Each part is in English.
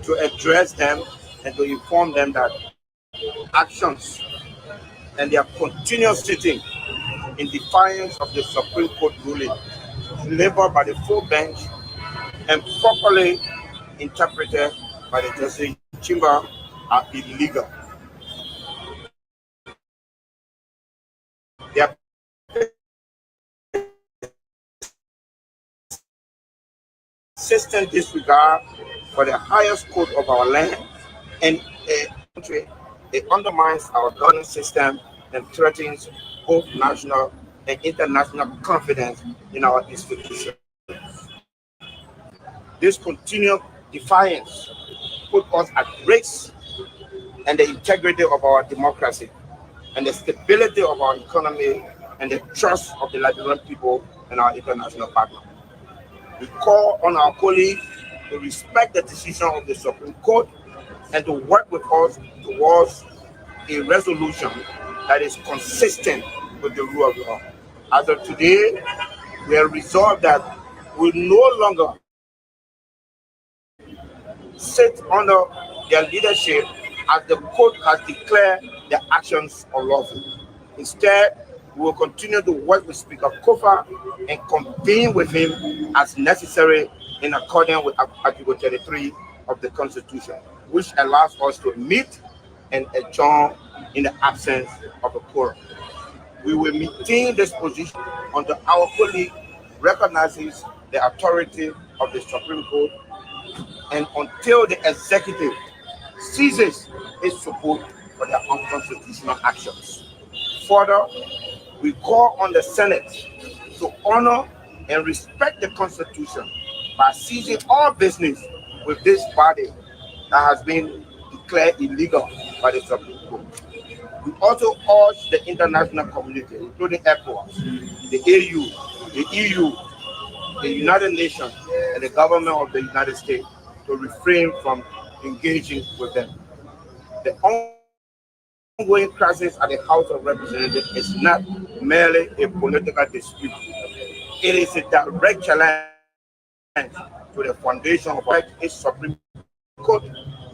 to address them and to inform them that actions and their continuous sitting in defiance of the Supreme Court ruling delivered by the full bench and properly interpreted by the Justice Chamber are illegal. Their persistent disregard for the highest code of our land and country, it undermines our governance system and threatens both national and international confidence in our institutions. This continued defiance put us at risk and the integrity of our democracy and the stability of our economy and the trust of the Liberian people and our international partners. We call on our colleagues to respect the decision of the Supreme Court and to work with us towards a resolution that is consistent with the rule of law. As of today, we are resolved that we no longer sit under their leadership as the court has declared their actions unlawful. Instead, we will continue to work with Speaker Kofa and convene with him as necessary in accordance with Article 33 of the Constitution, which allows us to meet and adjourn in the absence of a quorum. We will maintain this position until our colleague recognizes the authority of the Supreme Court and until the executive ceases its support for their unconstitutional actions. Further, we call on the Senate to honor and respect the Constitution by ceasing all business with this body that has been declared illegal by the Supreme Court. We also urge the international community, including ECOWAS, the AU, the EU, the United Nations, and the government of the United States to refrain from engaging with them. The ongoing crisis at the House of Representatives is not merely a political dispute. It is a direct challenge to the foundation of what is Supreme Court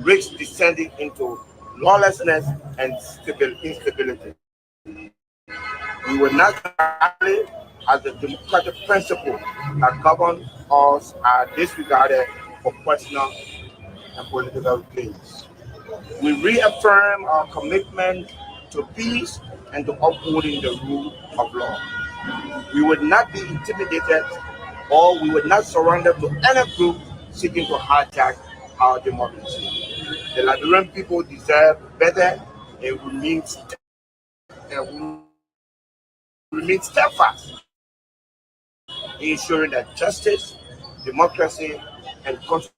risks descending into lawlessness and instability. We will not rally as the democratic principles that govern us are disregarded for personal and political gains. We reaffirm our commitment to peace and to upholding the rule of law. We would not be intimidated or we would not surrender to any group seeking to hijack our democracy. The Liberian people deserve better and remain steadfast in ensuring that justice, democracy, and constitution.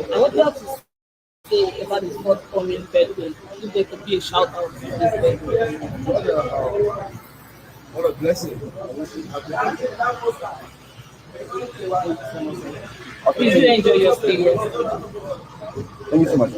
What do you have to say about his forthcoming birthday? If there could be a shout out to this birthday. What a blessing. Please do enjoy your stay here. Thank you so much.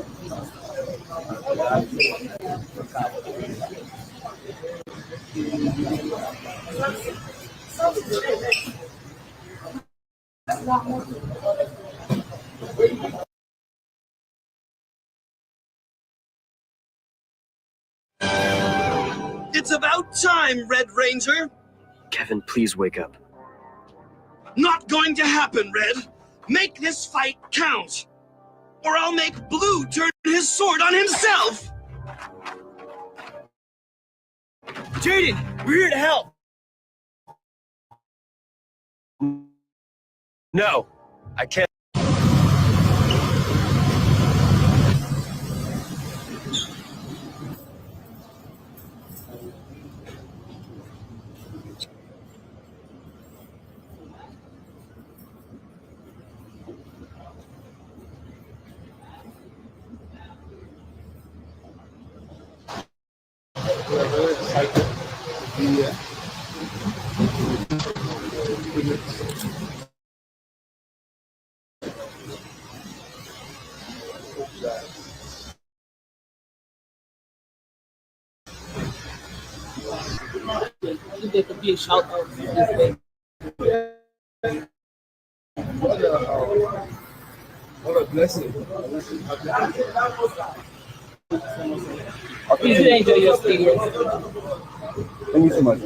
It's about time, Red Ranger. Kevin, please wake up. Not going to happen, Red. Make this fight count, or I'll make Blue turn his sword on himself. Jaden, we're here to help. No, I can't. We're very excited to be here. If there could be a shout out for this day. What a blessing. Please do enjoy your stay here. Thank you so much.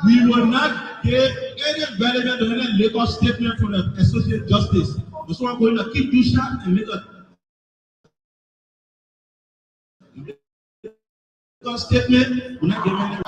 We will not give any relevant or any legal statement from the Associate Justice. So I'm going to keep you short and make a legal statement. We're not giving any.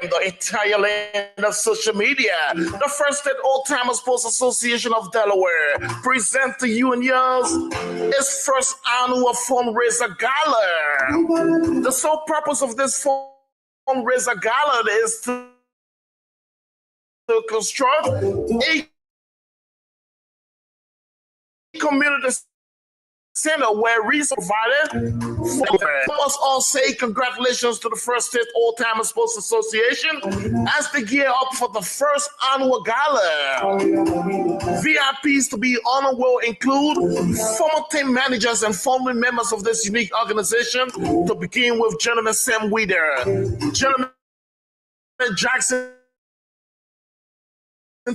The entire land of social media. The First State Old Timers Sports Association of Delaware presents to you and yours its first annual fundraiser gala. The sole purpose of this fundraiser gala is to construct a community center where resources provided. Let us all say congratulations to the First State Old Timers Sports Association as they gear up for the first annual gala. VIPs to be honored will include former team managers and former members of this unique organization, to begin with Gentleman Sam Weeder, Gentleman Jackson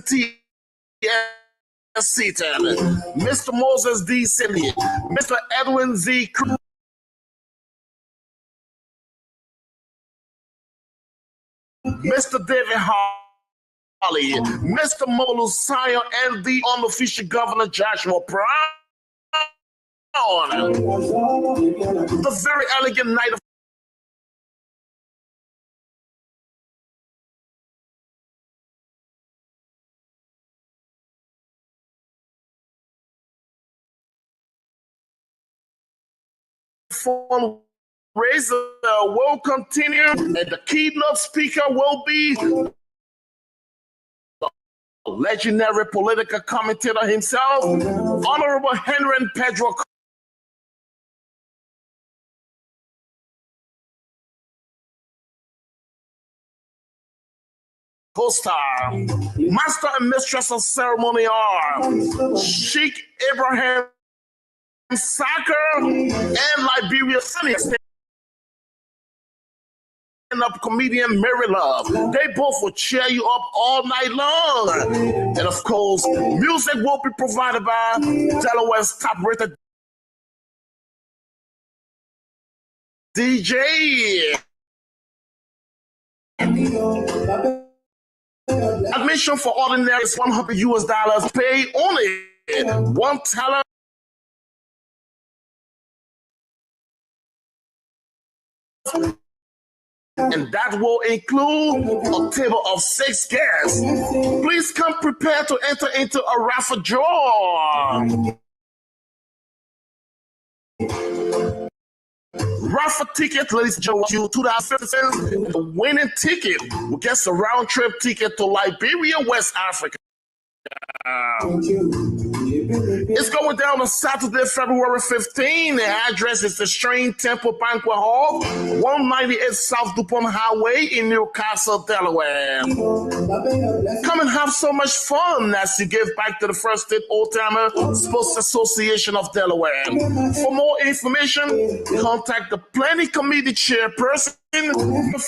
T. Seaton, Mr. Moses D. Cindy, Mr. Edwin Z. Cruz, Mr. David Harley, Mr. Molu Sayo, and the unofficial Governor Joshua Brown. The very elegant night of fundraiser will continue, and the keynote speaker will be legendary political commentator himself, Honorable Henry Pedro Co-star. Master and mistress of ceremony are Sheikh Abraham Saka and Liberia stand-up comedian Mary Love. They both will cheer you up all night long. And of course, music will be provided by Delaware's top-rated DJ. Admission for ordinary is $100 pay only. One teller. And that will include a table of 6 guests. Please come prepared to enter into a raffle draw. Raffle ticket, ladies and gentlemen, you $2.50. The winning ticket will get a round trip ticket to Liberia, West Africa. It's going down on Saturday, February 15. The address is the Shrine Temple Banquet Hall, 198 South DuPont Highway in Newcastle, Delaware. Come and have so much fun as you give back to the First State Old-Timer Sports Association of Delaware. For more information, contact the Planning Committee Chairperson,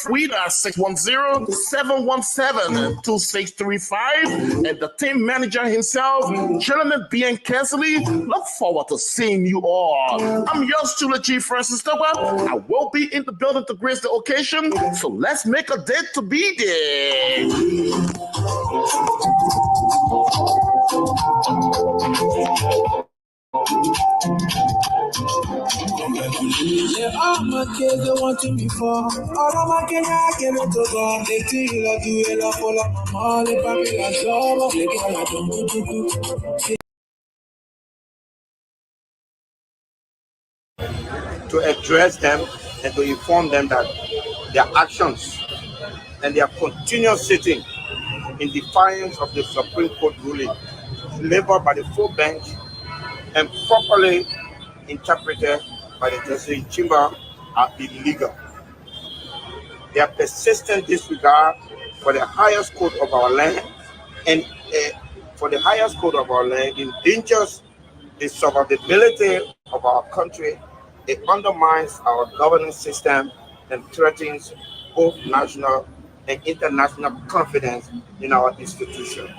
Frida 610-717-2635, and the team manager himself, Gentleman Ben Sanvee. Look forward to seeing you all. I'm yours truly, G. Francis Togar. I will be in the building to grace the occasion, so let's make a date to be there. Yeah, all my kids they wanting me for. All of my kids I give it to God. They tell you like you will have all of my money, papi la job. They get like to address them and to inform them that their actions and their continuous sitting in defiance of the Supreme Court ruling delivered by the full bench and properly interpreted by the Justice Chamber are illegal. Their persistent disregard for the highest code of our land and endangers the survivability of our country. It undermines our governance system and threatens both national and international confidence in our institutions.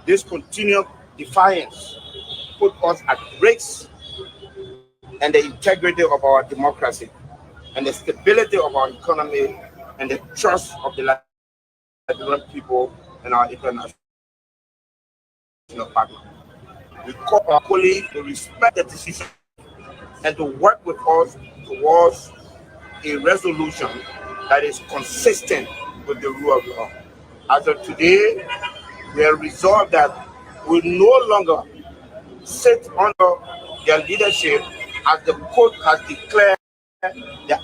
This continued defiance put us at risk and the integrity of our democracy and the stability of our economy and the trust of the Liberian people and our international partners. We call our colleagues to respect the decision and to work with us towards a resolution that is consistent with the rule of law. As of today, we are resolved that we no longer sit under their leadership as the court has declared the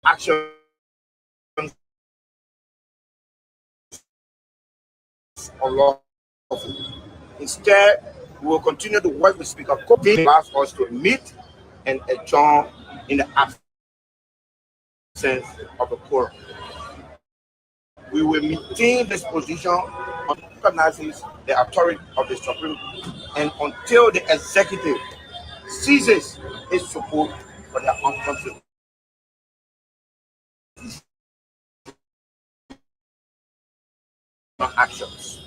actions unlawful. Instead, we will continue to work with Speaker Kofi to ask us to meet and adjourn in the absence of the quorum. We will maintain this position on recognizes the authority of the Supreme and until the executive ceases its support for their unconstitutional actions.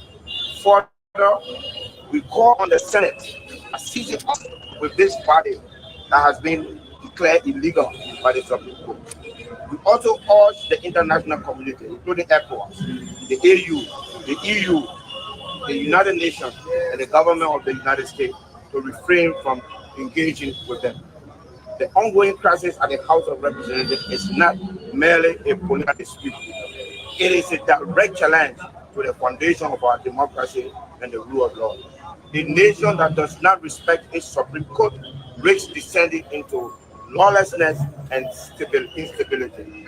Further, we call on the Senate to cease with this body that has been declared illegal by the Supreme Court. We also urge the international community, including ECOWAS, the AU, the EU, the United Nations, and the government of the United States to refrain from engaging with them. The ongoing crisis at the House of Representatives is not merely a political dispute. It is a direct challenge to the foundation of our democracy and the rule of law. A nation that does not respect its Supreme Court risks descending into lawlessness and instability.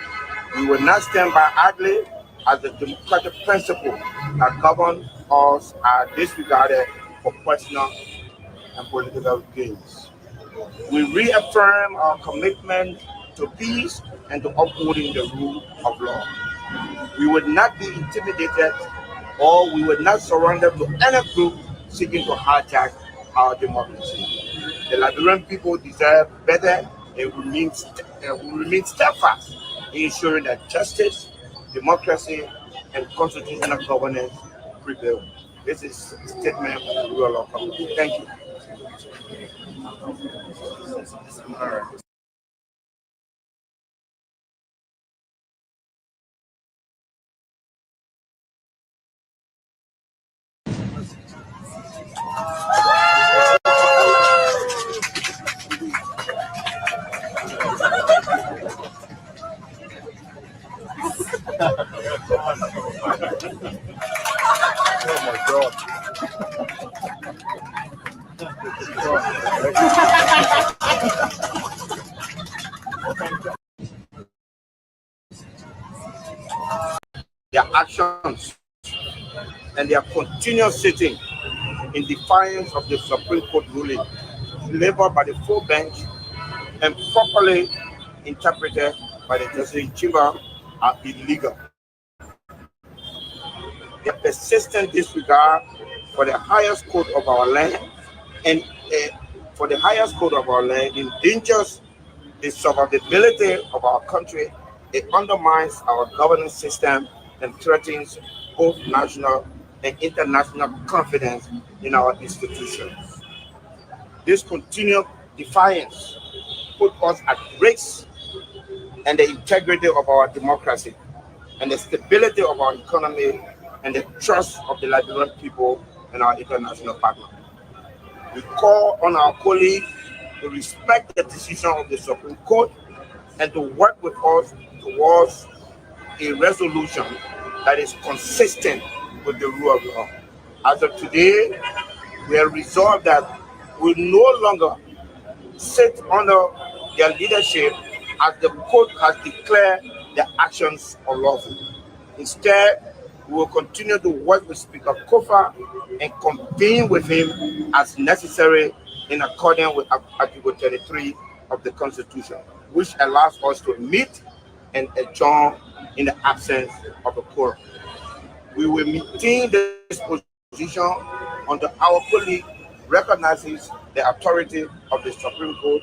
We will not stand by idly as the democratic principles that govern us are disregarded for personal and political gains. We reaffirm our commitment to peace and to upholding the rule of law. We would not be intimidated or we would not surrender to any group seeking to hijack our democracy. The Liberian people deserve better and will remain steadfast in ensuring that justice, democracy, and constitutional governance prevail. This is a statement of the rule of law. Thank you. Their actions and their continuous sitting in defiance of the Supreme Court ruling delivered by the full bench and properly interpreted by the Justice Chamber are illegal. Their persistent disregard for the highest code of our land and endangers the survivability of our country. It undermines our governance system and threatens both national and international confidence in our institutions. This continued defiance put us at risk and the integrity of our democracy and the stability of our economy and the trust of the Liberian people and our international partners. We call on our colleagues to respect the decision of the Supreme Court and to work with us towards a resolution that is consistent with the rule of law. As of today, we are resolved that we no longer sit under their leadership as the court has declared the actions unlawful. Instead, we will continue to work with Speaker Kofa and convene with him as necessary in accordance with Article 33 of the Constitution, which allows us to meet and adjourn in the absence of a quorum. We will maintain this position until our colleague recognizes the authority of the Supreme Court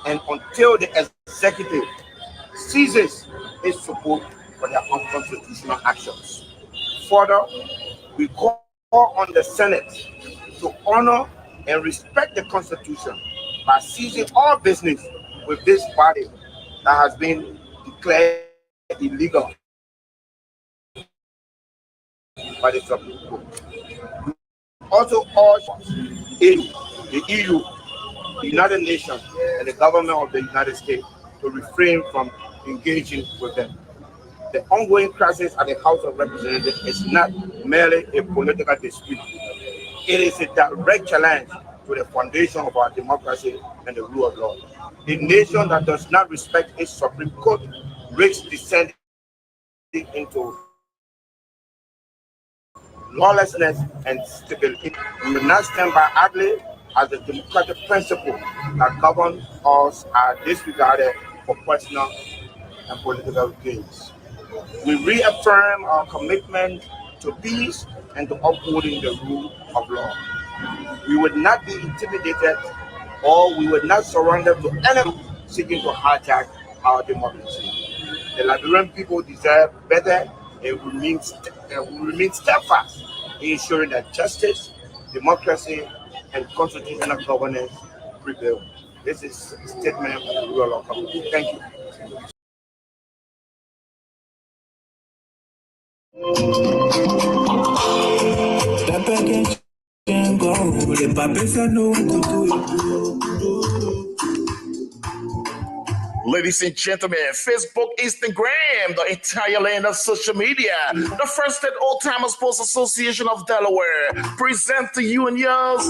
and until the executive ceases its support for their unconstitutional actions. Further, we call on the Senate to honor and respect the Constitution by ceasing all business with this body that has been declared illegal by the Supreme Court. We also urge the EU, the United Nations, and the government of the United States to refrain from engaging with them. The ongoing crisis at the House of Representatives is not merely a political dispute. It is a direct challenge to the foundation of our democracy and the rule of law. A nation that does not respect its Supreme Court risks descending into lawlessness and stability. We will not stand by idly as the democratic principles that govern us are disregarded for personal and political gains. We reaffirm our commitment to peace and to upholding the rule of law. We would not be intimidated or we would not surrender to any seeking to hijack our democracy. The Liberian people deserve better and will remain steadfast in ensuring that justice, democracy, and constitutional governance prevail. This is a statement of the rule of law. Thank you. Ladies and gentlemen, Facebook, Instagram, the entire land of social media, the First and Old Timers Sports Association of Delaware present to you and yours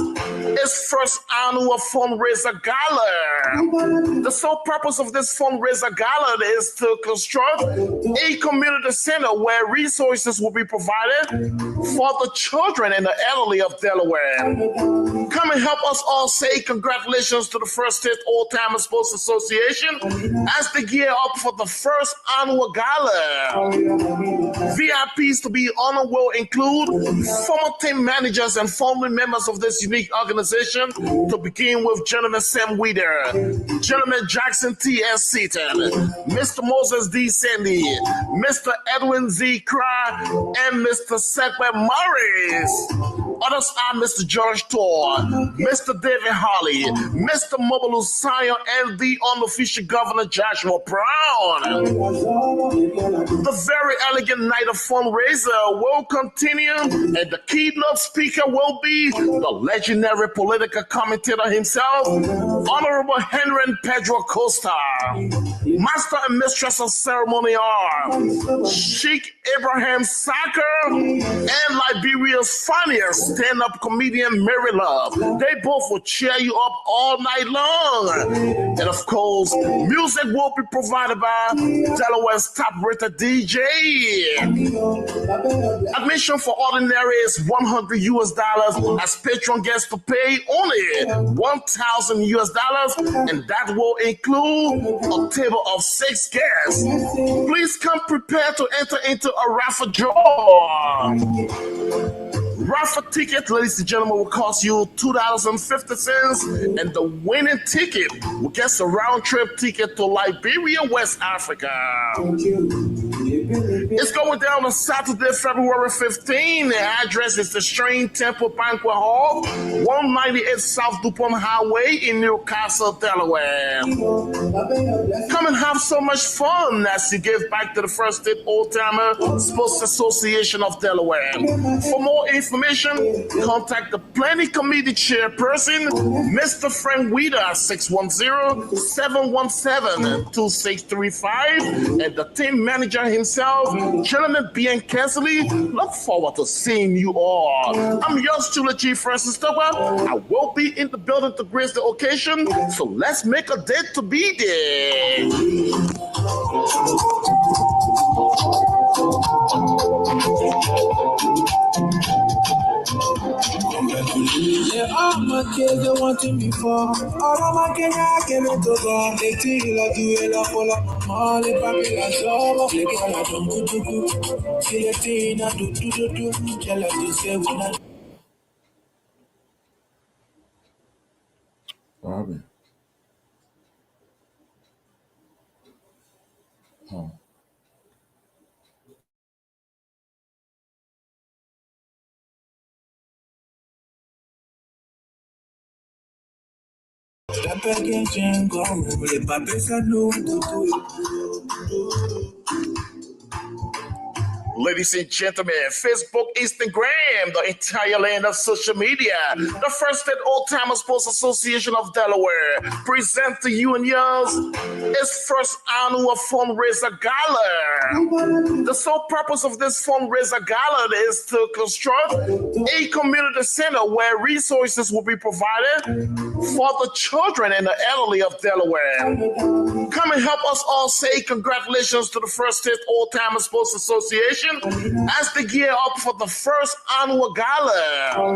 its first annual fundraiser gala. The sole purpose of this fundraiser gala is to construct a community center where resources will be provided for the children and the elderly of Delaware. Come and help us all say congratulations to the First State Old Timers Sports Association as they gear up for the first annual gala. VIPs to be honored will include former team managers and former members of this unique organization, to begin with Gentleman Sam Weeder, Gentleman Jackson T.S. Seaton, Mr. Moses D. Sandy, Mr. Edwin Z. Cry, and Mr. Segway Morris. Others are Mr. George Tor, Mr. David Holly, Mr. Mobilu Sayo, and the unofficial Governor Joshua Brown. The very elegant night of fundraiser will continue, and the keynote speaker will be the legendary political commentator himself, Honorable Henry Pedro Costa. Master and mistress of ceremony are Sheikh Abraham Saka and Liberia's funniest stand-up comedian Mary Love. They both will cheer you up all night long. And of course, music will be provided by Delaware's top-rated DJ. Admission for ordinary is $100 US, as patron guests to pay only $1,000 US, and that will include a table of 6 guests. Please come prepared to enter into a raffle draw. Raffle ticket, ladies and gentlemen, will cost you $2.50, and the winning ticket will get a round-trip ticket to Liberia, West Africa. It's going down on Saturday, February 15. The address is the Shrine Temple Banquet Hall, 198 South DuPont Highway in Newcastle, Delaware. Come and have so much fun as you give back to the First State Old Timer Sports Association of Delaware. For more information, contact the Planning Committee Chairperson, Mr. Frank Weeder, at 610-717-2635, and the team manager himself, Gentleman Myean. Look forward to seeing you all. I'm yours truly, G. Francis Togar. I will be in the building to grace the occasion, so let's make a date to be there. Yeah, all my kids they wanting me for. All of my Kenya came into God. They feel like you will follow my money, papi la show. They call like do. See the thing I do. Tell us to say we not. Robin. Huh. Step against and go. The papi said no to do. Ladies and gentlemen, Facebook, Instagram, the entire land of social media, the First and Old Timers Sports Association of Delaware present to you and yours its first annual fundraiser gala. The sole purpose of this fundraiser gala is to construct a community center where resources will be provided for the children and the elderly of Delaware. Come and help us all say congratulations to the First State Old Timers Sports Association as they gear up for the first annual gala.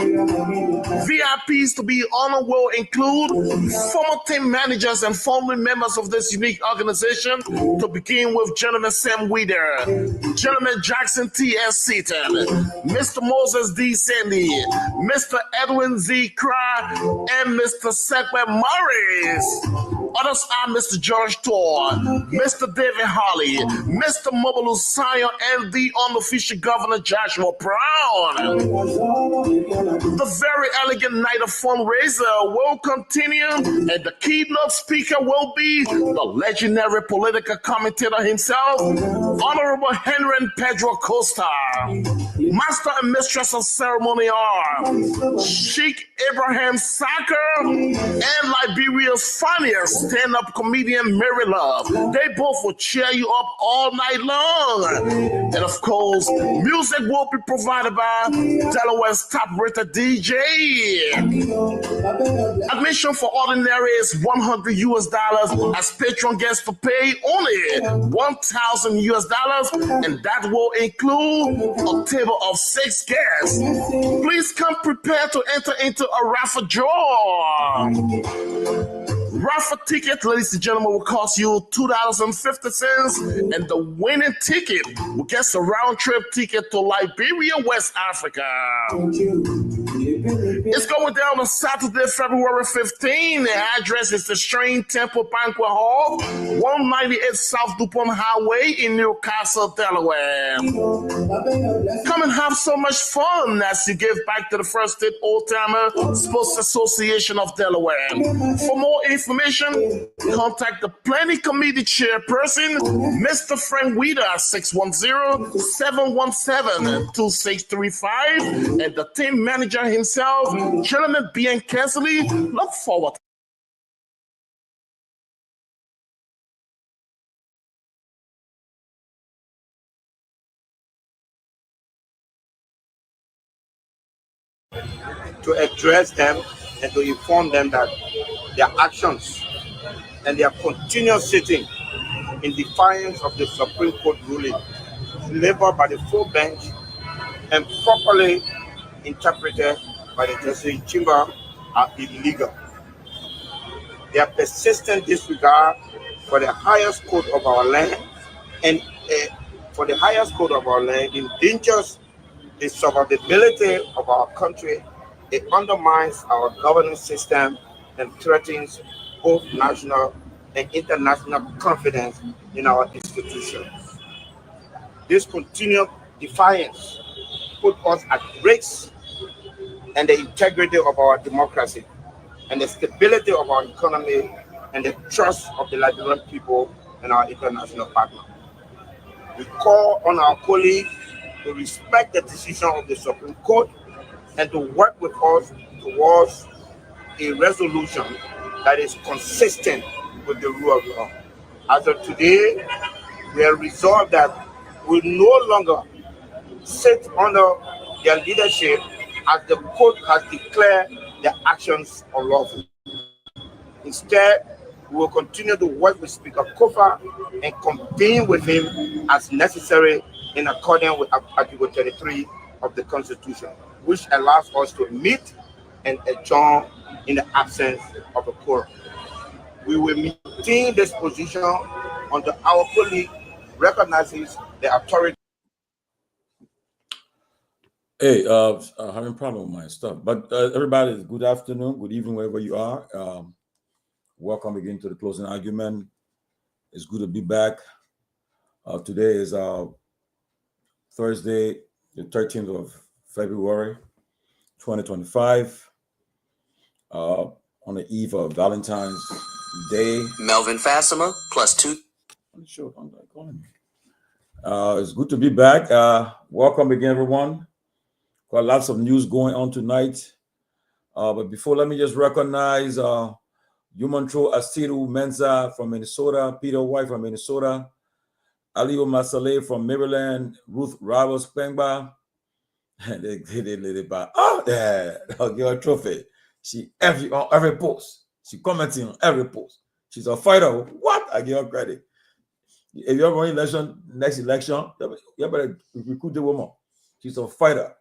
VIPs to be honored will include former team managers and former members of this unique organization, to begin with Gentleman Sam Weeder, Gentleman Jackson T.S. Seaton, Mr. Moses D. Sandy, Mr. Edwin Z. Cry, and Mr. Segway Morris. Others are Mr. George Tor, Mr. David Holly, Mr. Mobilu Sayo, and the unofficial governor Joshua Brown. The very elegant night of fundraiser will continue, and the keynote speaker will be the legendary political commentator himself, Honorable Henry Pedro Costa. Master and mistress of ceremony are Sheikh Abraham Saka and Liberia's funniest stand-up comedian Mary Love. They both will cheer you up all night long. And of course, music will be provided by Delaware's top-rated DJ. Admission for ordinary is $100 US, as patron guests to pay only $1,000 US, and that will include a table of 6 guests. Please come prepared to enter into a raffle draw. Raffle ticket, ladies and gentlemen, will cost you $2.50, and the winning ticket will get a round-trip ticket to Liberia, West Africa. It's going down on Saturday, February 15. The address is the Shrine Temple Banquet Hall, 198 South DuPont Highway in Newcastle, Delaware. Come and have so much fun as you give back to the First State Old-Timer Sports Association of Delaware. For more information, contact the Planning Committee Chairperson, Mr. Frank Weeder, at 610-717-2635, and the team manager himself, Chairman Ben Sanvee. Look forward to address them and to inform them that their actions and their continuous sitting in defiance of the Supreme Court ruling delivered by the full bench and properly interpreted by the Justice Chamber are illegal. Their persistent disregard for the highest code of our land and endangers the survivability of our country. It undermines our governance system and threatens both national and international confidence in our institutions. This continued defiance put us at risk and the integrity of our democracy and the stability of our economy and the trust of the Liberian people and our international partners. We call on our colleagues to respect the decision of the Supreme Court and to work with us towards a resolution that is consistent with the rule of law. As of today, we are resolved that we no longer sit under their leadership as the court has declared their actions unlawful. Instead, we will continue to work with Speaker Kofa and convene with him as necessary in accordance with Article 33 of the Constitution, which allows us to meet and adjourn in the absence of a quorum. We will maintain this position until our colleague recognizes the authority. Hey, having a problem with my stuff, but everybody, good afternoon, good evening, wherever you are. Welcome again to the closing argument. It's good to be back. Today is Thursday, the 13th of February, 2025, on the eve of Valentine's Day. Melvin Fassima, +2. It's good to be back. Welcome again, everyone. Got lots of news going on tonight. But before, let me just recognize Yumantro Asiru Mensa from Minnesota, Peter White from Minnesota, Aliyo Masale from Maryland, Ruth Roberts Pengba. They let it by. Oh, yeah, I'll give her a trophy. She on every post. She commenting on every post. She's a fighter. What? I give her credit. If you're going next election, you better recruit the woman. She's a fighter.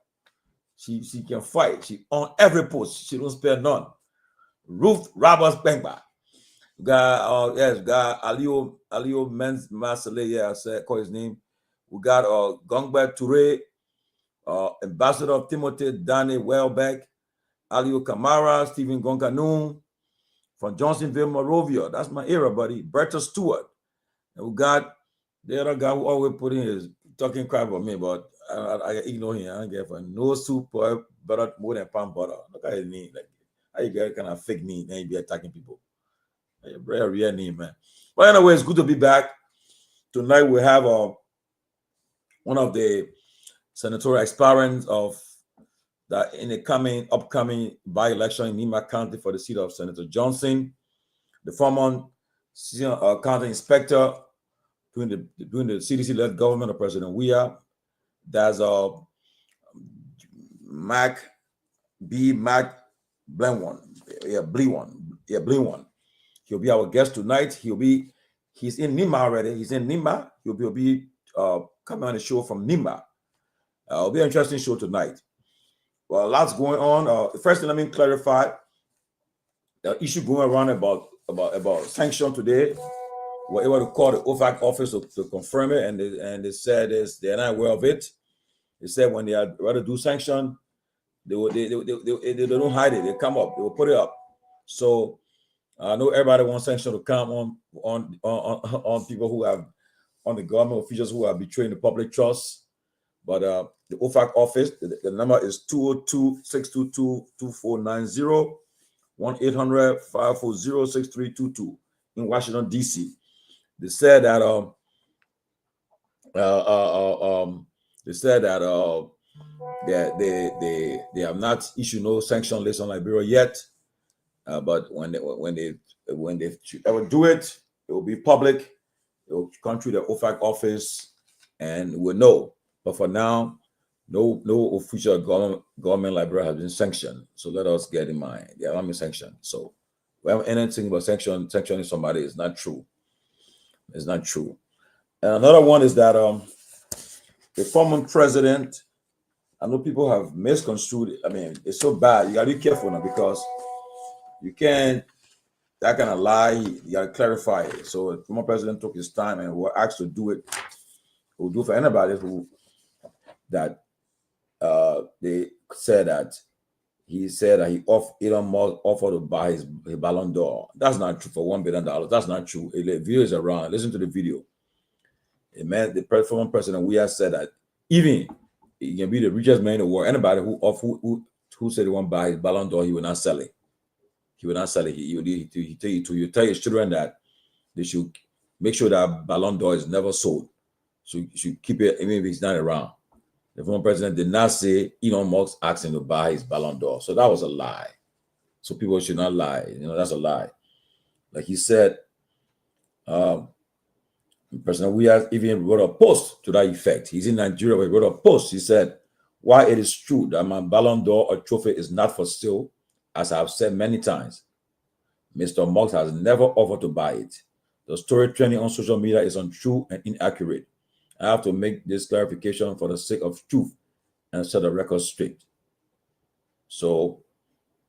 She can fight. She on every post. She don't spare none. Ruth Roberts Pengba. Got Aliyo Men's Masale. Yeah, I said call his name. We got Garguah Toure, Ambassador Timothy Danny Welbeck, Aliyo Kamara, Stephen Gonkanu from Johnsonville, Morovia. That's my era, buddy. Bertha Stewart. And we got the other guy who always put in his talking crap about me, but I ignore him. I don't get for no soup better more than palm butter. Look at his name. Like, how you get kind of fake name and you be attacking people? A very real name, man. But anyway, it's good to be back. Tonight we have one of the senatorial aspirants of that in the upcoming by-election in Nima County for the seat of Senator Johnson, the former county inspector during the CDC-led government of President Weah. There's Mac Blenwan. Blenwan. He'll be our guest tonight. He's in Nima already. He's in Nima. He'll be coming on the show from Nima. It'll be an interesting show tonight. Well, lots going on. First, let me clarify the issue going around about sanction today. We're able to call the OFAC office to confirm it, and they said they're not aware of it. They said when they are ready to do sanction, they don't hide it. They come up. They will put it up. So I know everybody wants sanction to come on people who have on the government officials who are betraying the public trust. But the OFAC office, the number is 202-622-2490, 1-800-540-6322 in Washington, D.C. They said that they have not issued no sanction list on Liberia yet. But when they ever do it, it will be public. It will come through the OFAC office, and we'll know. But for now, no official government library has been sanctioned. So let us get in mind they have not been sanctioned. So we have anything about sanctioning somebody is not true. It's not true. And another one is that the former president. I know people have misconstrued it. I mean, it's so bad. You gotta be careful now because you can't that kind of lie. You gotta clarify it. So the former president took his time and was asked to do it. Will do for anybody who that they said that he said that Elon Musk offered to buy his Ballon d'Or. That's not true for $1 billion. That's not true. The video is around. Listen to the video. The former president Weah said that even he can be the richest man in the world. Anybody who said he won't buy his Ballon d'Or, he will not sell it. He will not sell it. You tell his children that they should make sure that Ballon d'Or is never sold. So you should keep it even if he's not around. The former president did not say Elon Musk asked him to buy his Ballon d'Or. So that was a lie. So people should not lie. That's a lie. Like he said, President Weah even wrote a post to that effect. He's in Nigeria, but he wrote a post. He said, "Why it is true that my Ballon d'Or or trophy is not for sale, as I have said many times, Mr. Musk has never offered to buy it. The story trending on social media is untrue and inaccurate. I have to make this clarification for the sake of truth and set the record straight." So,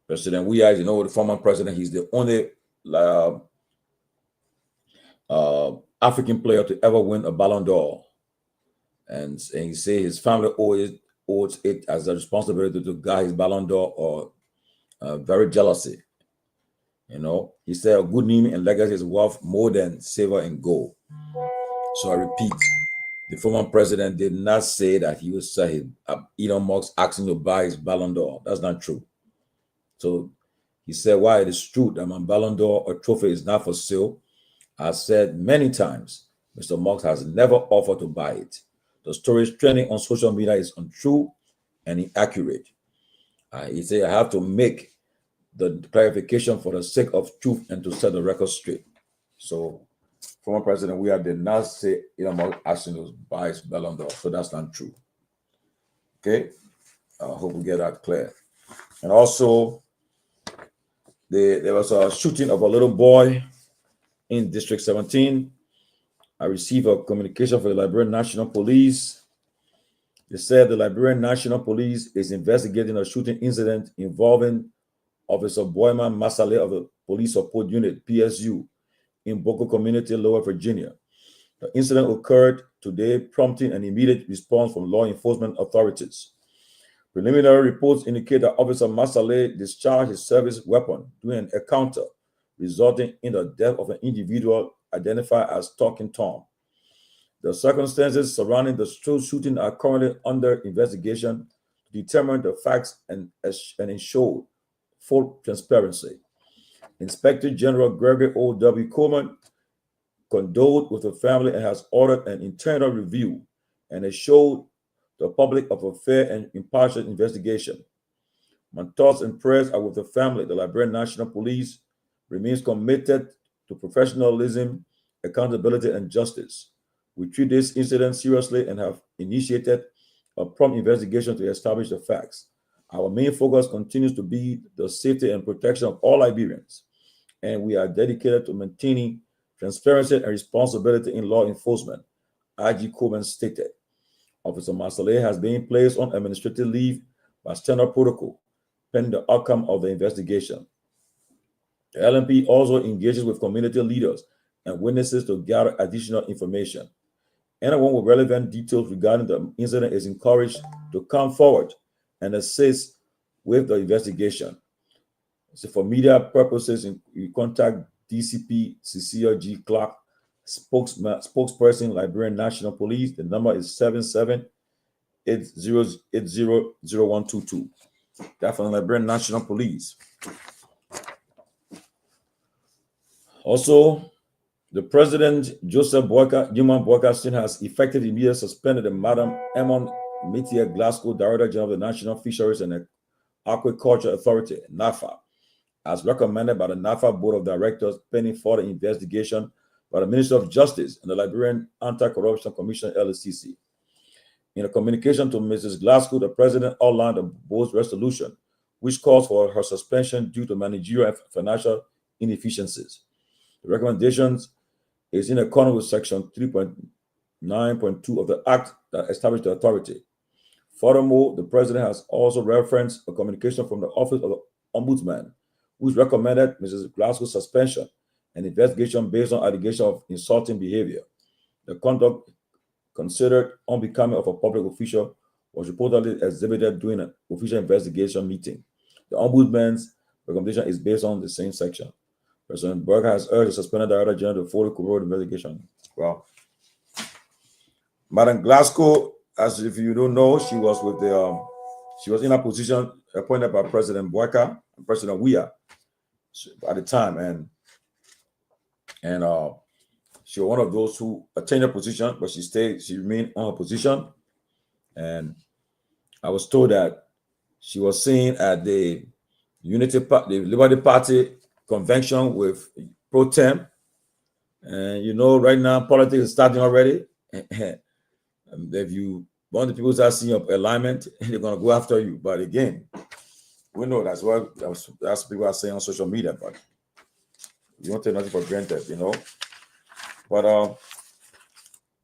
President Weah, the former president, he's the only African player to ever win a Ballon d'Or. And he say his family owes it as a responsibility to guard his Ballon d'Or or very jealousy. He said a good name and legacy is worth more than silver and gold. So I repeat, the former president did not say that he would say Elon Musk asking to buy his Ballon d'Or. That's not true. So he said, "Why it is true that my Ballon d'Or or trophy is not for sale, I said many times, Mr. Musk has never offered to buy it. The stories trending on social media is untrue and inaccurate." He said, "I have to make the clarification for the sake of truth and to set the record straight." So, former President Weah did not say Elon Musk asking to buy his Ballon d'Or. So that's not true. Okay? I hope we get that clear. And also, there was a shooting of a little boy in District 17. I received a communication from the Liberian National Police. They said the Liberian National Police is investigating a shooting incident involving Officer Boyman Masale of the Police Support Unit, PSU, in Boko Community, Lower Virginia. The incident occurred today, prompting an immediate response from law enforcement authorities. Preliminary reports indicate that Officer Masale discharged his service weapon during an encounter, resulting in the death of an individual identified as Talking Tom. The circumstances surrounding the shooting are currently under investigation to determine the facts and ensure full transparency. Inspector General Gregory O.W. Coleman condoled with the family and has ordered an internal review and assured the public of a fair and impartial investigation. My thoughts and prayers are with the family. The Liberian National Police remains committed to professionalism, accountability, and justice. We treat this incident seriously and have initiated a prompt investigation to establish the facts. Our main focus continues to be the safety and protection of all Liberians, and we are dedicated to maintaining transparency and responsibility in law enforcement, IG Coleman stated. Officer Masaleh has been placed on administrative leave by standard protocol, pending the outcome of the investigation. The LNP also engages with community leaders and witnesses to gather additional information. Anyone with relevant details regarding the incident is encouraged to come forward and assist with the investigation. So for media purposes, you contact DCP Cecilia G. Clark, spokesperson, Liberian National Police. The number is 77-8080-0122. That's from the Liberian National Police. Also, the President, Joseph Human Boyka, has effectively immediately suspended the Madam Emon Metier Glasgow, Director General of the National Fisheries and Aquaculture Authority, NAFA, as recommended by the NAFA Board of Directors, pending further investigation by the Minister of Justice and the Liberian Anti-Corruption Commission, LACC. In a communication to Mrs. Glasgow, the President outlined the board's resolution, which calls for her suspension due to managerial and financial inefficiencies. The recommendations is in accordance with Section 3.9.2 of the Act that established the authority. Furthermore, the President has also referenced a communication from the Office of the Ombudsman, which recommended Mrs. Glasgow's suspension and investigation based on allegation of insulting behavior. The conduct considered unbecoming of a public official was reportedly exhibited during an official investigation meeting. The Ombudsman's recommendation is based on the same section. President Berger has urged the suspended Director General to follow corroborated investigation. Well, Madam Glasgow, as if you don't know, she was with the she was in a position appointed by President Boyka and President Weah at the time, and she was one of those who attained a position, but she remained on her position. And I was told that she was seen at the Liberty Party convention with pro tem. And you know, right now politics is starting already. If you want the people to see your alignment, they're gonna go after you. But again, we know that's what people are saying on social media, but you don't take nothing for granted, you know. But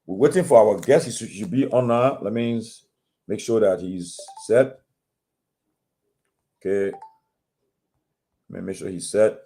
we're waiting for our guest. He should be on now. That means make sure that he's set. Okay. Let me make sure he's set.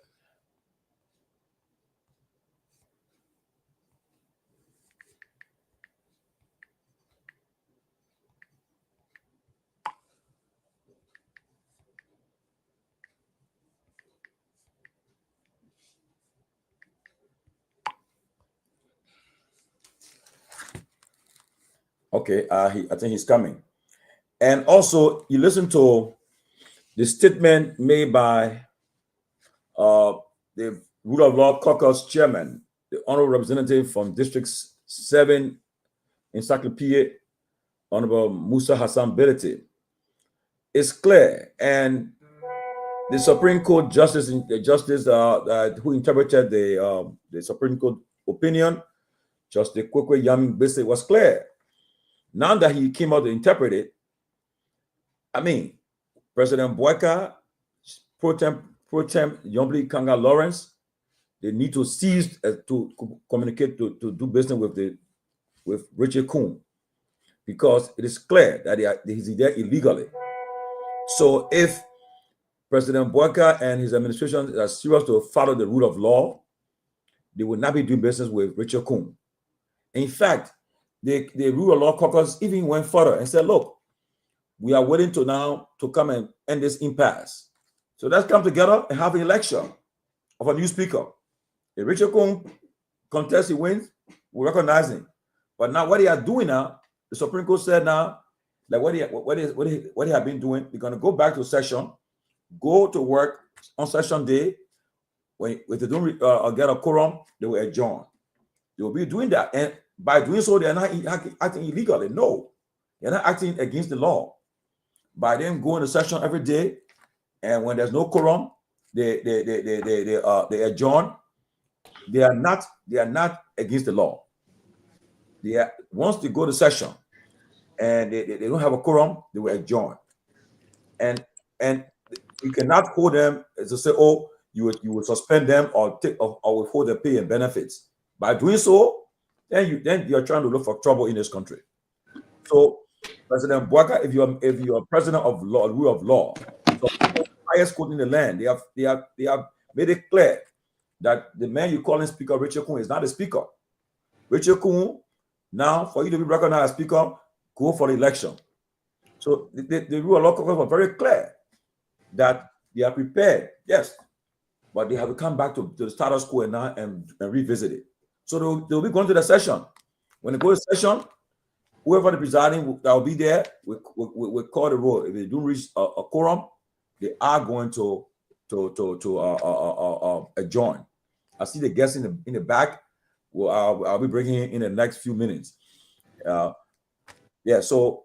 Okay, I think he's coming. And also, you listen to the statement made by the Rule of Law Caucus Chairman, the Honorable Representative from District 7 Encyclopedia, Honorable Musa Hassan Belete. It's clear, and the Supreme Court Justice who interpreted the Supreme Court opinion, Justice Kwekwe Yamin Bese, was clear. Now that he came out to interpret it, I mean, President Boyka, pro tem Yombli Kanga Lawrence, they need to cease to communicate, to do business with Richard Kuhn, because it is clear that he's there illegally. So if President Boyka and his administration are serious to follow the rule of law, they will not be doing business with Richard Kuhn. In fact, the Rule of Law Caucus even went further and said, look, we are waiting to now to come and end this impasse. So let's come together and have an election of a new speaker. If Richard Kuhn contests, he wins, we recognize him. But now what they are doing now, the Supreme Court said now, like what they have been doing, they're going to go back to session, go to work on session day. When if they don't get a quorum, they will adjourn. They will be doing that, and by doing so, they are not acting illegally. No, they're not acting against the law. By them going to session every day, and when there's no quorum, they adjourn. They are not against the law. Once they go to session and they don't have a quorum, they will adjourn. And you cannot hold them to say, oh, you would suspend them or withhold their pay and benefits. By doing so, then you're trying to look for trouble in this country. So, President Bouaka, if you're president of law, rule of law, the highest court in the land, they have made it clear that the man you calling Speaker Richard Kuhn is not a speaker. Richard Kuhn, now for you to be recognized as speaker, go for the election. So the rule of law courts were very clear that they are prepared, yes, but they have to come back to the status quo and revisit it. So they'll be going to the session. When they go to session, whoever the presiding that will be there will call the roll. If they don't reach a quorum, they are going to adjourn. I see the guests in the back. Well, I'll be bringing in the next few minutes. Yeah, so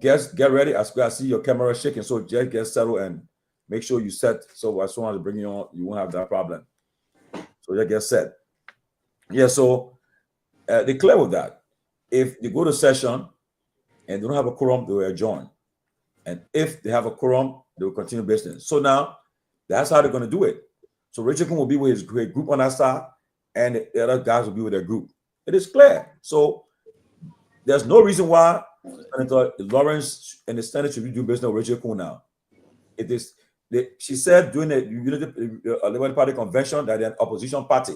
guests, get ready. I see your camera shaking, so just get settled and make sure you set. So as soon as I bring you on, you won't have that problem. So just get set. Yeah, so they clear with that. If they go to session and they don't have a quorum, they will adjourn. And if they have a quorum, they will continue business. So now that's how they're going to do it. So Richard Kuhn will be with his group on that side, and the other guys will be with their group. It is clear. So there's no reason why Senator Lawrence and the Senate should be doing business with Richard Kuhn now. It is. She said during the Liberia Party convention that they're an opposition party.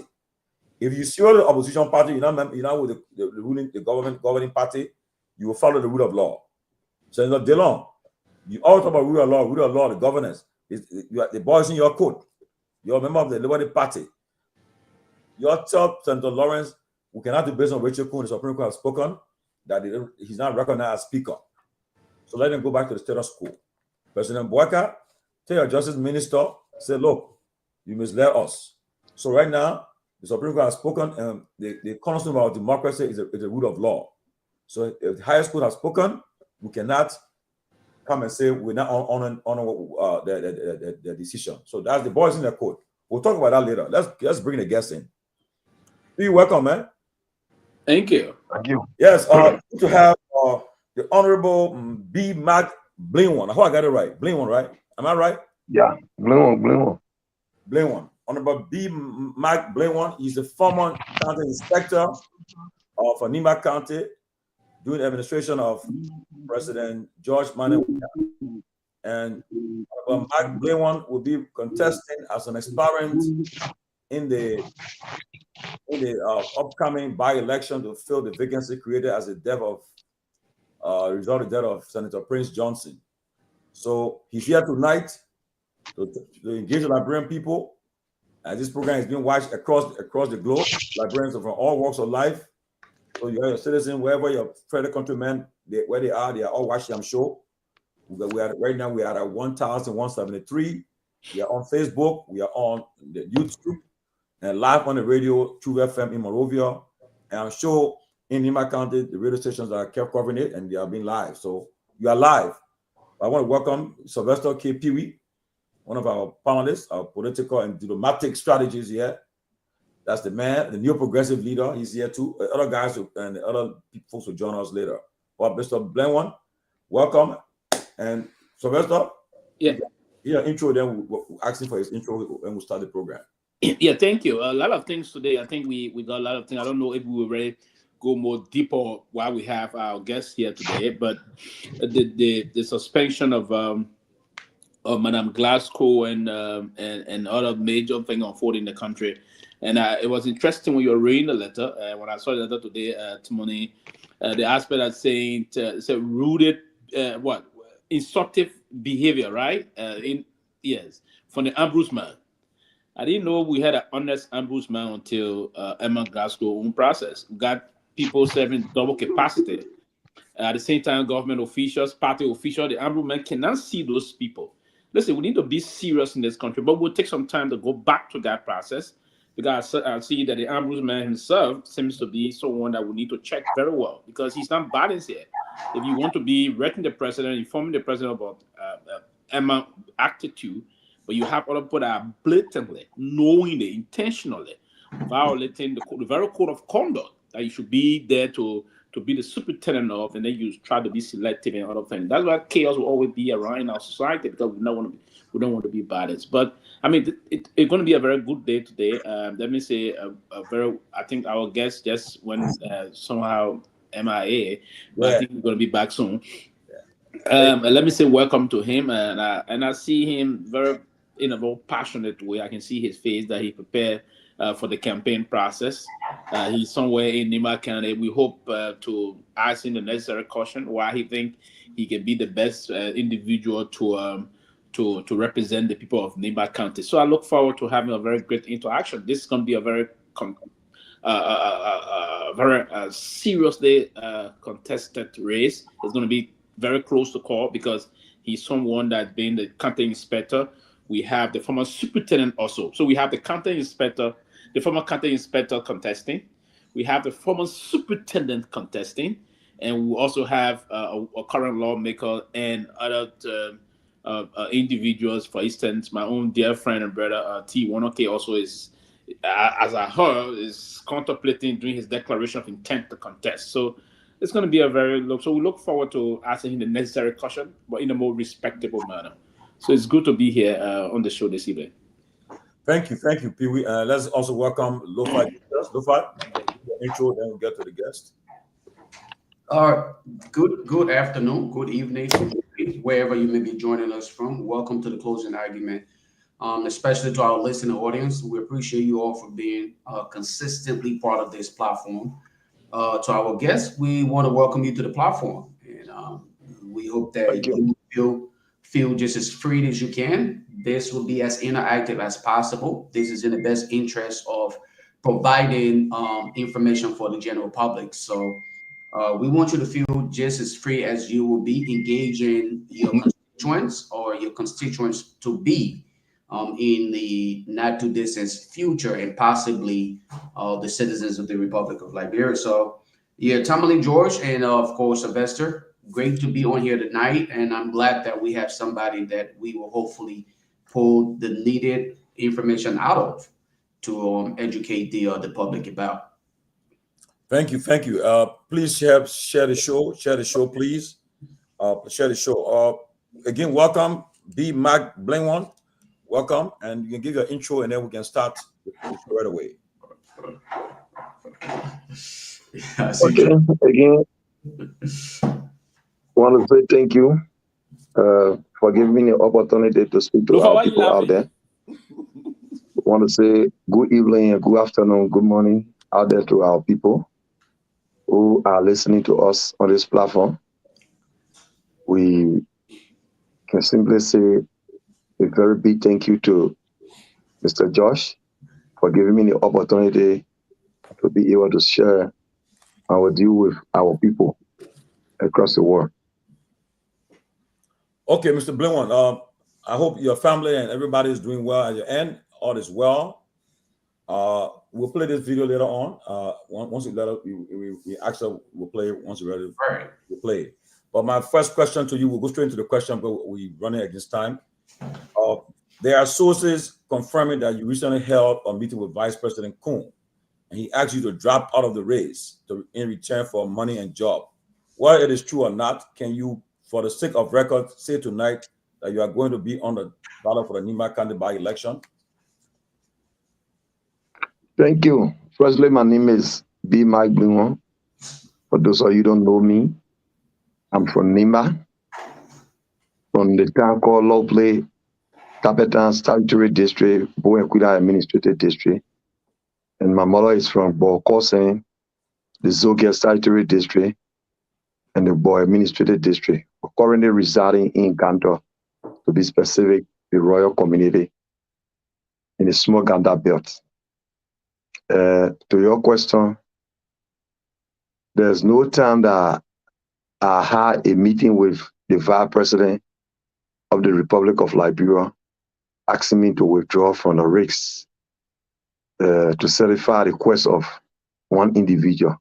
If you see the opposition party, you're not with the governing party, you will follow the rule of law. Senator DeLong, you all talk about rule of law, the governance. The boys in your court. You're a member of the Liberty Party. You tell Senator Lawrence, we cannot do business with Richard Kuhn. The Supreme Court has spoken that he's not recognized as speaker. So let him go back to the status quo. President Bouaka, tell your justice minister, say, look, you misled us. So right now, the Supreme Court has spoken, and the cornerstone of our democracy is the rule of law. So if the highest court has spoken, we cannot come and say we're not honor the decision. So that's the boys in the court. We'll talk about that later. Let's bring the guests in. Be welcome, man. Thank you. Thank you. Yes, good to have the Honorable B. Mac Blinwan. I hope I got it right. Blinwan, right? Am I right? Yeah, Blinwan. Honorable B. Mac Blinwan. He's the former county inspector of Nima County during the administration of President George Myean. And Mac Blinwan will be contesting as an aspirant in the upcoming by-election to fill the vacancy created as a result of the death of Senator Prince Johnson. So he's here tonight to engage the Liberian people. And this program is being watched across the globe. Liberians from all walks of life. So you have your citizen, wherever your fellow countrymen, where they are all watching, I'm sure. Right now we are at 1,173. We are on Facebook. We are on the YouTube. And live on the radio, True FM in Monrovia. And I'm sure in Nima County, the radio stations are kept covering it, and they are being live. So you are live. I want to welcome Sylvester Pewee, one of our panelists, our political and diplomatic strategies here. That's the man, the new progressive leader. He's here too. Other guys and other folks will join us later. But Mr. Blinwan, welcome. And Sylvester, yeah, intro. Then we'll ask him for his intro, and we'll start the program. Yeah, thank you. A lot of things today. I think we got a lot of things. I don't know if we will really go more deeper while we have our guests here today, but the suspension of Madame Glasgow and other major things unfolding in the country. And it was interesting when you were reading the letter. When I saw the letter today, Timoni, the aspect that's saying it's a rooted instructive behavior, right? From the ombudsman. I didn't know we had an honest ombudsman until Emma Glasgow own process. Got people serving double capacity. At the same time, government officials, party officials, the ombudsman cannot see those people. Listen, we need to be serious in this country, but we'll take some time to go back to that process, because I see that the ombudsman himself seems to be someone that we need to check very well, because he's not balanced here. If you want to be writing the president, informing the president about Emma attitude, but you have other people that are blatantly, knowingly, intentionally violating the very code of conduct that you should be there to be the superintendent of, and then you try to be selective and other things. That's why chaos will always be around in our society, because we don't want to be balanced. But I mean, it's going to be a very good day today. Let me say I think our guest just went somehow MIA, but I think we're going to be back soon. Let me say welcome to him, and I see him very in a very passionate way. I can see his face that he prepared for the campaign process. He's somewhere in Nima County. We hope to ask him the necessary question why he think he can be the best individual to represent the people of Nima County. So I look forward to having a very great interaction. This is going to be a very seriously contested race. It's going to be very close to call, because he's someone that's been the county inspector. We have the former superintendent also. So we have the county inspector, the former county inspector contesting. We have the former superintendent contesting. And we also have a current lawmaker and other individuals. For instance, my own dear friend and brother, T. Wanoke, also is, as I heard, is contemplating doing his declaration of intent to contest. So it's going to be so we look forward to asking him the necessary question, but in a more respectable manner. So it's good to be here on the show this evening. Thank you, Pewee. Let's also welcome Lofa Julius. Lofa, intro, then we'll get to the guest. Good afternoon, good evening, wherever you may be joining us from. Welcome to the closing argument, especially to our listening audience. We appreciate you all for being consistently part of this platform. To our guests, we want to welcome you to the platform, and we hope that you feel just as free as you can. This will be as interactive as possible. This is in the best interest of providing information for the general public. So we want you to feel just as free as you will be engaging your constituents or your constituents to be in the not too distant future, and possibly the citizens of the Republic of Liberia. So yeah, Tomalin, George, and of course, Sylvester, great to be on here tonight. And I'm glad that we have somebody that we will hopefully pull the needed information out of to educate the public about. Thank you. Please share the show, please. Share the show. Again, welcome, B. Mac Blingwan. Welcome, and you can give your intro, and then we can start the show right away. Okay, again, I want to say thank you for giving me the opportunity to speak to our people out there. I want to say good evening, and good afternoon, good morning out there to our people who are listening to us on this platform. We can simply say a very big thank you to Mr. Josh for giving me the opportunity to be able to share our deal with our people across the world. Okay, Mr. Blingwan, I hope your family and everybody is doing well at your end. All is well. We'll play this video later on. Once we actually will play it once we're ready. Right. We'll play it. But my first question to you, we'll go straight into the question, but we're running against time. There are sources confirming that you recently held a meeting with Vice President Kuhn, and he asked you to drop out of the race in return for money and job. Whether it is true or not, can you, for the sake of record, say tonight that you are going to be on the ballot for the Nima County by-election? Thank you. Firstly, my name is B. Mike Blingwan. For those of you who don't know me, I'm from Nima, from the town called Lovely, Capital Statutory District, Boequida Administrative District. And my mother is from Bokosen, the Zogia Statutory District, and the Boy Administrative District. We're currently residing in Ganda, to be specific, the Royal Community in the small Ganda belt. To your question, there's no time that I had a meeting with the Vice President of the Republic of Liberia asking me to withdraw from the rigs to certify the request of one individual.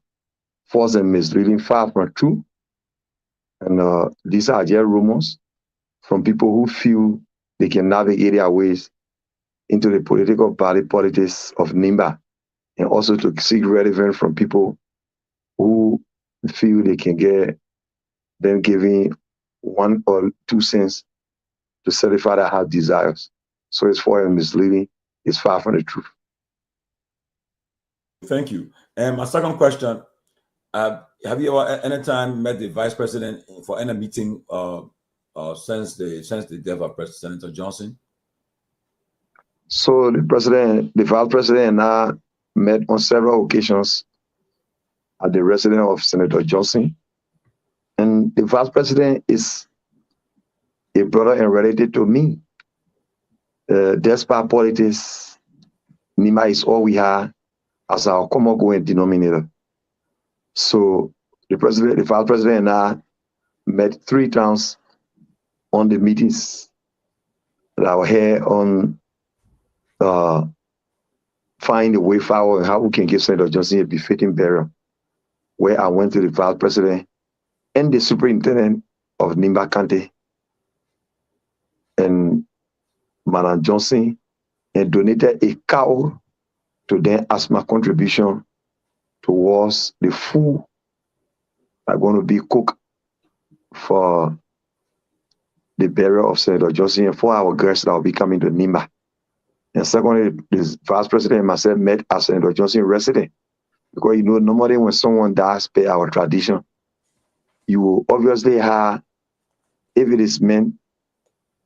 False and misleading, far from true. And these are just rumors from people who feel they can navigate their ways into the political party politics of NIMBA, and also to seek relevance from people who feel they can get them giving 1 or 2 cents to certify that have desires. So it's false and misleading. It's far from the truth. Thank you. And my second question, have you ever anytime met the Vice President for any meeting since the death of Senator Johnson? So the Vice President and I met on several occasions at the residence of Senator Johnson. And the Vice President is a brother and related to me. Despite politics, NIMBA is all we have as our common going denominator. So the Vice President and I met 3 times on the meetings that were here on find a way forward and how we can give Senator Johnson a befitting burial, where I went to the Vice President and the Superintendent of NIMBA County and Madam Johnson, and donated a cow to them as my contribution towards the food that are going to be cooked for the burial of Senator Johnson and for our guests that will be coming to NIMBA. And secondly, the Vice President and myself met as Senator Johnson resident. Because, normally when someone dies, per our tradition, you will obviously have, if it is men,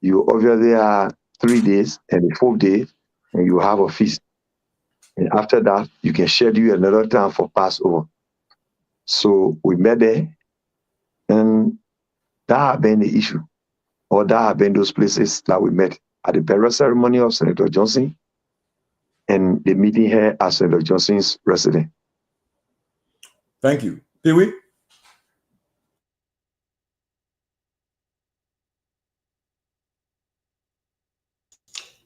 you will obviously have 3 days, and the 4th day, and you have a feast. And after that, you can schedule another time for Passover. So we met there, and that had been the issue, or that had been those places that we met at the burial ceremony of Senator Johnson and the meeting here at Senator Johnson's residence. Thank you. Pewee?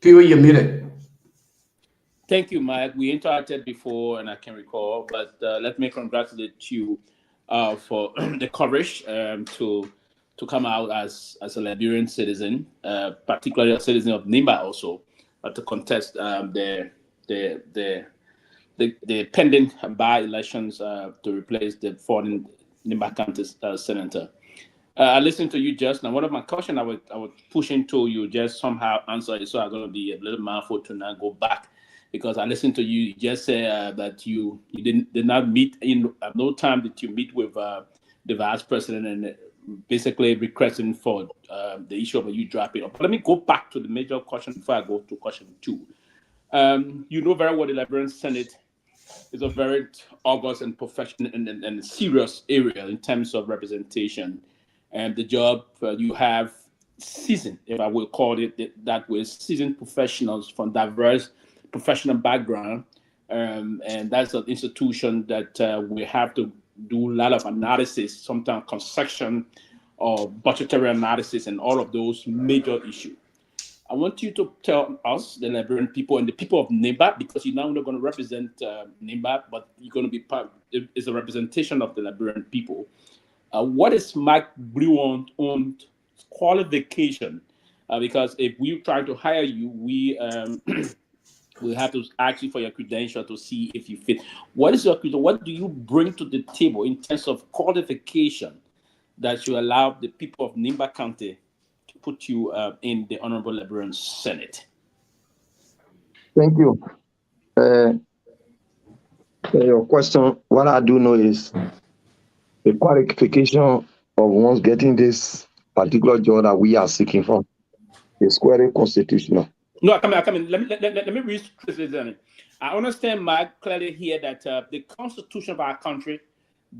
Pewee, you're muted. Thank you, Mike. We interacted before, and I can recall, but let me congratulate you for the courage to come out as a Liberian citizen, particularly a citizen of NIMBA also, to contest the pending by-elections to replace the foreign NIMBA County senator. I listened to you just now. One of my questions I would push into you just somehow answer it, so I'm going to be a little mindful to not go back, because I listened to you just say that you did not meet at no time did you meet with the Vice President and basically requesting for the issue of you dropping. But let me go back to the major question before I go to question 2. You know very well the Liberian Senate is a very august and professional and serious area in terms of representation. And the job you have seasoned, if I will call it that way, seasoned professionals from diverse professional background. And that's an institution that we have to do a lot of analysis, sometimes construction or budgetary analysis and all of those major issues. I want you to tell us, the Liberian people and the people of NIMBA, because you're now not going to represent NIMBA, but you're going to be part, is a representation of the Liberian people. What is Mike Bluont's qualification? Because if we try to hire you, we have to ask you for your credential to see if you fit. What is your credential? What do you bring to the table in terms of qualification that you allow the people of NIMBA County to put you in the Honorable Liberian Senate? Thank you. Your question, what I do know is the qualification of one's getting this particular job that we are seeking for is quite constitutional. No, come in. Let me read this. I understand, Mike, clearly here that the Constitution of our country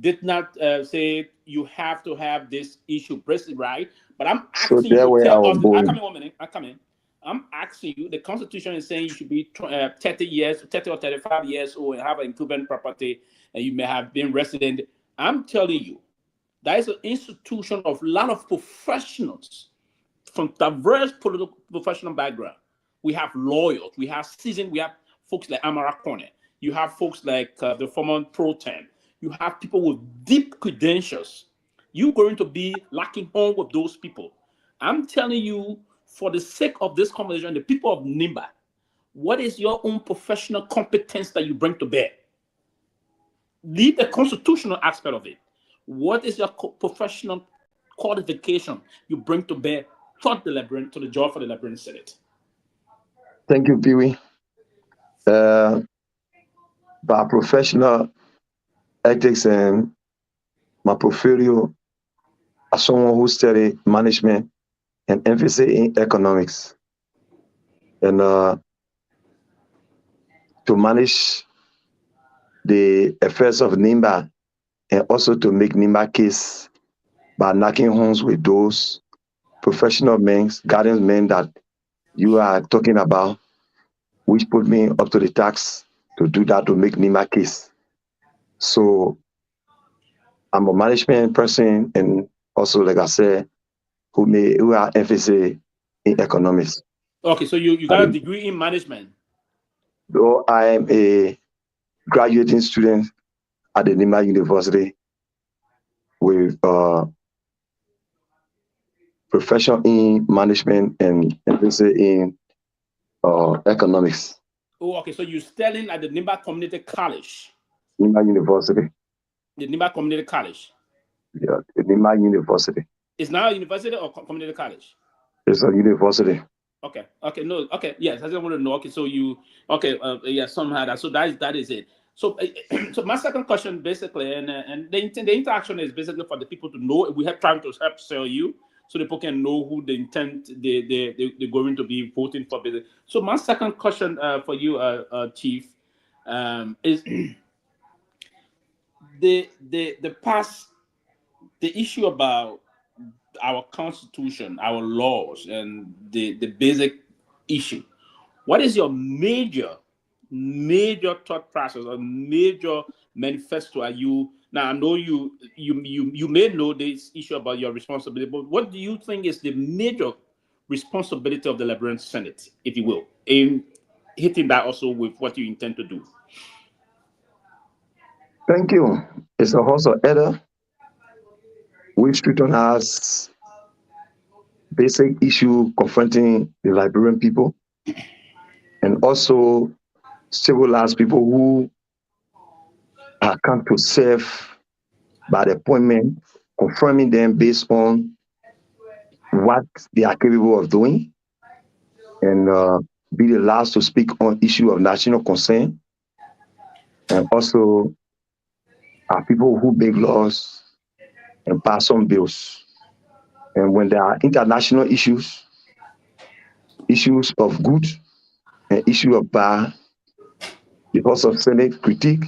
did not say you have to have this issue precisely right. But I'm asking you to tell us. I come in 1 minute. I come in. I'm asking you. The Constitution is saying you should be 30 or 35 years old and have an incumbent property, and you may have been resident I'm telling you, that is an institution of a lot of professionals from diverse political professional background. We have lawyers, we have seasoned, we have folks like Amara Cornet, you have folks like the former Pro Tem, you have people with deep credentials. You're going to be locking horn with those people. I'm telling you, for the sake of this conversation, the people of Nimba, what is your own professional competence that you bring to bear? Leave the constitutional aspect of it. What is your professional qualification you bring to bear to the job for the Liberian Senate? Thank you, Pewee. By professional ethics and my portfolio, as someone who studied management and emphasis in economics, and to manage the affairs of Nimba, and also to make Nimba case by knocking homes with those professional men, guardian men that you are talking about, which put me up to the task to do that, to make Nimba case. So I'm a management person, and also, like I said, who are emphasis in economics. Okay, so you got a degree in management. Though I am a graduating student at the Nimba University with profession in management and emphasis in economics. Oh, okay, so you're studying at the Nimba Community College. Nimba University. The Nimba Community College. Yeah, the Nimba University. It's now a university or community college? It's a university. Okay. Okay. No. Okay. Yes. I just want to know. Okay. So you. Okay. Yeah. Somehow that. So that is it. So so my second question basically, and the interaction is basically for the people to know. We have time to help sell you, so people can know who the intent they're going to be voting for. So my second question for you, Chief, is the issue about our constitution, our laws, and the basic issue. What is your major thought process or major manifesto? Are you now? I know you may know this issue about your responsibility, but what do you think is the major responsibility of the Liberian Senate, if you will, in hitting that also with what you intend to do? Thank you. It's a house of error, which Triton has basic issue confronting the Liberian people, and also civilized people who are come to serve by the appointment, confirming them based on what they are capable of doing, and be the last to speak on issue of national concern, and also are people who make laws and pass on bills. And when there are international issues of good and issue of bad, the House of Senate critique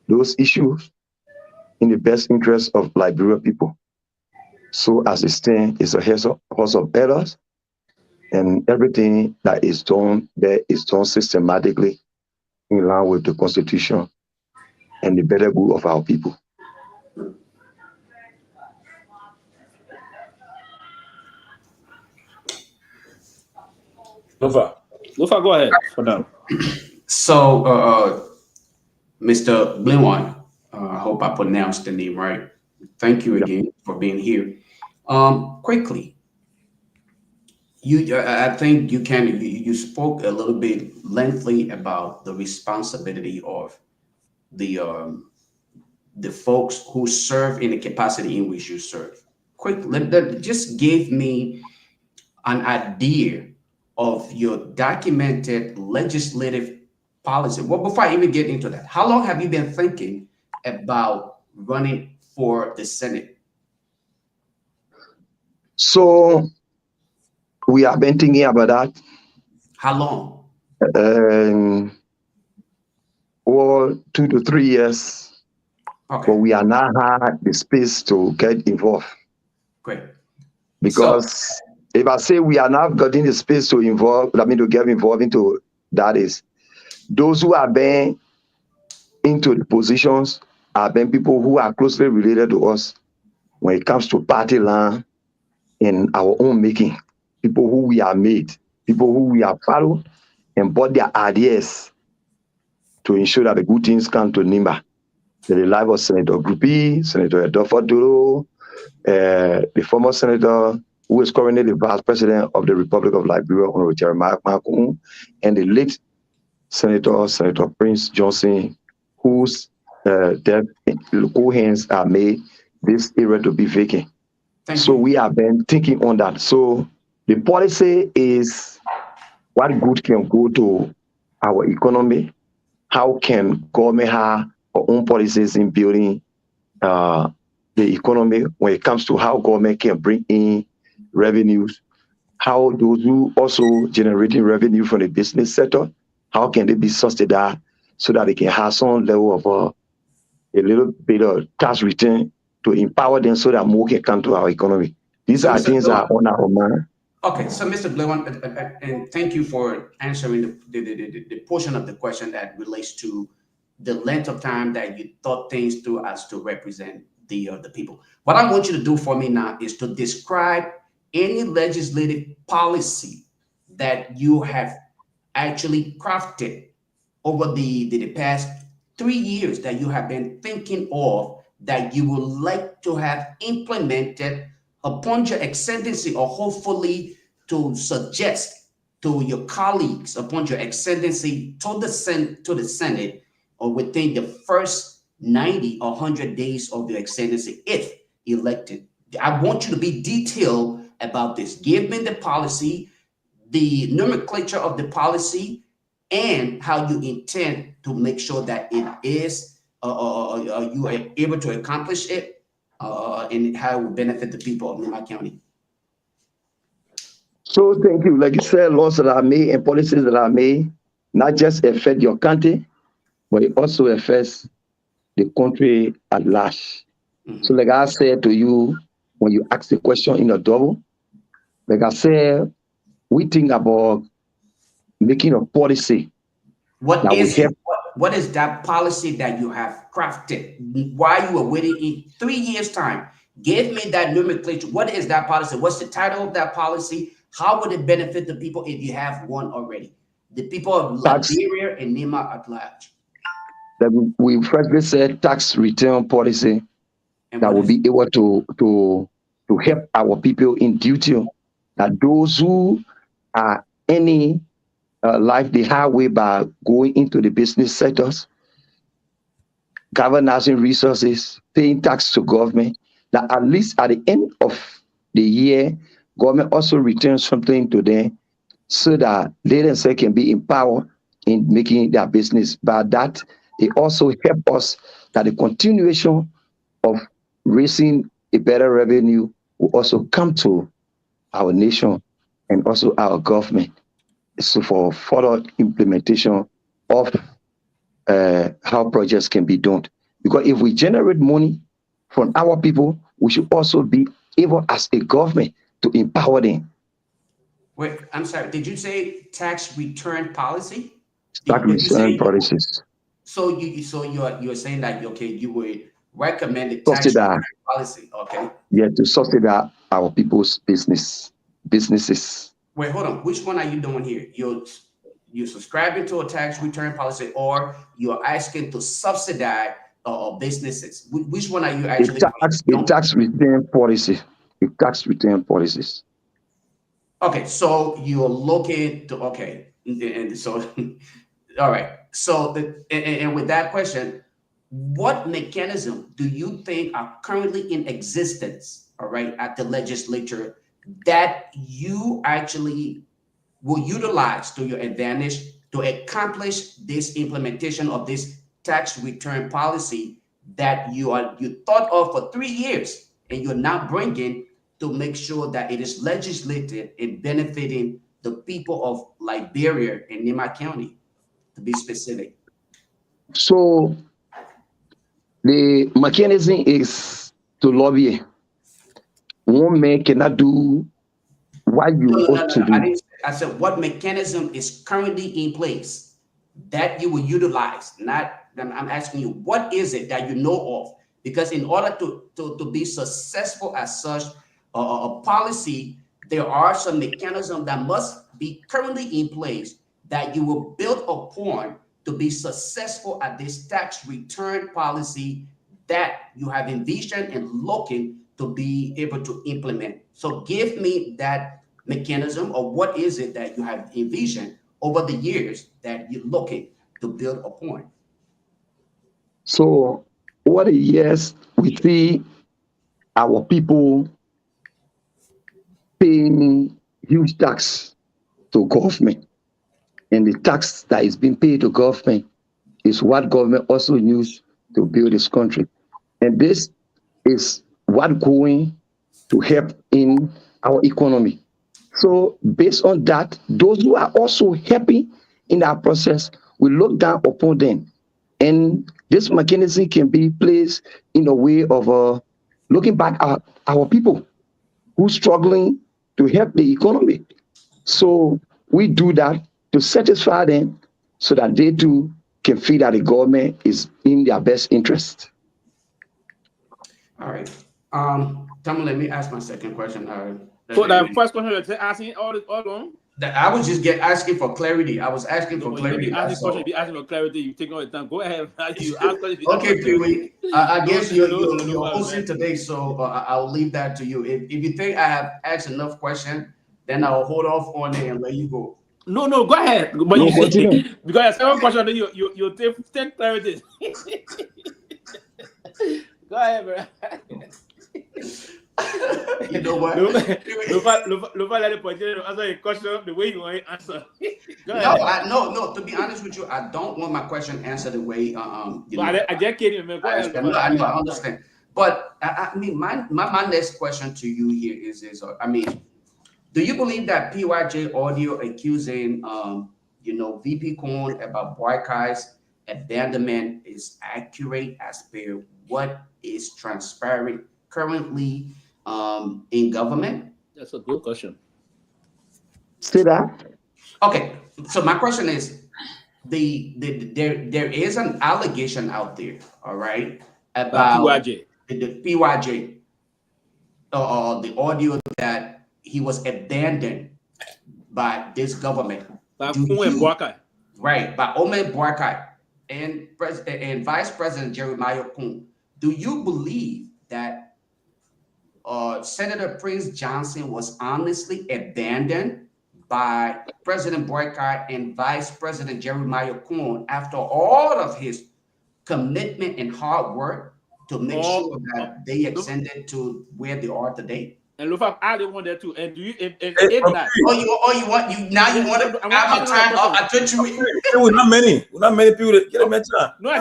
those issues in the best interest of Liberian people. So as it stands, it's a house of errors, and everything that is done there is done systematically in line with the Constitution and the better good of our people. Lofa, go ahead for now. So, Mr. Blinwan, I hope I pronounced the name right. Thank you again for being here. Quickly, I think you spoke a little bit lengthily about the responsibility of the folks who serve in the capacity in which you serve. That just gave me an idea of your documented legislative policy. Well, before I even get into that, how long have you been thinking about running for the Senate? So we have been thinking about that. How long? Well, 2 to 3 years. Okay. But we are now had the space to get involved. Great. Because if I say we are now getting the space to get involved into that, is those who are been into the positions have been people who are closely related to us when it comes to party land in our own making, people who we are made, people who we are followed and bought their ideas to ensure that the good things come to Nimba. The life of Senator Grupi, Senator Edofo Duro, the former senator who is currently the vice president of the Republic of Liberia, Honorable Jeremiah Makun, and the late Senator Prince Johnson, whose hands are made this area to be vacant. So we have been thinking on that. So the policy is what good can go to our economy. How can government have our own policies in building the economy when it comes to how government can bring in revenues, how those who also generating revenue from the business sector, how can they be subsidized so that they can have some level of a little bit of tax return to empower them so that more can come to our economy. These are things that are on our mind. Okay, so Mr. Blewan, and thank you for answering the portion of the question that relates to the length of time that you thought things through as to represent the people. What I want you to do for me now is to describe any legislative policy that you have actually crafted over the past 3 years that you have been thinking of that you would like to have implemented upon your ascendancy, or hopefully to suggest to your colleagues upon your ascendancy to the Senate, or within the first 90 or 100 days of your ascendancy, if elected. I want you to be detailed about this. Give me the policy, the nomenclature of the policy, and how you intend to make sure that it is you are able to accomplish it, and how it will benefit the people of Myean County. So thank you. Like you said, laws that are made and policies that are made not just affect your country, but it also affects the country at large. So like I said to you, when you ask the question in a double, like I said, we think about making a policy. What is that policy that you have crafted? Why you are waiting in 3 years' time? Give me that nomenclature. What is that policy? What's the title of that policy? How would it benefit the people if you have one already? The people of Liberia and Myean at large. We firstly said tax return policy that will be able to help our people in duty, that those who are any life the hard way by going into the business sectors, governing resources, paying tax to government, that at least at the end of the year, government also returns something to them so that they themselves can be empowered in making their business. But that it also help us that the continuation of raising a better revenue will also come to our nation and also our government. So for further implementation of how projects can be done. Because if we generate money from our people, we should also be able as a government to empower them. Wait, I'm sorry. Did you say tax return policy? Tax return policies. So you're saying that you would recommend the tax return policy, okay? Yeah, to subsidize our people's businesses. Wait, hold on. Which one are you doing here? You're subscribing to a tax return policy, or you're asking to subsidize businesses? Which one are you actually? The tax return policy. The tax return policies. Okay, so you're looking to and so all right. So and with that question, what mechanism do you think are currently in existence, all right, at the legislature that you actually will utilize to your advantage to accomplish this implementation of this tax return policy that you thought of for 3 years, and you're now bringing to make sure that it is legislated and benefiting the people of Liberia and Myean County, to be specific? So the mechanism is to lobby. One man cannot do what you ought to do. I said, what mechanism is currently in place that you will utilize, not I'm asking you, what is it that you know of? Because in order to be successful as such a policy, there are some mechanisms that must be currently in place that you will build upon to be successful at this tax return policy that you have envisioned and looking to be able to implement. So give me that mechanism, or what is it that you have envisioned over the years that you're looking to build upon? So over the years, we see our people paying huge tax to government. And the tax that is being paid to government is what government also used to build this country. And this is what going to help in our economy. So based on that, those who are also happy in that process, we look down upon them. And this mechanism can be placed in a way of looking back at our people who are struggling to help the economy. So we do that to satisfy them so that they too can feel that the government is in their best interest. All right. Tom, let me ask my second question. So the first question you're asking all along? I was just asking for clarity. I was asking for clarity. Be asking for clarity. You take all the time. Go ahead. You ask questions. Okay, Pewee. I guess you're hosting today, so I'll leave that to you. If you think I have asked enough questions, then I'll hold off on it and let you go. No, go ahead. But no, you because the second question, then you take clarity. Go ahead, bro. You know what? Lofa let the answer your question the way you want to answer. No. To be honest with you, I don't want my question answered the way I just kidding, man. I understand. But I mean, my next question to you here is do you believe that PYJ audio accusing VP Coon about boycotts, abandonment is accurate as per what is transparent currently in government? That's a good question. Say that. Okay, so my question is, there is an allegation out there, all right, about PYJ. The PYJ, the audio that he was abandoned by this government. By Boycott. Right, by Omen Boycott and Vice President Jeremiah Coon. Do you believe that Senator Prince Johnson was honestly abandoned by President Boycott and Vice President Jeremiah Coon after all of his commitment and hard work to make sure that they extended to where they are today? And Lofa, I didn't want that too. And do you if not? You want to have my time up? I thought you we're not many people that get a mention. No,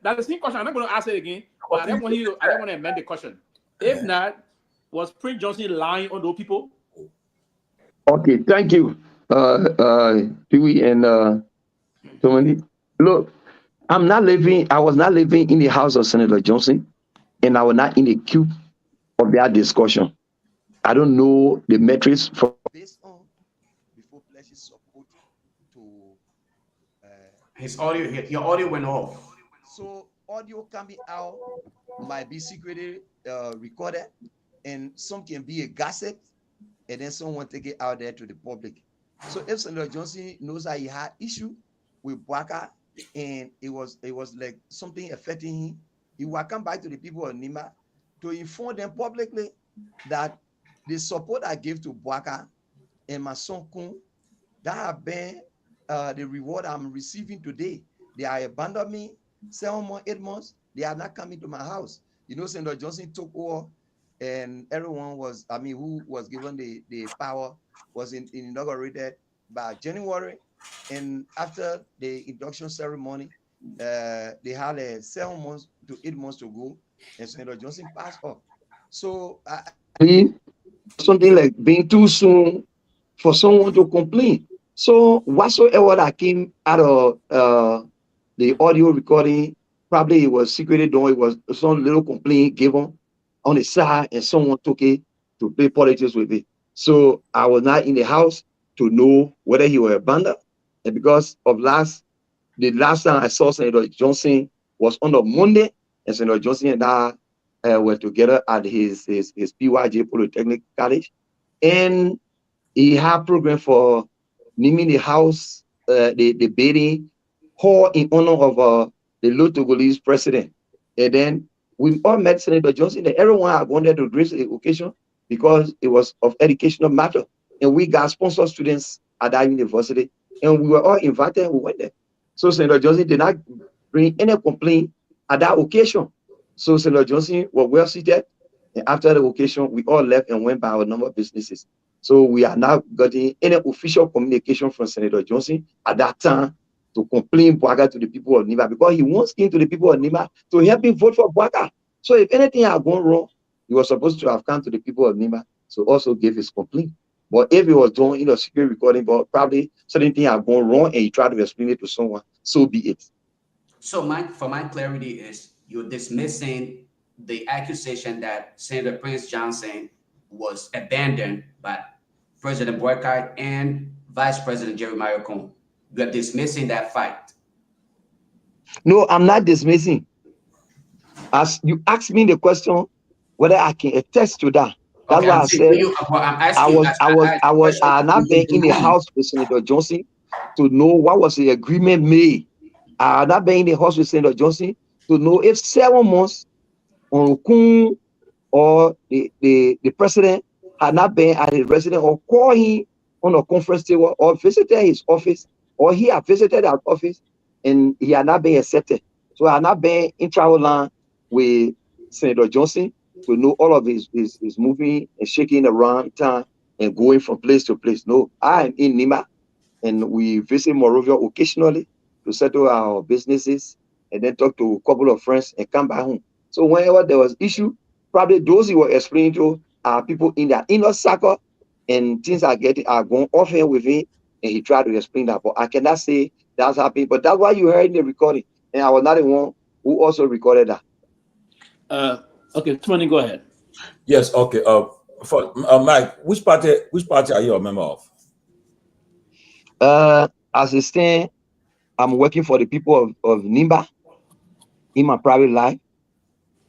that's the same question. I'm not going to ask it again. But I don't want to amend the question. If not, was Prince Johnson lying on those people? Okay, thank you, Pewee and Tomalin. Look, I was not living in the house of Senator Johnson, and I was not in the queue of that discussion. I don't know the metrics from based on before pledges support to his audio. Your audio went off. So audio coming out might be secretly recorded, and some can be a gossip, and then someone take it out there to the public. So if Senator Johnson knows that he had issue with Bwaka, and it was like something affecting him, he will come back to the people of Nima to inform them publicly that the support I gave to Bwaka and my son Kun, that have been the reward I'm receiving today. They are abandoned me 7 months, 8 months. They are not coming to my house. Senator Johnson took over, and everyone was, who was given the power was inaugurated by January. And after the induction ceremony, they had 7 months to 8 months to go, and Senator Johnson passed off. So something like being too soon for someone to complain. So whatsoever that came out of the audio recording, probably it was secretly done. It was some little complaint given on the side, and someone took it to play politics with it. So I was not in the house to know whether he was abandoned. And because of last the last time I saw Senator Johnson was on a Monday, and Senator Johnson and I were together at his PYJ Polytechnic College, and he had program for naming the house, the Beatty Hall in honor of the Low Togolese president. And then we all met Senator Johnson, and everyone had gone there to grace the occasion because it was of educational matter. And we got sponsored students at that university, and we were all invited, we went there. So Senator Johnson did not bring any complaint at that occasion. So Senator Johnson was well seated, and after the occasion, we all left and went by our number of businesses. So we are now getting any official communication from Senator Johnson at that time to complain Bwaga to the people of Nima, because he wants him to the people of Nima to help him vote for Bwaga. So if anything had gone wrong, he was supposed to have come to the people of Nima to also give his complaint. But if he was doing secret recording, but probably certain things have gone wrong and he tried to explain it to someone, so be it. So for my clarity is you're dismissing the accusation that Senator Prince Johnson was abandoned by President Boycott and Vice President Jeremiah Cohn. You're dismissing that fact. No, I'm not dismissing. As you asked me the question whether I can attest to that. That's Okay, why I said I had not been in the house with Senator Johnson to know what was the agreement made. I had not been in the house with Senator Johnson to know if 7 months on Okun or the president had not been at his residence or called him on a conference table or visited his office, or he had visited our office and he had not been accepted. So I had not been in travel line with Senator Johnson to know all of his moving and shaking around town and going from place to place. No, I am in Nima, and we visit Monrovia occasionally to settle our businesses and then talk to a couple of friends and come back home. So whenever there was issue, probably those he was explaining to are people in their inner circle, and things are going off here with him, and he tried to explain that. But I cannot say that's happening. But that's why you heard in the recording, and I was not the one who also recorded that. Okay, Tony, go ahead. Yes, okay. For Mike, which party are you a member of? As it stands, I'm working for the people of Nimba in my private life.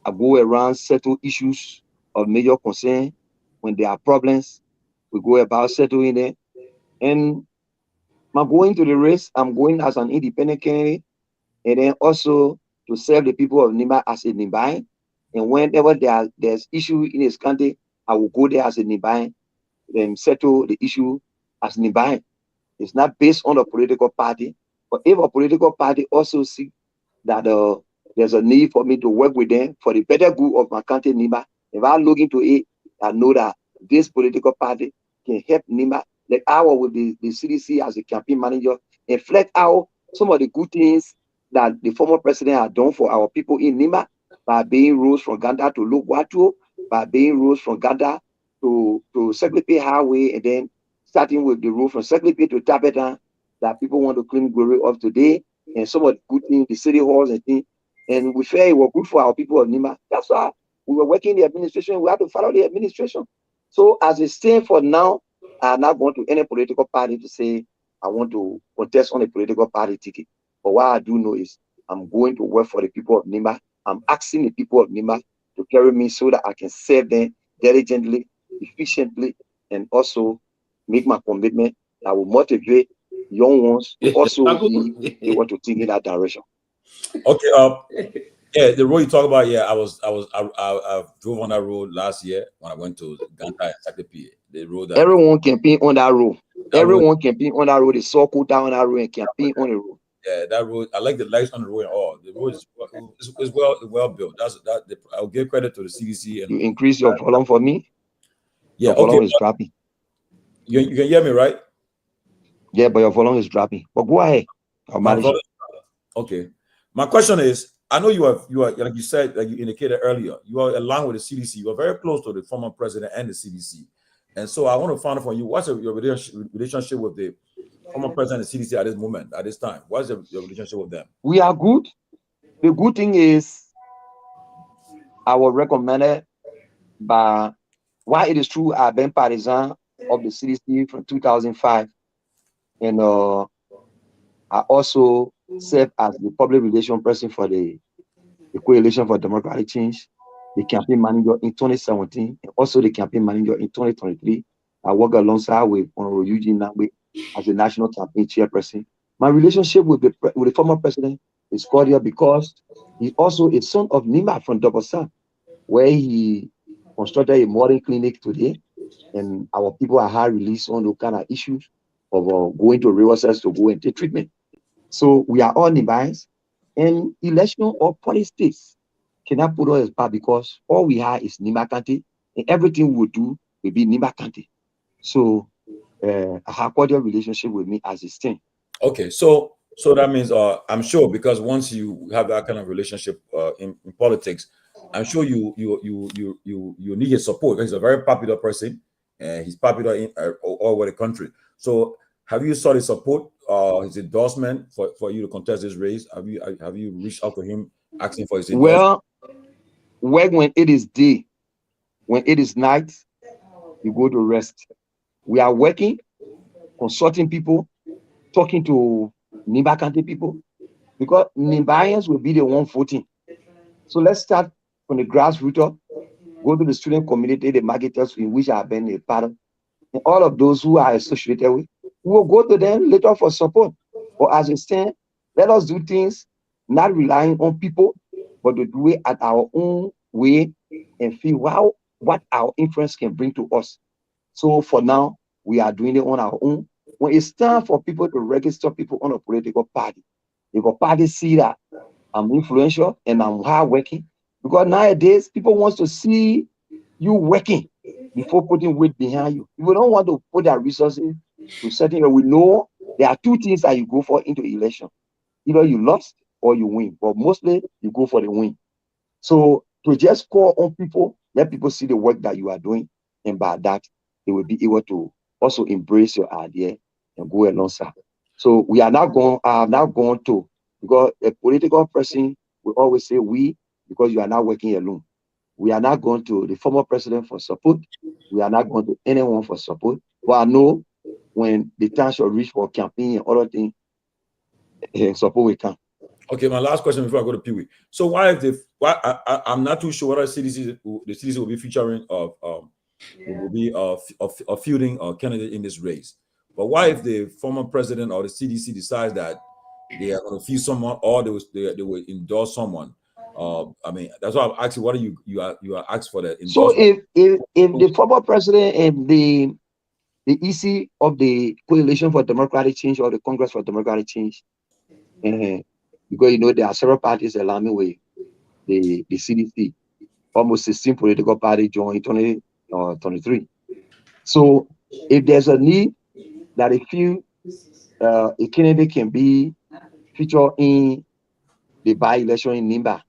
I go around, settle issues of major concern. When there are problems, we go about settling them. And I'm going to the race. I'm going as an independent candidate, and then also to serve the people of Nimba as a Nimbain. And whenever there's issue in this country, I will go there as a Nimbain, then settle the issue as Nimbain. It's not based on a political party, but if a political party also see that there's a need for me to work with them for the better good of my country, Nimba, if I look into it, I know that this political party can help Nimba, like our with the CDC as a campaign manager, and flex out some of the good things that the former president had done for our people in Nimba, by being roads from Ganda to Lugwatu, by being roads from Ganda to Secretary Highway, and then starting with the road from Secretary to Tapetan that people want to claim glory of today, and some of the good things, the city halls and things. And we felt it was good for our people of Nimba. That's why we were working in the administration. We had to follow the administration. So as it stands for now, I'm not going to any political party to say I want to contest on a political party ticket. But what I do know is I'm going to work for the people of Nimba. I'm asking the people of Nimba to carry me so that I can serve them diligently, efficiently, and also make my commitment that will motivate young ones to also be able to think in that direction. Okay. Yeah, the road you talk about. Yeah, I drove on that road last year when I went to Ganta and Secretary. The road. Everyone campaign on that road. Everyone campaign on that road. They saw cool down on that road and campaign on the road. Yeah, that road. I like the lights on the road and all. The road is well built. I'll give credit to the CDC. And you increase your volume for me. Yeah, your volume is dropping. You can hear me, right? Yeah, but your volume is dropping. But go ahead. I'll manage it. Okay. My question is, I know you are like you said, like you indicated earlier, you are aligned with the CDC. You are very close to the former president and the CDC. And so I want to find out from you, what's your relationship with the former president and CDC at this moment, at this time? What's your relationship with them? We are good. The good thing is I was recommended by, while it is true, I've been partisan of the CDC from 2005. And I also served as the public relations person for the Coalition for Democratic Change, the campaign manager in 2017, and also the campaign manager in 2023. I work alongside with Honorable Eugene Nangbe as the national campaign chairperson. My relationship with the former president is cordial because he's also a son of Nima from Dobosan, where he constructed a modern clinic today, and our people are high release on those kind of issues of going to resources to go and take treatment. So we are all Nimbans, and election or politics cannot put us back because all we have is Nimba County, and everything we do will be Nimba County. So I have cordial relationship with me as a stand. Okay, so that means I'm sure, because once you have that kind of relationship in politics, I'm sure you need his support. He's a very popular person, and he's popular in all over the country. So have you sought his support, his endorsement for you to contest this race? Have you reached out to him asking for his endorsement? Well, when it is day, when it is night, you go to rest. We are working, consulting people, talking to Nimba County people, because Nimbayans will be the one voting. So let's start from the grassroots up, go to the student community, the marketers in which I have been a part of, and all of those who are associated with. We will go to them later for support. Or as a stand, let us do things not relying on people, but to do it at our own way and feel what our influence can bring to us. So for now, we are doing it on our own. When it's time for people to register people on a political party, if a party see that I'm influential and I'm hardworking, because nowadays people want to see you working before putting weight behind you. People don't want to put their resources to certain. We know there are two things that you go for into election: either you lost or you win, but mostly you go for the win. So to just call on people, let people see the work that you are doing, and by that they will be able to also embrace your idea and go alongside. So we are not going to, because a political person will always say we, because you are not working alone. We are not going to the former president for support. We are not going to anyone for support. But I know when the time shall reach for campaign and other things, support will come. Okay, my last question before I go to Pewee. So why if I'm not too sure whether the CDC will be featuring will be fielding a candidate in this race. But why if the former president or the CDC decides that they are going to field someone, or they will endorse someone? I mean, that's why I'm asking. What are you are asked for the endorsement? So if the former president and the EC of the Coalition for Democratic Change or the Congress for Democratic Change, because you know there are several parties aligning with the CDC, almost 16 political parties joined 2023. So if there's a need that a few a candidate can be featured in the by-election in Nimba,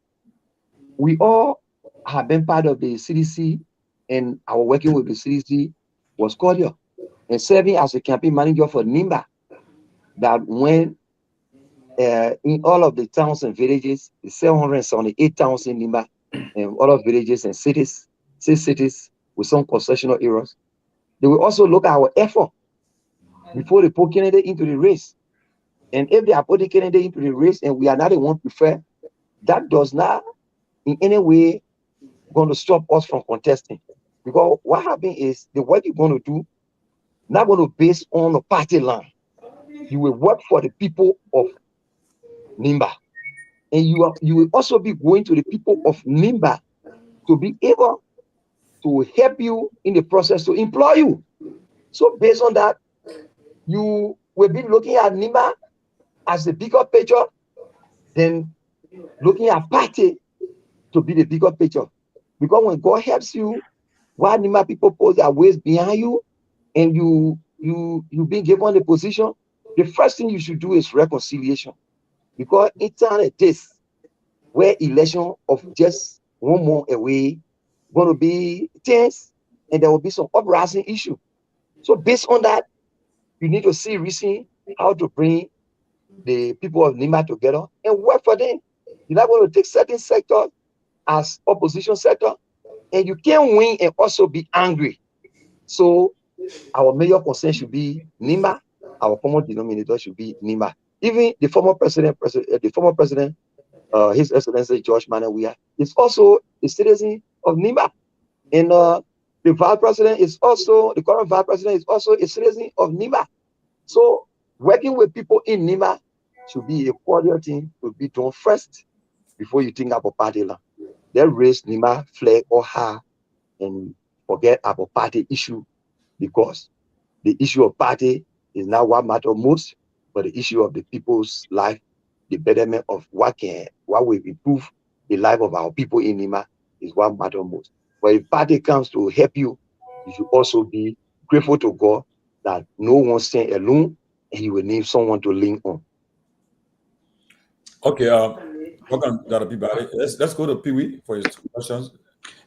we all have been part of the CDC, and our working with the CDC was cordial. And serving as a campaign manager for Nimba, that when in all of the towns and villages, the 778 towns in Nimba, and all of villages and cities, 6 cities with some concessional areas, they will also look at our effort before they put candidate into the race. And if they are putting candidate into the race and we are not the one preferred, that does not in any way going to stop us from contesting. Because what happens is the work you're going to do not going to base on the party line. You will work for the people of Nimba, and you will also be going to the people of Nimba to be able to help you in the process to employ you. So based on that, you will be looking at Nimba as the bigger picture, then looking at party to be the bigger picture. Because when God helps you, while Nimba people put their ways behind you, and you being given the position, the first thing you should do is reconciliation. Because it's on a days where election of just 1 month away going to be tense, and there will be some uprising issue. So based on that, you need to see reason how to bring the people of Nimba together and work for them. You're not going to take certain sectors as opposition sector, and you can't win and also be angry. So our major concern should be Nimba. Our common denominator should be Nimba. even the former president, His Excellency George Manawiya, is also a citizen of Nima. And the current vice president is also a citizen of Nima. So working with people in Nima should be a cordial thing to be done first before you think about party land. Then raise Nima flag or her and forget about party issue, because the issue of party is not what matters most, but the issue of the people's life, the betterment of what will improve the life of our people in Nima is what matters most. But if party comes to help you, you should also be grateful to God that no one stand alone, and He will need someone to lean on. Okay, welcome, Dr. Peabody. Let's go to Pewee for his 2 questions.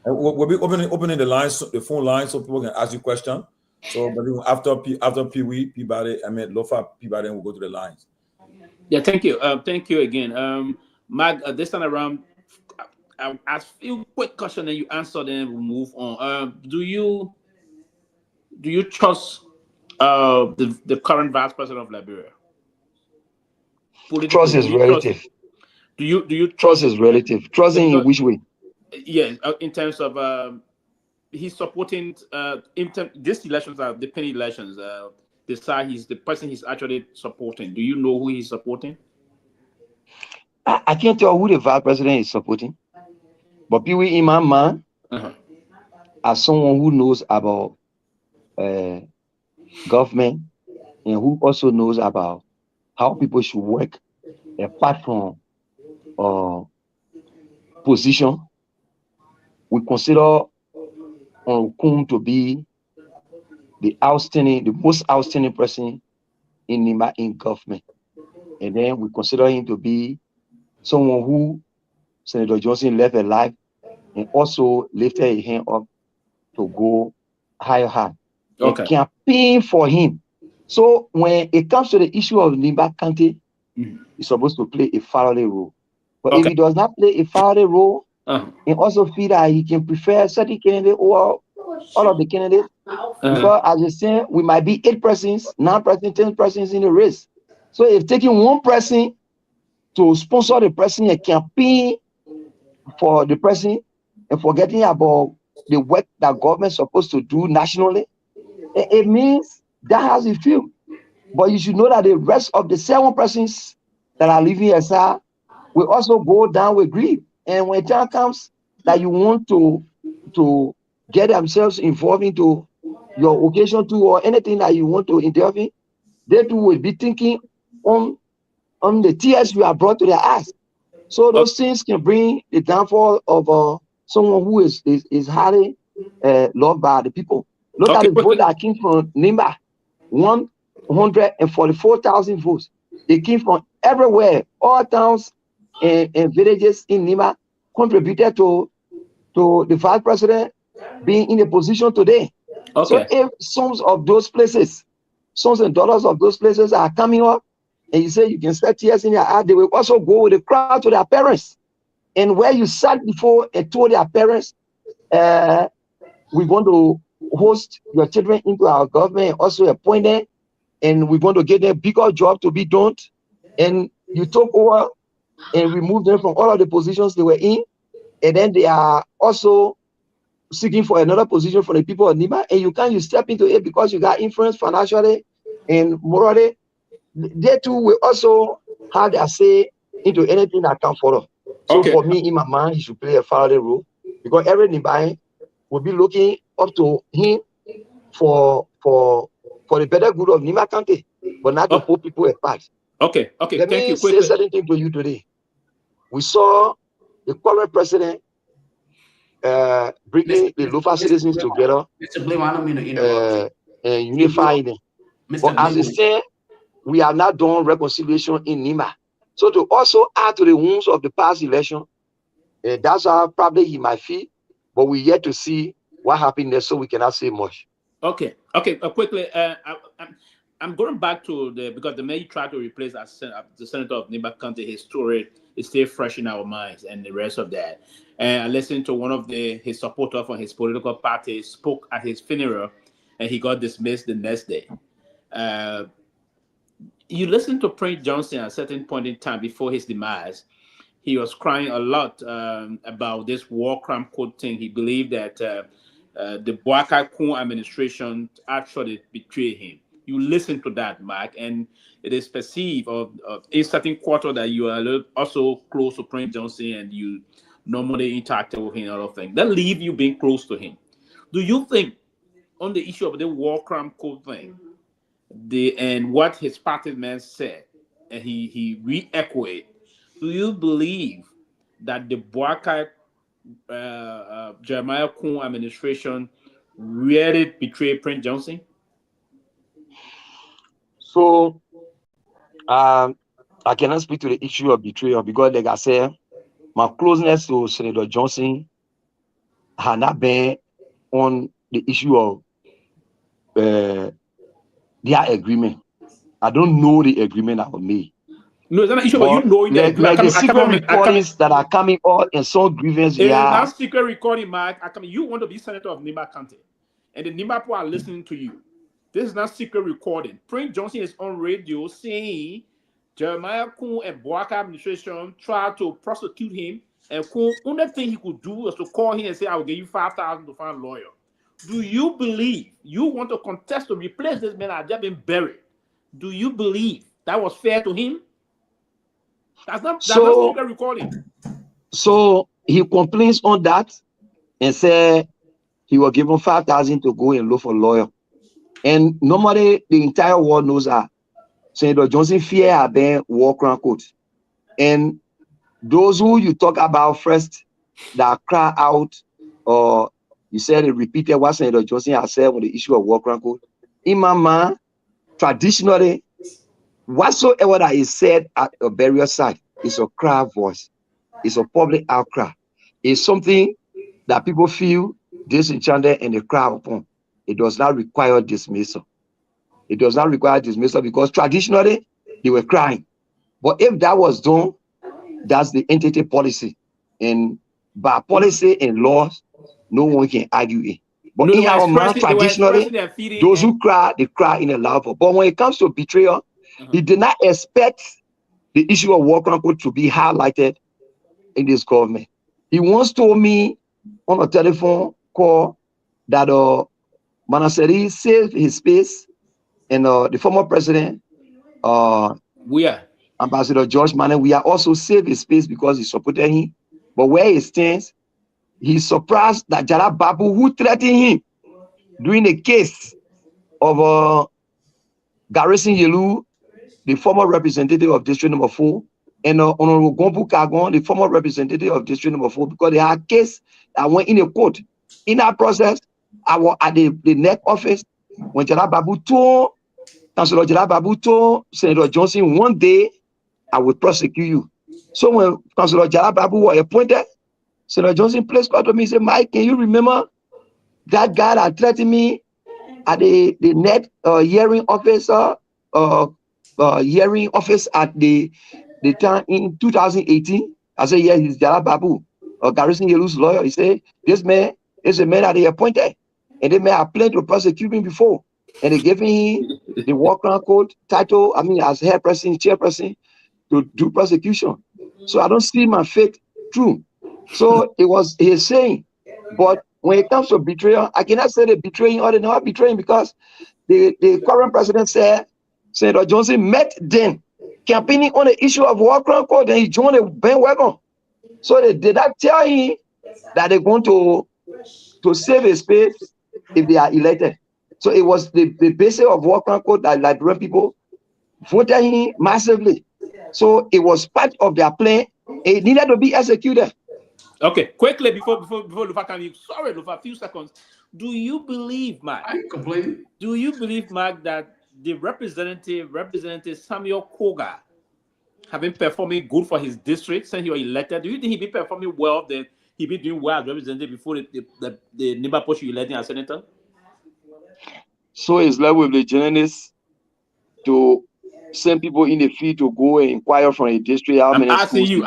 And we'll be opening the lines, the phone lines, so people can ask you questions. So, but after Pewee, Peabody, Lofa, Peabody, we'll go to the lines. Yeah, thank you. Thank you again. Mag, this time around, I'll ask a few quick questions and you answer, then we'll move on. Do you trust the current vice president of Liberia? Trust is relative. Do you trust is relative? Trust in which way? Yes, in terms of he's supporting these elections are the penny elections. The person he's actually supporting. Do you know who he's supporting? I can't tell who the vice president is supporting, but Pewee in my mind, as someone who knows about government and who also knows about how people should work apart from position, we consider Kun to be the most outstanding person in Nima in government. And then we consider him to be someone who Senator Johnson left alive and also lifted a hand up to go higher. Okay. And campaign for him. So when it comes to the issue of Nima County, he's supposed to play a fatherly role. But if he does not play a fatherly role, and also feel that he can prefer certain candidate or all of the candidates, because as I said, we might be 8 persons, 9 persons, 10 persons in the race. So if taking one person to sponsor the person and campaign for the person and forgetting about the work that government is supposed to do nationally, it means that has a feel. But you should know that the rest of the 7 persons that are living aside will also go down with grief. And when time comes that you want to get themselves involved into your occasion too, or anything that you want to intervene, they too will be thinking on the tears you have brought to their eyes. So those things can bring the downfall of someone who is highly loved by the people. Look at the vote that came from Nimba, 144,000 votes. It came from everywhere, all towns and villages in Nima contributed to the vice president being in a position today. So if some of those places, sons and daughters of those places are coming up, and you say you can set tears in your eye, they will also go with the crowd to their parents. And where you sat before and told their parents, we're going to host your children into our government and also appoint them, and we're going to give them a bigger job to be done. And you took over and removed them from all of the positions they were in, and then they are also seeking for another position for the people of Nima, and you step into it because you got influence financially and morally. They too will also have their say into anything that comes forward. So for me, in my mind, he should play a fatherly role, because every Nibayan will be looking up to him for the better good of Nima County, but not to pull people apart. Okay. Let me say certain thing to you today. We saw the current president bringing the Lofa citizens together Mr. Blue, I don't mean to interrupt and unifying them. But as I said, we have not done reconciliation in Nima. So to also add to the wounds of the past election, that's how probably he might feel, but we yet to see what happened there, so we cannot say much. Okay. Quickly, I'm going back to because the man you tried to replace as the senator of Nima County, his story is still fresh in our minds and the rest of that. And I listened to one of his supporters from his political party spoke at his funeral, and he got dismissed the next day. You listen to Prince Johnson at a certain point in time before his demise. He was crying a lot about this war crime code thing. He believed that the Boakai Kun administration actually betrayed him. You listen to that, Mark, and it is perceived of a certain quarter that you are also close to Prince Johnson and you normally interacted with him and all of things. That leave you being close to him. Do you think on the issue of the war crime code thing, and what his party man said, and he re-echoed, do you believe that the Boakai Jeremiah Kun administration really betrayed Prince Johnson? So I cannot speak to the issue of betrayal because, like I said, my closeness to Senator Johnson had not been on the issue of their agreement. I don't know the agreement that was made. No, it's not an issue about you knowing that. Like the secret recordings that are coming out and some grievance. It's not secret recording, Mark. You want to be senator of Nimba County, and the Nimba people are listening to you. This is not secret recording. Prince Johnson is on radio saying Jeremiah Kun and Boakai administration tried to prosecute him, and Kun, only thing he could do was to call him and say, "I will give you 5,000 to find a lawyer." Do you believe you want to contest to replace this man that had just been buried? Do you believe that was fair to him? That's not secret recording. So he complains on that and said he was given 5,000 to go and look for a lawyer. And normally the entire world knows that Senator Johnson fear had been war crime code. And those who you talk about first that cry out, or you said it repeated what Senator Johnson has said on the issue of war crime code. In my mind, traditionally, whatsoever that is said at a burial site is a cry voice. It's a public outcry. It's something that people feel disenchanted and they cry upon. It does not require dismissal. It does not require dismissal because traditionally they were crying. But if that was done, that's the entity policy. And by policy and laws, no one can argue it. But in our mind, traditionally, those who cry, they cry in a loud voice. But when it comes to betrayal, he did not expect the issue of war crime code to be highlighted in this government. He once told me on a telephone call that Manaseri saved his space, and the former president, Ambassador George Manneh, we are also saved his space because he supported him. But where he stands, he's surprised that Jara Babu, who threatened him during the case of Garrison Yelu, the former representative of District Number 4, and Honorable Gombu Kagon, the former representative of District Number 4, because they had a case that went in a court. In that process, I was at the NEC office when Jara Babu told, Councillor Jara Babu told Senator Johnson, one day I will prosecute you. So when Councillor Jara Babu was appointed, Senator Johnson placed call to me and said, Mike, can you remember that guy that threatened me at the NEC hearing office at the time in 2018? I said, yeah, he's Jara Babu, Garrison Yelu's lawyer. He said, this man is a man that they appointed. And they may have planned to prosecute him before. And they gave him the war crime code title, as head person, chairperson, to do prosecution. So I don't see my faith true. So it was his saying. But when it comes to betrayal, I cannot say they betraying or they not betraying because the current president said Senator Johnson met them campaigning on the issue of war crime code, and he joined the bandwagon. So they did not tell him that they're going to save his space if they are elected. So it was the basis of war crime code that Liberian people voted him massively. So it was part of their plan. It needed to be executed. Okay, quickly before Lofa can you sorry, Lofa, a few seconds. Do you believe, Mark? I ain't complaining. Do you believe, Mark, that the representative Samuel Togar have been performing good for his district since he was elected? Do you think he been performing well? Then he been doing well as representative before the Nimba Posh electing as senator? So it's left with the journalists to send people in the field to go and inquire from a district. I'm asking you.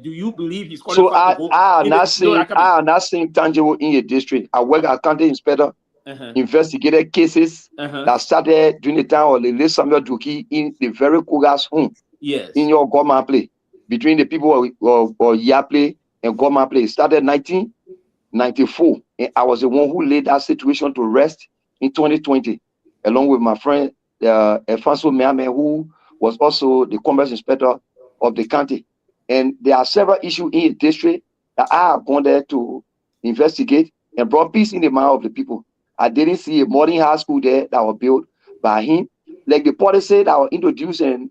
Do you believe he's qualified? So I am not saying tangible in a district. I work as county inspector investigated cases that started during the time of the late Samuel Duki in the very Kogar's home. Yes. In your government play between the people of Yapley and government play. It started 1994, and I was the one who laid that situation to rest in 2020, along with my friend Alfonso Myean, who was also the commerce inspector of the county. And there are several issues in the district that I have gone there to investigate and brought peace in the mind of the people. I didn't see a modern high school there that was built by him. Like the policy that was introduced and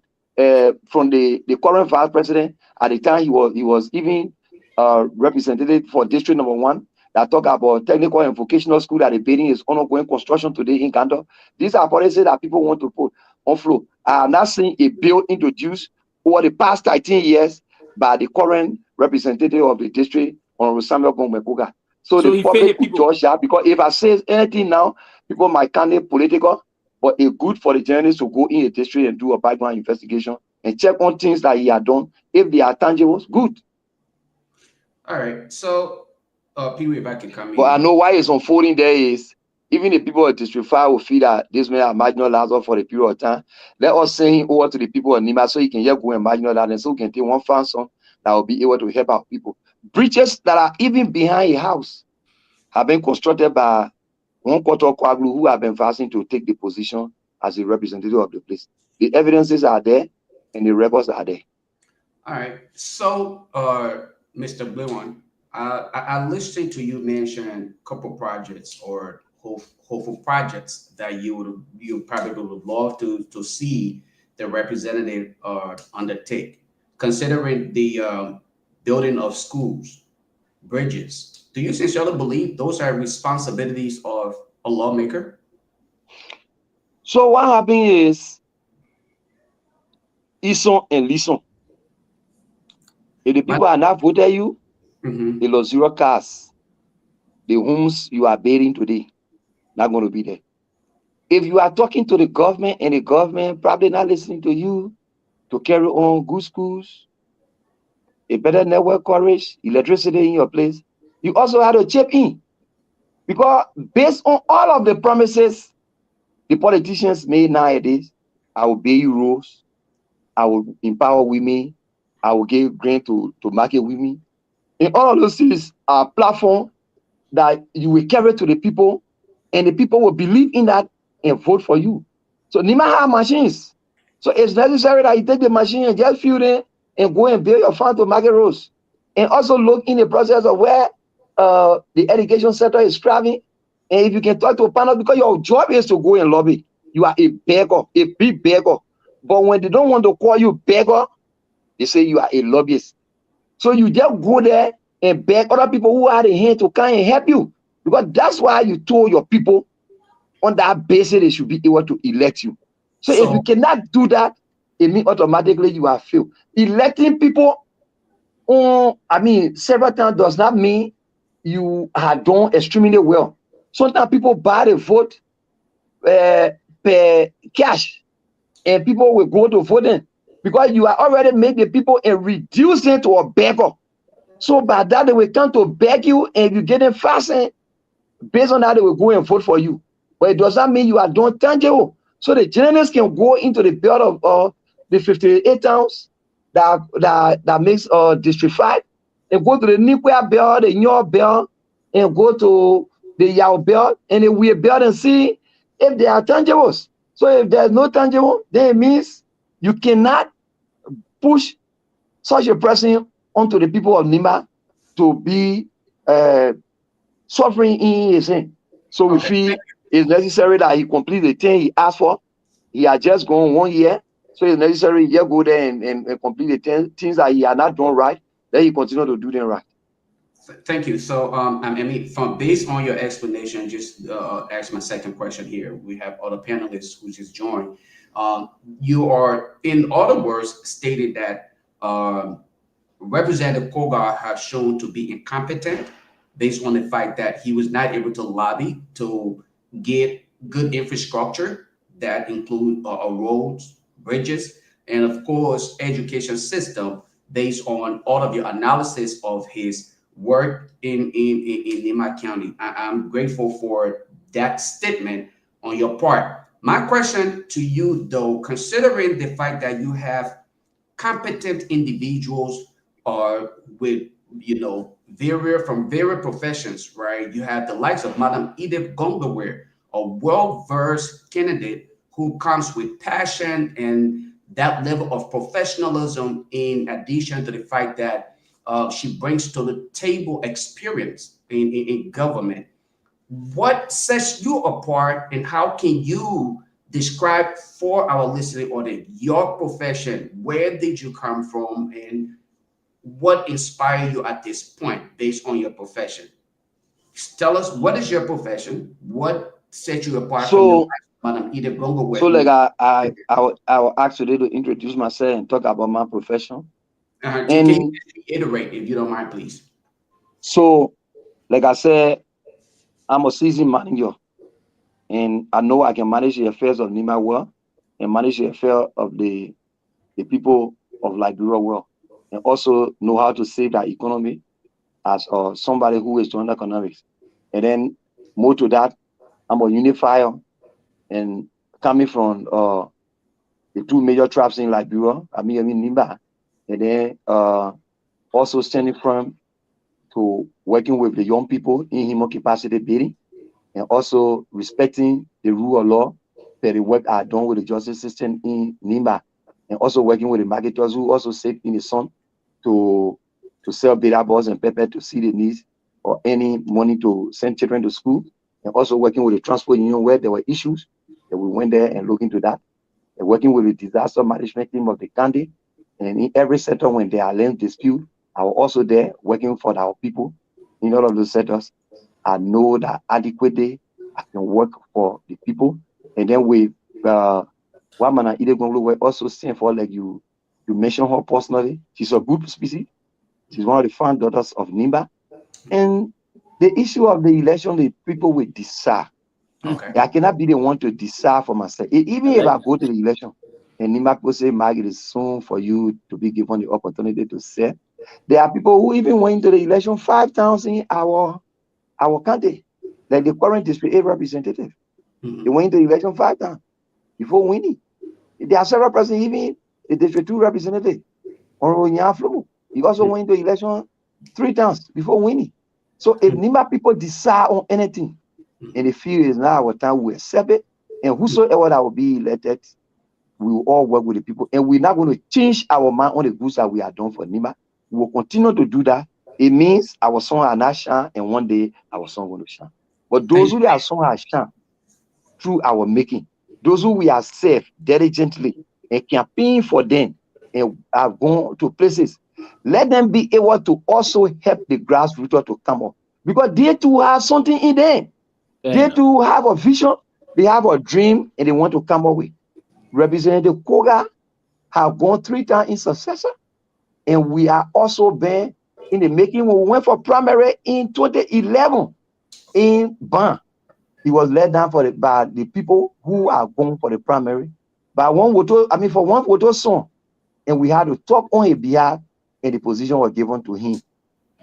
from the current vice president at the time, he was even representative for district number 1 that talk about technical and vocational school that the building is ongoing construction today in Uganda. These are policies that people want to put on floor. I have not seen a bill introduced over the past 13 years by the current representative of the district, Honorable Samuel Gongloe. So the public could judge that, because if I say anything now, people might count it political, but it's good for the journalists to go in a district and do a background investigation and check on things that he had done. If they are tangible, good. All right. So, Pewee, if I can come in. But I know why it's unfolding there is, even the people of District 5 will feel that this man are marginalized for a period of time. Let us send him over to the people of Nima so he can just go and marginalize and so we can take one function that will be able to help our people. Bridges that are even behind a house have been constructed by one quarter Kwaglu who have been fasting to take the position as a representative of the place. The evidences are there and the records are there. All right. So, Mr. Blewan, I listened to you mention a couple projects or hopeful projects that you probably would love to see the representative undertake, considering the building of schools, bridges. Do you sincerely believe those are responsibilities of a lawmaker? So what happened is, listen and listen. If the people are not voting you, they lost 0 cars. The homes you are building today, not going to be there. If you are talking to the government and the government probably not listening to you to carry on good schools, a better network coverage, electricity in your place, you also have to chip in. Because based on all of the promises the politicians made nowadays, I will build you roads, I will empower women, I will give grant to market women. And all of those things are platform that you will carry to the people, and the people will believe in that and vote for you. So Nima have machines. So it's necessary that you take the machine and just fill it and go and build your farm to market roads. And also look in the process of where the education sector is thriving. And if you can talk to a panel, because your job is to go and lobby. You are a beggar, a big beggar. But when they don't want to call you beggar, they say you are a lobbyist. So you just go there and beg other people who are the hand to come and help you. Because that's why you told your people on that basis they should be able to elect you. So if you cannot do that, it means automatically you are failed. Electing people several times does not mean you have done extremely well. Sometimes people buy the vote per cash, and people will go to vote in because you are already made the people and reduce them to a beggar. So by that they will come to beg you, and you get them fasting. Based on that, they will go and vote for you. But it does not mean you are done tangible. So the journalists can go into the build of the 58 towns that makes District 5 and go to the Nikwe build, the Nyor build, and go to the Yao build, and then we build and see if they are tangibles. So if there's no tangible, then it means you cannot push such a person onto the people of Nima to be suffering in his hand. So we feel it's necessary that he complete the thing he asked for. He had just gone 1 year, so it's necessary he just go there and complete the things that he had not done right. Then he continue to do them right. Thank you. So, I mean, based on your explanation, just ask my second question here. We have other panelists who just joined. You are, in other words, stated that Representative Togar has shown to be incompetent based on the fact that he was not able to lobby to get good infrastructure that include roads, bridges, and of course, education system based on all of your analysis of his work in Nima County. I'm grateful for that statement on your part. My question to you, though, considering the fact that you have competent individuals with, from various professions, right? You have the likes of Madam Edith Gongloe, a well-versed candidate who comes with passion and that level of professionalism, in addition to the fact that she brings to the table experience in government. What sets you apart, and how can you describe for our listening audience your profession? Where did you come from, and what inspired you at this point based on your profession? Tell us, what is your profession? What sets you apart from Madam Edith Gongloe? So, like, I will actually to introduce myself and talk about my profession. Can you iterate, if you don't mind, please? So, like I said, I'm a seasoned manager, and I know I can manage the affairs of Nima well and manage the affairs of the people of Liberia well, and also know how to save that economy as somebody who is doing economics. And then more to that, I'm a unifier, and coming from the two major tribes in Liberia, I mean Nimba, and then also standing firm to working with the young people in human capacity building, and also respecting the rule of law that the work are done with the justice system in Nimba, and also working with the marketers who also save in the sun to sell beta balls and pepper to see the needs or any money to send children to school, and also working with the transport union where there were issues, and we went there and looked into that, and working with the disaster management team of the county, and in every sector when there are land dispute, I was also there working for our people in all of those sectors. I know that adequately I can work for the people, and then with Madam Edith Gongloe also stand for, like you mentioned her personally. She's a good species. She's one of the found daughters of Nimba. And the issue of the election, the people will decide. Okay. I cannot be the one to decide for myself. Even if I go to the election and Nimba people say, Margaret, it's soon for you to be given the opportunity to say, there are people who even went to the election 5 times in our country, like the current district 8 representative. They went to the election 5 times before winning. There are several persons, even the district 2 representative, or he also went to election 3 times before winning. So if Nimba people decide on anything, and they feel it's now our time, we accept it, and whosoever that will be elected, we will all work with the people, and we're not going to change our mind on the goods that we are done for Nimba. We will continue to do that. It means our son are not shine, and one day our son going to shine. But those who are son are shine through our making, those who we are saved diligently and campaign for them and are going to places, let them be able to also help the grassroots to come up, because they too have something in them. They too have a vision, they have a dream, and they want to come up with. Representative Togar have gone 3 times in successor, and we are also been in the making. We went for primary in 2011 in Ban. He was led down by the people who are going for the primary. For one voter son, and we had to talk on his behalf, and the position was given to him.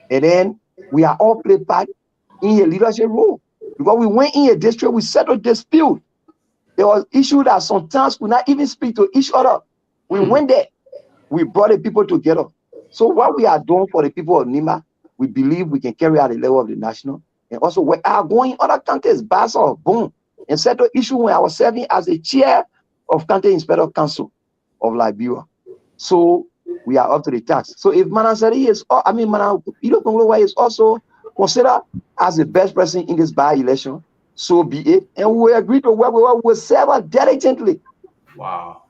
And then we are all played part in a leadership role, because we went in a district, we settled dispute. There was issue that sometimes could not even speak to each other. We went there, we brought the people together. So what we are doing for the people of Nimba, we believe we can carry out the level of the national, and also we are going other countries, Basel, boom, and settle issue when I was serving as a chair of County Inspector Council of Liberia. So we are up to the task. So if Madam Edith Gongloe is also considered as the best person in this by-election, so be it, and we agree to work with her, we'll serve her diligently. Wow.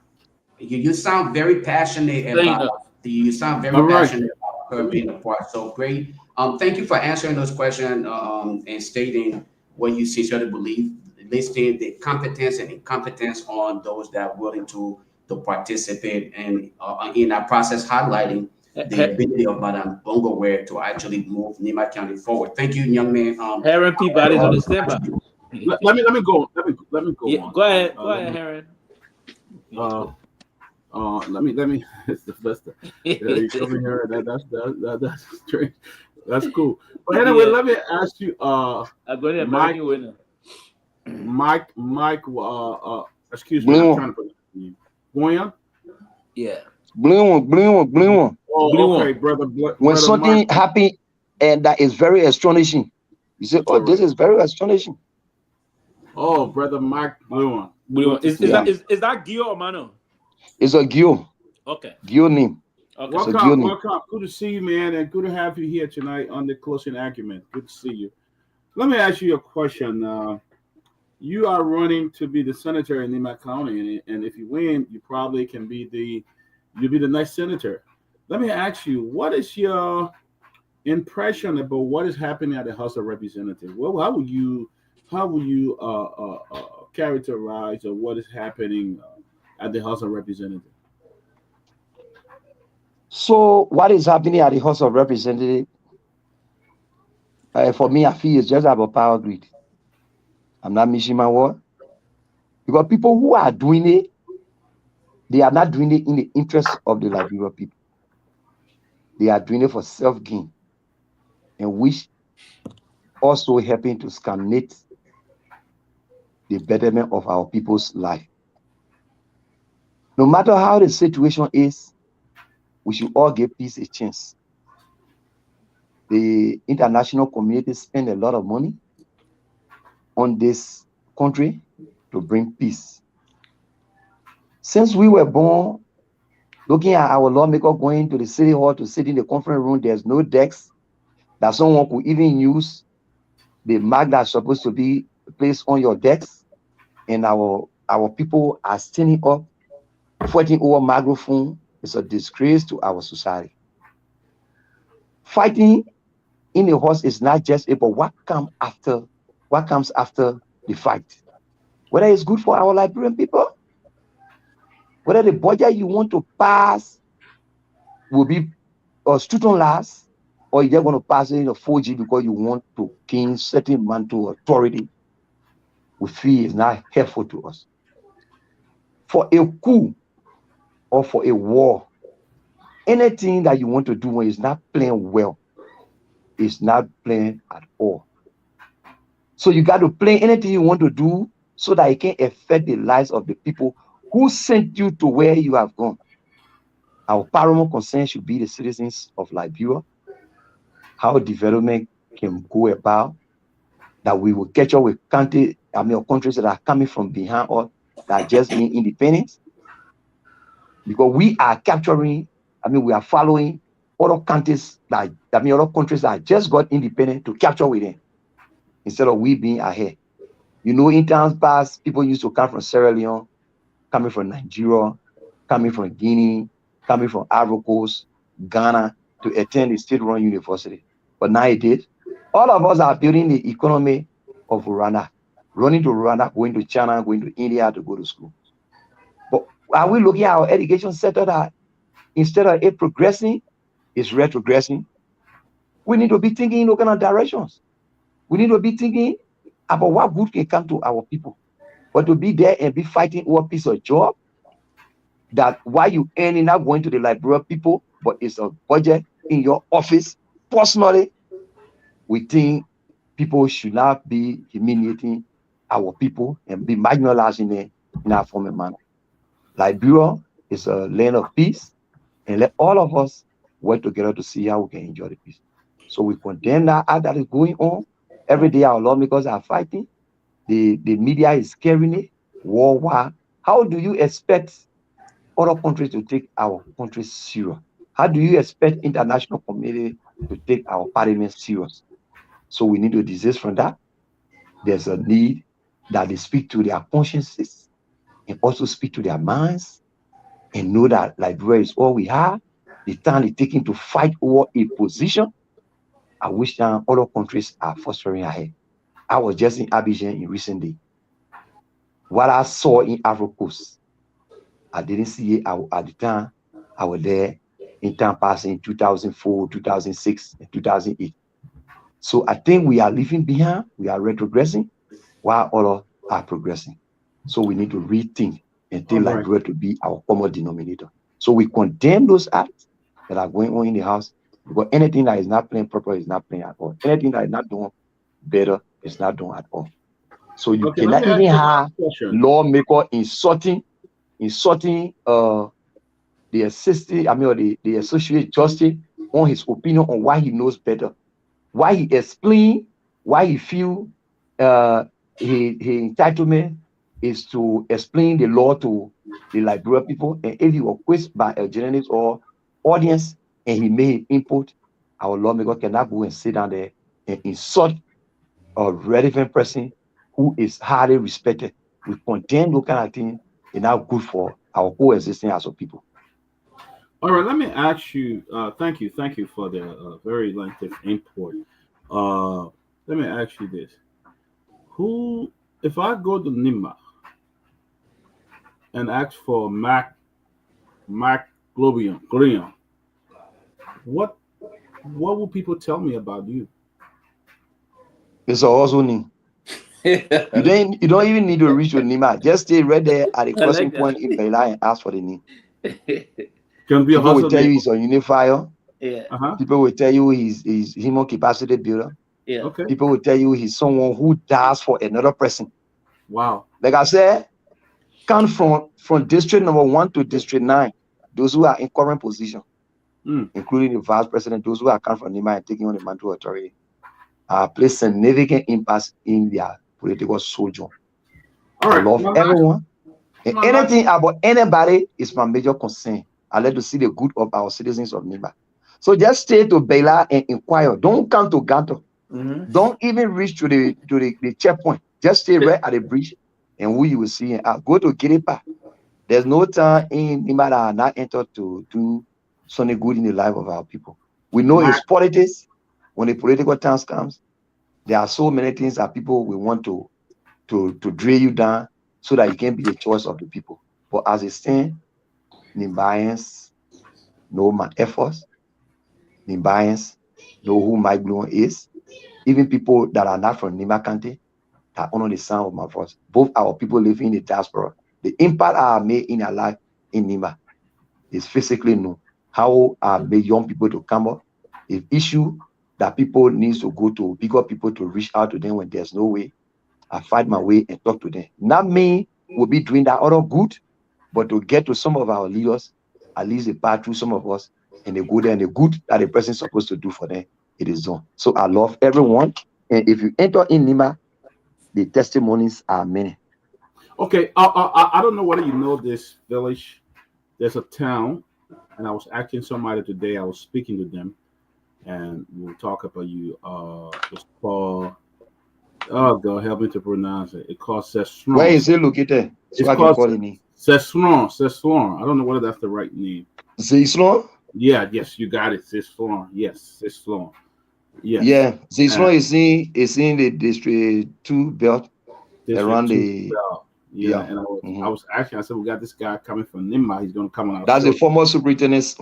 You sound very passionate about passionate about her being a part. So great. Thank you for answering those questions and stating what you sincerely believe, listing the competence and incompetence on those that are willing to participate in our process, highlighting the ability of Madam Gongloe to actually move Nimba County forward. Thank you, young man. Heron Peabody is on the standby. Let me go. Yeah, on. go ahead, Heron. Let me. It's the best. You come in here. That's strange. That's cool. But anyway, let me ask you. I'm going to American winner. Mike, excuse me, I'm trying to put it in. Guar? Yeah. Blue. Oh, okay, brother. When something happen and that is very astonishing, you say, "Oh, this is very astonishing." Oh, brother Mike Blue. Is that Gio or Mano? It's a Gio. Okay. Gio name. Okay. Welcome. Good to see you, man, and good to have you here tonight on the Closing Argument. Good to see you. Let me ask you a question. You are running to be the senator in Nima County, and if you win, you probably can you'll be the next senator. Let me ask you, what is your impression about what is happening at the House of Representatives? Well, how will you characterize what is happening at the House of Representatives? So, what is happening at the House of Representatives? For me, I feel it's just about power grid. I'm not missing my word. Because people who are doing it, they are not doing it in the interest of the Liberia people. They are doing it for self-gain, and which also helping to stagnate the betterment of our people's life. No matter how the situation is, we should all give peace a chance. The international community spend a lot of money on this country to bring peace. Since we were born, looking at our lawmaker going to the city hall to sit in the conference room, there's no desk that someone could even use the mark that's supposed to be placed on your desk. And our people are standing up, fighting over microphone. It's a disgrace to our society. Fighting in the horse is not just about what comes after the fight. Whether it's good for our Liberian people, whether the budget you want to pass will be student last, or you're going to pass it in a 4G because you want to gain certain mantle authority, we feel is not helpful to us. For a coup or for a war, anything that you want to do when it's not playing well, it's not playing at all. So you got to play anything you want to do so that it can affect the lives of the people who sent you to where you have gone. Our paramount concern should be the citizens of Liberia, how development can go about, that we will catch up with countries that are coming from behind us, that are just being independent. Because we are we are following other countries other countries that just got independent to capture with them, instead of we being ahead. You know, in times past, people used to come from Sierra Leone, coming from Nigeria, coming from Guinea, coming from Ivory Coast, Ghana, to attend the state-run university. But nowadays, all of us are building the economy of Rwanda, running to Rwanda, going to China, going to India to go to school. But are we looking at our education sector that instead of it progressing, it's retrogressing? We need to be thinking in those kind of directions. We need to be thinking about what good can come to our people. But to be there and be fighting over a piece of job, that while you earning, not going to the Liberia people, but it's a budget in your office personally, we think people should not be humiliating our people and be marginalizing them in our form of manner. Liberia is a land of peace, and let all of us work together to see how we can enjoy the peace. So we condemn that is going on. Every day our lawmakers are fighting. The media is carrying it worldwide. How do you expect other countries to take our country serious? How do you expect international community to take our parliament serious? So we need to desist from that. There's a need that they speak to their consciences and also speak to their minds and know that Liberia is all we have. The time is taking to fight over a position at which time other countries are fostering ahead. I was just in Abidjan in recent day. What I saw in Ivory Coast, I didn't see it at the time I was there in time passing in 2004, 2006, and 2008. So I think we are leaving behind, we are retrogressing, while others are progressing. So we need to rethink and take Liberia to be our common denominator. So we condemn those acts that are going on in the house, because anything that is not playing proper is not playing at all. Anything that is not doing better is not doing at all. So you cannot even have lawmaker insulting the assistant, or the associate justice on his opinion on why he knows better, why he explain, why he feel his entitlement is to explain the law to the Liberia people. And if he was quizzed by a journalist or audience and he made input, our lawmaker cannot go and sit down there and insult a relevant person who is highly respected. We condemn those kind of things. It's not good for our coexistence as a people. All right, let me ask you. Thank you for the very lengthy input. Let me ask you this: who, if I go to Nima and ask for Mac Globian, what will people tell me about you? It's also name. You don't even need to reach to Nima. Just stay right there at the crossing point in Bela and ask for the name. People will tell you he's a unifier. Yeah. People will tell you he's human capacity builder. Yeah. Okay. People will tell you he's someone who dies for another person. Wow. Like I said, count from district number 1 to district 9, those who are in current position, including the vice president, those who are come from Nima and taking on the mantle authority, play significant impact in their political sojourn. All right, I love everyone. And anything about anybody is my major concern. I like to see the good of our citizens of Nima. So just stay to Bela and inquire. Don't come to Ganto. Don't even reach to the checkpoint. Just stay right at the bridge, and who you will see. Go to Girepa. There's no time in Nima that are not entered to do something good in the life of our people. We know it's politics. When the political times comes, there are so many things that people will want to drill you down so that you can be the choice of the people. But as it stands, Nimbayans know my efforts. Nimbayans know who Mike Bloom is. Even people that are not from Nima County that honor the sound of my voice. Both our people living in the diaspora. The impact I have made in their life in Nima is physically known. How I made young people to come up. If issue that people needs to go to, bigger people to reach out to them when there's no way, I find my way and talk to them. Not me will be doing that other good, but to get to some of our leaders, at least they pass through some of us, and they go there and the good that the person is supposed to do for them, it is done. So I love everyone. And if you enter in Nima, the testimonies are many. Okay, I don't know whether you know this village. There's a town, and I was asking somebody today, I was speaking to them, and we'll talk about you. It's called, oh God, help me to pronounce it. It's called Sesron. Where is it located? It's called Sesron. I don't know whether that's the right name. Sesron? Yeah, yes, you got it. Sesron. Yes, Sesron. Yes. Yeah, Sesron is in the District 2 belt around the. Yeah, and I was asking, I said, we got this guy coming from Nima. He's going to come on. That's the former superintendent's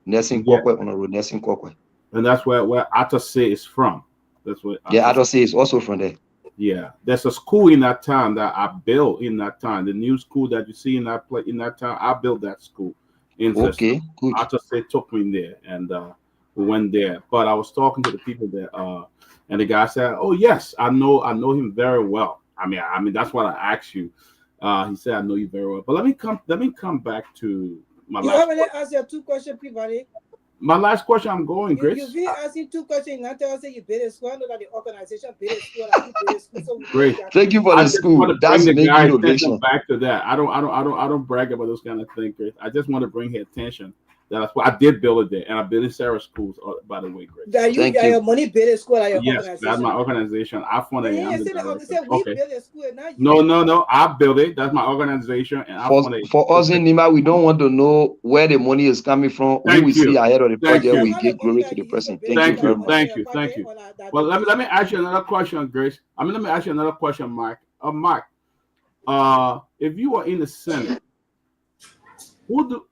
Nelson Kokwe on the road, Nelson Kokwe. And that's where Atase is from. That's what. Atase is also from there. Yeah, there's a school in that town that I built in that town. The new school that you see in that town, I built that school. Okay, good. Atase took me there, and we went there. But I was talking to the people there, and the guy said, "Oh yes, I know him very well." I mean that's what I asked you. He said, "I know you very well." But let me come back to my You last. already asked your 2 questions, Peabody. My last question. I'm going, Grace. You've been asking 2 questions. Now tell us that you build a school. I know that the organization build a school. Like you build a school. So Great. Thank you for the school. That's making innovation. Back to that. I don't brag about those kind of things, Grace. I just want to bring her attention. That's why I did build it there, and I built in Sarah schools. By the way, Grace. That you got your money build a school at your organization. That's my organization. I funded it. We build a school. Now no. I built it. That's my organization, and I funded it. For us in Nima, we don't want to know where the money is coming from. We see ahead of the project. We give glory to the person. Thank you. Well, let me ask you another question, Grace. Let me ask you another question, Mark. Mark, if you were in the Senate,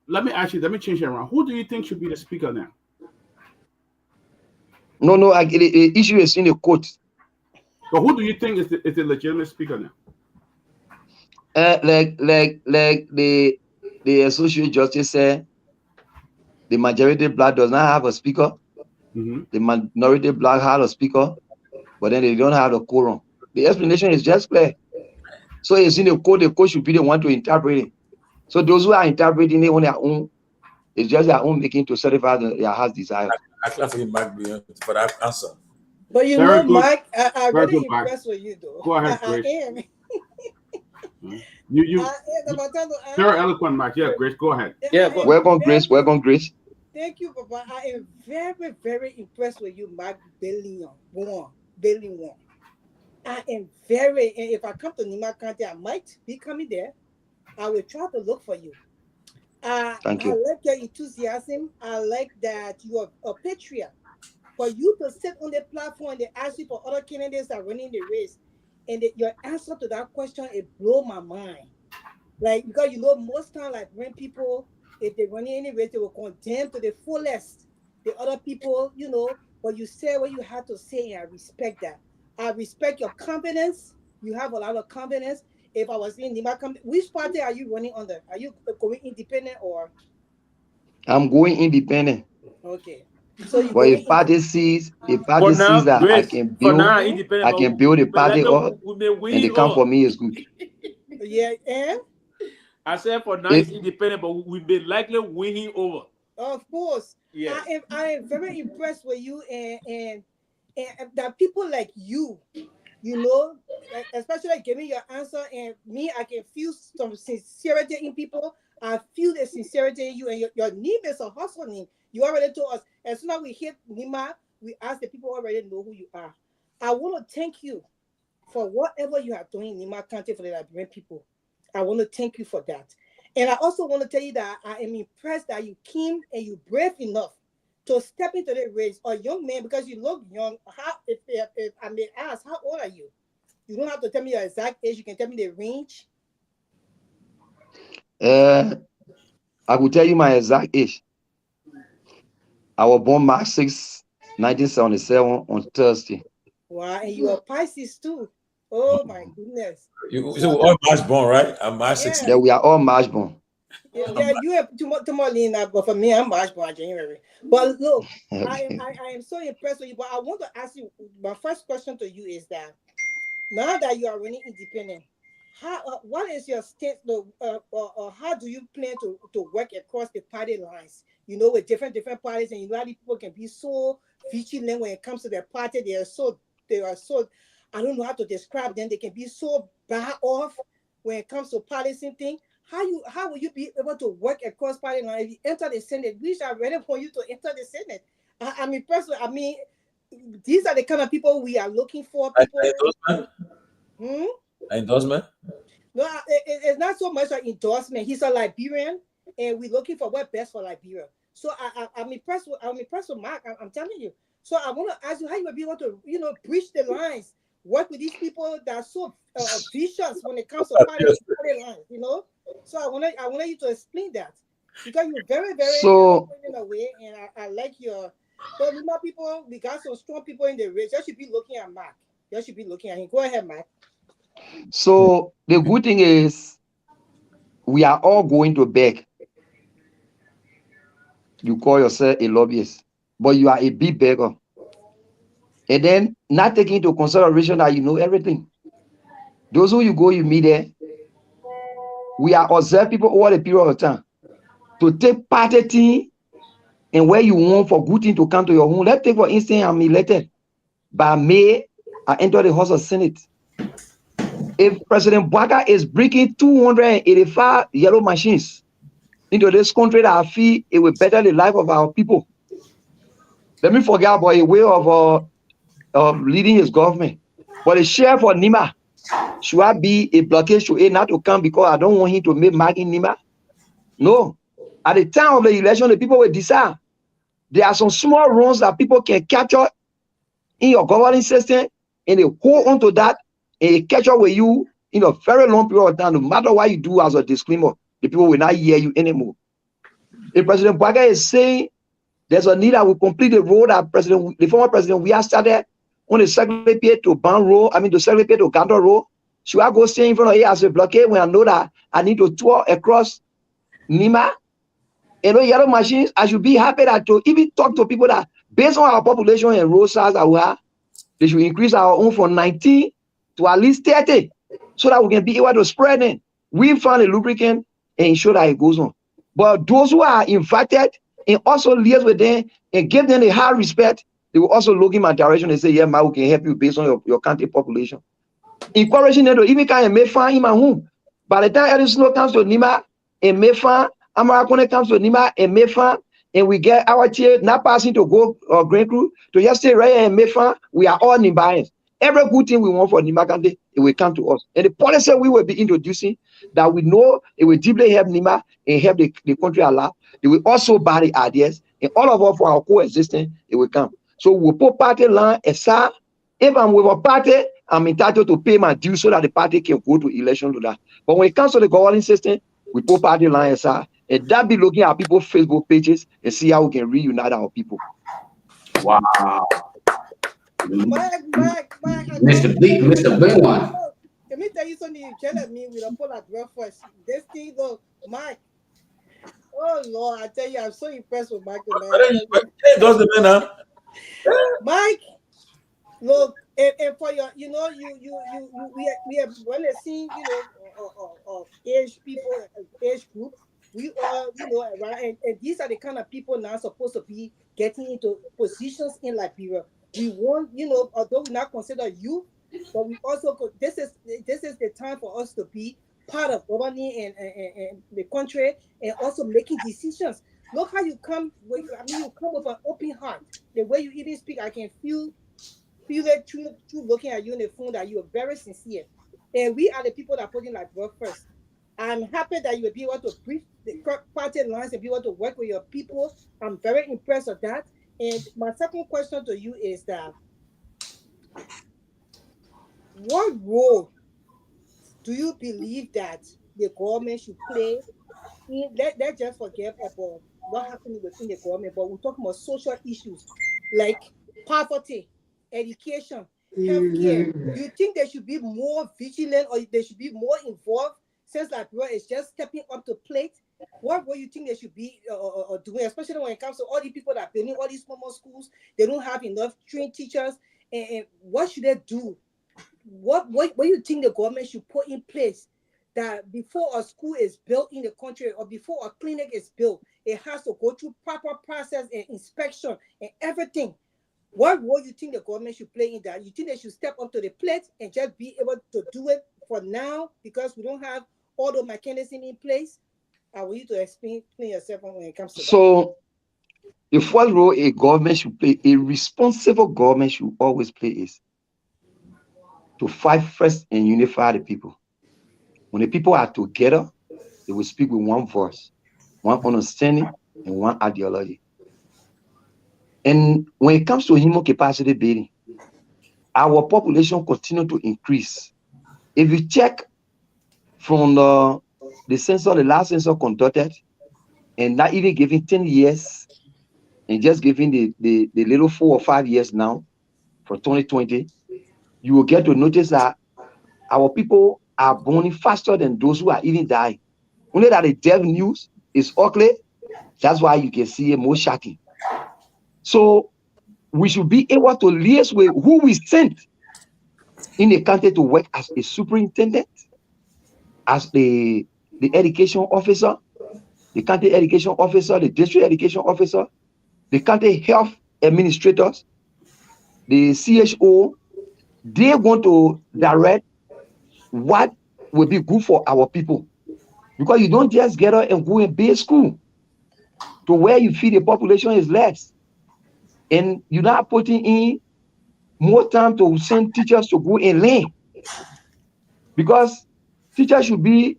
let me change it around. Who do you think should be the speaker now? No, the issue is in the court. But who do you think is the legitimate speaker now? Like the associate justice said, the majority black does not have a speaker. The minority black had a speaker, but then they don't have a quorum. The explanation is just clear. So it's in the court should be the one to interpret it. So those who are interpreting it on their own, it's just their own making to satisfy their heart's desire. I clap for you, Mark, for that answer. But you Very know, good. Mike, I'm Very really good, Mike. impressed with you, though. Go ahead, I Grace. am. You very eloquent, Mike. Yeah, Grace, go ahead. Yeah, go. Welcome, Grace. Welcome, Grace. Thank you, Papa. I am very, very impressed with you, Mike Billion. I am very, and if I come to Nima County, I might be coming there. I will try to look for you. Thank you. I like your enthusiasm. I like that you are a patriot. For you to sit on the platform and they ask you for other candidates that are running the race, and your answer to that question, it blew my mind. Like, because you know, most time, like when people, if they run any race, they will condemn to the fullest the other people, you know, but you say what you have to say, and I respect that. I respect your confidence. You have a lot of confidence. If I was in Nima, which party are you running under? Are you going independent or? I'm going independent. Okay. So but if party sees that Grace, I can build a party up, and they come for me is good. Yeah, and I said for now it's independent, but we've been likely winning over. Of course. Yeah. I am very impressed with you and that people like you know, especially giving your answer, and me, I can feel some sincerity in people. I feel the sincerity in you, and your name is a hustle name. You already told us. As soon as we hit Nima, we ask the people already know who you are. I want to thank you for whatever you are doing in Nima County for the Liberian people. I want to thank you for that. And I also want to tell you that I am impressed that you came and you brave enough to step into the race. A young man, because you look young. How, if I may ask, how old are you? You don't have to tell me your exact age. You can tell me the range. I will tell you my exact age. I was born March 6, 1977 on Thursday. Wow, and you are Pisces too. Oh my goodness. So we're all March born, right? I'm March 6. Yeah, we are all March born. Yeah, you have Tomalin, but for me, I'm March born January. But look, I am so impressed with you. But I want to ask you, my first question to you is that now that you are running independent, what is your stance? How do you plan to work across the party lines? You know, with different parties, and you know how people can be so vigilant when it comes to their party. They are so. I don't know how to describe them. They can be so bad off when it comes to policing things. How will you be able to work across party lines? If you enter the Senate, we are ready for you to enter the Senate. I'm impressed. I mean, these are the kind of people we are looking for. People. Endorsement? No, it's not so much an endorsement. He's a Liberian, and we're looking for what's best for Liberia. So I'm impressed with Mark. I'm telling you. So I want to ask you how you will be able to, bridge the lines, work with these people that are so vicious when it comes to party lines, So I want you to explain that, because you're very, very in a way, and I like your. But with my people, we got some strong people in the race. You should be looking at Mark. You should be looking at him. Go ahead, Mark. So the good thing is, we are all going to beg. You call yourself a lobbyist, but you are a big beggar. And then not taking into consideration that you know everything. Those who you meet there, we are observe people over the period of time to take part of thing, and where you want for good thing to come to your home. Let's take for instance, I'm elected. By May, I enter the House of Senate. If President Bwaka is bringing 285 yellow machines into this country, that I feel it will better the life of our people. Let me forget about a way of leading his government. But the share for Nima, should I be a blockade to not to come because I don't want him to make Mark in Nima? No. At the time of the election, the people will decide. There are some small runs that people can capture in your governing system, and they hold on to that, and they catch up with you in a very long period of time. No matter what you do as a disclaimer, the people will not hear you anymore. If President Bwaka is saying there's a need that we complete the road that the former president we have started on the Secretary to Ban Road, the Secretary to Garguah Road, should I go stay in front of here as a blockade when I know that I need to tour across Nima? Yellow machines, I should be happy that to even talk to people that based on our population and road size that we have, they should increase our own from 19 to at least 30. so that we can be able to spread it. We find a lubricant and ensure that it goes on. But those who are invited and also liaise with them and give them a high respect, they will also look in my direction and say, yeah, man, we can help you based on your country population. Encouraging them to even kind of make fun in my home. By the time Eddie Snow comes to Nima and make fun, Amarakone comes to Nima and make fun, and we get our chair not passing to go or Green Crew to just stay right here and make fun, we are all Nimbayans. Every good thing we want for Nima Kante, it will come to us. And the policy we will be introducing that we know it will deeply help Nima and help the country a lot. They will also buy the ideas, and all of us for our coexistence, it will come. So we'll put party line aside. If I'm with a party, I'm entitled to pay my dues so that the party can go to election to that. But when it comes to the governing system, we put party line aside, and that be looking at people's Facebook pages and see how we can reunite our people. Wow. Mr. Big One. Let me tell you something. You jealous me with a pull at first. This thing, though, Mike. Oh Lord, I tell you, I'm so impressed with Michael, man. Mike, look, and for your, you know, we have when they seen, you know, age people, age group, we are, you know, right, and these are the kind of people now supposed to be getting into positions in Liberia. We want, you know, although we not consider youth, but we also this is the time for us to be part of governing and the country and also making decisions. Look how you come with, I mean, you come with an open heart. The way you even speak, I can feel it through looking at you on the phone that you are very sincere. And we are the people that put in like work first. I'm happy that you will be able to brief the party lines and be able to work with your people. I'm very impressed with that. And my second question to you is that what role do you believe that the government should play? Let's just forget about what happened within the government, but we're talking about social issues like poverty, education, healthcare. Do you think they should be more vigilant or they should be more involved since Liberia is just stepping up to plate? What do you think they should be doing, especially when it comes to all the people that are building all these small schools? They don't have enough trained teachers. And what should they do? What do you think the government should put in place that before a school is built in the country or before a clinic is built, it has to go through proper process and inspection and everything? What role do you think the government should play in that? You think they should step up to the plate and just be able to do it for now because we don't have all the mechanism in place? I want you to explain yourself when it comes to that. So the first role a government should play, a responsible government should always play is to fight first and unify the people. When the people are together, they will speak with one voice, one understanding, and one ideology. And when it comes to human capacity building, our population continue to increase. If you check from the census, the last census conducted, and not even giving 10 years, and just giving the little 4 or 5 years now for 2020, you will get to notice that our people are born faster than those who are even dying. Only that the death news is ugly. That's why you can see it more shocking. So we should be able to liaise with who we sent in the country to work as a superintendent, as the education officer, the county education officer, the district education officer, the county health administrators, the CHO. They want to direct what will be good for our people. Because you don't just get up and go and build school to where you feel the population is less. And you're not putting in more time to send teachers to go and learn. Because teachers should be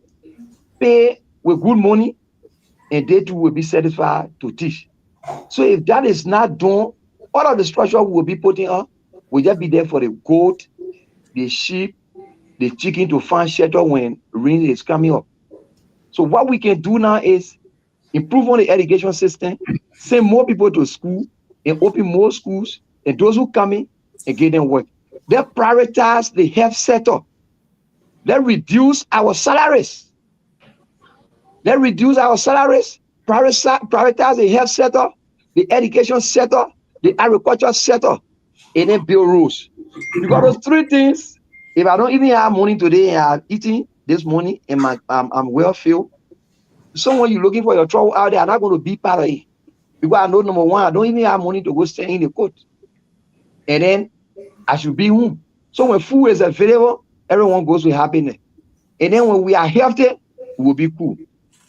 paid with good money and they too will be satisfied to teach. So if that is not done, all of the structure we will be putting on will just be there for the goat, the sheep, the chicken to find shelter when rain is coming up. So what we can do now is improve on the education system, send more people to school and open more schools, and those who come in and get them work. They prioritize the health sector. They reduce our salaries. They reduce our salaries, prioritize the health sector, the education sector, the agriculture sector, and then build roads. Because those three things If I don't even have money today and I'm eating this morning and I'm well filled, someone you're looking for your trouble out there, I'm not going to be part of it. Because I know, number one, I don't even have money to go stay in the court. And then I should be home. So when food is available, everyone goes with happiness. And then when we are healthy, we will be cool.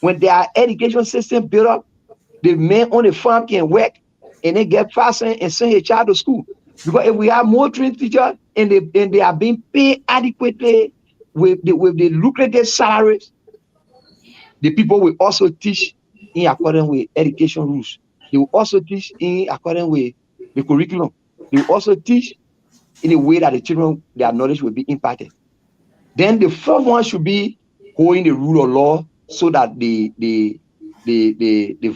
When there are education system built up, the men on the farm can work and they get faster and send a child to school. Because if we have more trained teachers and they are being paid adequately with the lucrative salaries, the people will also teach in accordance with education rules. They will also teach in accordance with the curriculum. They will also teach in a way that the children, their knowledge will be impacted. Then the fourth one should be holding the rule of law so that the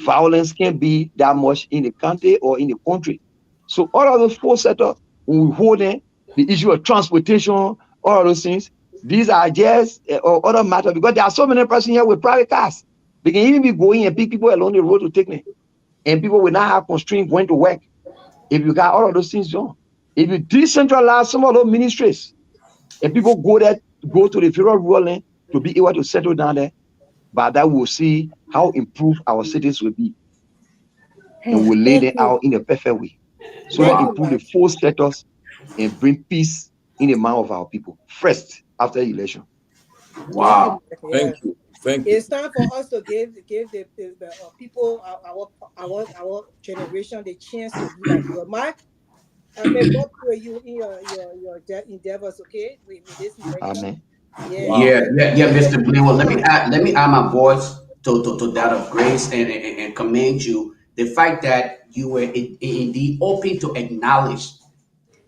violence can't be that much in the country or in the country. So all of those four setups, when we hold them, the issue of transportation, all of those things, these are just other matters, because there are so many persons here with private cars. They can even be going and pick people along the road to take them. And people will not have constraints going to work if you got all of those things done. If you decentralize some of those ministries, and people go to the federal rural land to be able to settle down there, but that we'll see how improved our cities will be. And we'll lay them out in a perfect way. So we improve the full status and bring peace in the mind of our people first after the election. Wow. Thank you. Thank you. It's time for us to give the people, our generation, the chance to be like you. Mike, I may go through you in your endeavors, okay? With this Amen. Yeah, Mr. Blaine. Let me add my voice to that of grace and commend you. The fact that you were indeed open to acknowledge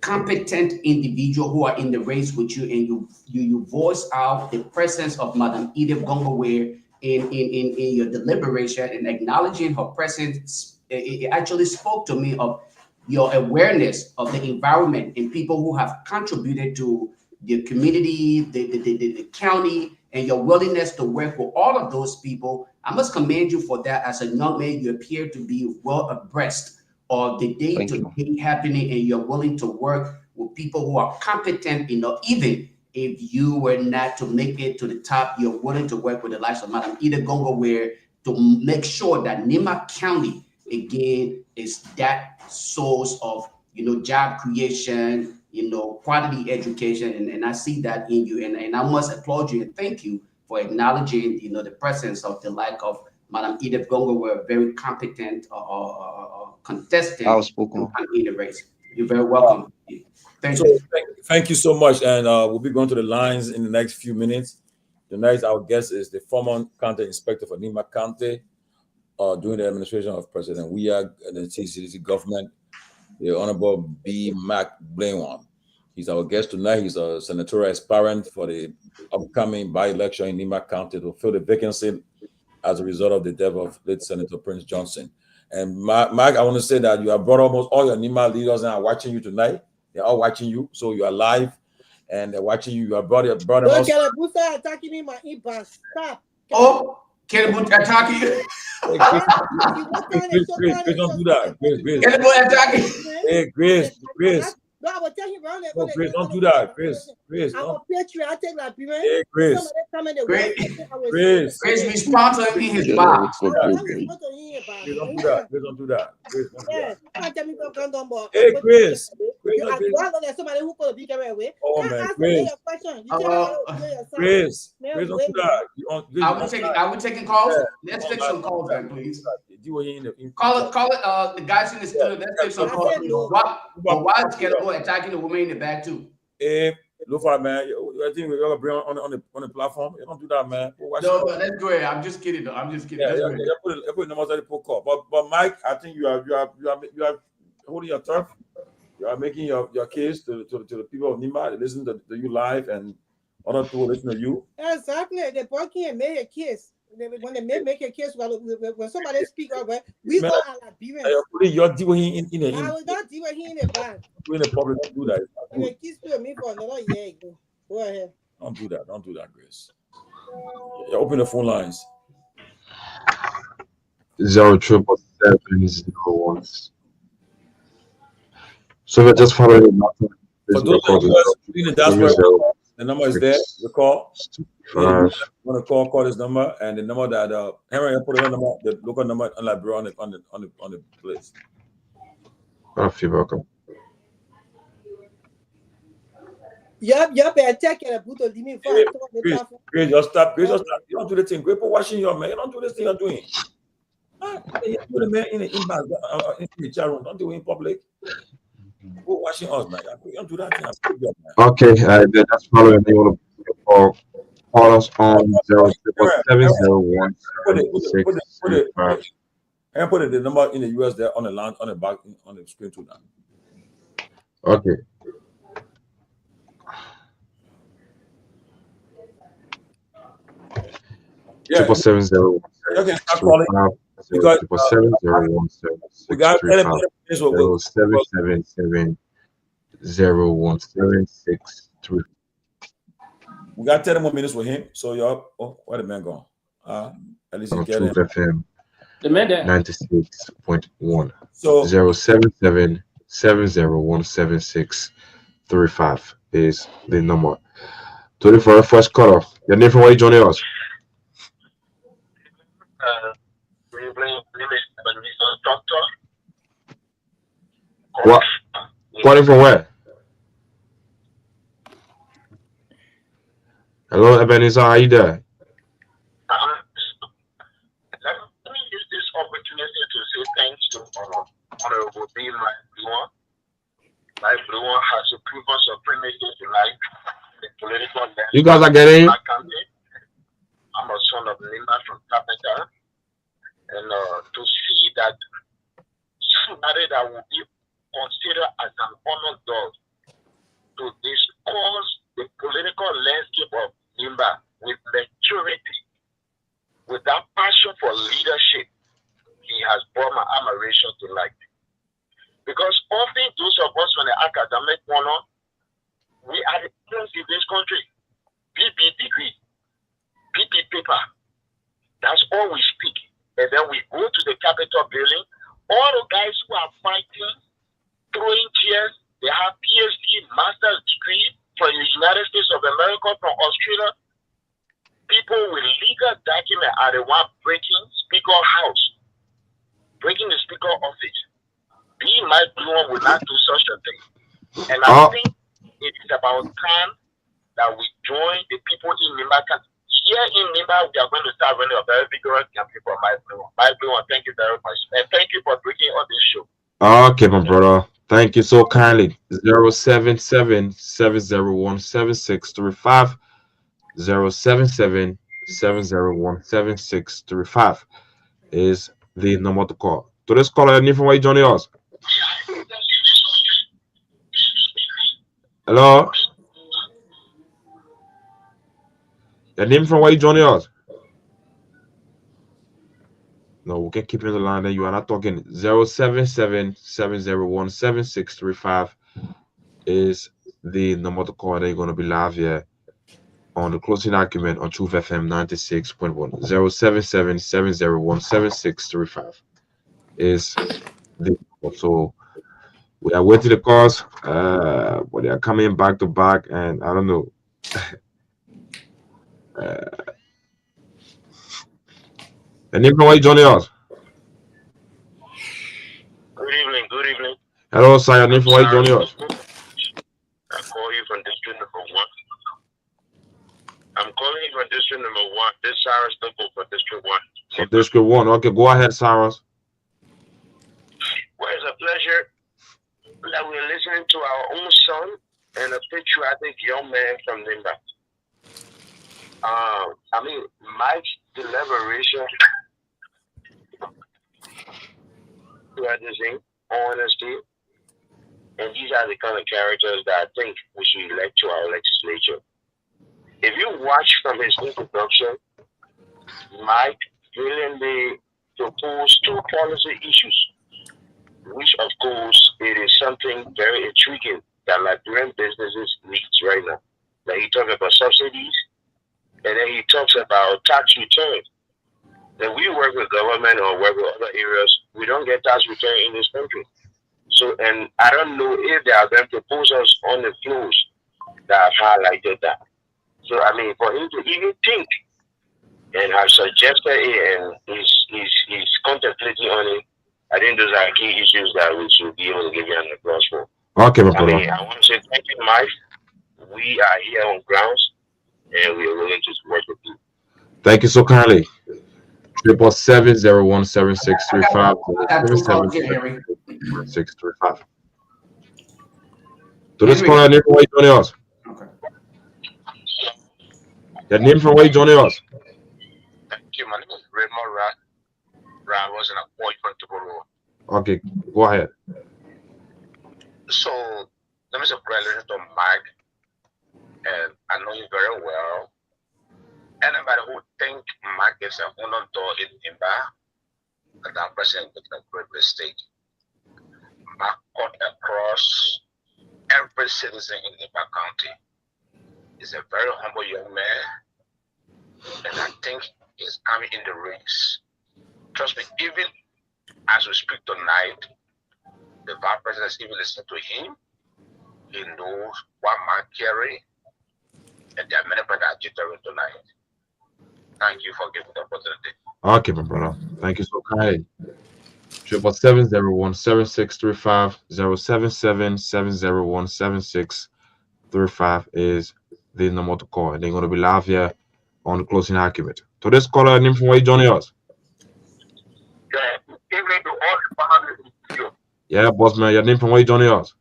competent individual who are in the race with you, and you voice out the presence of Madam Edith Gongloe in your deliberation, and acknowledging her presence. It actually spoke to me of your awareness of the environment and people who have contributed to the community, the county, and your willingness to work with all of those people. I must commend you for that. As a young man, you appear to be well abreast of the day-to-day happening, and you're willing to work with people who are competent enough. Even if you were not to make it to the top, you're willing to work with the likes of Madam Edith Gongloe to make sure that Nima County, again, is that source of, job creation, quality education, and I see that in you, and I must applaud you and thank you for acknowledging, the presence of the like of Madam Edith Gongloe, a very competent contestant in the race. You're very welcome. Thank you so much, and we'll be going to the lines in the next few minutes. Tonight, our guest is the former county inspector for Nima County during the administration of President Weah and the CCDC government, the Honorable B. Mac Blaine. He's our guest tonight. He's a senatorial aspirant for the upcoming by-election in Nima County to fill the vacancy as a result of the death of late Senator Prince Johnson. And Mike, I want to say that you have brought almost all your Nima leaders and are watching you tonight. They're all watching you, so you are live, and they're watching you. You have brought them. Kehleboe attacking me in my inbox. Stop. Oh, Kehleboe attacking you. Grace, don't do that. Grace. Kehleboe attacking. Hey, Grace. No, I will tell him around it. No, Grace, don't do that. Grace. I'm a patriotic Liberian. Hey, Grace. Grace responds to him in his box. Don't do that. Hey, Grace. Somebody who could be carried away. Oh, man, Grace. Grace, don't do that. Are we taking calls? Let's take some calls then, please. Call it. The guys in the studio. Let's take some calls. Why is Kehleboe attacking the woman in the back too? Lofa, man, I think we're gonna bring on the platform. You don't do that, man. No, that's great. I'm just kidding, though. I'm just kidding. I put numbers at the call. But Mike, I think you are holding your turf. You are making your case to the people of Nima. They listen to you live, and other people listen to you. Exactly. The boy can't make a case. When they make a case, when somebody speak up, we go at Liberians. You're dealing in I will not deal with him in the back. Doing the public, don't do that. And they kiss me for another year ago. Go ahead. Don't do that, Grace. You open the phone lines. 07701. So we're just following the matter. For those of you in the diaspora, The number is there. You call. Yeah, you want to call this number, and the number that Henry put the number, the local number on the place. you're welcome. Yup, I take care of Buto Dimi for Great, just stop. You don't do the thing. Great for washing your man. You don't do this thing you're doing. You do the man in the chat room. Don't do it in public. Go washing us, man. You don't do that thing. Okay, that's probably what you want to call us on 077017635. And put the number in the US there on the line on the back on the screen too now. Okay. Yeah. 777017635. Okay, stop calling. Because 777017635. we got 777017635. We got 10 more minutes with him. So y'all, where the man going? At least you get him. FM. The man there. 96.1. So 07770017635 is the number. To the first caller. Your name from where you joining us? What? Calling from where? Hello, Ebenezer. How you there? Let me use this opportunity to say thanks to Honorable Ben Sanvee. My Bruin has a proven supremacy tonight. The political left. You guys are getting? I'm a son of Nimba from Tapeta. And to see that somebody that will be considered as an honored dog to discuss the political landscape of Nimba with maturity, with that passion for leadership, he has brought my admiration tonight. Because often those of us from the academic corner, we are the best in this country. PP degree, PP paper. That's all we speak. And then we go to the Capitol building. All the guys who are fighting, throwing chairs, they have PhD, master's degree from the United States of America, from Australia. People with legal documents are the one breaking Speaker House, breaking the Speaker office. My Blue will not do such a thing. And I think it is about time that we join the people in Nimba. Here in Nimba, we are going to start running a very vigorous campaign for My Blue. My Blue, thank you very much. And thank you for bringing on this show. Okay, my brother. Thank you so kindly. 07770017635. 07770017635 is the number to call. To this caller, any from where you joining us? Hello? Your name from where you joining us? No, we can keep in the line that you are not talking. 07770017635 is the number to call. They're going to be live here on the closing argument on Truth FM 96.1. 07770017635 is the number. So we are waiting the calls, but they are coming back to back, and I don't know. And even why you joining us? Good evening, good evening. Hello, sir. Your name from why you joining us? I call you from district number 1. I'm calling you from district number 1. This is Cyrus Double for district 1. For district 1. Okay, go ahead, Cyrus. Well, it's a pleasure that we're listening to our own son and a patriotic young man from Nimba. I mean, Mike's deliberation, strategy, honesty, and these are the kind of characters that I think we should elect to our legislature. If you watch from his introduction, Mike brilliantly proposed 2 policy issues, which of course it is something very intriguing that Liberian businesses need right now. Like he talks about subsidies, and then he talks about tax return. Then we work with government or work with other areas, we don't get tax return in this country. So, and I don't know if there are going to propose us on the floors that have highlighted that. So I mean, for him to even think and have suggested it and he's contemplating on it, I think those are key issues that we should be able to give you an applause for. Okay, my brother. I mean, I want to say thank you, Mike. We are here on grounds and we are willing to work with you. Thank you so kindly. 777-017635. 777-017635. To this caller, name from where you joining us? Okay. Your name from where you joining us? Thank you. My name is Raymond Rad. Rad was an appointment to Togar. Okay, go ahead. So let me say congratulations to Mike, and I know you very well. Anybody who think Mike is an honor door in Imba, that person is a great mistake. Mike cut across every citizen in Imba County. He's a very humble young man, and I think he's coming in the race. Trust me, even as we speak tonight, the vice president is even listening to him. He knows what Mike carry, and there are many people that are jittering tonight. Thank you for giving the opportunity. Okay, my brother. Thank you so kindly. 777-017635. 077-701-7635 is the number to call. And they're going to be live here on the closing argument. To this caller, name from where you joining us? Yeah, boss man. Your name from where you joining us?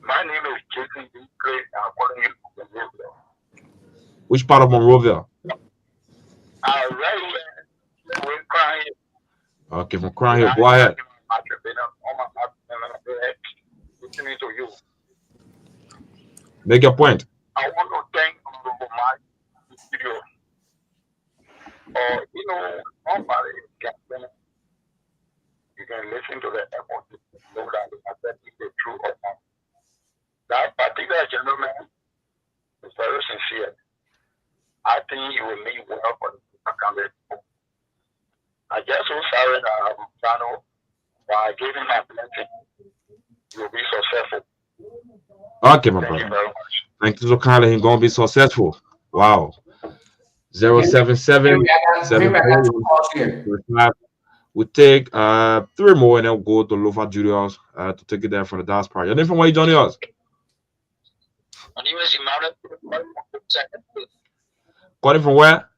My name is Jason D. Clay. I'm calling you from Monrovia. Which part of Monrovia? Right here. We're crying. Okay, from crying here. Go ahead. Listening to you. Make your point. I want to thank Honorable Mike studio. You know, nobody you can listen to the effort to know that the truth of that. That particular gentleman is very sincere. I think he will mean well for the country. I just so sorry that I'm channel, but I gave him my blessing. He will be successful. Okay, my Thank you brother. very much. Thank you so kindly. He's going to be successful. Wow. 077-701-75. We take 3 more and then we'll go to Lofa Julius to take it there for the dance part. Your name from where you joining us? My name is Emmanuel. Calling from where?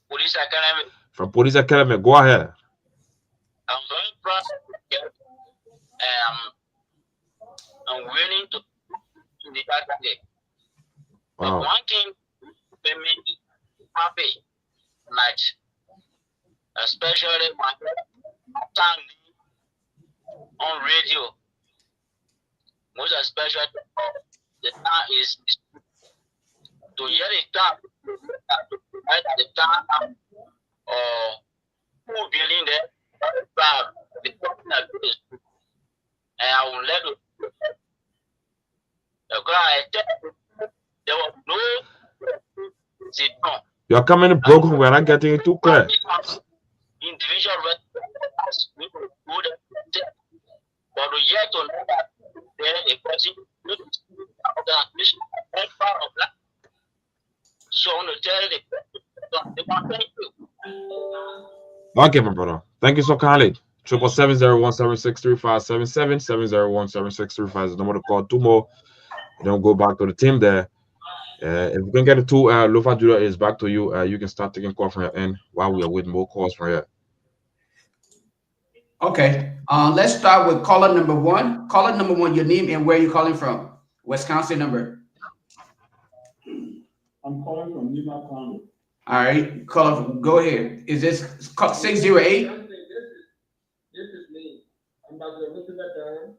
Police Academy. From Police Academy. Go ahead. I'm very proud of you. I'm willing to the Academy. But Wow. one thing made me happy tonight, especially my time on radio. Most especially the time is to hear the time at the time who building there and I will let you the guy there was no sit down. You're coming broken. We're not getting it too clear. Individual but yet to know that there is a person so on the tell thank you. Okay, my brother. Thank you so kindly. 777-017635. 777-701-7635 is the number to call. 2 more. Then we'll go back to the team there. If we can get it to Lofa Julius is back to you. You can start taking calls from your end while we are waiting more calls from here. Okay. Let's start with caller number 1. Caller number 1, your name and where you calling from. Wisconsin number. I'm calling from Lima County. All right. Caller, go ahead. Is this 608? This is me. I'm Dr. Elizabeth.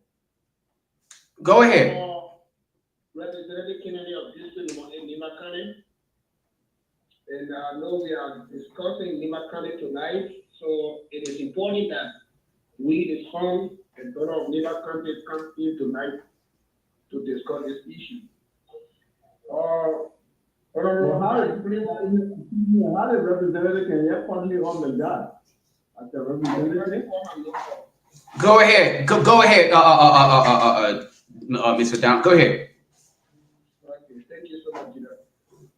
Go ahead. Representative Kennedy of Houston in Lima County. And I know we are discussing Lima County tonight, so it is important that we, the son and daughter of Lima County, come in tonight to discuss this issue. Honorable, how is representative can you finally on the job? As the representative? Go ahead. Go ahead. Mr. Down. Go ahead. Okay, thank you so much,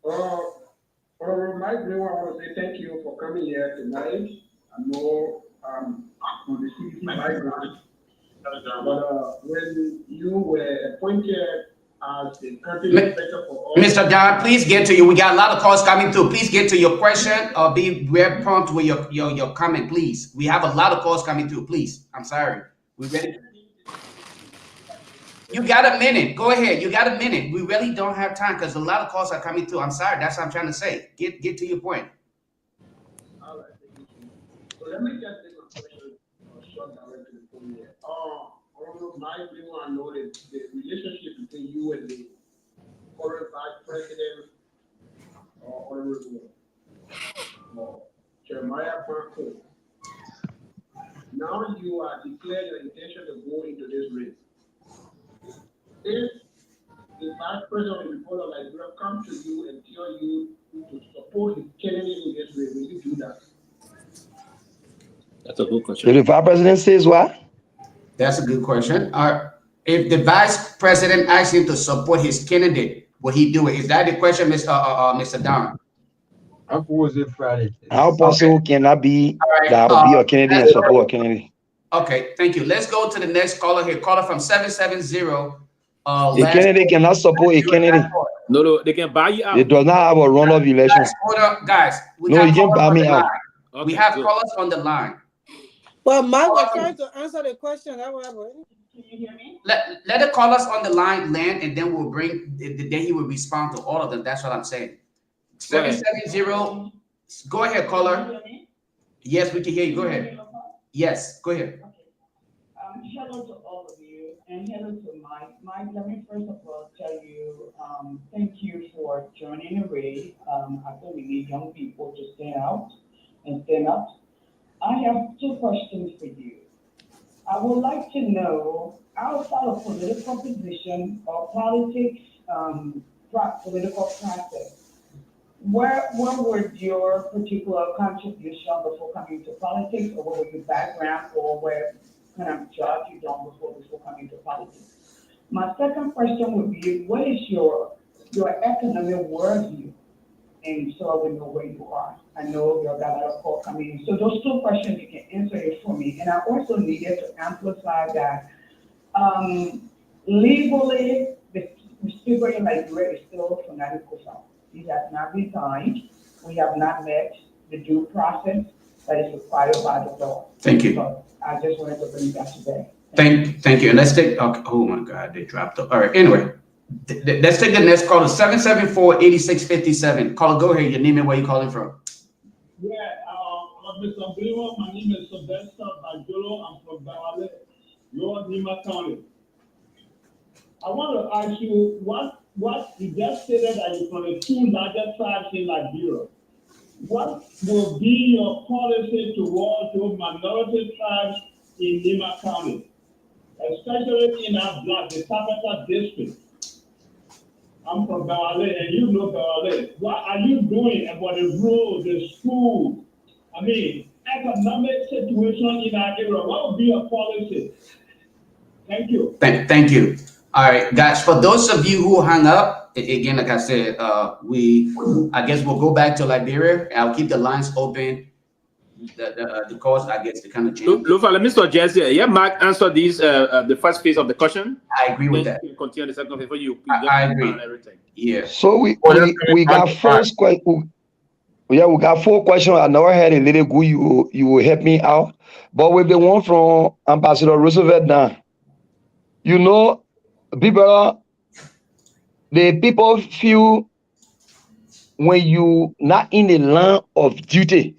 Mike, I want to say thank you for coming here tonight. I know on the CBC background, but when you were appointed as the country inspector for all... Mr. Don, please get to you. We got a lot of calls coming through. Please get to your question or be very prompt with your comment, please. We have a lot of calls coming through, please. I'm sorry. We ready? You got a minute. Go ahead. You got a minute. We really don't have time because a lot of calls are coming through. I'm sorry. That's what I'm trying to say. Get to your point. All right. So let me just take a question short directly from here. Mike, we want to know the relationship between you and the current vice president, Honorable Jeremiah Barco. Now you are declaring your intention to go into this race. If the vice president of the Republic of Liberia come to you and tell you to support his candidate in this race, will you do that? That's a good question. If the vice president says what? That's a good question. If the vice president asks him to support his candidate, will he do it? Is that the question, Mr. Don? How was it Friday? How possible can that be that will be a candidate and support a candidate? Okay, thank you. Let's go to the next caller here. Caller from 770. The candidate cannot support a candidate. No, they can buy you out. It does not have a runoff election. Hold up, guys. No, you can buy me out. Okay, we have callers on the line. But Mike was trying to answer the question. Can you hear me? Let the callers on the line land, and then we'll bring. Then he will respond to all of them. That's what I'm saying. 770. Go ahead, caller. Yes, we can hear you. Go ahead. Yes, go ahead. Hello to all of you, and hello to Mike. Mike, let me first of all tell you, thank you for joining the raid. I think we need young people to stand out and stand up. I have two questions for you. I would like to know, outside of political position or politics, political process, where was your particular contribution before coming to politics, or what was your background, or what kind of job you done before coming to politics? My second question would be, what is your economic worldview? And so I will know where you are. I know you got a lot of call coming in. So those two questions, you can answer it for me. And I also needed to amplify that legally, the speaker in Liberia is still fanatical. He has not resigned. We have not met the due process that is required by the law. Thank you. So I just wanted to bring that today. Thank you. And let's take. Okay, oh my God, they dropped. All right. Anyway, let's take the next caller. 774-8657. Caller, go ahead. Your name and where you calling from? Yeah, Mr. Brewer, my name is Sylvester Pewee. I'm from Bealded, Lower Nima County. I want to ask you what you just stated that you're from the two largest tribes in Liberia. What will be your policy towards those minority tribes in Nima County, especially in our block, the Tapata district? I'm from Bealded, and you know Bealded. What are you doing about the roads, the schools? I mean, economic situation in our area. What would be your policy? Thank you. Thank you. All right, guys. For those of you who hung up, again, like I said, I guess we'll go back to Liberia. I'll keep the lines open. The calls, I guess, to kind of change. Lofa, let me suggest here. Yeah, Mark answered these the first phase of the question. I agree with that. Continue the second phase for you. I agree. Everything. Yeah. So we got first question. Yeah, we got 4 questions. I never had a little good. You will help me out. But with the one from Ambassador Roosevelt now, you know, the people feel when you not in the line of duty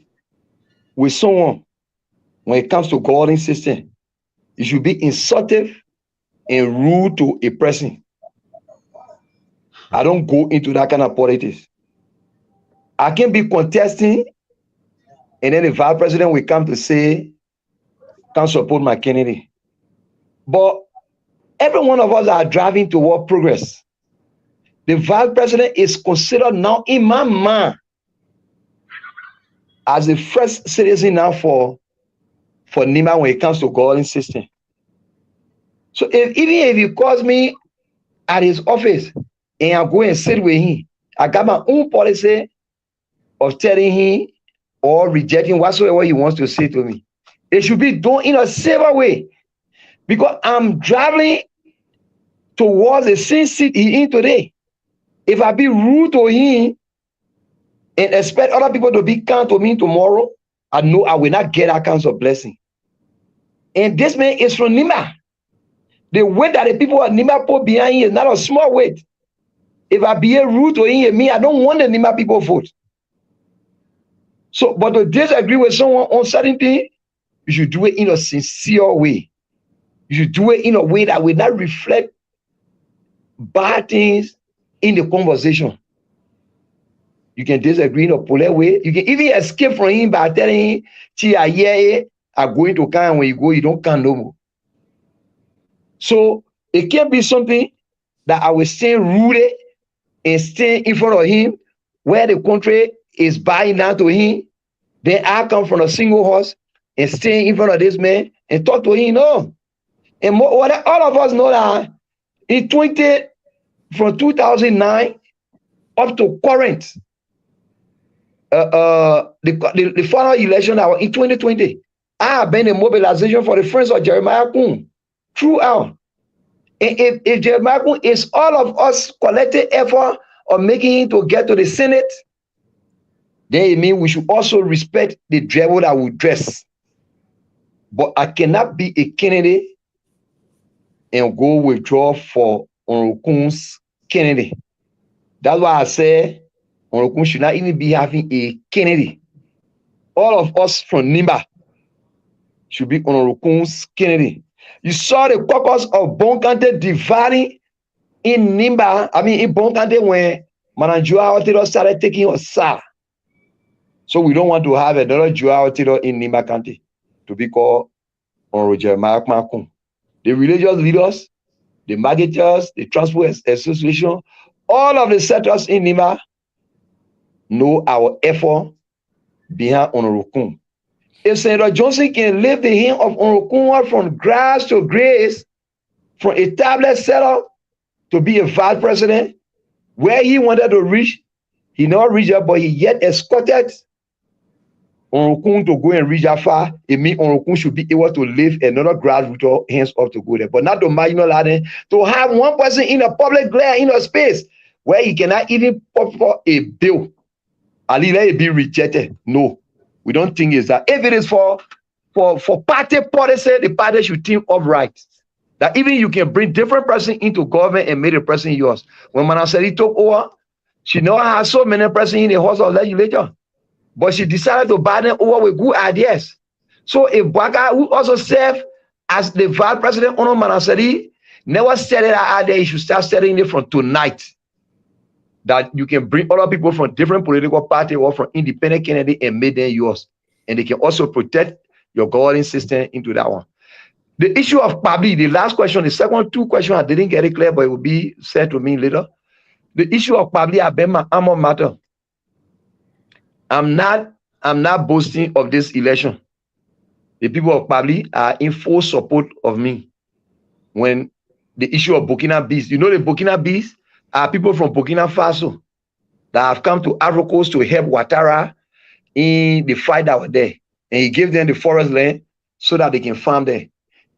with someone, when it comes to guarding system, you should be insultive and rude to a person. I don't go into that kind of politics. I can be contesting, and then the vice president will come to say, can't support my candidate. But every one of us are driving toward progress. The vice president is considered now in my mind as the first citizen now for Nima when it comes to guarding system. So even if he calls me at his office and I go and sit with him, I got my own policy of telling him or rejecting whatsoever he wants to say to me. It should be done in a safer way, because I'm traveling towards the same seat he in today. If I be rude to him and expect other people to be kind to me tomorrow, I know I will not get that kind of blessing. And this man is from Nima. The weight that the people of Nima put behind him is not a small weight. If I be rude to him and me, I don't want the Nima people vote. So, but to disagree with someone on certain things, you should do it in a sincere way. You should do it in a way that will not reflect bad things in the conversation. You can disagree in a polite way. You can even escape from him by telling him, I'm going to come. When you go, you don't come no more. So it can't be something that I will stay rooted and stay in front of him where the country is buying down to him. Then I come from a single horse and stay in front of this man and talk to him. No. And all of us know that from 2009 up to current, the final election that was in 2020, I have been in mobilization for the friends of Jeremiah Kun throughout. And if Jeremiah Kun is all of us collective effort of making him to get to the Senate, then it means we should also respect the devil that will dress. But I cannot be a candidate and go withdraw for Onrokun's candidate. That's why I say Onrokun should not even be having a candidate. All of us from Nimba should be Onrokun's candidate. You saw the caucus of Bonkante dividing in Nimba, in Bonkante when Mananjua Otero started taking us side. So we don't want to have another Joao Otero in Nimba County to be called Onro Jeremiah Makun. The religious leaders, the marketers, the transport association, all of the sectors in Nimba know our effort behind Onrokun. If Senator Johnson can lift the hand of Onrokun from grass to grace, from a tablet setup to be a vice president, where he wanted to reach, he not reached up, but he yet escorted Onrokun to go and reach that far. It means Onrokun should be able to lift another grass with your hands up to go there, but not to marginalize, to have one person in a public glare in a space where he cannot even put for a bill. At least let it be rejected. No, we don't think it's that. If it is for party policy, the party should think upright. That even you can bring different person into government and make the person yours. When Manaseri took over, she now has so many persons in the House of Legislature, but she decided to buy them over with good ideas. So if Baka, who also served as the vice president under Manaseri, never started that idea, you should start studying it from tonight. That you can bring other people from different political parties or from independent candidates and make them yours. And they can also protect your governing system into that one. The issue of Peabody, the last question, the second two questions, I didn't get it clear, but it will be said to me later. The issue of Peabody, I bet my alma mater. I'm not boasting of this election. The people of Peabody are in full support of me. When the issue of Burkina Bees, you know the Burkina Bees are people from Burkina Faso that have come to Ivory Coast to help Ouattara in the fight that was there. And he gave them the forest land so that they can farm there.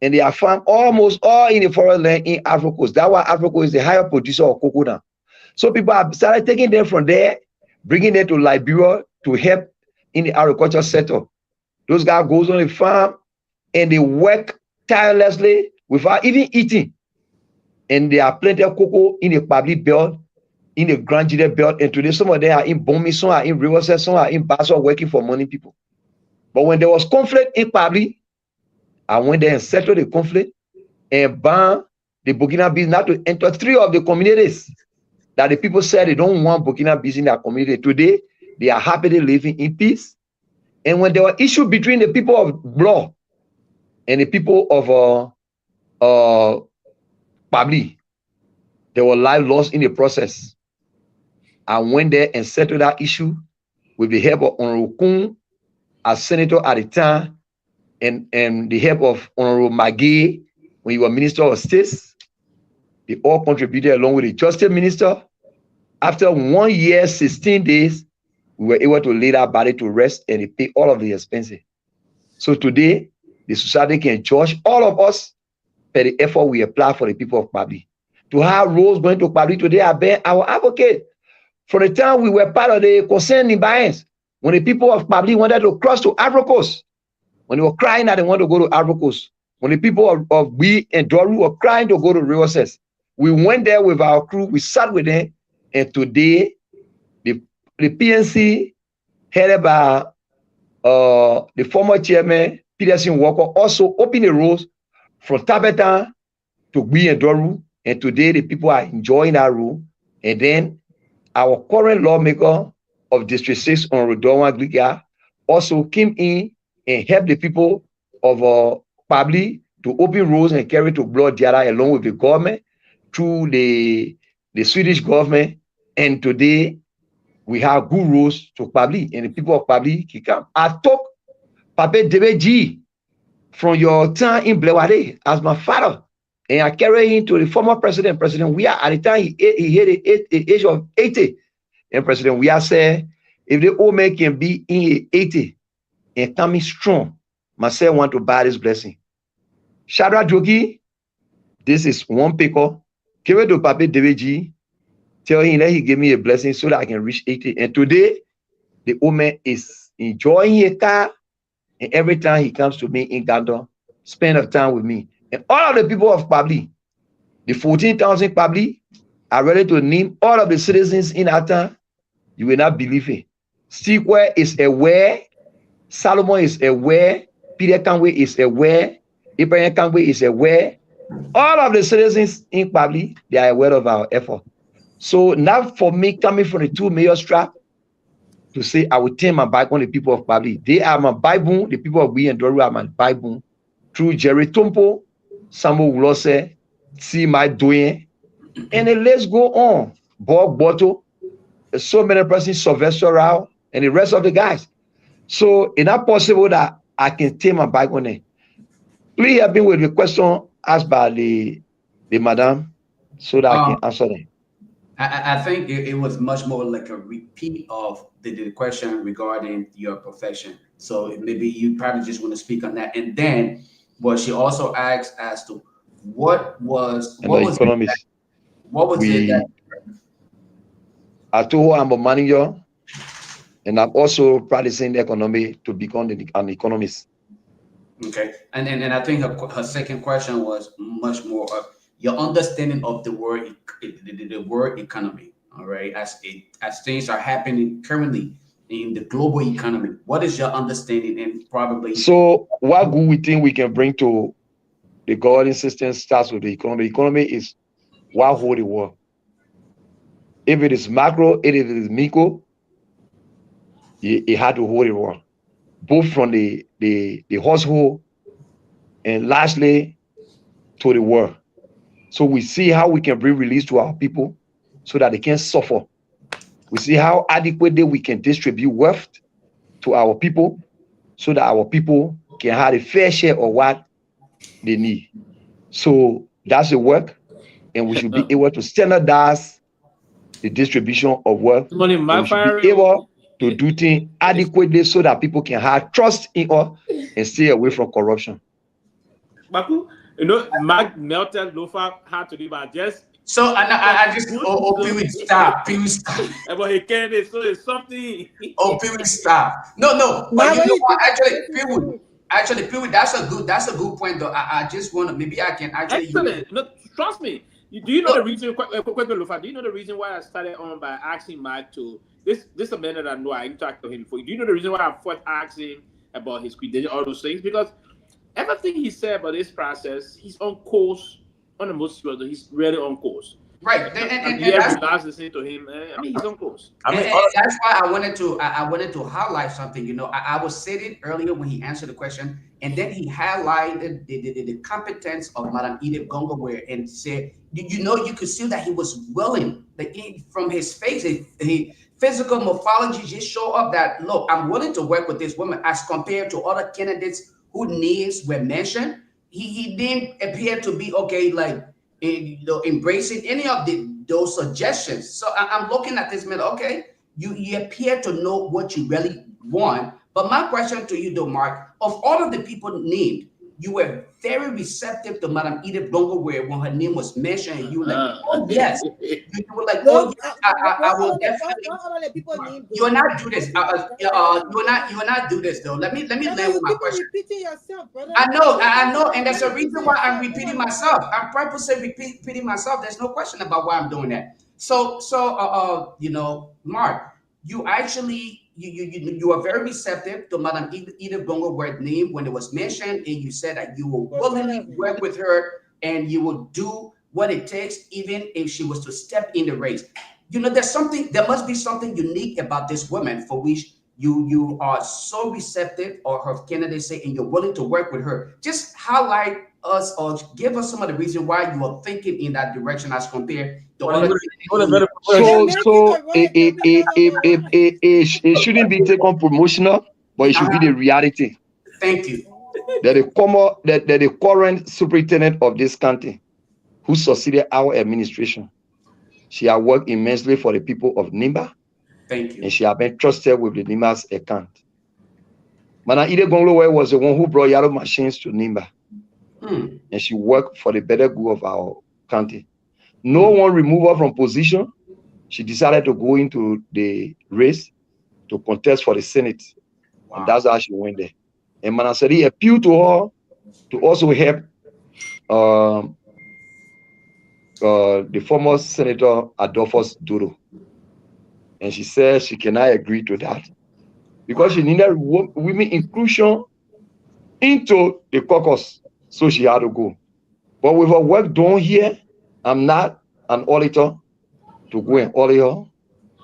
And they have farmed almost all in the forest land in Ivory Coast. That's why Ivory Coast is the higher producer of cocoa now. So people have started taking them from there, bringing them to Liberia to help in the agriculture sector. Those guys goes on the farm and they work tirelessly without even eating. And there are plenty of cocoa in the Peabody belt, in the Grand Jide belt, and today some of them are in Bomi, some are in Riverside, some are in Basel working for money people. But when there was conflict in Peabody, I went there and settled the conflict and banned the Burkina Bees not to enter 3 of the communities that the people said they don't want Burkina Bees in their community. Today, they are happily living in peace. And when there were issues between the people of Blois and the people of Peabody, there were lives lost in the process. I went there and settled that issue with the help of Onrokun as senator at the time, and the help of Honorable Maggie when you were Minister of State. They all contributed along with the Justice Minister After 1 year, 16 days, we were able to lay that body to rest and they pay all of the expenses. So today, the society can judge all of us for the effort we apply for the people of Peabody. To have roles going to Peabody today, I been our advocate. From the time we were part of the concerned Myeans, when the people of Peabody wanted to cross to Ivory Coast, when they were crying that they want to go to Ivory Coast, when the people of Guar and Doru were crying to go to Riverses, we went there with our crew, we sat with them, and today, the PNC, headed by the former chairman, Peterson Walker, also opened the roads from Tabethan to Guar and Doru, and today the people are enjoying that road. And then our current lawmaker of District 6 on Rodonwa Gliga also came in and helped the people of Peabody to open roads and carry to Blood Diara along with the government through the Swedish government. And today we have good roads to Peabody and the people of Peabody can come. I took Pape Debeji from your time in Blewade as my father, and I carry him to the former President Weah. At the time he hit the age of 80, and President Weah said, if the old man can be in 80 and coming strong, myself want to buy this blessing. Shadra Jogi, this is one picker. Give it to Pape Debeji. Tell him that he gave me a blessing so that I can reach 80. And today, the old man is enjoying a car. And every time he comes to me in Ghana, spend a time with me. And all of the people of Peabody, the 14,000 Peabody, are ready to name all of the citizens in that town. You will not believe it. Sequel is aware. Solomon is aware. Peter Canway is aware. Abraham Canway is aware. All of the citizens in Peabody, they are aware of our effort. So now for me, coming from the 2 mayor strap, to say I will turn my back on the people of Peabody. They are my Bible. The people of Guar and Doru are my Bible. Through Jerry Tumpo, Samuel Wulose, see my doing, and then let's go on. Bob Botto, so many persons, Sylvester Rao, and the rest of the guys. So it's not possible that I can turn my back on it. Please help me with the question asked by the madam, so that I can answer them. I think it was much more like a repeat of the question regarding your profession. So maybe you probably just want to speak on that. And then what she also asked as to what was economist. I told her I'm a manager and I'm also practicing the economy to become an economist. Okay. And I think her second question was much more of your understanding of the word economy, all right, as things are happening currently in the global economy. What is your understanding and probably? So what good we think we can bring to the governing system starts with the economy. The economy is what hold the world. If it is macro, if it is micro, it had to hold the world, both from the household and lastly to the world. So we see how we can bring release to our people so that they can suffer. We see how adequately we can distribute wealth to our people so that our people can have a fair share of what they need. So that's the work, and we should be able to standardize the distribution of wealth. We should be able to do things adequately so that people can have trust in us and stay away from corruption. Baku, you know, Mark melted Lofa had to do about just. So I just Pewee stop. But he can't. So it's something. Pewee stop. No. But you know what? Actually, Pewee, that's a good point though. I just want to maybe I can actually. Excellent. No, trust me. Do you know the reason? Lofa, do you know the reason why I started on by asking Mike to this a man that I know I interacted with him before. Do you know the reason why I first asked him about his credentials, all those things? Because everything he said about this process, he's on course. On the most level, he's really on course. Right, and that's listening to him. I mean, he's on course. And that's why I wanted to highlight something. You know, I was sitting earlier when he answered the question, and then he highlighted the competence of Madam Edith Gongloe and said, you know, you could see that he was willing. From his face, the physical morphology just show up that look, I'm willing to work with this woman as compared to other candidates whose names were mentioned. He didn't appear to be okay, like, you know, embracing any of the those suggestions. So I'm looking at this man. Okay, you appear to know what you really want. But my question to you, though, Mark, of all of the people named, you were very receptive to Madame Edith Gongloe when her name was mentioned. And you were like, oh, yes. You were like, oh, yes, I will definitely. You will not do this. You will not do this, though. Let me land with my question. Repeating yourself, brother. I know. And there's a reason why I'm repeating myself. I'm purposely repeating myself. There's no question about why I'm doing that. So, you know, Mark, you actually, you are very receptive to Madame Edith Gongloe's name when it was mentioned, and you said that you will willingly work with her and you will do what it takes, even if she was to step in the race. You know, there must be something unique about this woman for which you are so receptive, or her candidacy, and you're willing to work with her. Just highlight us or give us some of the reason why you are thinking in that direction as compared to other. So it shouldn't be taken promotional, but it should be the reality. Thank you. That the current superintendent of this county, who succeeded our administration, she has worked immensely for the people of Nimba. Thank you. And she has been trusted with the Nimba's account. Madam Edith Gongloe was the one who brought yellow machines to Nimba. And she worked for the better good of our county. No one removed her from position. She decided to go into the race to contest for the Senate. Wow. And that's how she went there. And Madam Sadi appealed to her to also help the former Senator Adolphus Dodo. And she said she cannot agree to that because she needed women inclusion into the caucus. So she had to go. But with her work done here, I'm not an auditor to go and audit her.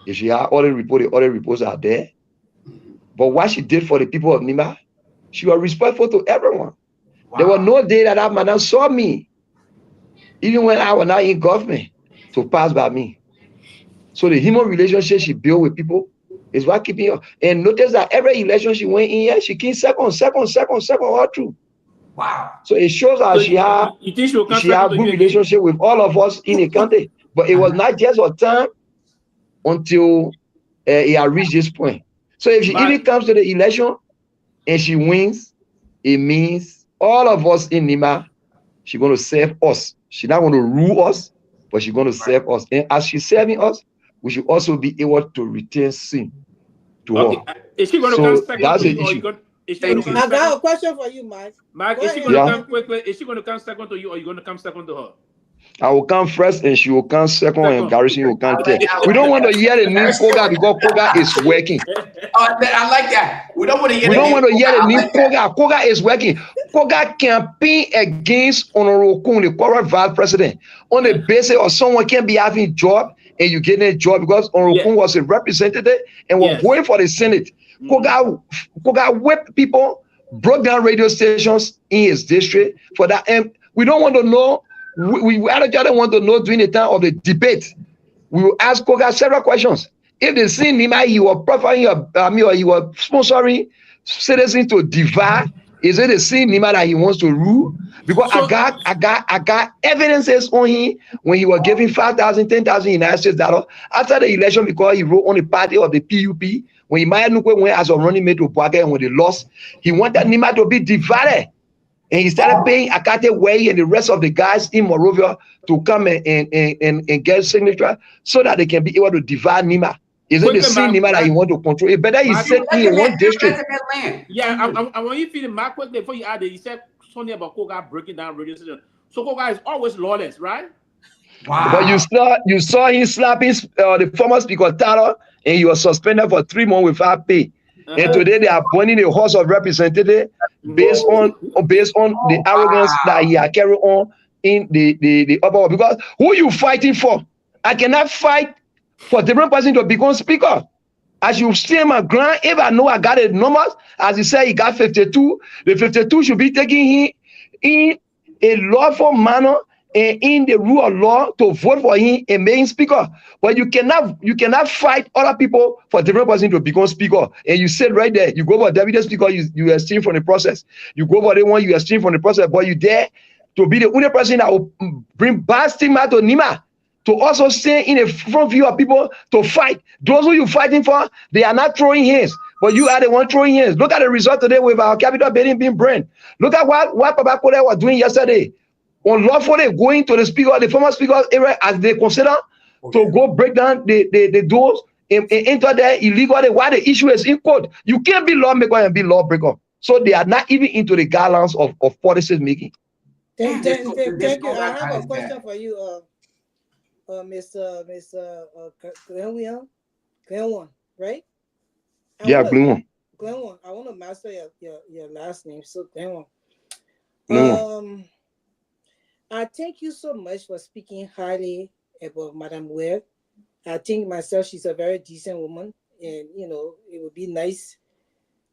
If she had audit report, the audit reports are there. But what she did for the people of Nimba, she was respectful to everyone. Wow. There was no day that madam saw me, even when I was not in government, to pass by me. So the human relationship she built with people is what keeping her. And notice that every election she went in here, she came second all through. Wow. So it shows that she had good relationship with all of us in the country. But it was not just her time until it had reached this point. So if she even comes to the election and she wins, it means all of us in Nimba, she's going to serve us. She's not going to rule us, but she's going to serve us. And as she's serving us, we should also be able to retain sin to her. Is she going to come second? That's the issue. I got a question for you, Mike. Mike, is she going to come quickly? Is she going to come second to you, or are you going to come second to her? I will come first and she will come second and Garrison will come third. We don't want to hear the name Koga because Koga is working. I like that. We don't want to hear the name Koga. Koga is working. Koga campaign against Honorable Kun, the current vice president, on the basis of someone can be having a job and you getting a job because Honorable Kun was a representative and was going for the Senate. Koga whipped people, broke down radio stations in his district for that. And we don't want to know. We actually want to know during the time of the debate. We will ask Koga several questions. If they see Nimba, he was profiling or he was sponsoring citizens to divide. Is it the same Nimba that he wants to rule? Because I got evidences on him when he was giving 5,000, 10,000 United States dollars after the election because he wrote on the party of the PUP. When Myean went as a running mate to Boaké and when they lost, he wanted Nimba to be divided. And he started paying Akate Way and the rest of the guys in Morovia to come and get signature so that they can be able to divide Nimba. Is it the same Nimba that you want to control? It better he said in one district. Yeah, I want you feeling Mark quickly before you add it. He said something about Koga breaking down radio station. So Koga is always lawless, right? Wow. But you saw him slapping the former speaker Tara, and he was suspended for 3 months without pay. And today they are appointing a House of Representatives based on the arrogance that he had carried on in the upper world. Because who you fighting for? I cannot fight for different person to become speaker. As you stand my ground, if I know I got the numbers, as he said, he got 52. The 52 should be taking him in a lawful manner and in the rule of law to vote for him and make him speaker. But you cannot fight other people for different person to become speaker. And you said right there, you go for deputy speaker, you abstain from the process. You go for the one, you abstain from the process, but you dare to be the only person that will bring bad stigma to Nimba. to also stay in a front view of people to fight. Those who you're fighting for, they are not throwing hands, but you are the one throwing hands. Look at the result today with our capital building being burned. Look at what Papa Kole was doing yesterday. Unlawfully going to the former speaker's area as they consider to go break down the doors and enter there illegally while the issue is in court. You can't be lawmaker and be lawbreaker. So they are not even into the guidelines of policy making. Thank you. I have a question for you, Mr. Glenwan, right? Glenwan. Glenwan, I want to master your last name, so Glenwan. I thank you so much for speaking highly about Madam Webb. I think myself she's a very decent woman, and it would be nice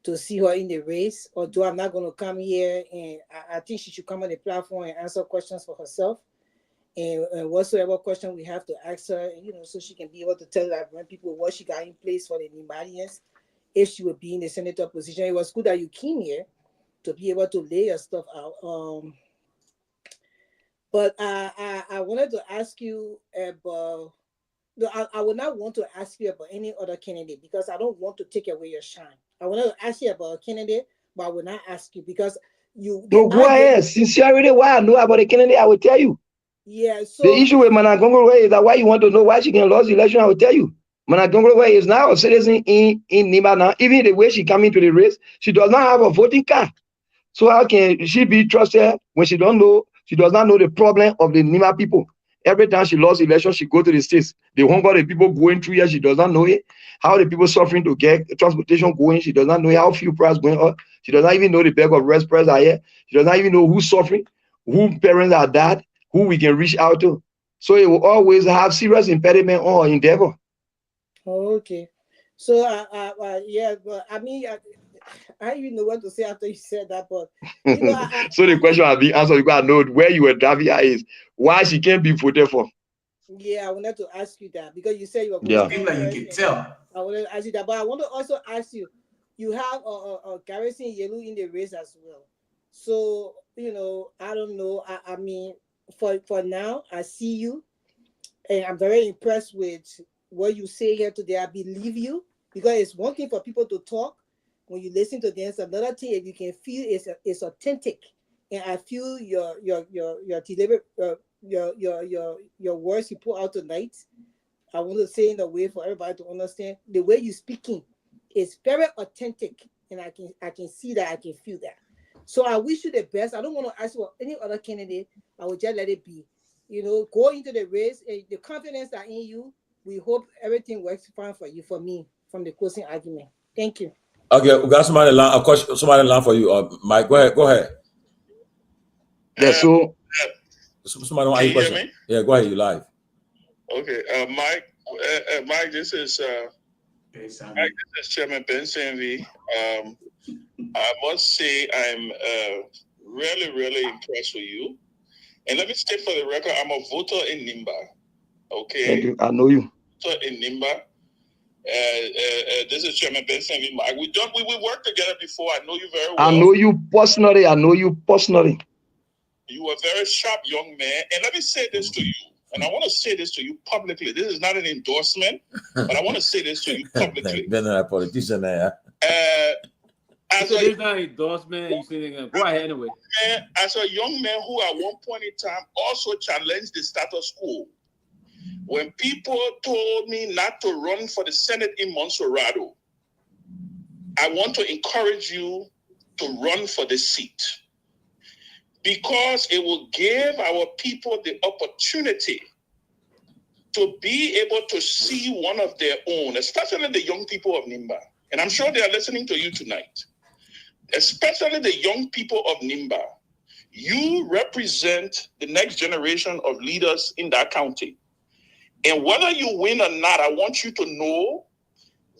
to see her in the race. Although I'm not going to come here, and I think she should come on the platform and answer questions for herself. And whatsoever question we have to ask her, so she can be able to tell when people what she got in place for the Nimadians, if she would be in the senator position. It was good that you came here to be able to lay your stuff out. But I wanted to ask you about. No, I would not want to ask you about any other candidate because I don't want to take away your shine. I wanted to ask you about a candidate, but I will not ask you because you. No, go ahead. Sincerely, why I know about the candidate, I will tell you. Yeah. So the issue with Myean Gongloe is that why you want to know why she can lose the election, I will tell you. Myean Gongloe is now a citizen in Nima now. Even the way she come into the race, she does not have a voting card. So how can she be trusted when she does not know the problem of the Nima people? Every time she lost election, she go to the states. The hunger the people going through here, she does not know it. How the people suffering to get transportation going, she does not know how fuel price going up. She does not even know the bag of rest price are here. She does not even know who's suffering, who parents are dead, who we can reach out to. So it will always have serious impediment on her endeavor. Okay. So yeah, but I mean, I don't even know what to say after you said that, but so the question will be answered because I know where you were driving her is why she can't be voted for. Yeah, I wanted to ask you that because you said you were going to like you can tell. I wanted to ask you that, but I want to also ask you, you have a Garrison Yellow in the race as well. So, I don't know. I mean, for now, I see you and I'm very impressed with what you say here today. I believe you because it's one thing for people to talk. When you listen to them, it's another thing if you can feel it's authentic, and I feel your delivery, your words you put out tonight. I want to say in a way for everybody to understand the way you're speaking is very authentic, and I can see that, I can feel that. So I wish you the best. I don't want to ask you any other candidate. I will just let it be. Go into the race, and the confidence that in you. We hope everything works fine for you. For me, from the closing argument. Thank you. Okay, we got somebody line. Of course, somebody line for you. Mike, go ahead. Yeah, so somebody want to ask you a question. Yeah, go ahead. You live. Okay, Mike, this is Chairman Ben Sanvee. I must say I'm really, really impressed with you. And let me state for the record, I'm a voter in Nimba. Okay. Thank you. I know you. Voter in Nimba. This is Chairman Ben Sanvee. We worked together before. I know you very well. I know you personally. You are a very sharp young man. And let me say this to you. And I want to say this to you publicly. This is not an endorsement, but I want to say this to you publicly. Ben a politician there. As a not endorsement, you say go ahead anyway. As a young man who at one point in time also challenged the status quo, when people told me not to run for the Senate in Montserrado, I want to encourage you to run for the seat because it will give our people the opportunity to be able to see one of their own, especially the young people of Nimba. And I'm sure they are listening to you tonight. Especially the young people of Nimba. You represent the next generation of leaders in that county. And whether you win or not, I want you to know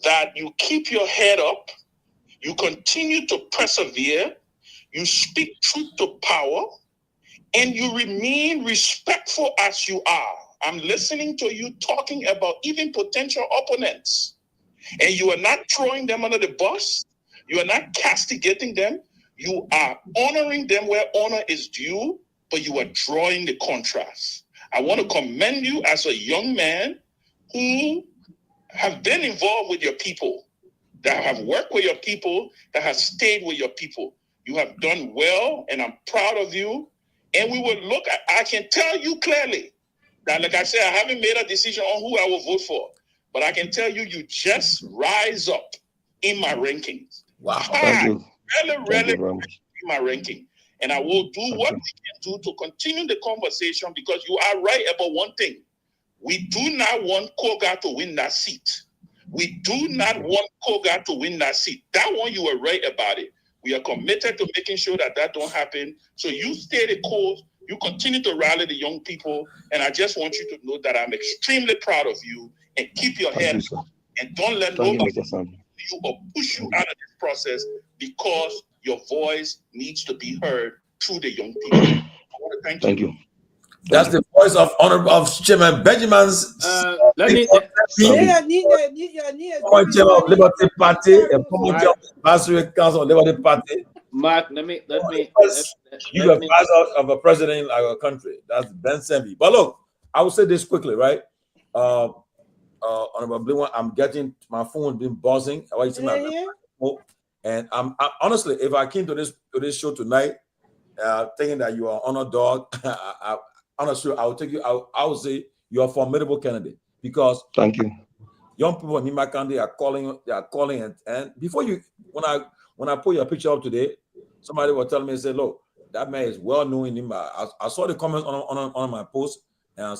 that you keep your head up, you continue to persevere, you speak truth to power, and you remain respectful as you are. I'm listening to you talking about even potential opponents, and you are not throwing them under the bus. You are not castigating them. You are honoring them where honor is due, but you are drawing the contrast. I want to commend you as a young man who have been involved with your people, that have worked with your people, that have stayed with your people. You have done well, and I'm proud of you. And we will look at, I can tell you clearly that, like I said, I haven't made a decision on who I will vote for, but I can tell you, you just rise up in my rankings. Wow. Thank you. Really in my ranking. And I will do what we can do to continue the conversation, because you are right about one thing. We do not want Togar to win that seat. We do not want Togar to win that seat. That one, you were right about it. We are committed to making sure that that don't happen. So you stay the course. You continue to rally the young people. And I just want you to know that I'm extremely proud of you, and keep your head up, and don't let nobody you or push you out of this process, because your voice needs to be heard through the young people. I want to thank you. That's the voice of Honorable of Chairman Benjamin's let former chairman of Liberty Party and former chairman of the Advisory Council of Liberty Party. Mark, let me you are father of a president in our country. That's Ben Sanvee. But look, I will say this quickly, right? Honorable Blue, I'm getting my phone been buzzing. And I'm honestly, if I came to this show tonight, thinking that you are an honor dog, honestly, I will take you. I will say you are a formidable candidate, because thank you. Young people in Nima County are calling. They are calling, and before you, when I put your picture up today, somebody was telling me, say, look, that man is well known in Nima. I saw the comments on my post, and I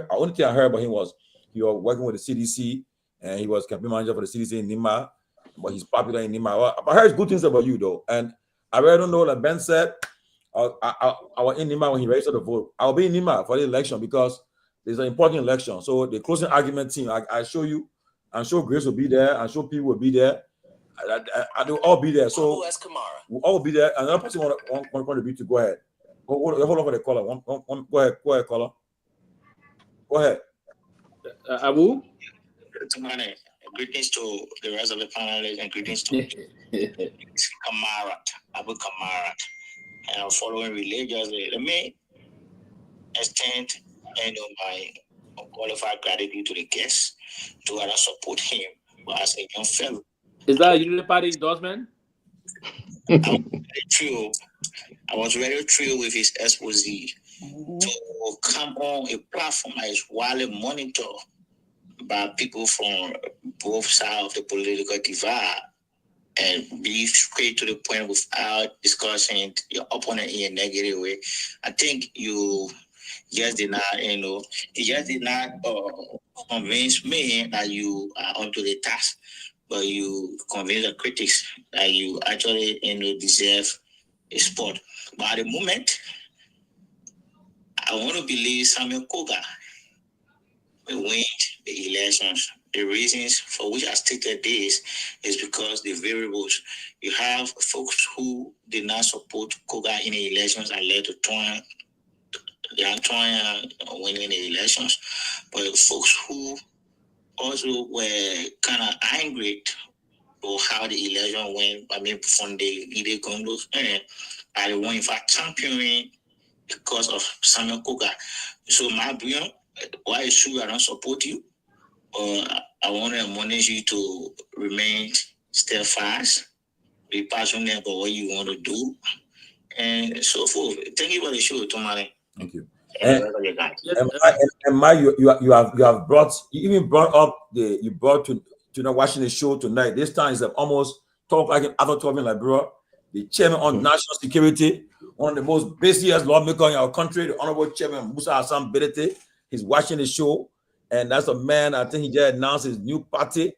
only thing I heard about him was he was working with the CDC, and he was campaign manager for the CDC in Nima, but he's popular in Nima. I heard good things about you though, and I really don't know that Ben said. I was in Nima when he registered the vote. I'll be in Nima for the election, because there's an important election. So the closing argument team, I show you, I'm sure Grace will be there, I'm sure people will be there. I will all be there. So we'll all be there. Another person want to contribute to go ahead. Hold on for the caller. Go ahead, caller. Go ahead. Abu? Greetings to the rest of the panelists, and greetings to Abu Kamarat. And following religiously, let me extend my qualified gratitude to the guests to other support him. But as a young fellow, is that a Unity Party endorsement? I was very thrilled with his expose to come on a platform that is widely monitored by people from both sides of the political divide, and be straight to the point without discussing your opponent in a negative way. I think you just did not, convince me that you are up to the task, but you convince the critics that you actually, deserve a spot. But at the moment, I want to believe Samuel Togar will win the elections. The reasons for which I stated this is because the variables. You have folks who did not support Togar in the elections and led to winning the elections. But folks who also were kind of angry for how the election went, from the Kehleboe Gongloe, are the one in fact championing the cause of Samuel Togar. So my brain, why is true I don't support you? I want to admonish you to remain steadfast, be passionate about what you want to do, and so forth. Thank you for the show, Tomalin. Thank you. And Mike, you have brought to watching the show tonight. This time is almost talk like an other talking like bro, the chairman on national security, one of the most busiest lawmakers in our country, the Honorable Chairman Musa Hassan Bedete. He's watching the show. And that's a man, I think he just announced his new party.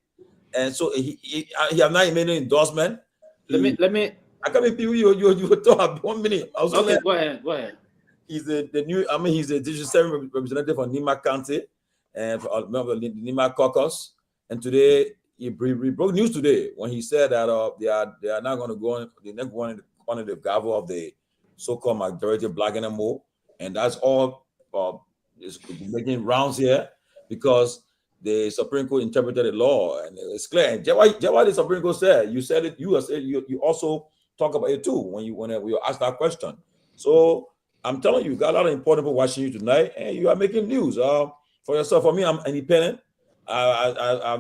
And so he have not made an endorsement. Let me. I can't be you talk 1 minute. Okay, go ahead. He's he's the District 7 representative for Nima County and for member of the Nima caucus. And today, he broke news today when he said that they are not going to go on, they're not going on the gavel of the so-called majority black anymore. And that's all is making rounds here, because the Supreme Court interpreted the law, and it's clear. And what the Supreme Court said, you said it. You also talk about it too when you asked that question. So I'm telling you, you got a lot of important people watching you tonight, and you are making news for yourself. For me, I'm independent. I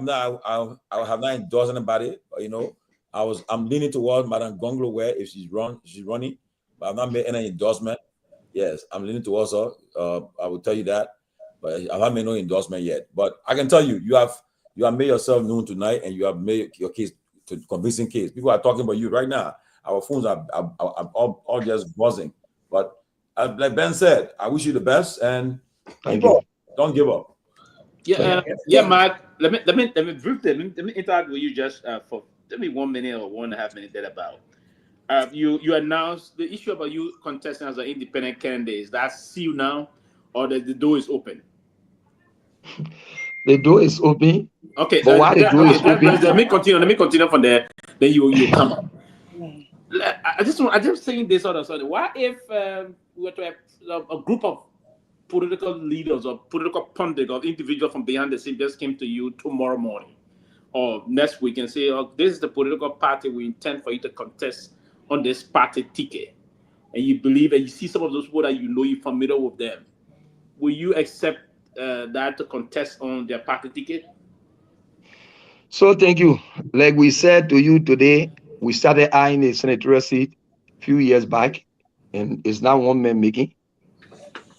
have not endorsed anybody. You know, I'm leaning towards Madame Gongloe where if she's running, but I've not made any endorsement. Yes, I'm leaning towards her. I will tell you that, but I haven't made no endorsement yet. But I can tell you, you have made yourself known tonight, and you have made your case to convincing case. People are talking about you right now. Our phones are all just buzzing. But like Ben said, I wish you the best, and keep up. Don't give up. Mark. Let me interact with you just for 1 minute or 1.5 minutes. That about you announced the issue about you contesting as an independent candidate. Is that sealed now, or the door is open? The door is open. Okay, but why the door is open? Let me continue from there. Then you come up. I just saying this sort of something. What if we were to have a group of political leaders or political pundits or individuals from behind the scene just came to you tomorrow morning or next week and say, "Oh, this is the political party we intend for you to contest on this party ticket," and you believe and you see some of those people that you know you're familiar with them, will you accept that to contest on their party ticket? So thank you. Like we said to you today, we started eyeing a senatorial seat a few years back, and it's now one man making.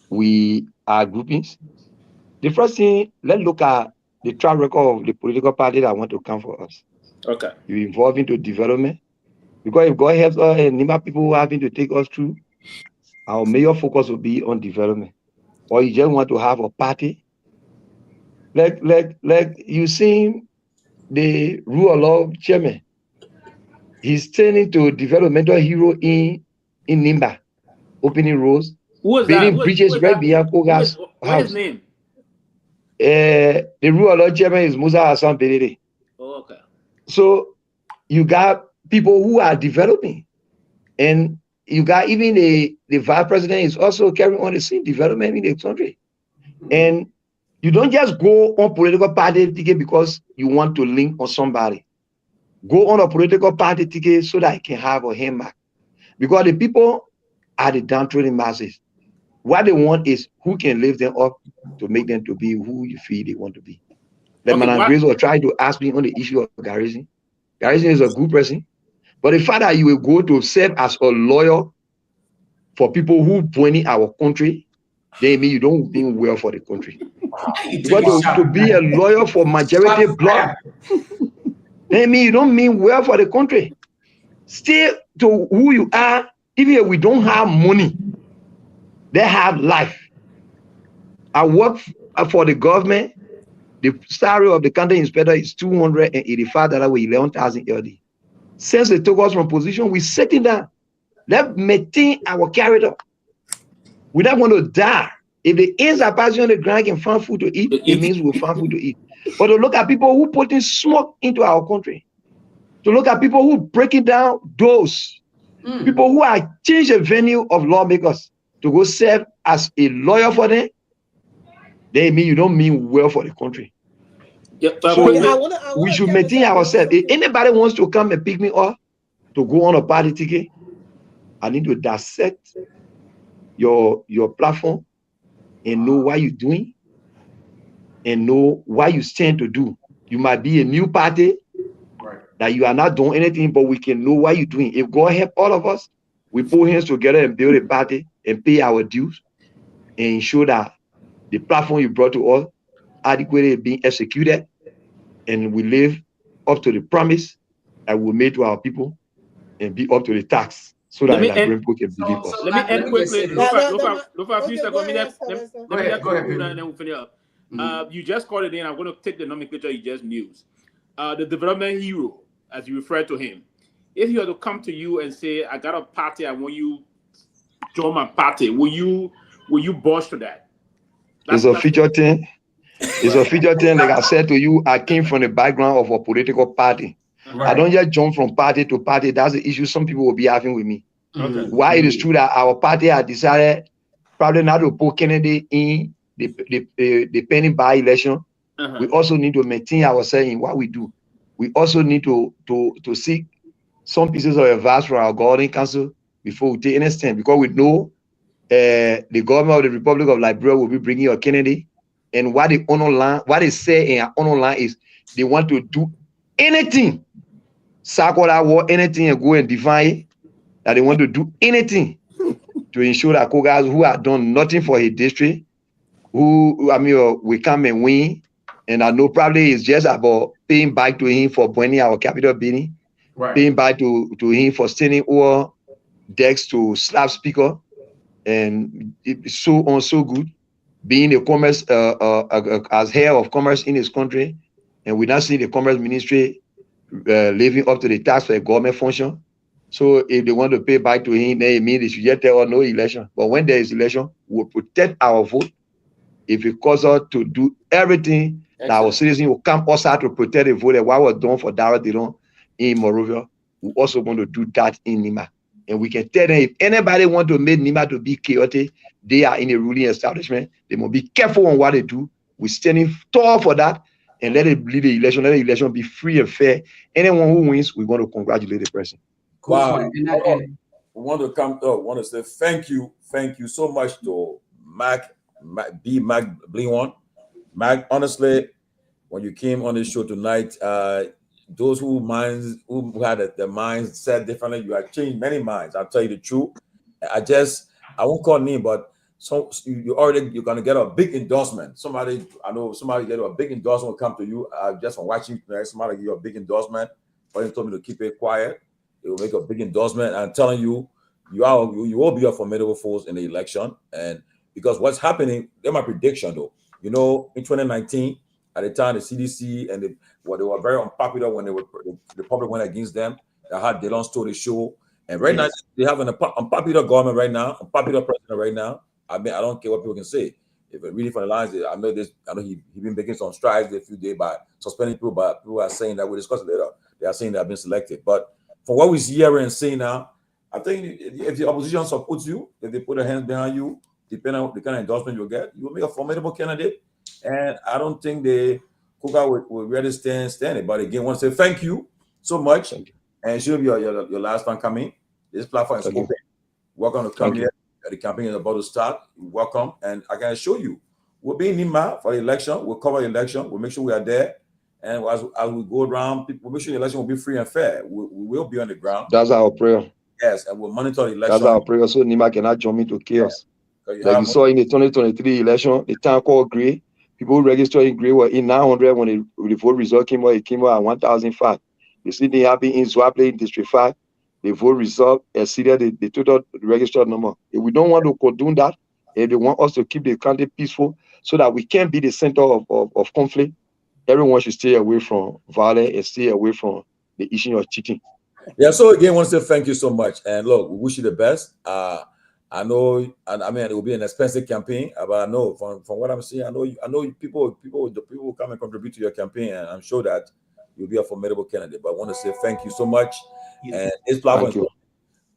We are groupings. The first thing, let's look at the track record of the political party that want to come for us. Okay. You involve into development. Because if God helps us and number people having to take us through, our major focus will be on development. Or you just want to have a party. Like you see the rule of law chairman. He's turning to developmental hero in Nimba, opening roads, building bridges right beyond Togar's house. What's his name? The rule of law chairman is Musa Hassan Bealded. Oh, okay. So you got people who are developing, and you got even the vice president is also carrying on the same development in the country. And you don't just go on political party ticket because you want to link on somebody. Go on a political party ticket so that I can have a handback. Because the people are the downtrodden masses. What they want is who can lift them up to make them to be who you feel they want to be. Like Madam Grace was trying to ask me on the issue of Garrison. Garrison is a good person. But the fact that you will go to serve as a lawyer for people who burning our country, they mean you don't mean well for the country. Because to be a lawyer for majority bloc, they mean you don't mean well for the country. Stay to who you are, even if we don't have money, they have life. I work for the government. The salary of the county inspector is $285 with 11,000 LD. Since they took us from position, we're sitting down. Let's maintain our character. We don't want to die. If the ends are passing on the ground and find food to eat, it means we'll find food to eat. But to look at people who putting smoke into our country, to look at people who breaking down doors, people who are changing the venue of lawmakers to go serve as a lawyer for them, they mean you don't mean well for the country. So we should maintain ourselves. If anybody wants to come and pick me up to go on a party ticket, I need to dissect your platform and know what you're doing and know what you stand to do. You might be a new party that you are not doing anything, but we can know what you're doing. If God help all of us, we put hands together and build a party and pay our dues and ensure that the platform you brought to us adequately being executed, and we live up to the promise that we made to our people and be up to the tax so that people can believe us. Let me end quickly. Lofa, a few seconds. Let me conclude and then we'll finish up. You just called it in. I'm going to take the nomenclature you just used. The development hero, as you refer to him. If he were to come to you and say, "I got a party, I want you to join my party," will you budge to that? It's a feature thing. It's a feature thing. Like I said to you, I came from the background of a political party. I don't just jump from party to party. That's the issue some people will be having with me. Why it is true that our party has decided probably not to put Kennedy in the pending by-election. We also need to maintain ourselves in what we do. We also need to seek some pieces of advice from our governing council before we take any stand, because we know the government of the Republic of Liberia will be bringing a candidate. And what they say in our own line is they want to do anything, circle that war, anything, and go and define it. That they want to do anything to ensure that Kogas who have done nothing for his district, who we come and win. And I know probably it's just about paying back to him for winning our capital building, paying back to him for sending our decks to slab speaker, and it's so on so good. Being a commerce as head of commerce in his country, and we not see the commerce ministry living up to the task for a government function. So if they want to pay back to him, then it means they should get there or no election. But when there is election, we'll protect our vote. If it causes us to do everything that our citizens will come us out to protect the vote, and what was done for Dara Dillon in Morovia, we also want to do that in Nima. And we can tell them if anybody want to make Nima to be chaotic, they are in a ruling establishment. They must be careful on what they do. We're standing tall for that, and let it lead the election. Let the election be free and fair. Anyone who wins, we want to congratulate the person. Wow. We want to say thank you so much to Mac Blinwan. Mac, honestly, when you came on this show tonight, those who had their minds set differently, you have changed many minds. I'll tell you the truth. I won't call name, but you're gonna get a big endorsement. I know somebody get a big endorsement will come to you just from watching. Somebody give you a big endorsement, but he told me to keep it quiet. It will make a big endorsement. I'm telling you, you will be a formidable force in the election. And because what's happening, they're my prediction though. You know, in 2019, at the time the CDC and they were very unpopular when the public went against them. They had Delon stole the show. And right now they have an unpopular government right now, unpopular president right now. I mean, I don't care what people can say. If it really from the lines, I know he been making some strides a few days by suspending people, but people are saying that we'll discuss it later. They are saying they have been selected. But from what we see here and see now, I think if the opposition supports you, if they put their hands behind you, depending on the kind of endorsement you'll get, you will make a formidable candidate. And I don't think the Kogar will really stand it. But again, I want to say thank you so much. And it should be your last time coming. This platform is open. Welcome to come here. The campaign is about to start. You're welcome. And I can assure you, we'll be in Nima for the election. We'll cover the election. We'll make sure we are there. And as we go around, we'll make sure the election will be free and fair. We will be on the ground. That's our prayer. Yes, and we'll monitor the election. That's our prayer. So Nima cannot jump into chaos. Yeah. Like you saw in the 2023 election, the town called Gray, people who registered in Gray were in 900 when the vote result came out. It came out at 1,005. The same thing happened in Zwaple in District 5. The vote result exceeded the total registered number. If we don't want to condone that, if they want us to keep the country peaceful so that we can be the center of conflict, everyone should stay away from violence and stay away from the issue of cheating. Yeah, so again, I want to say thank you so much. And look, we wish you the best. I know, and I mean, it will be an expensive campaign, but I know from what I'm seeing, I know people will come and contribute to your campaign, and I'm sure that you'll be a formidable candidate. But I want to say thank you so much. And this platform,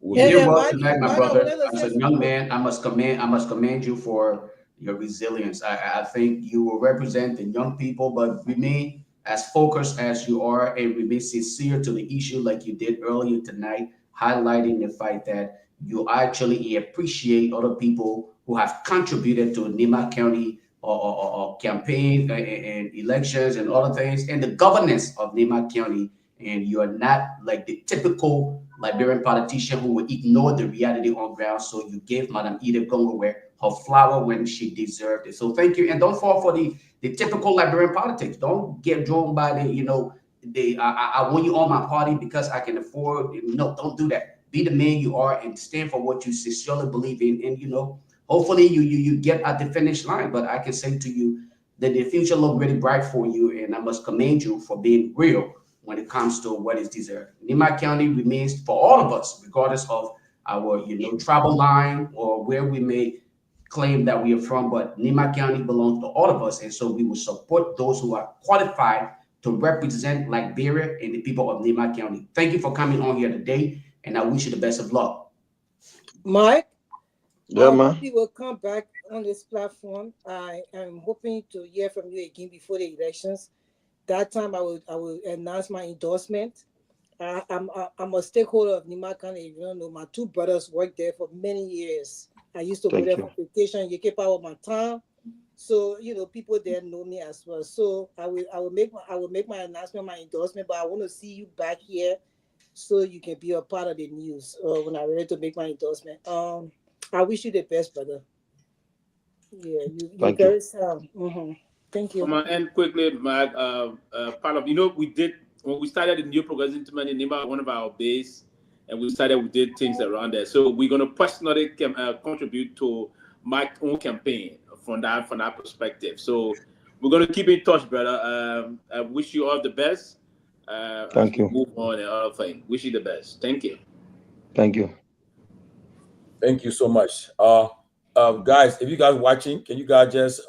you're welcome tonight, my brother. As a young man, I must commend you for your resilience. I think you will represent the young people, but remain as focused as you are and remain sincere to the issue like you did earlier tonight, highlighting the fact that you actually appreciate other people who have contributed to Nima County or campaign and elections and other things and the governance of Nima County. And you are not like the typical Liberian politician who would ignore the reality on ground. So you gave Madam Kehleboe Gongloe her flower when she deserved it. So thank you. And don't fall for the typical Liberian politics. Don't get drawn by I want you on my party because I can afford. No, don't do that. Be the man you are and stand for what you sincerely believe in. And, hopefully you get at the finish line. But I can say to you that the future looks really bright for you. And I must commend you for being real when it comes to what is deserved. Nima County remains for all of us, regardless of our, tribal line or where we may claim that we are from, but Nima County belongs to all of us. And so we will support those who are qualified to represent Liberia and the people of Nima County. Thank you for coming on here today, and I wish you the best of luck. Mike? Yeah, man. You will come back on this platform. I am hoping to hear from you again before the elections. That time I will announce my endorsement. I'm a stakeholder of Nima County. You don't know, my two brothers worked there for many years. I used to go there for vacation. You keep out my town. So people there know me as well. So I will make my announcement, my endorsement, but I want to see you back here so you can be a part of the news when I'm ready to make my endorsement. I wish you the best, brother. Yeah, you're very sound. Thank you. I'm gonna end quickly, Mike. Part of we did when we started the new progressive movement in Nima, one of our base, and we did things around there. So we're gonna personally contribute to my own campaign from that perspective. So we're gonna keep in touch, brother. I wish you all the best. Thank you. Move on and other things. Wish you the best. Thank you. Thank you. Thank you so much. Guys, if you guys watching, can you guys just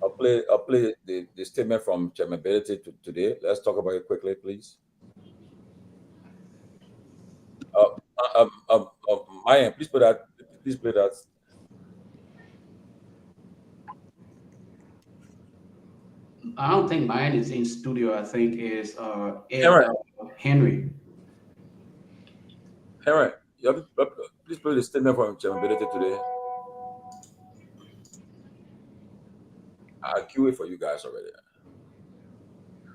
I'll play the statement from Chairman Bealded today. Let's talk about it quickly, please. Myean, please play that. Please play that. I don't think Myean is in studio. I think is Henry. Henry, please play the statement from Chairman Bealded today. I'll cue it for you guys already.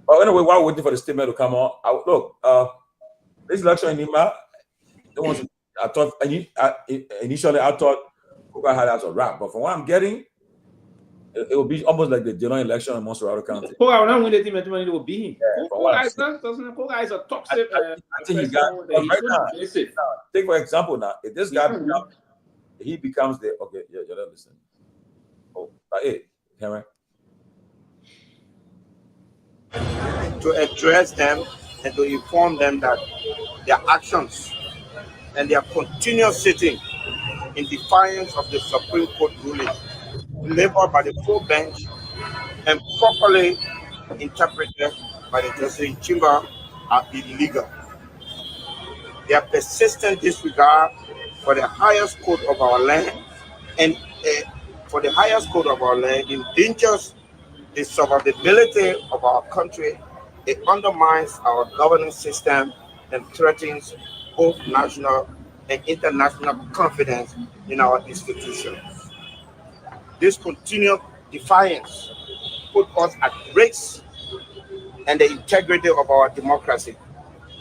But anyway, while we're waiting for the statement to come on, this election in Nima, initially I thought Togar had as a wrap, but from what I'm getting, it will be almost like the general election in Montserrat County. Togar will not win the team, and it will be him. Togar is a toxic. I think he got right now. Take for example now, if this guy becomes the you're not listening. Hey, Henry. To address them and to inform them that their actions and their continuous sitting in defiance of the Supreme Court ruling delivered by the full bench and properly interpreted by the Justice Chamber are illegal. Their persistent disregard for the highest code of our land endangers the survivability of our country. It undermines our governance system and threatens both national and international confidence in our institutions. This continued defiance put us at risk and the integrity of our democracy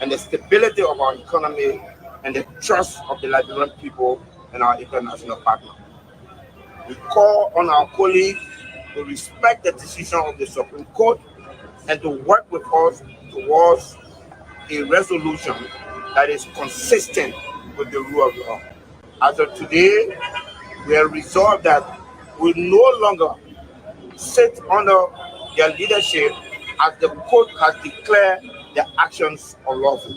and the stability of our economy and the trust of the Liberian people and our international partners. We call on our colleagues to respect the decision of the Supreme Court and to work with us towards a resolution that is consistent with the rule of law. As of today, we are resolved that we no longer sit under their leadership as the court has declared their actions unlawful.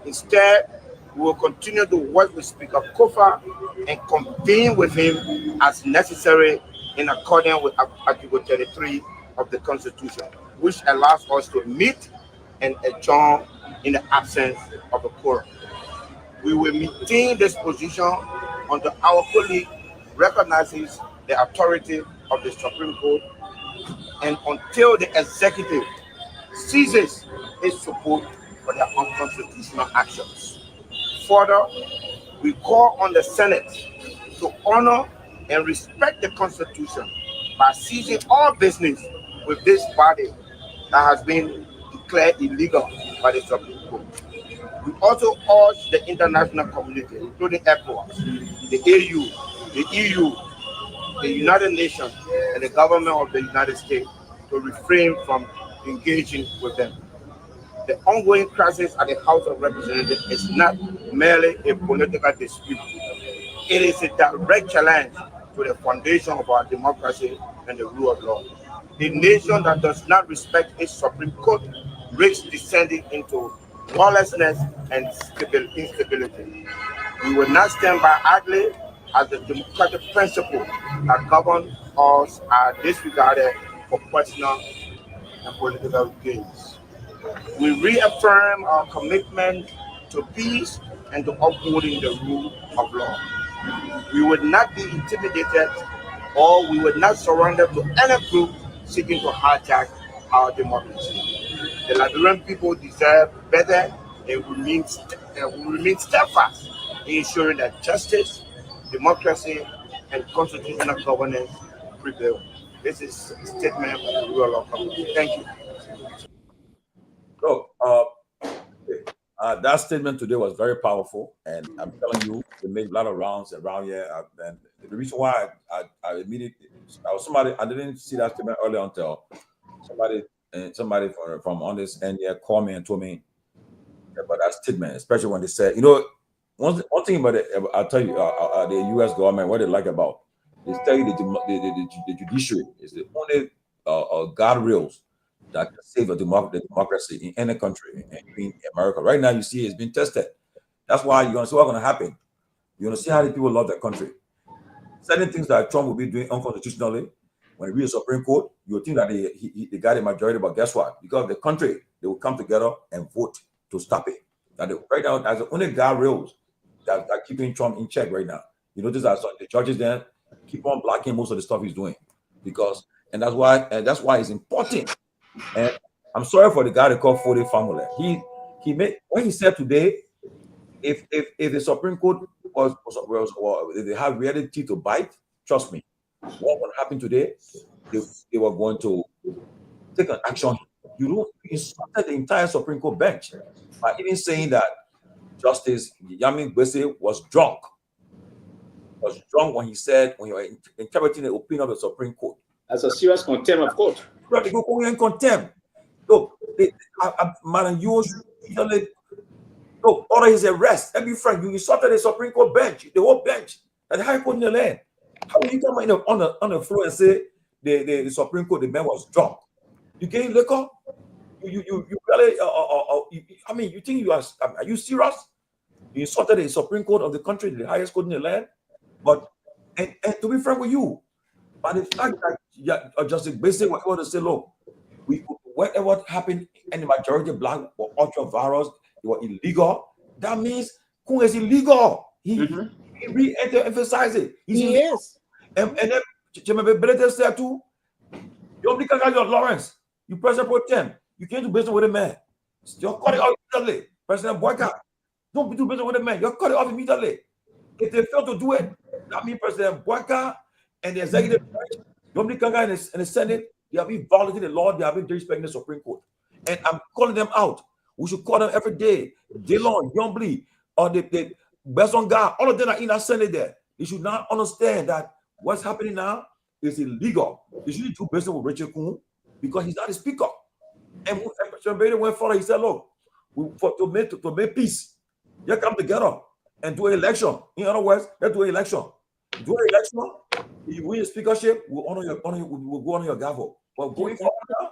Instead, we will continue to work with Speaker Kofa and convene with him as necessary in accordance with Article 33 of the Constitution, which allows us to meet and adjourn in the absence of a quorum. We will maintain this position until our colleague recognizes the authority of the Supreme Court and until the executive ceases its support for their unconstitutional actions. Further, we call on the Senate to honor and respect the Constitution by ceasing all business with this body that has been declared illegal by the Supreme Court. We also urge the international community, including ECOWAS, the AU, the EU, the United Nations, and the government of the United States to refrain from engaging with them. The ongoing crisis at the House of Representatives is not merely a political dispute. It is a direct challenge to the foundation of our democracy and the rule of law. A nation that does not respect its Supreme Court risks descending into lawlessness and instability. We will not stand by idly as the democratic principles that govern us are disregarded for personal and political gains. We reaffirm our commitment to peace and to upholding the rule of law. We would not be intimidated or we would not surrender to any group seeking to hijack our democracy. The Liberian people deserve better and will remain steadfast in ensuring that justice, democracy and constitutional governance prevail. This is a statement of the rule of law. Thank you. So, that statement today was very powerful, and I'm telling you, we made a lot of rounds around here. And the reason why I immediately, I didn't see that statement earlier until somebody from on this end here called me and told me about that statement, especially when they said, one thing about it, I'll tell you, the U.S. government, what they like about, they tell you the judiciary is the only guardrails that can save the democracy in any country, in America. Right now, you see it's been tested. That's why you're going to see what's going to happen. You're going to see how the people love their country. Certain things that Trump will be doing unconstitutionally, when he reaches the Supreme Court, you'll think that he got a majority, but guess what? Because the country, they will come together and vote to stop it. That right now, as the only guardrails that are keeping Trump in check right now. You notice that the judges then keep on blocking most of the stuff he's doing, and that's why it's important. And I'm sorry for the guy they call Fode Family. He made what he said today. If the Supreme Court was if they have reality to bite, trust me, what would happen today? They were going to take an action. You insulted the entire Supreme Court bench by even saying that Justice Yamin Gbese was drunk. When he was interpreting the opinion of the Supreme Court. That's a serious contempt of court. They go in contempt. Look, Madam, you usually order his arrest. Let me frank, you insulted the Supreme Court bench, the whole bench, and the High Court in the land. How will you come in on the floor and say the Supreme Court, the man was drunk? You getting liquor? You really? I mean, you think are you serious? You insulted the Supreme Court of the country, the highest court in the land. But and to be frank with you, by the fact that Justice basically was able to say, look, whatever happened in the majority black or ultra virus, they were illegal. That means Kung is illegal. He re-emphasized it. He is. And then Bealded said too, you only can get Lawrence. You President Pro Tem. You can't do business with a man. You're cut it off immediately. President Boyka, don't do business with a man. You're cut it off immediately. If they fail to do it, that means President Boyka and the executive branch, Yomdi Kanga and the Senate, they have been violating the law, they have been disrespecting the Supreme Court. And I'm calling them out. We should call them every day. Dillon, Yombly, or the Besonga, all of them are in that Senate there. They should not understand that what's happening now is illegal. They should do business with Richard Kuhn because he's not a speaker. And President Bealded went further, he said, look, to make peace, you come together and do an election. In other words, let's do an election. Do an election, you win your speakership, we'll go on your gavel. But going forward now,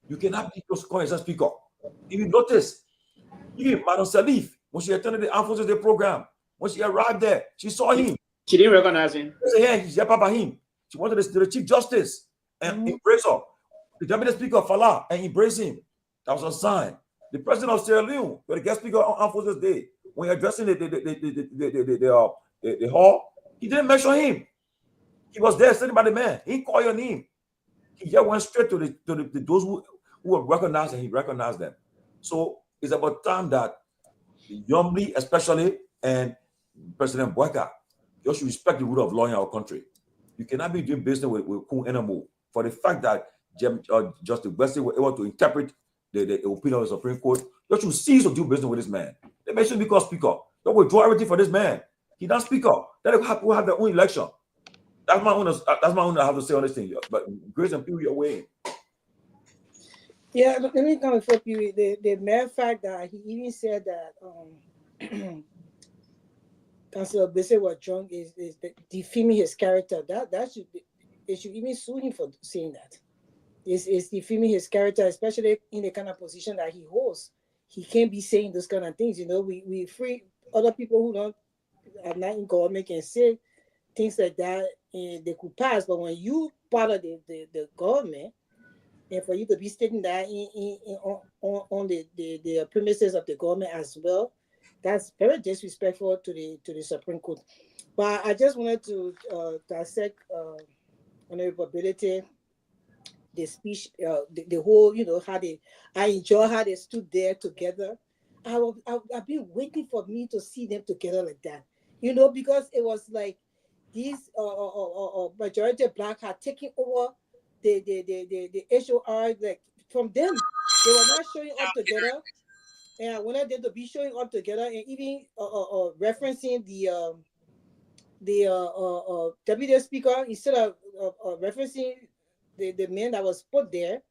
you cannot be as a speaker. If you notice, even Madam Salif, when she attended the Armed Forces Day program, when she arrived there, she saw him. She didn't recognize him. She said, yeah, she's Papa him. She wanted to the Chief Justice and embrace her. The Deputy Speaker Falah and embrace him. That was a sign. The President of Sierra Leone, the guest speaker on Armed Forces Day, when addressing the hall, he didn't mention him. He was there sitting by the man. He didn't call your name. He just went straight to those who were recognized, and he recognized them. So it's about time that Yombly, especially, and President Boyka, you should respect the rule of law in our country. You cannot be doing business with Kung anymore for the fact that Justice Wesley was able to interpret the opinion of the Supreme Court. You should cease to do business with this man. They may should become speaker. Don't withdraw everything for this man. He's not speaker. Let them have their own election. That's my own. I have to say on this thing. But Grace and Pewee, your way. Yeah, let me come before Pewee. The mere fact that he even said that Councilor Gbese was drunk is defaming his character. That should be, they should even sue him for saying that. It's defaming his character, especially in the kind of position that he holds. He can't be saying those kind of things. You know, we free other people who are not in government can say things like that and they could pass. But when you part of the government, and for you to be stating that on the premises of the government as well, that's very disrespectful to the Supreme Court. But I just wanted to dissect Honorable Bealded, the speech, the whole, you know, I enjoy how they stood there together. I've been waiting for me to see them together like that, you know, because it was like these majority black had taken over the HOR, like from them. They were not showing up together, and I wanted them to be showing up together, and even referencing the deputy speaker instead of referencing the man that was put there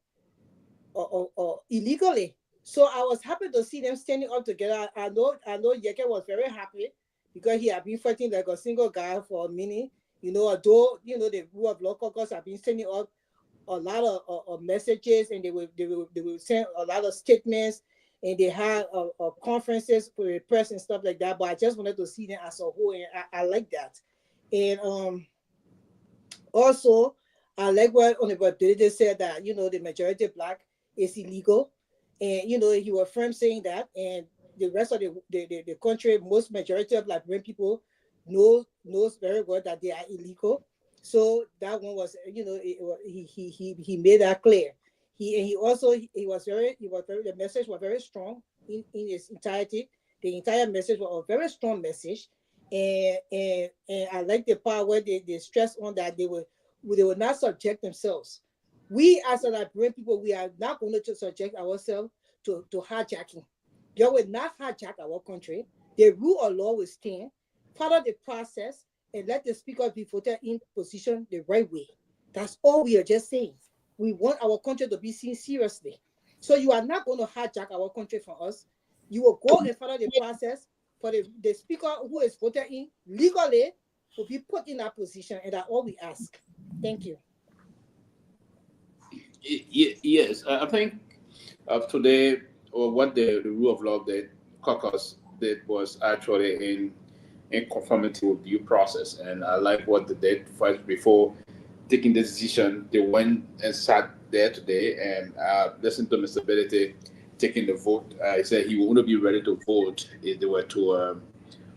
illegally. So I was happy to see them standing up together. I know Yeke was very happy because he had been fighting like a single guy for a minute. Although the rule of law caucus have been sending up a lot of messages, and they will send a lot of statements, and they had conferences for the press and stuff like that. But I just wanted to see them as a whole, and I like that. And also I like what Honorable Bealded said, that the majority black is illegal, and he was firm saying that, and the rest of the country, most majority of Liberian people knows very well that they are illegal. So that one was, he made that clear. The message was very strong in its entirety. The entire message was a very strong message, and I like the part where they stress on that they will not subject themselves. We as a Liberian people, we are not going to subject ourselves to hijacking. They will not hijack our country. The rule of law will stand. Follow the process and let the speaker be voted in position the right way. That's all we are just saying. We want our country to be seen seriously. So you are not going to hijack our country from us. You will go and follow the process for the speaker who is voted in legally will be put in that position, and that's all we ask. Thank you. Yes, I think today, or what the rule of law the caucus did was actually in conformity with due process, and I like what they did first before taking the decision. They went and sat there today and listened to Mr. Bealded taking the vote. He said he would only be ready to vote if they were to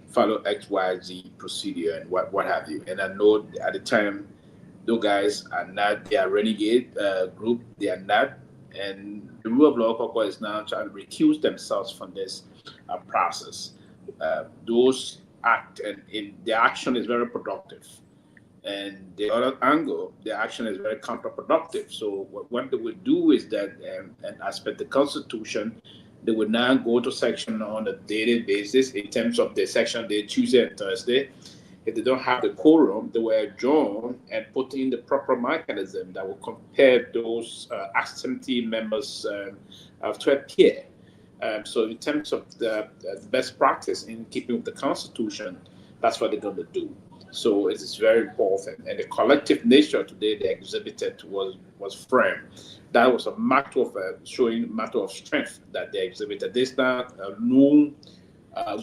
follow XYZ procedure and what have you. And I know at the time, those guys are not, they are renegade group, they are not, and the rule of law caucus is now trying to recuse themselves from this process. Those act, and their action is very productive. And the other angle, the action is very counterproductive. So what they would do is that, and as per the Constitution, they would now go to section on a daily basis in terms of the section day Tuesday and Thursday. If they don't have the quorum, they will adjourn and put in the proper mechanism that will compare those absentee members to a peer. So in terms of the best practice in keeping with the Constitution, that's what they're going to do. So it is very important, and the collective nature today they exhibited was firm. That was a matter of showing matter of strength that they exhibited. This not a known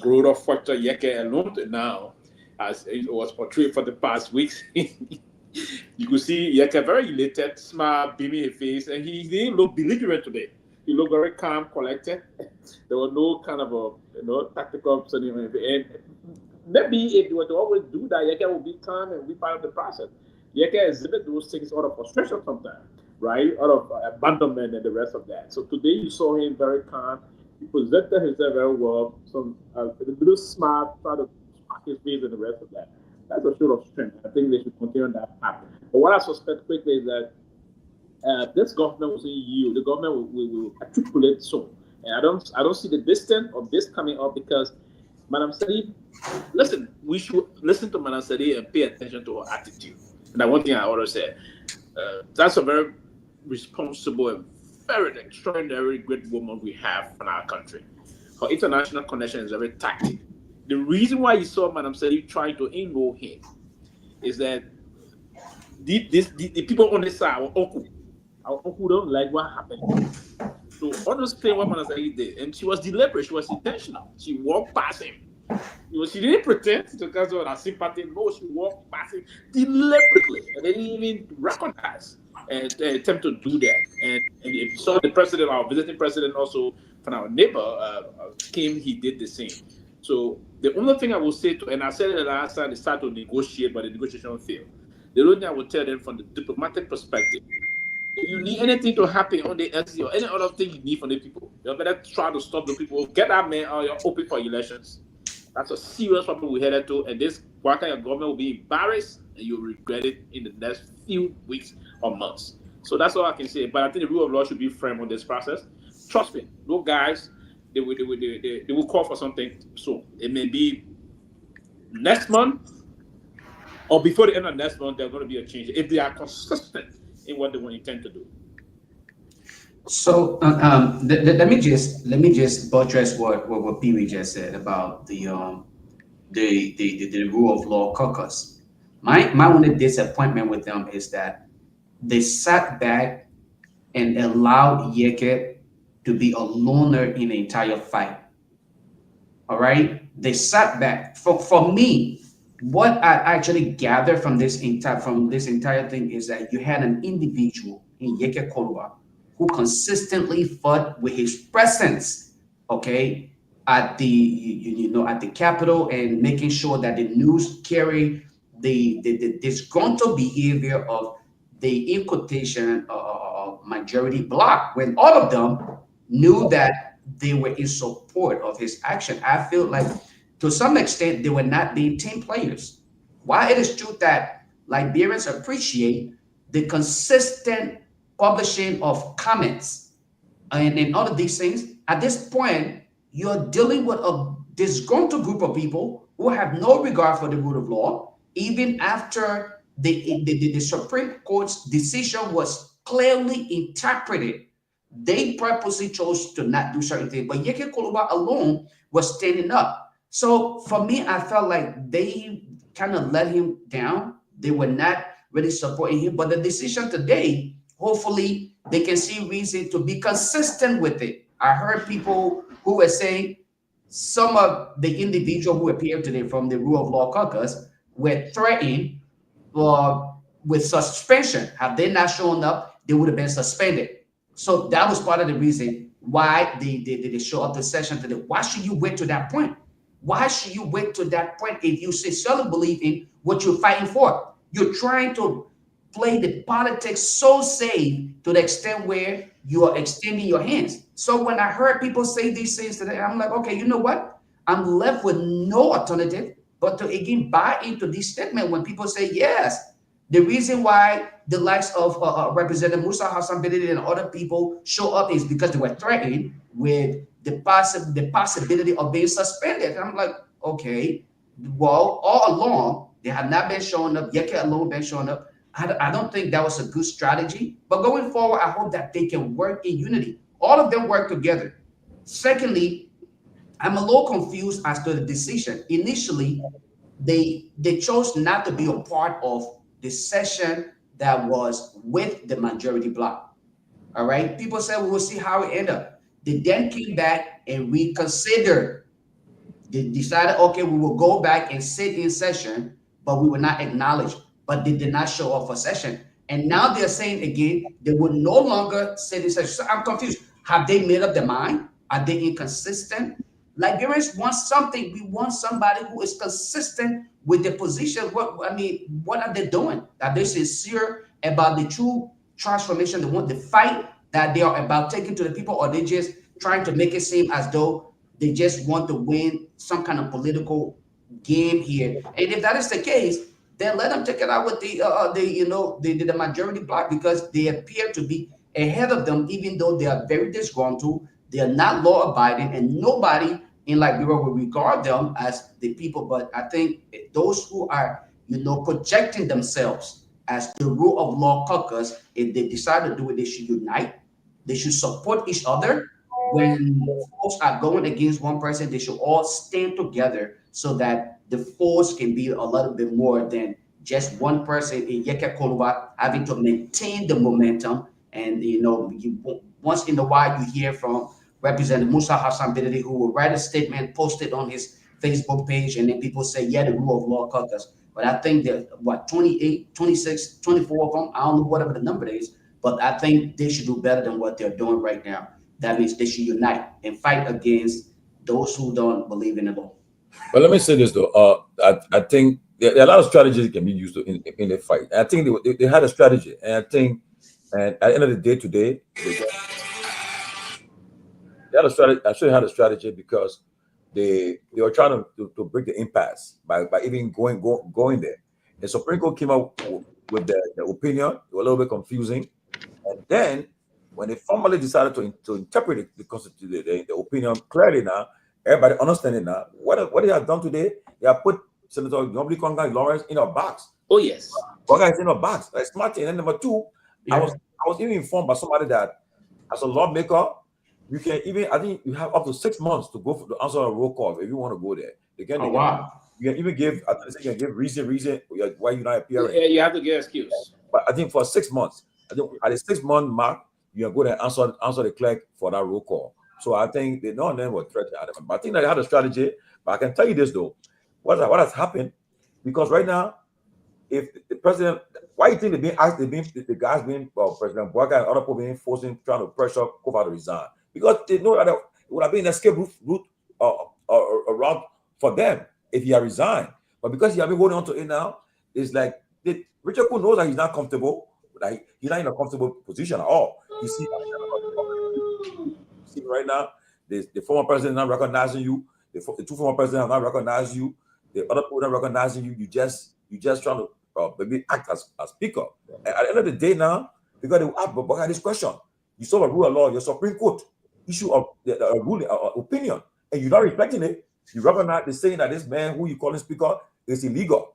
growth of factor Yeke alone now, as it was portrayed for the past weeks. You could see Yeke very elated, smile, beaming his face, and he didn't look belligerent today. He looked very calm, collected. There was no kind of a tactical and maybe if you were to always do that, Yeke will be calm and be part of the process. Yeke exhibit those things out of frustration sometimes, right? Out of abandonment and the rest of that. So today you saw him very calm. He presented himself very well. Some a little smart, try to spark his face and the rest of that. That's a show of strength. I think they should continue on that path. But what I suspect quickly is that this government will say the government will articulate soon. And I don't see the distance of this coming up because Madam Sadi, listen, we should listen to Madam Sadi and pay attention to her attitude. And that one thing I always said, that's a very responsible and very extraordinary great woman we have in our country. Her international connection is very tactic. The reason why you saw Madam Sadi trying to enroll him is that the people on this side, our uncle don't like what happened. So understand what Madam Sadi did, and she was deliberate. She was intentional. She walked past him. She didn't pretend to cause her sympathy. No, she walked past him deliberately, and they didn't even recognize and attempt to do that. And if you saw the president, our visiting president, also from our neighbor came, he did the same. So the only thing I will say to, and I said it last time, they started to negotiate, but the negotiation failed. The only thing I will tell them from the diplomatic perspective, if you need anything to happen on the LC or any other thing you need from the people, you better try to stop the people. Get that man out, you're open for elections. That's a serious problem we headed to, and this your government will be embarrassed and you'll regret it in the next few weeks or months. So that's all I can say. But I think the rule of law should be firm on this process. Trust me, those guys, they will call for something soon. It may be next month or before the end of next month. There's going to be a change if they are consistent in what they will intend to do. So let me just buttress what Pewee just said about the rule of law caucus. My only disappointment with them is that they sat back and allowed Yeke to be a loner in the entire fight. All right, they sat back. For me, what I actually gathered from this entire thing is that you had an individual in Yeke Kehleboe who consistently fought with his presence, okay, at the at the Capitol and making sure that the news carry the disgruntled behavior of the in quotation majority bloc when all of them knew that they were in support of his action. I feel like to some extent they were not being team players. While it is true that Liberians appreciate the consistent publishing of comments and all of these things, at this point, you're dealing with a disgruntled group of people who have no regard for the rule of law, even after the Supreme Court's decision was clearly interpreted. They purposely chose to not do certain things, but Yeke Kehleboe alone was standing up. So for me, I felt like they kind of let him down. They were not really supporting him, but the decision today, hopefully they can see reason to be consistent with it. I heard people who were saying some of the individuals who appeared today from the rule of law caucus were threatened with suspension. Had they not shown up, they would have been suspended. So that was part of the reason why they show up the session today. Why should you wait to that point? Why should you wait to that point if you sincerely believe in what you're fighting for? You're trying to play the politics so safe to the extent where you are extending your hands. So when I heard people say these things today, I'm like, okay, you know what? I'm left with no alternative but to again buy into this statement when people say, yes, the reason why the likes of Representative Musa Hassan Bealded and other people show up is because they were threatened with the possibility of being suspended. And I'm like, okay, well, all along, they have not been showing up. Yeke alone been showing up. I don't think that was a good strategy. But going forward, I hope that they can work in unity. All of them work together. Secondly, I'm a little confused as to the decision. Initially, they chose not to be a part of the session that was with the majority bloc. All right. People said, we will see how it ended up. They then came back and reconsidered. They decided, okay, we will go back and sit in session, but we will not acknowledge. But they did not show up for session. And now they're saying again, they will no longer sit in session. So I'm confused. Have they made up their mind? Are they inconsistent? Liberians want something. We want somebody who is consistent with their position. What are they doing? Are they sincere about the true transformation they want, the fight that they are about taking to the people, or they just trying to make it seem as though they just want to win some kind of political game here? And if that is the case, then let them take it out with the majority bloc, because they appear to be ahead of them, even though they are very disgruntled. They are not law abiding, and nobody in Liberia will regard them as the people. But I think those who are, projecting themselves as the rule of law caucus, if they decide to do it, they should unite. They should support each other. When folks are going against one person, they should all stand together so that the force can be a little bit more than just one person in Yeke Kehleboe having to maintain the momentum. And once in a while you hear from Representative Musa Hassan Bealded, who will write a statement, post it on his Facebook page, and then people say, yeah, the rule of law caucus. But I think that 28, 26, 24 of them, I don't know whatever the number is, but I think they should do better than what they're doing right now. That means they should unite and fight against those who don't believe in the law. But let me say this though, I think there are a lot of strategies that can be used in the fight. I think they had a strategy, and I think, and at the end of the day today, they had a strategy. I should have had a strategy, because they were trying to break the impasse by even going there. The Supreme Court came out with the opinion. They were a little bit confusing, and then when they formally decided to interpret the opinion clearly now, everybody understanding now what they have done today. They have put Senator Nyenwolo Conga Lawrence in a box. Oh yes, Conga is in a box. That's smart thing. And number two, I was even informed by somebody that as a lawmaker, you can even, I think you have up to 6 months to go to answer a roll call if you want to go there. You can even give, I think you can give reason why you're not appearing. Yeah, you have to give excuse. But I think for 6 months, I think at the 6 month mark, you can go there and answer the clerk for that roll call. So I think they none of them were threatened. But I think they had a strategy. But I can tell you this though, what has happened, because right now, if the president, why do you think they're being asked, the guys being, President Boaka and other people being forcing, trying to pressure Kofa to resign? Because they know that it would have been an escape route route for them if he had resigned. But because he has been holding on to it now, it's like Richard Koo knows that he's not comfortable. Like he's not in a comfortable position at all. You see right now, the former president not recognizing you. The two former presidents have not recognized you. The other people not recognizing you. You just trying to maybe act as speaker. And at the end of the day now, because they will ask Boaka this question. You saw a rule of law, your Supreme Court issue of the ruling opinion, and you're not respecting it. You recognize the saying that this man who you calling speaker is illegal.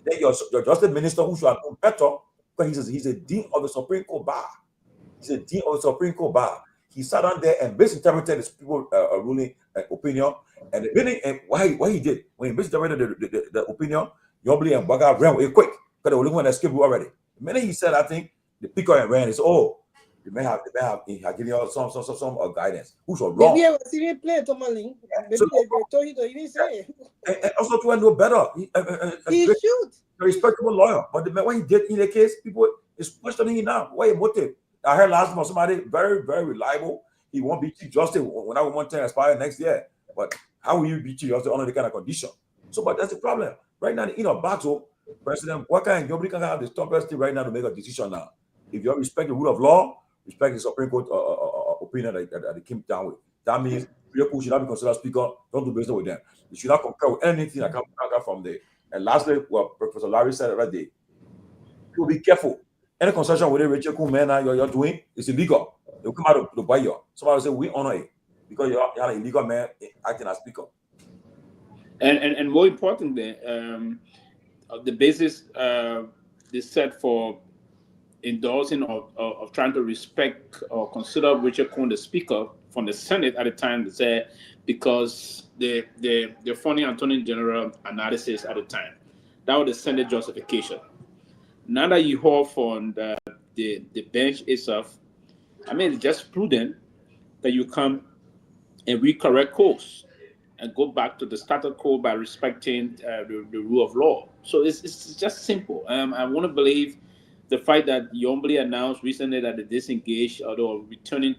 Then your justice minister who should have known better, because he's a dean of the Supreme Court bar. He's a dean of the Supreme Court bar. He sat down there and misinterpreted his people ruling opinion, and the meaning and why he did when he misinterpreted the opinion, Nyenwolo and Boaka ran away quick because they were looking at escape route already. The minute he said, I think the picker and ran, it's they may have given you some guidance. Who's wrong? Maybe I was even playing Tomalin. Maybe they told you to even say it. And also to know better. He should. A respectable lawyer. But what he did in the case, people is questioning him now. What motive? I heard last month somebody very, very reliable. He won't be Chief Justice when I want to expire next year. But how will you be Chief Justice under the kind of condition? So, but that's the problem. Right now, in a battle, President Boaka and Nyenwolo can have the toughest thing right now to make a decision now. If you respect the rule of law, respect the Supreme Court opinion that they came down with. That means you should not be considered speaker. Don't do business with them. You should not concur with anything that comes from there. And lastly, what Professor Larry said right there, you be careful. Any concession with the Richard Koo man you're doing is illegal. They'll come out to buy you. Somebody will say, we honor it because you're an illegal man acting as speaker. And more importantly, the basis they set for endorsing of trying to respect or consider Richard Koo the speaker from the Senate at the time, they said because the funny Attorney General analysis at the time, that was the Senate justification. Now that you hear from the bench itself, I mean, it's just prudent that you come and recorrect course and go back to the status quo by respecting the rule of law. So it's just simple. I want to believe the fact that Nyenwolo announced recently that they disengaged, although returning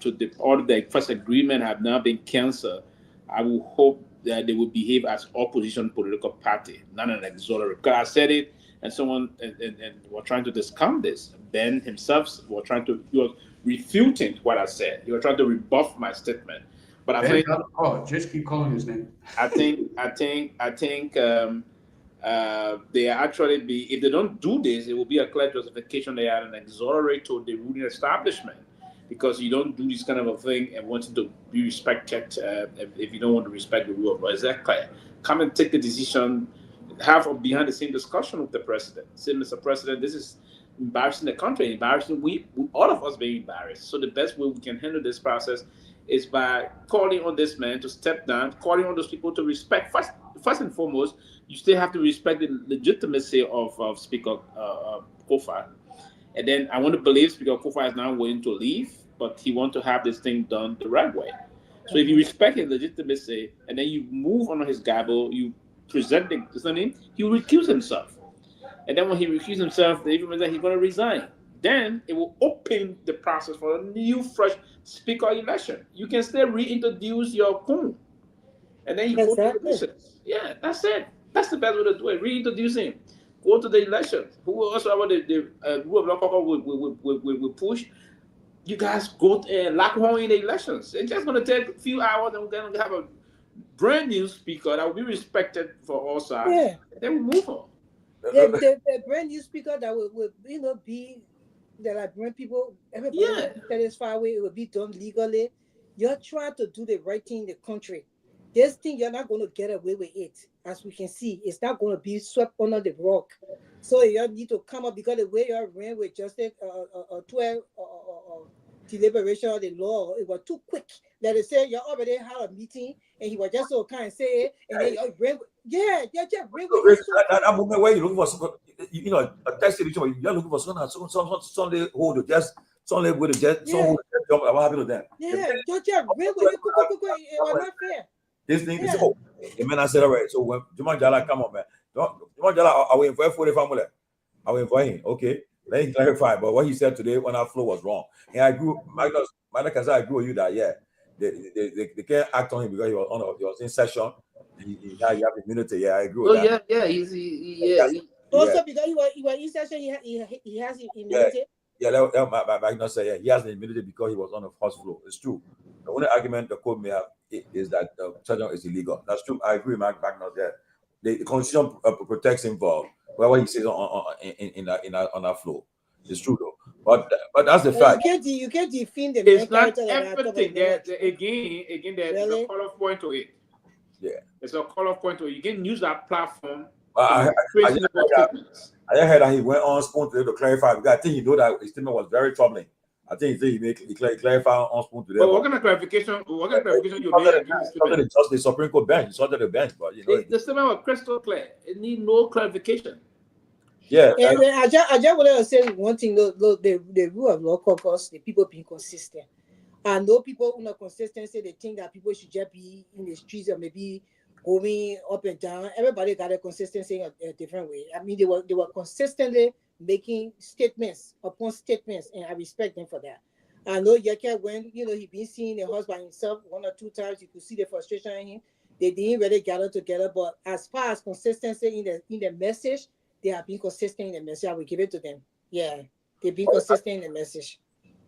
to the order, the first agreement have now been canceled. I will hope that they will behave as opposition political party, not an auxiliary. Because I said it, and someone and were trying to discount this. Ben himself he was refuting what I said. He was trying to rebuff my statement. But I think just keep calling his name. I think they actually be, if they don't do this, it will be a clear justification they are an auxiliary to the ruling establishment, because you don't do this kind of a thing and wanting to be respected if you don't want to respect the rule of law. Is that clear? Come and take the decision, have a behind the scene discussion with the president. Say, Mr. President, this is embarrassing the country, embarrassing we all of us being embarrassed. So the best way we can handle this process is by calling on this man to step down, calling on those people to respect. First and foremost, you still have to respect the legitimacy of Speaker Kofa. And then I want to believe Speaker Kofa is now willing to leave, but he wants to have this thing done the right way. So if you respect his legitimacy and then you move on his gavel, you present him, he will recuse himself. And then when he recuses himself, they even that he's going to resign. Then it will open the process for a new, fresh speaker election. You can still reintroduce your Koo. And then you go to the elections. Yeah, that's it. That's the best way to do it. Reintroduce him. Go to the elections. Who will also have the rule of law will push? You guys go and lock horn in the elections. It's just going to take a few hours and we're going to have brand new speaker that will be respected for all sides. Yeah. Then we move on. The brand new speaker that will be that I bring people, everybody will be satisfied with. It will be done legally. You're trying to do the right thing in the country. This thing, you're not going to get away with it. As we can see, it's not going to be swept under the rug. So you need to come up, because the way you ran with Justice 12 deliberation of the law, it was too quick. Let us say you already had a meeting and he was just so kind of say it, and then you ran. Yeah, just ran with it. That moment where you're looking for, a text situation, you're looking for Sunday hold the just Sunday with the jet. What happened to them? Yeah, just ran with it. It was not fair. This thing is the man I said, all right. So when Juman Jala come on, man, Juman Jala, I went for 40 family. I went for him. Okay, let me clarify. But what he said today when our flow was wrong, and I agree. Magnus, I agree with you that they can't act on him because he was in session. He have immunity. Yeah, I agree with that. Also, because he was in session, he has immunity. Magnus said, he has the immunity because he was on the first floor. It's true. The only argument the court may have is that the session is illegal. That's true. I agree, Magnus. Yeah, the constitution protects him for what he says on that floor. It's true though. But that's the fact. You can't defend the it's not everything. Again, there's a call off point to it. Yeah, it's a call off point to it. You can use that platform. I heard that he went on Spoon today to clarify, because I think he knew that his statement was very troubling. I think he clarified on Spoon today. But what kind of clarification? What kind of clarification you made? Just the Supreme Court bench. He sorted the bench, but the statement was crystal clear. It need no clarification. Yeah. And I just wanted to say one thing. The rule of law caucus, the people being consistent. And no people who are consistent say they think that people should just be in the streets or maybe going up and down. Everybody got a consistency in a different way. I mean, they were consistently making statements upon statements, and I respect them for that. I know Yeke, when he been seeing the house by himself 1 or 2 times, you could see the frustration in him. They didn't really gather together, but as far as consistency in the message, they have been consistent in the message. I will give it to them. Yeah, they've been consistent in the message.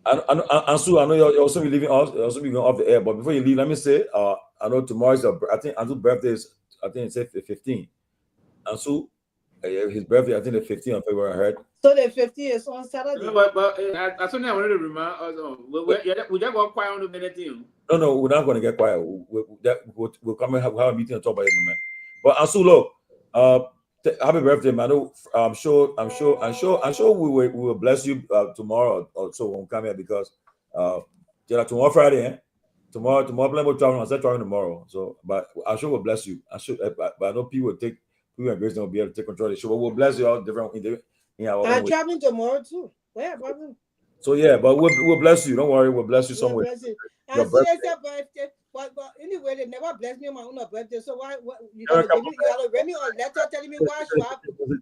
And Sue, I know you're also leaving off the air, but before you leave, let me say, I know tomorrow's I think Ansu's birthday is, I think it's the 15th. Ansu, his birthday, I think the 15th of February, I heard. So the 15th is on Saturday. But I wanted to remind us, we just go quiet on the minute. No, we're not going to get quiet. We'll come and have a meeting and talk about it, man. But Ansu, look, happy birthday, man. I'm sure we will bless you tomorrow or so when we come here, because tomorrow Friday, tomorrow plan will travel. I said traveling tomorrow. So, but I'm sure we'll bless you. But I know people and Grace will be able to take control of the show. But we'll bless you all different. I'm traveling tomorrow too. Where, brother? So yeah, but we'll bless you. Don't worry, we'll bless you somewhere. Your birthday. But anyway, they never blessed me on my own birthday. So why you gotta write me a letter telling me why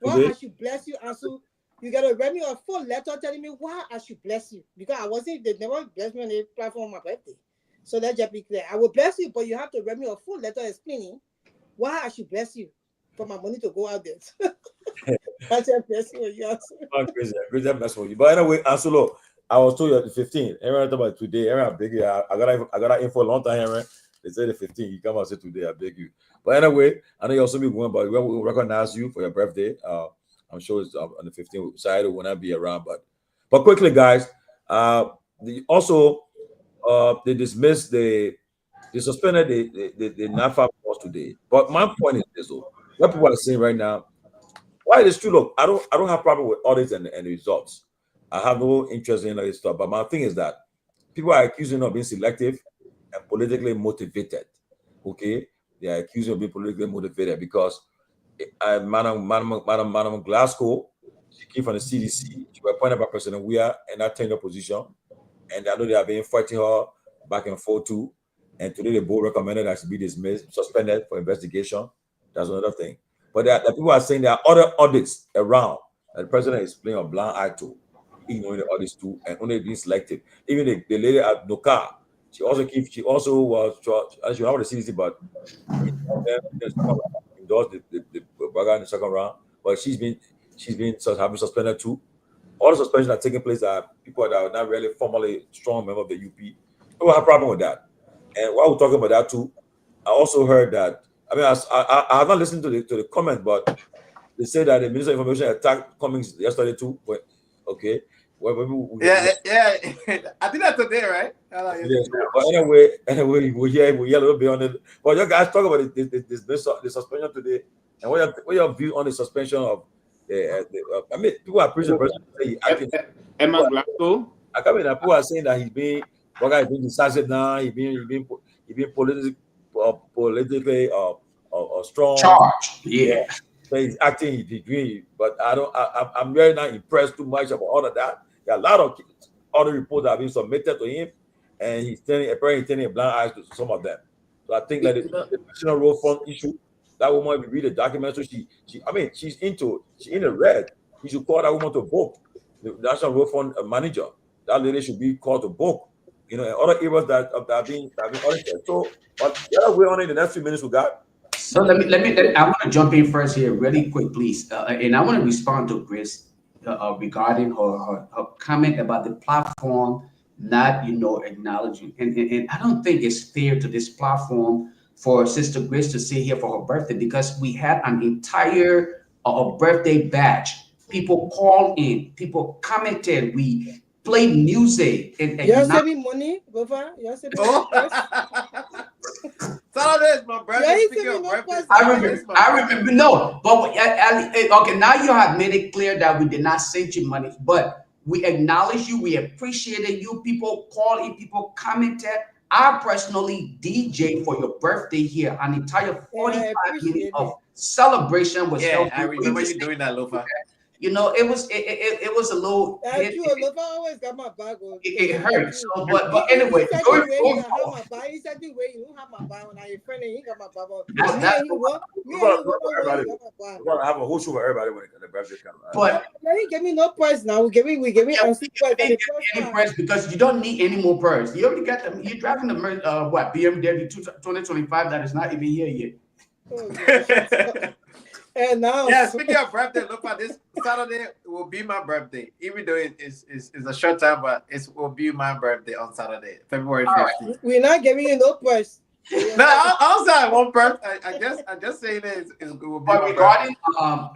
I should bless you, Ansu? You gotta write me a full letter telling me why I should bless you, because they never blessed me on the platform on my birthday. So let's just be clear. I will bless you, but you have to write me a full letter explaining why I should bless you for my money to go out there. That's a blessing with you. Crazy mess for you. But anyway, Ansu, look, I was told you at the 15th. Aaron talked about today. Aaron, I beg you. I got info a long time, Aaron. They say the 15th. You come and say today, I beg you. But anyway, I know you also be going, but we will recognize you for your birthday. I'm sure it's on the 15th. Saturday will not be around, but quickly, guys. They dismissed they suspended the NAFA laws today. But my point is this: though, what people are saying right now, why it is true. Look, I don't have problem with audits and the results. I have no interest in this stuff. But my thing is that people are accusing of being selective and politically motivated. Okay, they are accusing of being politically motivated because Madam Glasgow, she came from the CDC. She was appointed by President Weah in that tenure position, and I know they have been fighting her back and forth too. And today the board recommended that she be dismissed, suspended for investigation. That's another thing. But the people are saying there are other audits around that the president is playing a blind eye to, ignoring the audits too, and only being selective. Even the lady at Noka, she also was she was the CDC, but endorsed the Baga in the second round. But she's been having suspended too. All the suspensions are taking place are people that are not really formally strong member of the UP. We don't have a problem with that. And while we're talking about that too, also heard that. I mean, I have not listened to the comment, but they say that the Minister of Information attacked Cummings yesterday too. But okay, well, yeah. I think that's today, right? Yes, but anyway, we hear a little bit on it. But you guys talk about the suspension today, and what your view on the suspension of I mean, people are praising the president. Emma Blanco. I mean, people are saying that he's being decisive now. He's being politically strong. Charged, yeah. So he's acting, he's doing. But I'm really not impressed too much about all of that. There are a lot of other reports that have been submitted to him, and he's apparently turning a blind eye to some of them. So I think that the National Road Fund issue, that woman, if you read the document, so she's in the red. You should call that woman to book. The National Road Fund manager, that lady should be called to book. You know, and other areas that have been audited. So, but the other way on in the next few minutes we got. So let me. I want to jump in first here, really quick, please, and I want to respond to Grace regarding her comment about the platform not, acknowledging, and I don't think it's fair to this platform for Sister Grace to sit here for her birthday, because we had an entire birthday batch. People called in, people commented, we played music, and you're saving money, Lofa. You're saving Saturday is my birthday. I remember. No, but okay. Now you have made it clear that we did not send you money, but we acknowledge you. We appreciated you. People called in. People commented. I personally DJ for your birthday here. An entire 45 minutes of celebration was held. I remember you doing that, Lofa. It was a little. Lofa always got my bag. It hurts. So, but anyway, he said the way you have my bag when I friend and he got my bag. We're gonna have a whole show for everybody when the birthday comes. But he gave me no price now. We give me any price because you don't need any more price. You already got them. You're driving the BMW 2025 that is not even here yet. Oh, and now, speaking of birthday, look at this Saturday will be my birthday. Even though it's a short time, but it will be my birthday on Saturday, February 15th. Right. We're not giving you no price. No, I'll say one person. I just say it will be. But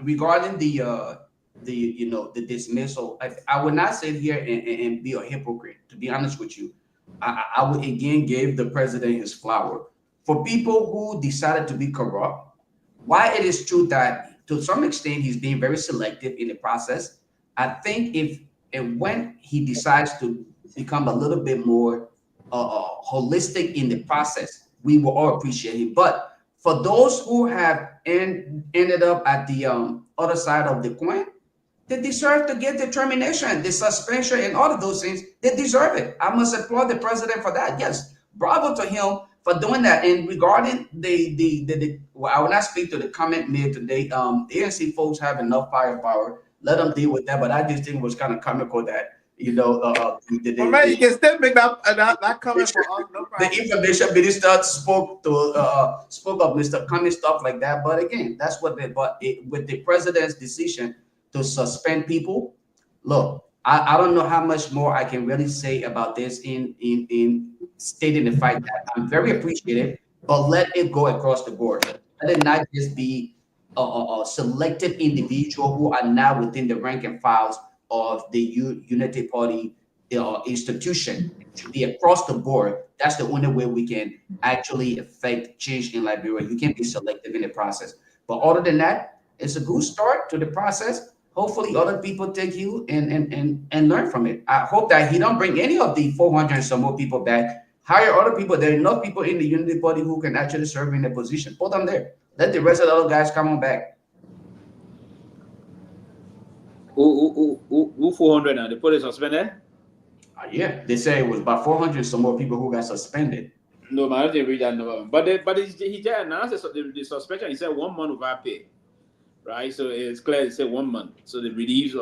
regarding the dismissal, I would not sit here and be a hypocrite. To be honest with you, I would again give the president his flower. For people who decided to be corrupt, while it is true that to some extent he's being very selective in the process, I think if and when he decides to become a little bit more holistic in the process, we will all appreciate it. But for those who have ended up at the other side of the coin, they deserve to get the termination, the suspension, and all of those things. They deserve it. I must applaud the president for that. Yes, bravo to him for doing that. And regarding I will not speak to the comment made today. The ANC folks have enough firepower. Let them deal with that. But I just think it was kind of comical that you can still make that comment for us. No problem. The information minister spoke of Mr. Cummings, stuff like that. But again, that's what with the president's decision to suspend people. Look, I don't know how much more I can really say about this in stating the fact that I'm very appreciative, but let it go across the board. Let it not just be a selected individual who are now within the rank and files of the Unity Party institution. It should be across the board. That's the only way we can actually affect change in Liberia. You can't be selective in the process. But other than that, it's a good start to the process. Hopefully other people take you and learn from it. I hope that he don't bring any of the 400 and some more people back. Hire other people. There are enough people in the Unity Party who can actually serve in the position. Put them there. Let the rest of the other guys come on back. Who 400 now? They put it suspended? Yeah, they say it was about 400 some more people who got suspended. No, I didn't read that number. But he just announced the suspension. He said 1 month without pay. Right, so it's clear. It said 1 month. So the relief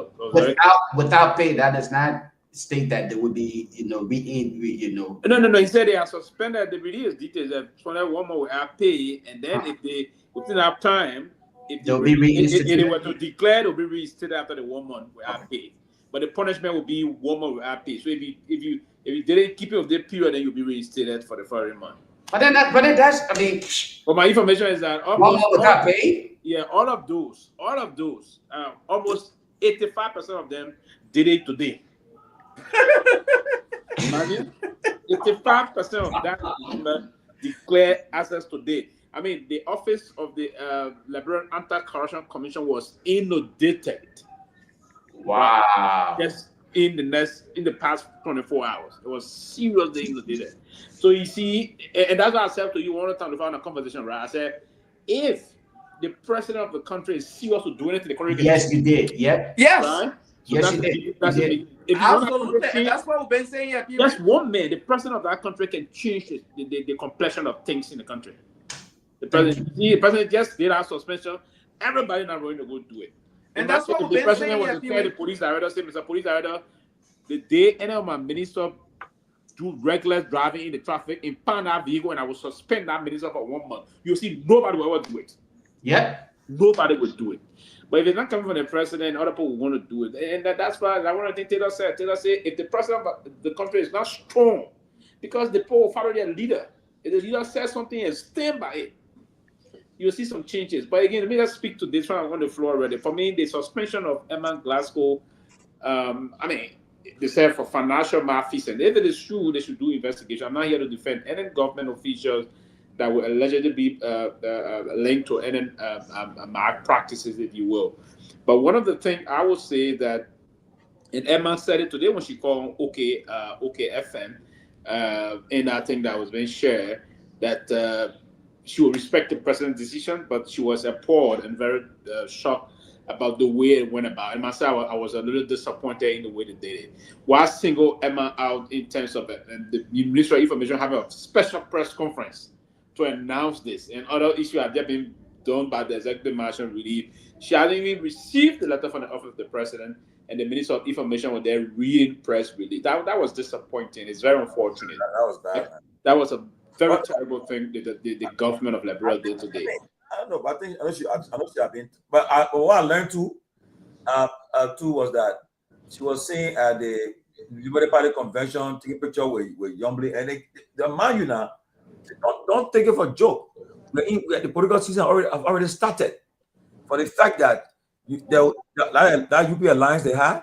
without pay, that does not state that there would be, No. He said they are suspended the release details. That 1 month without pay, and then if they within that time, if they were to declare, they'll be reinstated after the 1 month without pay. But the punishment will be 1 month without pay. So if you didn't keep it of the period, then you'll be reinstated for the following month. But then that's, I mean. But my information is that almost all of those, almost 85% of them did it today. Imagine 85% of that number declare access today. I mean, the office of the Liberian Anti-Corruption Commission was inundated. Wow. Just in the past 24 hours, it was seriously inundated. So you see, and that's why I said to you one time before in a conversation, right? I said, if the president of the country is serious to do anything, the country can Yes, you did. Yeah. Yes. Right? So Yes, that's you did. that's You a did. big. If you Absolutely. And that's what we've been saying here. just one man, the president of that country can change the complexion of things in the country. The president just did our suspension. Everybody not going to go do it. And that's what if we've the been president saying was to here. tell the police director, say, Mr. Police Director, the day any of my minister do regular driving in the traffic, impound that vehicle, and I will suspend that minister for 1 month. You'll see nobody will ever do it. Yeah. Nobody would do it. But if it's not coming from the president, other people will want to do it. And that's why I want to think Taylor said. Taylor said, if the president of the country is not strong, because the people will follow their leader. If the leader says something and stand by it, you'll see some changes. But again, let me just speak to this one on the floor already. For me, the suspension of Emma Glasgow, I mean, they said for financial malfeasance. If it is true, they should do investigation. I'm not here to defend any government officials that will allegedly be linked to any malpractices, if you will. But one of the things I would say that, and Emma said it today when she called OK FM, and I think that was being shared, that she will respect the president's decision, but she was appalled and very shocked about the way it went about. And myself, I was a little disappointed in the way they did it. Why single Emma out in terms of it? And the Ministry of Information having a special press conference to announce this, and other issues have just been done by the executive marshal relief. She hadn't even received the letter from the office of the president, and the Minister of Information was there reading press release. That was disappointing. It's very unfortunate. That was bad, man. That was a very terrible thing the government of Liberia did today. I don't know, but I think I know she have been. But what I learned too was that she was saying at the Liberty Party convention, taking a picture with Yombly, and the man, you know, don't take it for a joke. The political season already started. For the fact that that UP alliance they had,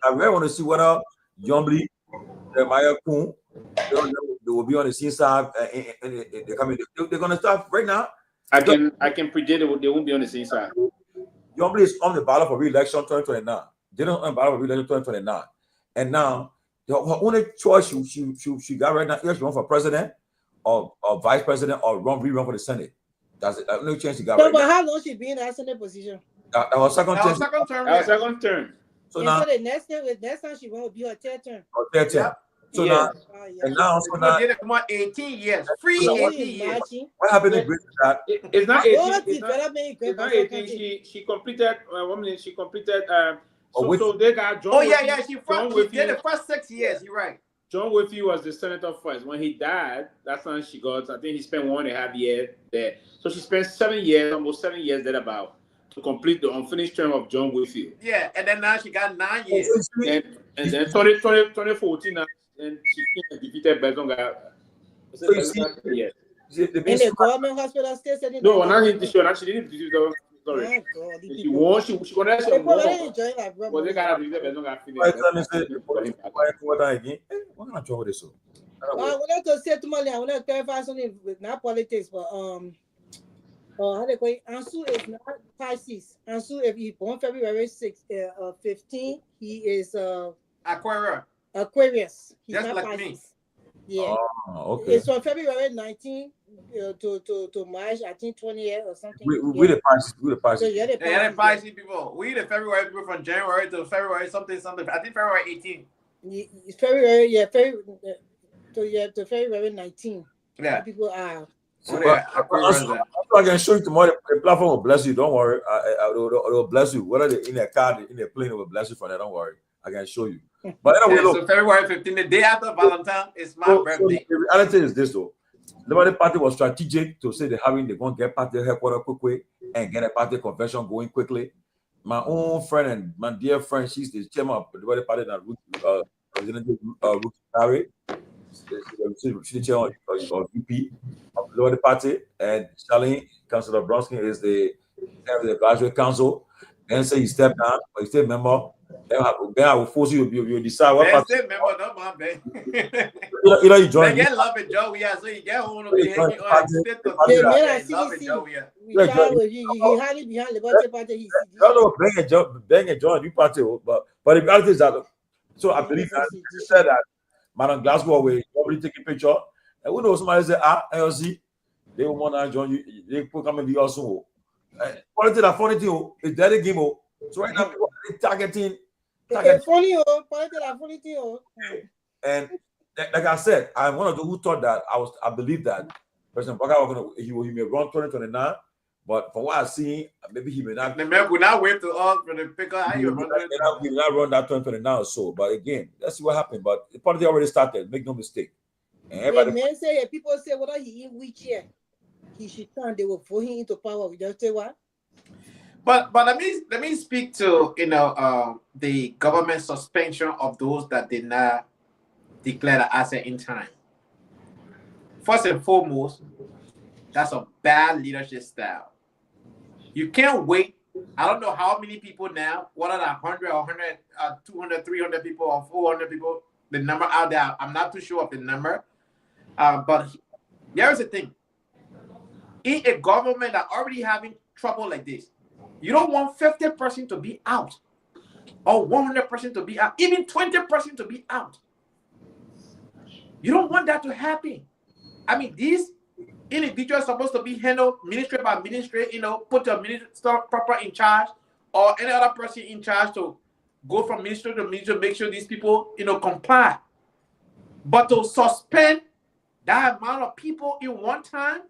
I really want to see whether Yombly, Myean Kun, they will be on the scene side, and they're coming. They're going to start right now. I can predict they won't be on the same side. Yombly is on the ballot for re-election 2029. They don't on the ballot for re-election 2029. And now her only choice she got right now, either she run for president or vice president or rerun for the Senate. That's the only chance she got right but now. how long she been in that Senate position? Our second term. So and now so the next time she will be her third term. third term. So now, and now, so now, did it for 18 years. Free 18 years. What happened in Britain that it's not 18. It's not 18. She completed. She completed. So they got John. Oh yeah. She did the first 6 years. You're right. John Whitfield was the senator first. When he died, that's when she got. I think he spent 1.5 years there. So she spent 7 years, almost 7 years thereabout, to complete the unfinished term of John Whitfield. Yeah, and then now she got 9 years. And then 2014, and she defeated Bezonga. So you see, in the government hospital still sending. No, she didn't defeat them. Sorry. Oh God, she won. She got that. Well, they got defeated Bezonga. What kind of trouble this? I wanted to say to Tomalin, I want to clarify something with not politics, but how they call it? Ansu is not Pisces. Ansu, if he born February 15, he is Aquarius. He's just not like Pisces. me. Yeah. Oh, okay. It's from February 19 to March, I think 28 or something. We the Pisces. So you're the Pisces people. We the February people from January to February something. I think February 18. It's February, to February 19. Yeah. People are. So I can show you tomorrow. The platform will bless you. Don't worry. It will bless you. Whether they're in a car, in a plane, it will bless you for that. Don't worry. I can show you. But anyway, so February 15, the day after Valentine, is my birthday. The reality is this, though. The Liberty Party was strategic to say they're going to get party headquarters quickly and get a party convention going quickly. My own friend and my dear friend, she's the chairman of the Liberty Party that President Ruki Harry. city chair of UP of the Liberia Party, and Charlene, Councilor Bronsky, is the head of the graduate council. Then say he stepped down, but he still member. Then I will force you to decide what Ben party. still member, don't mind Ben. You know, you join. Ben get love and joy, yeah. So you get home to be hanging on and sit to Yeah, man, I love and see. joy, yeah. We try with you. He hardly behind the budget party. He I don't know, bang and join you party, but the reality is that. So I believe that you said that Madam Glasgow will probably take a picture, and who knows, somebody say, LC, they will want to join you. They could come and be also. Politics are funny thing. It's dead game. So right now, people are targeting. It's funny, politics are funny thing. And like I said, I'm one of those who thought that I believe that President Baka he may run 2029, but from what I see, maybe he may not. The man will not wait to us for the picker. He will not run that 2029 or so. But again, let's see what happened. But the party already started. Make no mistake. And everybody, man say, people say, whether he in which year he should turn, they will vote him into power. We just say what? But let me speak to the government suspension of those that did not declare the asset in time. First and foremost, that's a bad leadership style. You can't wait. I don't know how many people now, what are that 100 or 100, 200, 300 people or 400 people, the number out there, I'm not too sure of the number. But here's the thing. In a government that already having trouble like this, you don't want 50% to be out or 100% to be out, even 20% to be out. You don't want that to happen. I mean, these individuals are supposed to be handled ministry by ministry, put your minister proper in charge or any other person in charge to go from ministry to ministry to make sure these people, comply. But to suspend that amount of people in one time,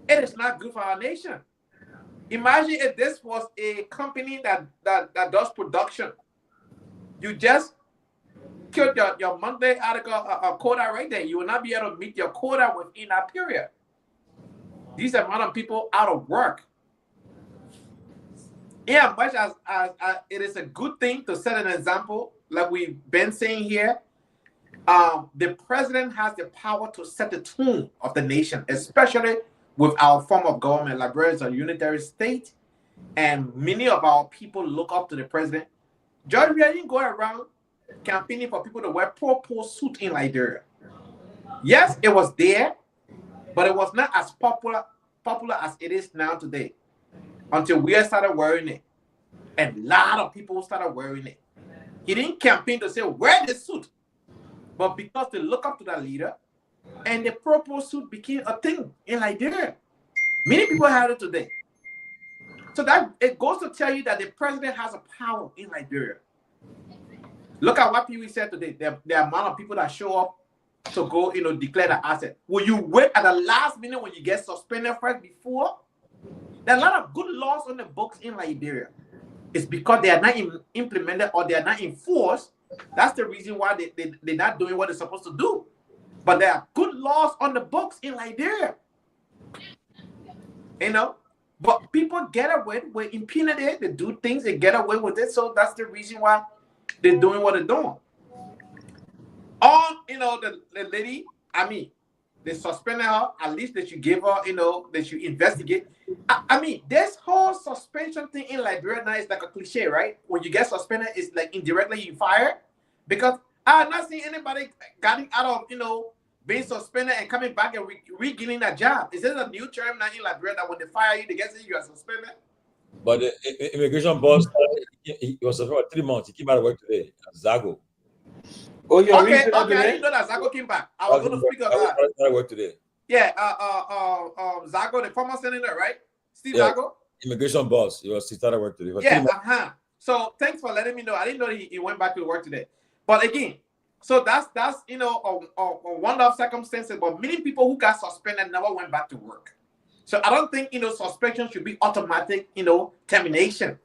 it is not good for our nation. Imagine if this was a company that does production. You just killed your monthly article quota right there. You will not be able to meet your quota within that period. These amount of people out of work. Yeah, much as it is a good thing to set an example, like we've been saying here, the president has the power to set the tone of the nation, especially with our form of government. Liberia is a unitary state, and many of our people look up to the president. George, we didn't go around campaigning for people to wear purple suit in Liberia. Yes, it was there, but it was not as popular as it is now today. Until we started wearing it, and a lot of people started wearing it. He didn't campaign to say wear the suit, but because they look up to that leader, and the purple suit became a thing in Liberia. Many people have it today. So that it goes to tell you that the president has a power in Liberia. Look at what Pewee said today. The amount of people that show up to go, declare the asset. Will you wait at the last minute when you get suspended first before? There are a lot of good laws on the books in Liberia. It's because they are not implemented or they are not enforced. That's the reason why they're not doing what they're supposed to do. But there are good laws on the books in Liberia. But people get away with impunity. They do things, they get away with it. So that's the reason why they're doing what they're doing. The lady, they suspended her. At least they should give her, they should investigate. This whole suspension thing in Liberia now is like a cliche, right? When you get suspended, it's like indirectly you fired. Because I have not seen anybody getting out of, being suspended and coming back and regaining that job. Is this a new term now in Liberia that when they fire you, they get you are suspended? But the immigration boss, he was suspended for 3 months. He came out of work today. Zago. Oh, yeah. Okay. I didn't know that Zago came back. I was going to speak of that. I work today. Yeah. Zago, the former senator, right? Steve Zago. Immigration boss. He started work today. Yeah. So thanks for letting me know. I didn't know he went back to work today. But again, so that's a one-off circumstances. But many people who got suspended never went back to work. So I don't think suspension should be automatic. Termination.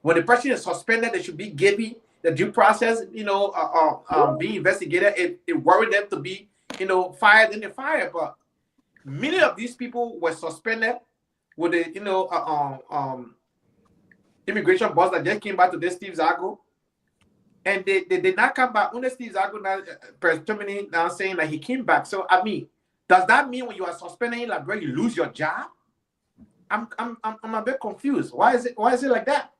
When the person is suspended, they should be given the due process. Being investigated. It worried them to be fired, then they fired. But many of these people were suspended with the immigration boss that just came back to this Steve Zago. and they did not come back. Honestly, Zago now saying that he came back. So I mean, does that mean when you are suspended in Liberia, you lose your job? I'm a bit confused. Why is it like that?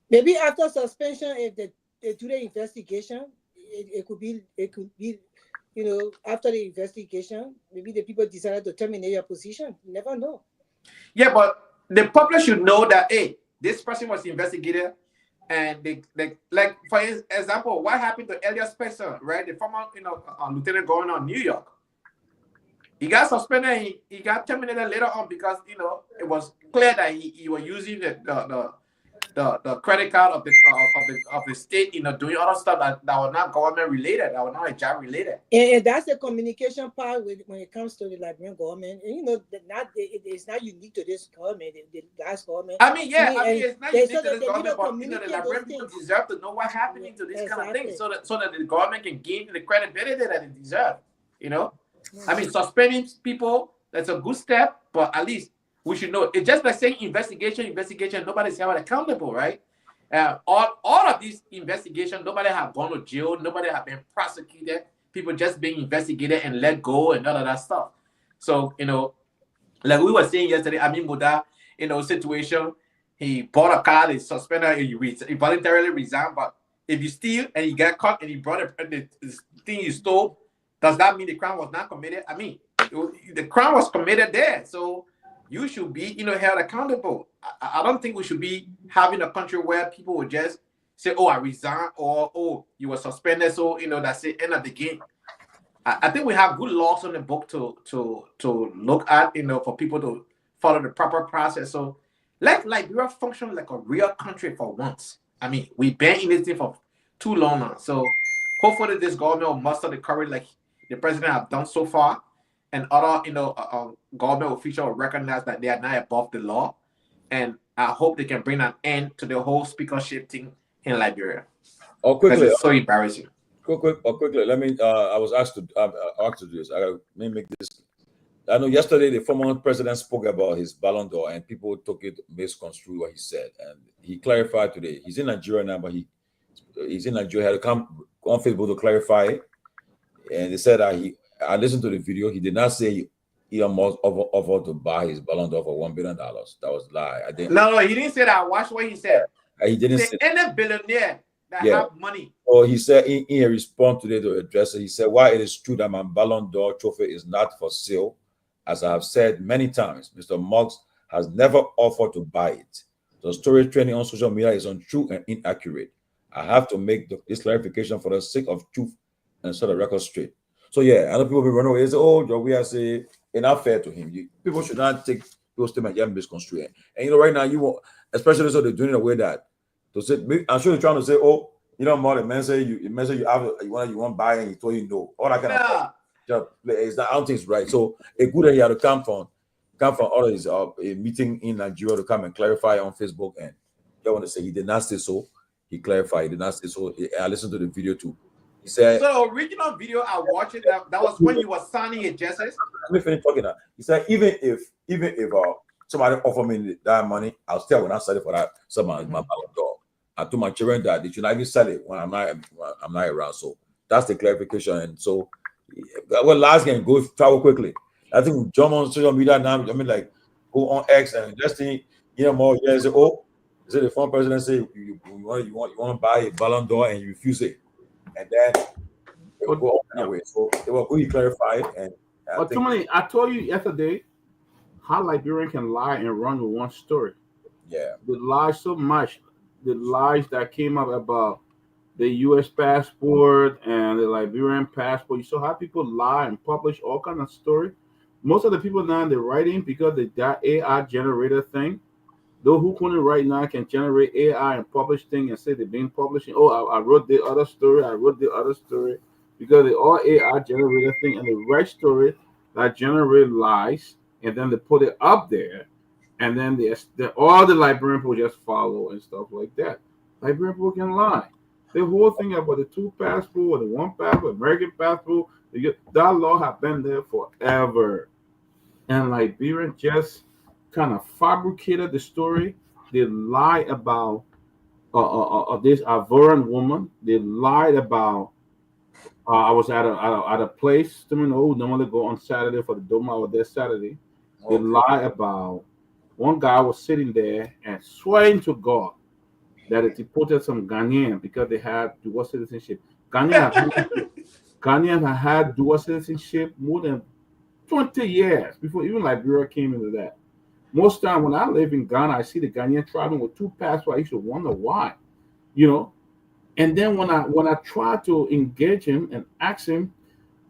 Maybe after suspension, if they do the investigation, it could be, you know, after the investigation, maybe the people decided to terminate your position. You never know. Yeah, but the public should know that, hey, this person was investigated, and they like, for example, what happened to Elias Spencer, right? The former, lieutenant governor of New York. He got suspended. He got terminated later on because it was clear that he was using the credit card of the state, doing other stuff that was not government related, that was not job related. And that's the communication part when it comes to the Liberian government. And it's not unique to this government, the last government. I mean, it's not unique to this government, but the Liberian people deserve to know what's happening to this kind of thing, so that the government can gain the credibility that it deserves. I mean, suspending people, that's a good step, but at least we should know. It's just like saying investigation, nobody's held accountable, right? All of these investigations, nobody have gone to jail, nobody have been prosecuted, people just being investigated and let go and all of that stuff. So, like we were saying yesterday, I mean, Muda, situation, he bought a car, he suspended, he voluntarily resigned, but if you steal and you get caught and you brought the thing you stole, does that mean the crime was not committed? I mean, the crime was committed there, so you should be, held accountable. I don't think we should be having a country where people would just say, "Oh, I resign," or "Oh, you were suspended," so that's it, end of the game. I think we have good laws on the book to look at, for people to follow the proper process. So let Liberia function like a real country for once. I mean, we've been in this thing for too long now, so hopefully this government will muster the courage like the president have done so far, and other government officials will recognize that they are not above the law, and I hope they can bring an end to the whole speakership thing in Liberia. Quickly, it's so embarrassing. Quickly. Let me. I was asked to do this. Let me make this. I know yesterday the former president spoke about his Ballon d'Or, and people took it misconstrued what he said, and he clarified today. He's in Nigeria now, but he's in Nigeria. He had to come on Facebook to clarify it. And they said that I listened to the video. He did not say he almost offered to buy his Ballon d'Or for $1 billion. That was a lie. No, he didn't say that. Watch what he said. He didn't say any billionaire that have money. Oh, he said in a response today to address it, he said, "While it is true that my Ballon d'Or trophy is not for sale, as I have said many times, Mr. Musk has never offered to buy it. The story trending on social media is untrue and inaccurate. I have to make this clarification for the sake of truth and set the record straight." So yeah, I know people will run away and say, "Oh, we are saying it's not fair to him." People should not take those statements and misconstrue. And right now you want, especially so they're doing it in a way that to say, I'm sure they're trying to say, "Oh, more the man say you want to buy and he told you no." All that kind of stuff. I don't think it's right. So it's good that he had to come from all of his a meeting in Nigeria to come and clarify on Facebook. And I want to say he did not say so. He clarified he did not say so. I listened to the video too. He said, so original video I watched it. That was when you were signing your justice. Let me finish talking now. He said, even if somebody offer me that money, I'll still will not sell it for that. My Ballon d'Or. I told my children that they should not even sell it when I'm not around. So that's the clarification. And so, well, last game go travel quickly. I think jump on social media now. I mean, like go on X and just think, more. Yeah, say, oh, is it the former president say you want to buy a Ballon d'Or and you refuse it? And then it will go on that way. So it will really clarify it. And I told you yesterday how Liberian can lie and run with one story. Yeah. They lie so much. The lies that came up about the U.S. passport and the Liberian passport. You saw how people lie and publish all kinds of story. Most of the people now they're writing because that AI generator thing. Those who couldn't write now can generate AI and publish things and say they've been publishing. Oh, I wrote the other story. Because they all AI generated thing and the right story that generate lies and then they put it up there and then all the Liberian people just follow and stuff like that. Liberian people can lie. The whole thing about the two passport or the one passport, American passport, that law have been there forever. And Liberian just kind of fabricated the story. They lie about this Ivorian woman. They lied about. I was at a place. Normally go on Saturday for the Doma. I was there Saturday. They lie about one guy was sitting there and swearing to God that they deported some Ghanaian because they had dual citizenship. Ghanaian have had dual citizenship more than 20 years before even Liberia came into that. Most time when I live in Ghana, I see the Ghanaian traveling with 2 passports. I used to wonder why, And then when I try to engage him and ask him,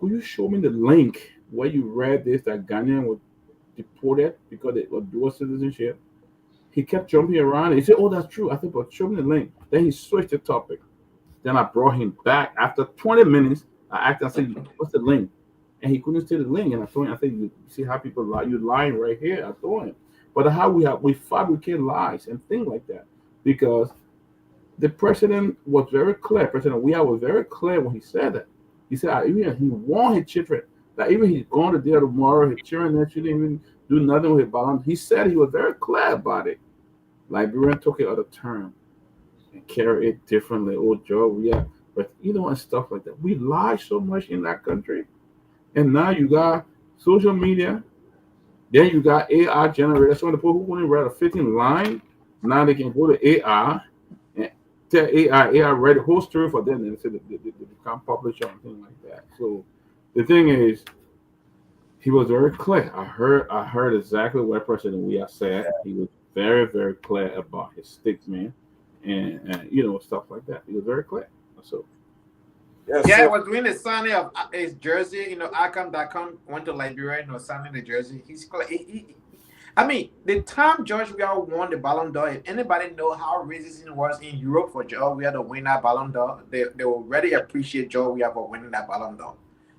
could you show me the link where you read this that Ghanaian was deported because they were dual citizenship? He kept jumping around. He said, "Oh, that's true." I said, "But show me the link." Then he switched the topic. Then I brought him back after 20 minutes. I asked him, I said, "What's the link?" And he couldn't see the link. And I told him, I said, "You see how people lie? You're lying right here." I told him. But how we fabricate lies and things like that, because the president was very clear. President Weah was very clear when he said that. He said he warned his children that even he's going to there tomorrow, his children shouldn't even do nothing with his balance. He said he was very clear about it. Liberian took it out of turn and carry it differently. Oh, Joe, yeah. But and stuff like that. We lie so much in that country. And now you got social media. Then you got AI generators. Some of the people who wouldn't write a 15 line, now they can go to AI and tell AI write a whole story for them and say they become publisher and things like that. So the thing is, he was very clear. I heard exactly what President Weah said. He was very, very clear about his statement and stuff like that. He was very clear. So it was doing the signing of his jersey. Akam.com went to Liberia, signing the jersey. He's clear. I mean, the time George Weah won the Ballon d'Or, if anybody know how racist it was in Europe for George Weah to win that Ballon d'Or, they will really appreciate George Weah for winning that Ballon d'Or.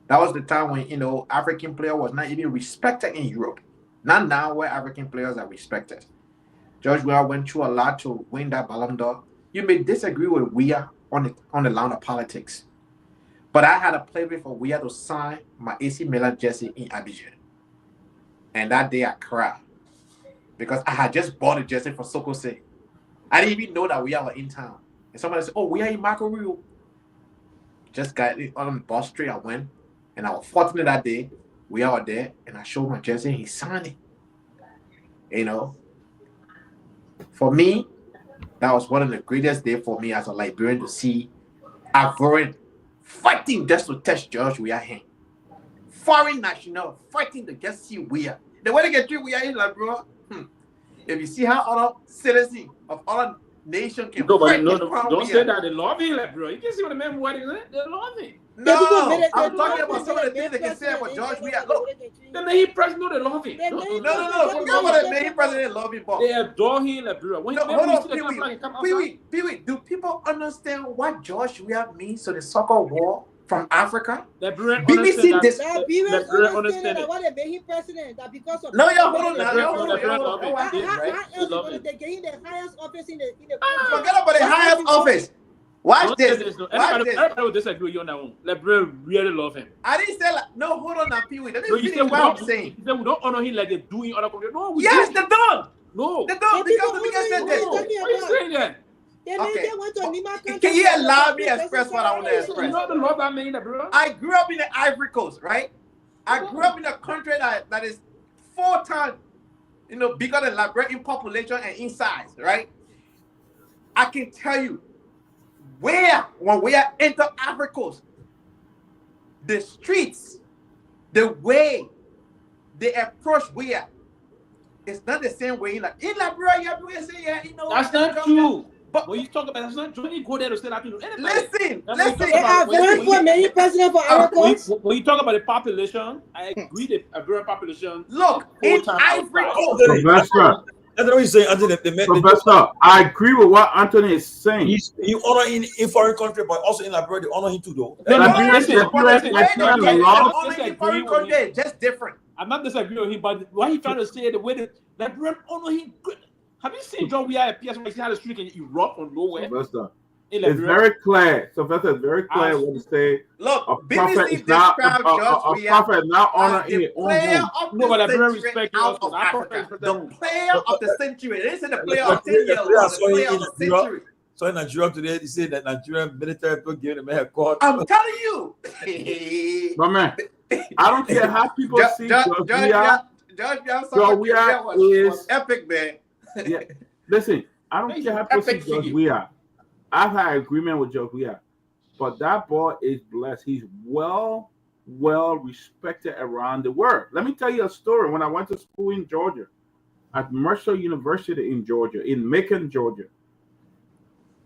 That was the time when, African player was not even respected in Europe. Not now where African players are respected. George Weah went through a lot to win that Ballon d'Or. You may disagree with Weah on the line of politics. But I had a pleasure for Weah to sign my AC Milan jersey in Abidjan. And that day I cried. Because I had just bought a jersey for Sokose. I didn't even know that Weah was in town. And somebody said, "Oh, Weah in Marco Rio." Just got it on the bus straight. I went. And I was fortunate that day. Weah was there. And I showed my jersey and he signed it. For me, that was one of the greatest days for me as a Liberian to see Ivorian fighting just to touch George Weah hand. Foreign national fighting to just see Weah. The way they get through Weah in Liberia, if you see how other citizens of other nations can fight don't say that they love him, Liberia. You can see what the man what is it? They love him. No, I'm talking about some of the things they can say about George Weah. Look, the main president, they love him. No. Forget about the main president love him, but they adore him, Liberia. Hold on, Pewee. Do people understand what George Weah means to the soccer world from Africa? BBC this. Liberia understand that what they made him president. That because of hold on now. They gave him the highest office in the forget about the highest office. Watch this. Everybody will disagree with you on that one. Liberia really love him. I didn't say no. Hold on now, Pewee. Let me finish what I'm saying. We don't honor him like they do in other countries. No, yes, they don't. No, they don't because the biggest said this. What are you saying then? Okay. Can you allow me to express what I want to express? You know the love I mean, bro. I grew up in the Ivory Coast, right? I grew up in a country that is 4 times, bigger than Liberia in population and in size, right? I can tell you, when we are enter Ivory Coast, the streets, the way they approach Weah, it's not the same way in Liberia. That's not true. But when you talk about that's not true, you go there to say that to listen. Many president for Ivory Coast. When you talk about the population, I agree the Iberian population. Look, in Ivory Coast. That's what he's saying. Sylvester, I agree with what Anthony is saying. You honor in foreign country, but also in Liberia, they honor him too, though. Just different. I'm not disagreeing with him, but what he trying to say, the way that Liberian honor him good. Have you seen John Weah at PS when he had a streak and erupt from nowhere? Sylvester, it's very clear. Sylvester is very clear when he say, look, a prophet is not honored in his own home. No, but I very respect the player of the century. It isn't the player of 10 years. The player of the century. So in Nigeria today, they say that Nigerian military people giving the man a call. I'm telling you. My man, I don't care how people see George Weah. George Weah was epic, man. Yeah, listen, I don't care how people see George Weah. I've had agreement with George Weah, but that boy is blessed. He's well respected around the world. Let me tell you a story. When I went to school in Georgia, at Mercer University in Georgia, in Macon, Georgia,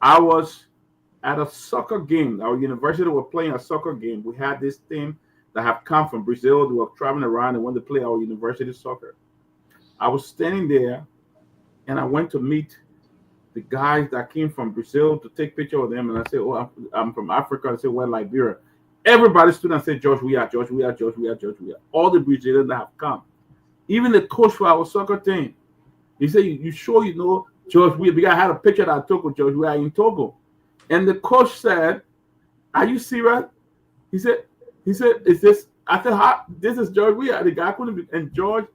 I was at a soccer game. Our university was playing a soccer game. We had this team that have come from Brazil. They were traveling around and wanted to play our university soccer. I was standing there, and I went to meet the guys that came from Brazil to take picture of them. And I said, "Oh, I'm from Africa." I said, "Well, Liberia." Everybody stood and said, "George Weah, George Weah, George Weah, George Weah." All the Brazilians that have come. Even the coach for our soccer team. He said, "You sure you know George Weah?" Because I had a picture that I took with George Weah in Togo. And the coach said, "Are you serious?" He said, "Is this?" I said, "How? This is George Weah." The guy couldn't be, and George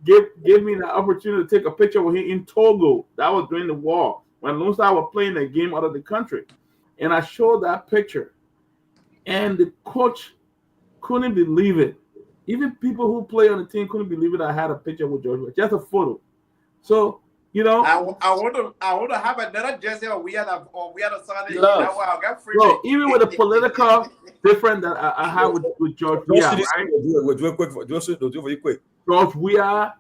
gave me the opportunity to take a picture with him in Togo. That was during the war when Lone Star were playing a game out of the country. And I showed that picture. And the coach couldn't believe it. Even people who play on the team couldn't believe it. I had a picture with George Weah, just a photo. So, you know, I want to have another jersey or we had a Sunday. I got free. So even with the political difference that I have with George Weah, right? We'll do it for you quick. George Weah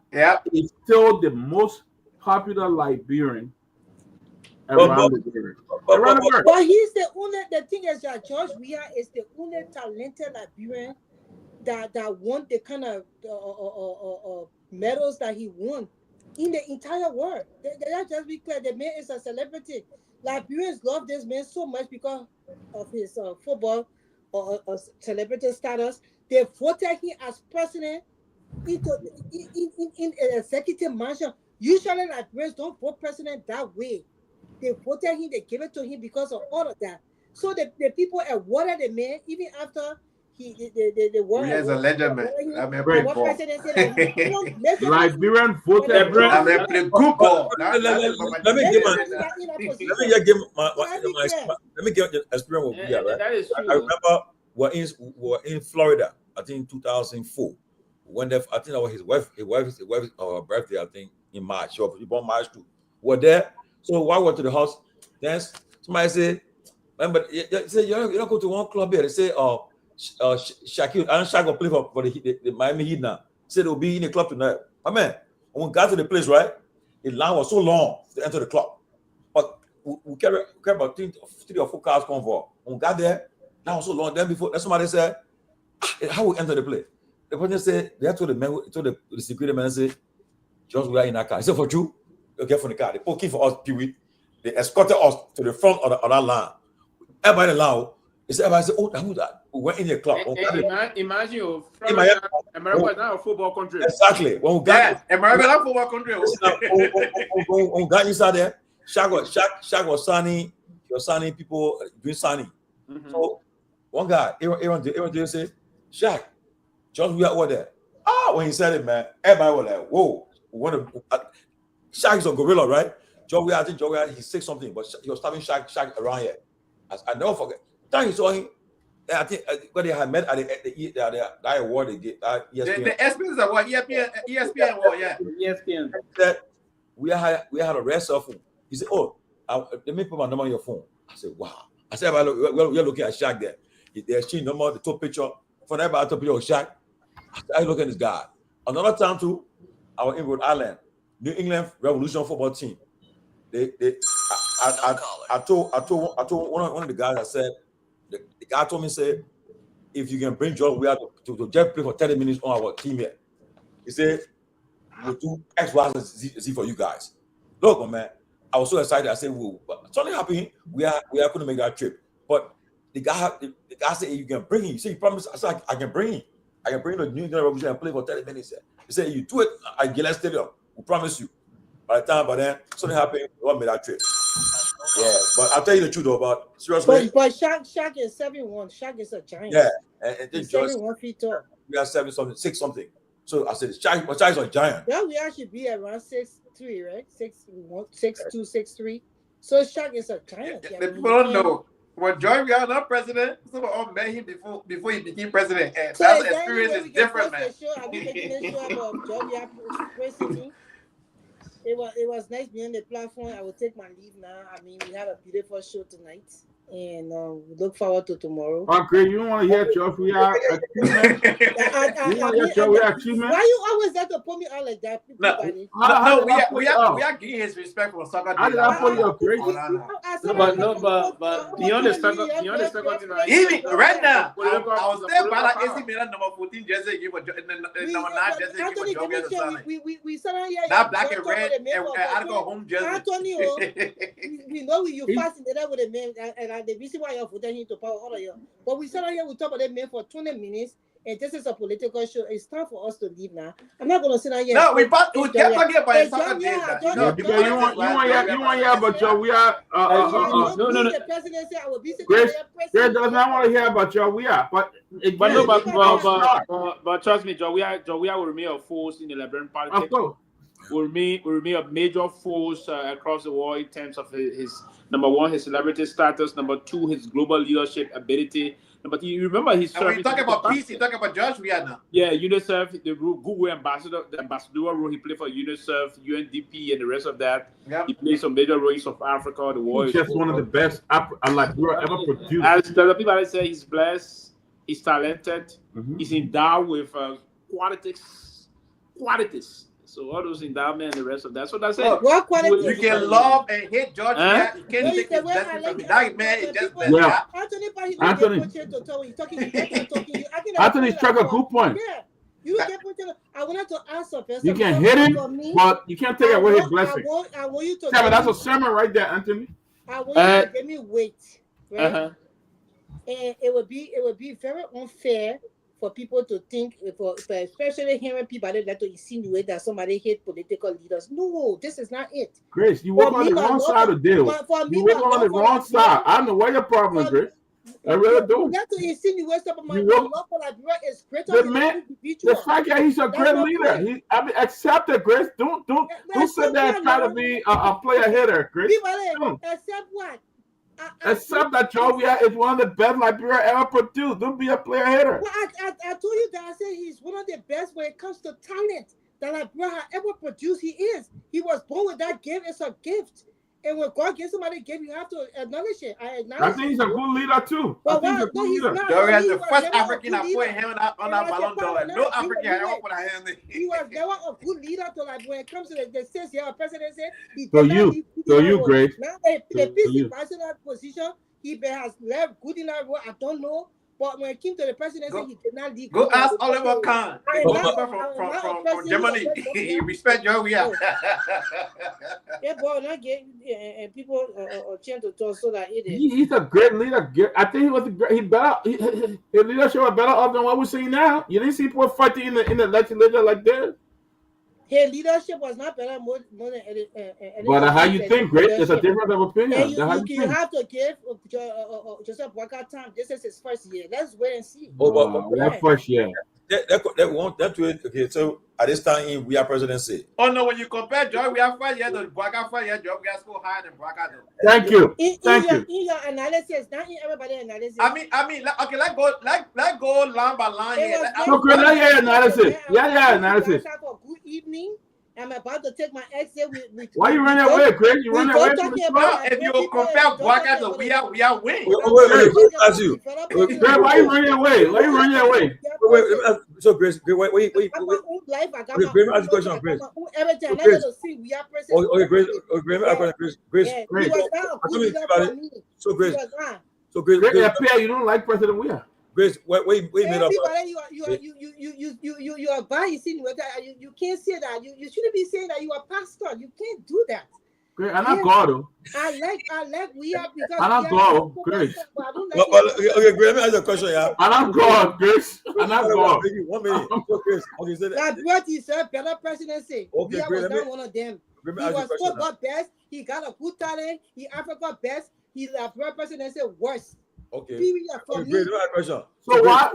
is still the most popular Liberian around the world. But he's the only. The thing is that George Weah is the only talented Liberian that won the kind of medals that he won in the entire world. That just be clear. The man is a celebrity. Liberians love this man so much because of his football or celebrity status. They voted him as president in an executive mansion. Usually, Liberians don't vote president that way. They voted him. They gave it to him because of all of that. So the people awarded the man even after the war. He is a legend, man. Liberian voted. Let me give the experience with Weah, right? That is true. I remember we're in Florida, I think in 2004. When I think that was his wife's birthday, I think in March. She was born March too. We're there. So while we went to the house, then somebody said, "Remember, you don't go to one club here." They say, Shaquille, and Shaq will play for the Miami Heat now. Said they'll be in the club tonight. My man, when we got to the place, right, the line was so long to enter the club. But we carry about 3 or 4 cars convoy. When we got there, line was so long. Then before, somebody said, "How we enter the place?" The person said, they had told the security man, said, "Just we are in that car." He said, "For you, you get from the car." They put key for us, Pewee. They escorted us to the front of that line. Everybody line. Everybody said, "Oh, who's that?" We went in the club. Imagine you, America is not a football country. Exactly. When we got America is not a football country. When we got inside there, Shaq was signing. He was signing people doing signing. So one guy, Aaron said, "Shaq, just we are over there." When he said it, man, everybody was like, "Whoa!" Shaq is a gorilla, right? I think Joe, he said something, but he was stopping Shaq around here. I never forget. Time he saw him, I think when they had met at the award they did. ESPN. The ESPN award, ESPN award, yeah. ESPN. Said, we had a rare cell phone. He said, "Oh, let me put my number on your phone." I said, "Wow." I said, "We're looking at Shaq there. They exchanged number, the top picture. For everybody, top picture of Shaq." I look at this guy. Another time too, I was in Rhode Island, New England Revolution football team. I told one of the guys. I said, the guy told me, said, "If you can bring George Weah to just play for 30 minutes on our team here," he said, "We'll do X, Y, and Z for you guys." Look, man, I was so excited. I said, "Well, something happened. We couldn't make that trip." But the guy said, "You can bring him." He said, "You promise?" I said, "I can bring him. I can bring the New England Revolution and play for 30 minutes." He said, "You do it at Gillette Stadium. We promise you." By then, something happened. We won't make that trip. Yeah, but I'll tell you the truth though, about seriously. But Shaq is 7'1". Shaq is a giant. Yeah, and he's 7'1" feet tall. We are 6 something. So I said, Shaq is a giant. That we actually be around 6'3", right? 6'2", 6'3". So Shaq is a giant. The people don't know. When Joy Weah not president, some all met him before he became president. And So that experience is different, man. Are we making a show about Joy Weah praising me? It was nice being on the platform. I will take my leave now. I mean, we had a beautiful show tonight, and we look forward to tomorrow. Okay, you don't want to hear Joy Weah achievement? Why you always have to put me out like that? No, we are giving his respect for soccer. How did I put your grace? But beyond the soccer, even right now, I was there by like AC Milan number 14 jersey give number 9 jersey give Joy Weah to sign. We said here that black and red and I go home jersey. Anthony, we know you fascinated with the man, and the reason why you're putting him to power all of you. But we said here we talk about the man for 20 minutes. And this is a political show. It's time for us to leave now. I'm not going to sit down here. No, we kept talking about soccer days. No, because you want to hear about Joy Weah. No. The president said I will be Grace does not want to hear about Joy Weah. But trust me, Joy Weah will remain a force in the Liberian politics. Of course. Will remain a major force across the world in terms of his number one, his celebrity status, number two, his global leadership ability. But you remember his service. When you talk about peace, you talk about Josh Weah now. Yeah, UNICEF, the Google ambassador, the ambassador role he played for UNICEF, UNDP, and the rest of that. Yep. He played some major roles of Africa, the world. He's just one of the best ever produced. As the people that say he's blessed, he's talented, he's endowed with qualities. So all those endowments and the rest of that. So that's it. What quality? You can love and hate George. Yeah, you can't take his blessing from me. That man is just blessed. Anthony struck a good point. Yeah. You get I wanted to ask a person. You can hit him, but you can't take away his blessing. I want you to. Yeah, but that's a sermon right there, Anthony. I want you to give me weight, right? And it would be very unfair for people to think, for especially hearing people that like to insinuate that somebody hate political leaders. No, this is not it. Grace, you work on the wrong side of the deal. You work on the wrong side. I don't know what your problem is, Grace. I really do. You have to insinuate something. My love for Liberia is greater than any individual. The fact that he's a great leader. Accept it, Grace. Don't sit there and try to be a player hitter, Grace. Accept what? Except that Joy Weah is one of the best Liberia ever produced. Don't be a player hitter. Well, I told you that I said he's one of the best when it comes to talent that Liberia ever produced. He is. He was born with that gift. It's a gift. And when God gives somebody a gift, you have to acknowledge it. I think he's a good leader too. But no, he's not. Joy Weah is the first African that put him on that Ballon d'Or. No African ever put a hand in. He was never a good leader to like when it comes to the states. Yeah, president said. So you, Grace. Now the peace ambassador position, he has left good in that role. I don't know. But when it came to the presidency, he did not leave. Go ask Oliver Kahn, from Germany. He respect Joy Weah. Yeah, but not get people change to talk so that it is. He's a great leader. I think his leadership was better off than what we're seeing now. You didn't see people fighting in the legislature like this. His leadership was not better more than any. But how you think, Grace? There's a difference of opinion. You have to give Joseph Boakai time. This is his first year. Let's wait and see. What first year? Okay, so at this time, we are presidency. Oh no, when you compare Joy Weah 5 years to Boakai 5 years, Joy Weah score higher than Boakai. Thank you. In your analysis, not in everybody's analysis. I mean, okay, let's go line by line here. Analysis. Yeah, analysis. Good evening. I'm about to take my exit with why you running away, Greg? You running away from if you compare Boakai to Weah win. Wait, why you running away? Why you running away? So Grace, wait. Grace, ask question, Grace. So Grace, you don't like President Weah. Grace, wait a minute. You are biasing with that. You can't say that. You shouldn't be saying that you are pastor. You can't do that. Great, I'm not God. I like Weah because I'm not God, Grace. Okay, Grace, let me ask you a question, yeah. I'm not God, Grace. I'm not God. 1 minute. That brought his better presidency. Okay, Weah was not one of them. He was football best. He got a good talent. He Africa best. He the presidency worse. Okay. Great question. So why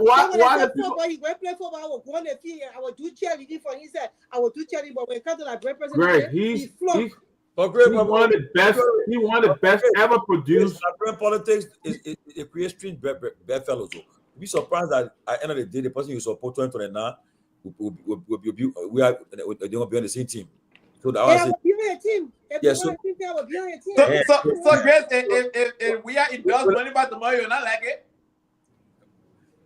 he went play football? I would go on the field. I would do cheerleading for him. He said I would do cheerleading, but when it comes to like president, he flopped. He one of the best. He one of the best ever produced. Liberian politics is it creates strange bedfellows. Be surprised that at the end of the day, the person you support 2029 we are they will be on the same team. So that was be on your team. Yes. So Grace, if we are endorsed money by tomorrow, you're not like it.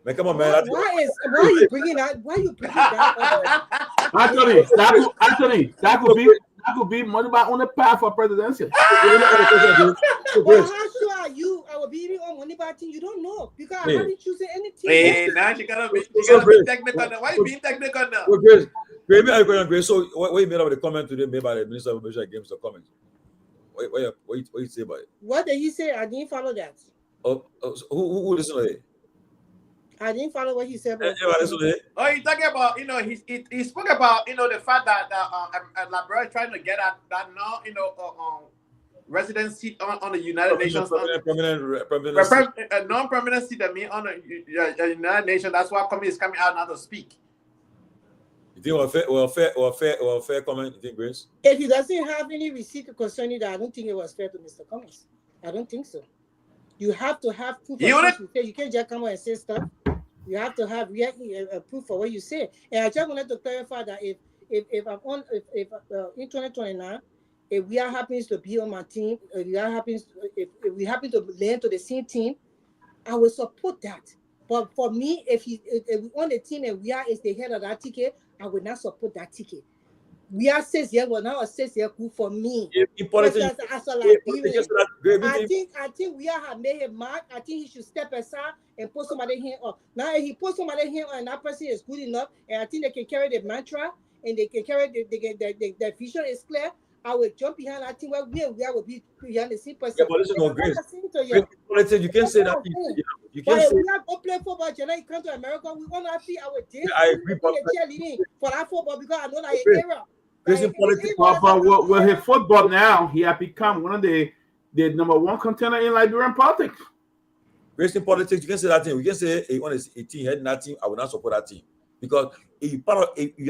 Man, come on, man. Why are you bringing that? Why are you bringing that? Anthony, that could be money back on the path for presidency. Well, how sure are you? I will be even on money back team. You don't know because I haven't chosen any team. Hey, now she gotta be technical now. Why you being technical now? Grace, so what you made of the comment today made by the Minister of Information and Games? The comment. What you say about it? What did he say? I didn't follow that. Who listened to it? I didn't follow what he said. Oh, you talking about, he spoke about, the fact that Liberia is trying to get that resident seat on the United Nations. Non-permanent seat, I mean, on the United Nations. That's why Comey is coming out now to speak. You think fair comment, you think, Grace? If he doesn't have any receipt concerning that, I don't think it was fair to Mr. Cummings. I don't think so. You have to have proof. You can't just come out and say stuff. You have to have proof for what you say. And I just wanted to clarify that if in 2029, if we are happens to be on my team, if we happen to land to the same team, I will support that. But for me, if we on the team and we are is the head of that ticket, I will not support that ticket. We are 6 years, well now 6 years cool for me. As a Liberian, I think we have made him mad. I think he should step aside and put somebody here on. Now if he put somebody here on, that person is good enough, and I think they can carry the mantra and they can carry the vision is clear. I will jump behind that team where we will be behind the same person. Yeah, but listen, no, Grace. You can't say that. You can't say. We have to play football. You come to America, we want to see our team. I agree. Cheerleading for that football because I know that era. But with his football now, he has become one of the number one contender in Liberian politics. Grace in politics, you can say that thing. We can say a team heading that team, I will not support that team. Because you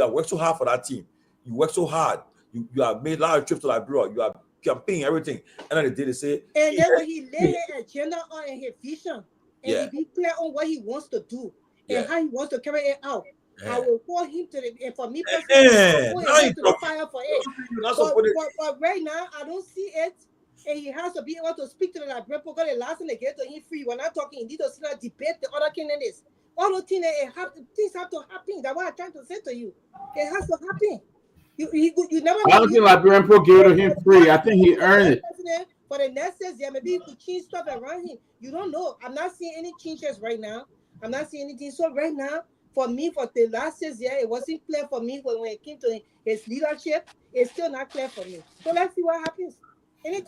have worked so hard for that team. You work so hard. You have made a lot of trips to Liberia. You have campaign everything. And then they say. And then when he lay his agenda on and his vision, and he be clear on what he wants to do and how he wants to carry it out. I will call him to the, and for me personally, I will put him to the fire for it. But right now, I don't see it, and he has to be able to speak to the Liberian because the last thing they get to him free. We're not talking, indeed, to see that debate the other candidates. All those things, things have to happen. That's what I'm trying to say to you. It has to happen. You never. I don't think Liberian Pro gave to him free. I think he earned it. For the next 6 years, maybe he could change stuff around him. You don't know. I'm not seeing any changes right now. I'm not seeing anything. So right now, for me, for the last 6 years, it wasn't clear for me when it came to his leadership. It's still not clear for me. So let's see what happens.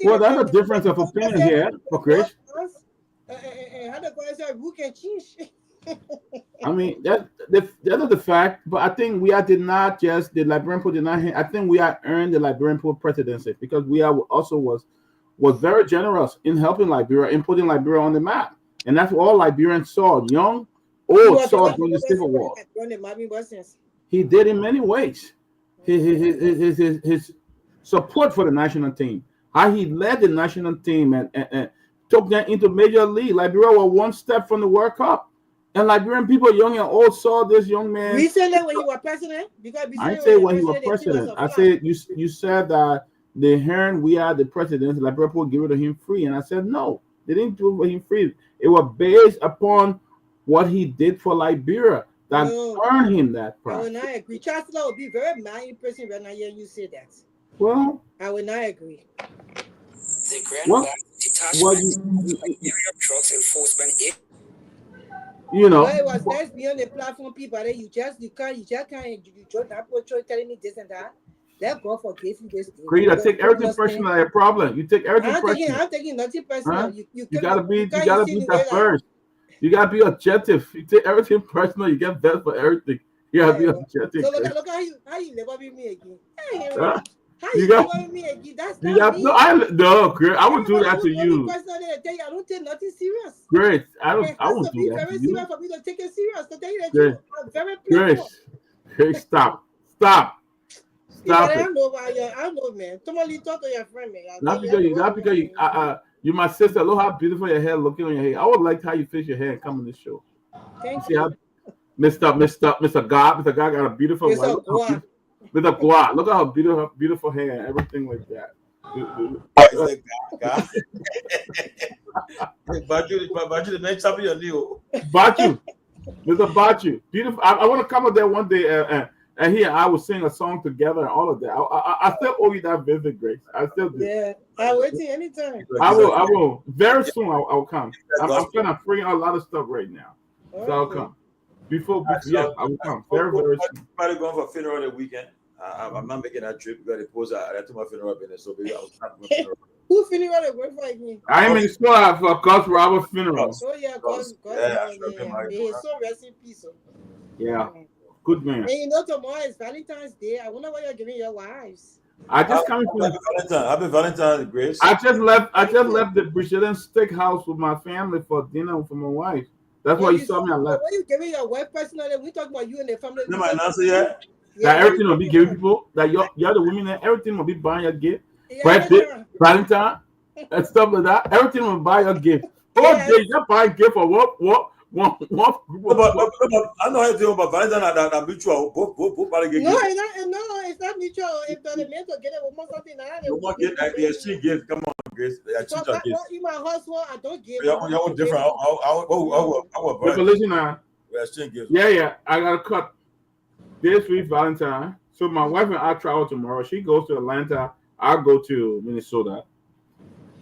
Well, that's a difference of opinion here, for Chris. And how the guys say, who can change? I mean, that's the fact. But I think we did not just the Liberian Pool did not. I think we are earned the Liberian Pool presidency because we are also was very generous in helping Liberia, in putting Liberia on the map, and that's all Liberians saw. Young, old saw during the Civil War. He did in many ways. His support for the national team, how he led the national team and took them into Major League. Liberia were one step from the World Cup. And Liberian people, young and old, saw this young man. Recently, when he was president, I say when he was president. I said you said that they heard we are the president. Liberia people give it to him free, and I said no, they didn't do it for him free. It was based upon what he did for Liberia that earned him that prize. I would not agree. Chancellor would be very mad in person right now. Hearing you say that. Well, I would not agree. The Grand detachment trucks enforcement. You know, well, it was nice beyond the platform people. You just can't that portrait telling me this and that. Let God forgive you this thing. You take everything personal. A problem. You take everything personal. I'm taking nothing personal. Huh? You gotta be that first. You gotta be objective. You take everything personal. You get best for everything. You gotta be objective. So look how you never be me again. Huh? How you never me again? That's not me. Chris, I would do that to you. I don't take nothing serious. Great. I won't do that to you. Very serious for me to take it serious. To tell you that I'm very Chris, stop. Stop I it. don't know why I know, man. Tomorrow talk to your friend, man. Not because you're my sister. Look how beautiful your hair looking on your hair. I would like how you fix your hair and come on this show. Thank you. See how Mr. God got a beautiful wife. Mr. Guar. Mr. Guar. Look at her beautiful hair and everything like that. Batu. Mr. Batu. Beautiful. I want to come up there one day and he and I will sing a song together and all of that. I still owe you that visit, Grace. I still do. Yeah, I'll wait till anytime. I will. Very soon I'll come. I'm kind of freeing out a lot of stuff right now. So I'll come. Before yeah, I will come. Very soon. Probably going for a funeral the weekend. I'm not making that trip because the post I to my funeral business, so maybe I was not going funeral. Who funeral they going for again? I am in store for God's Robert funeral. Oh yeah, God's May his soul rest in peace. Yeah. Good man. And you know tomorrow is Valentine's Day. I wonder what you're giving your wives. I just coming from Happy Valentine's, Grace. I just left the Brazilian steakhouse with my family for dinner for my wife. That's why you saw me. I left. What are you giving your wife personally? We talk about you and the family. You might not say yet. That everything will be giving people. That you're the women that everything will be buying your gift. Yeah, Birthday, Valentine, and stuff like that. Everything will buy your gift. Oh, you're buying gift for what? I know how you think about Valentine that mutual. Both get no, it's not mutual. If the men to get it, we want something. The exchange gift. Come on, Grace. In my household, I don't give. You're different. Listen now. Exchange gift. Yeah. I gotta cut this week Valentine. So my wife and I travel tomorrow. She goes to Atlanta. I'll go to Minnesota.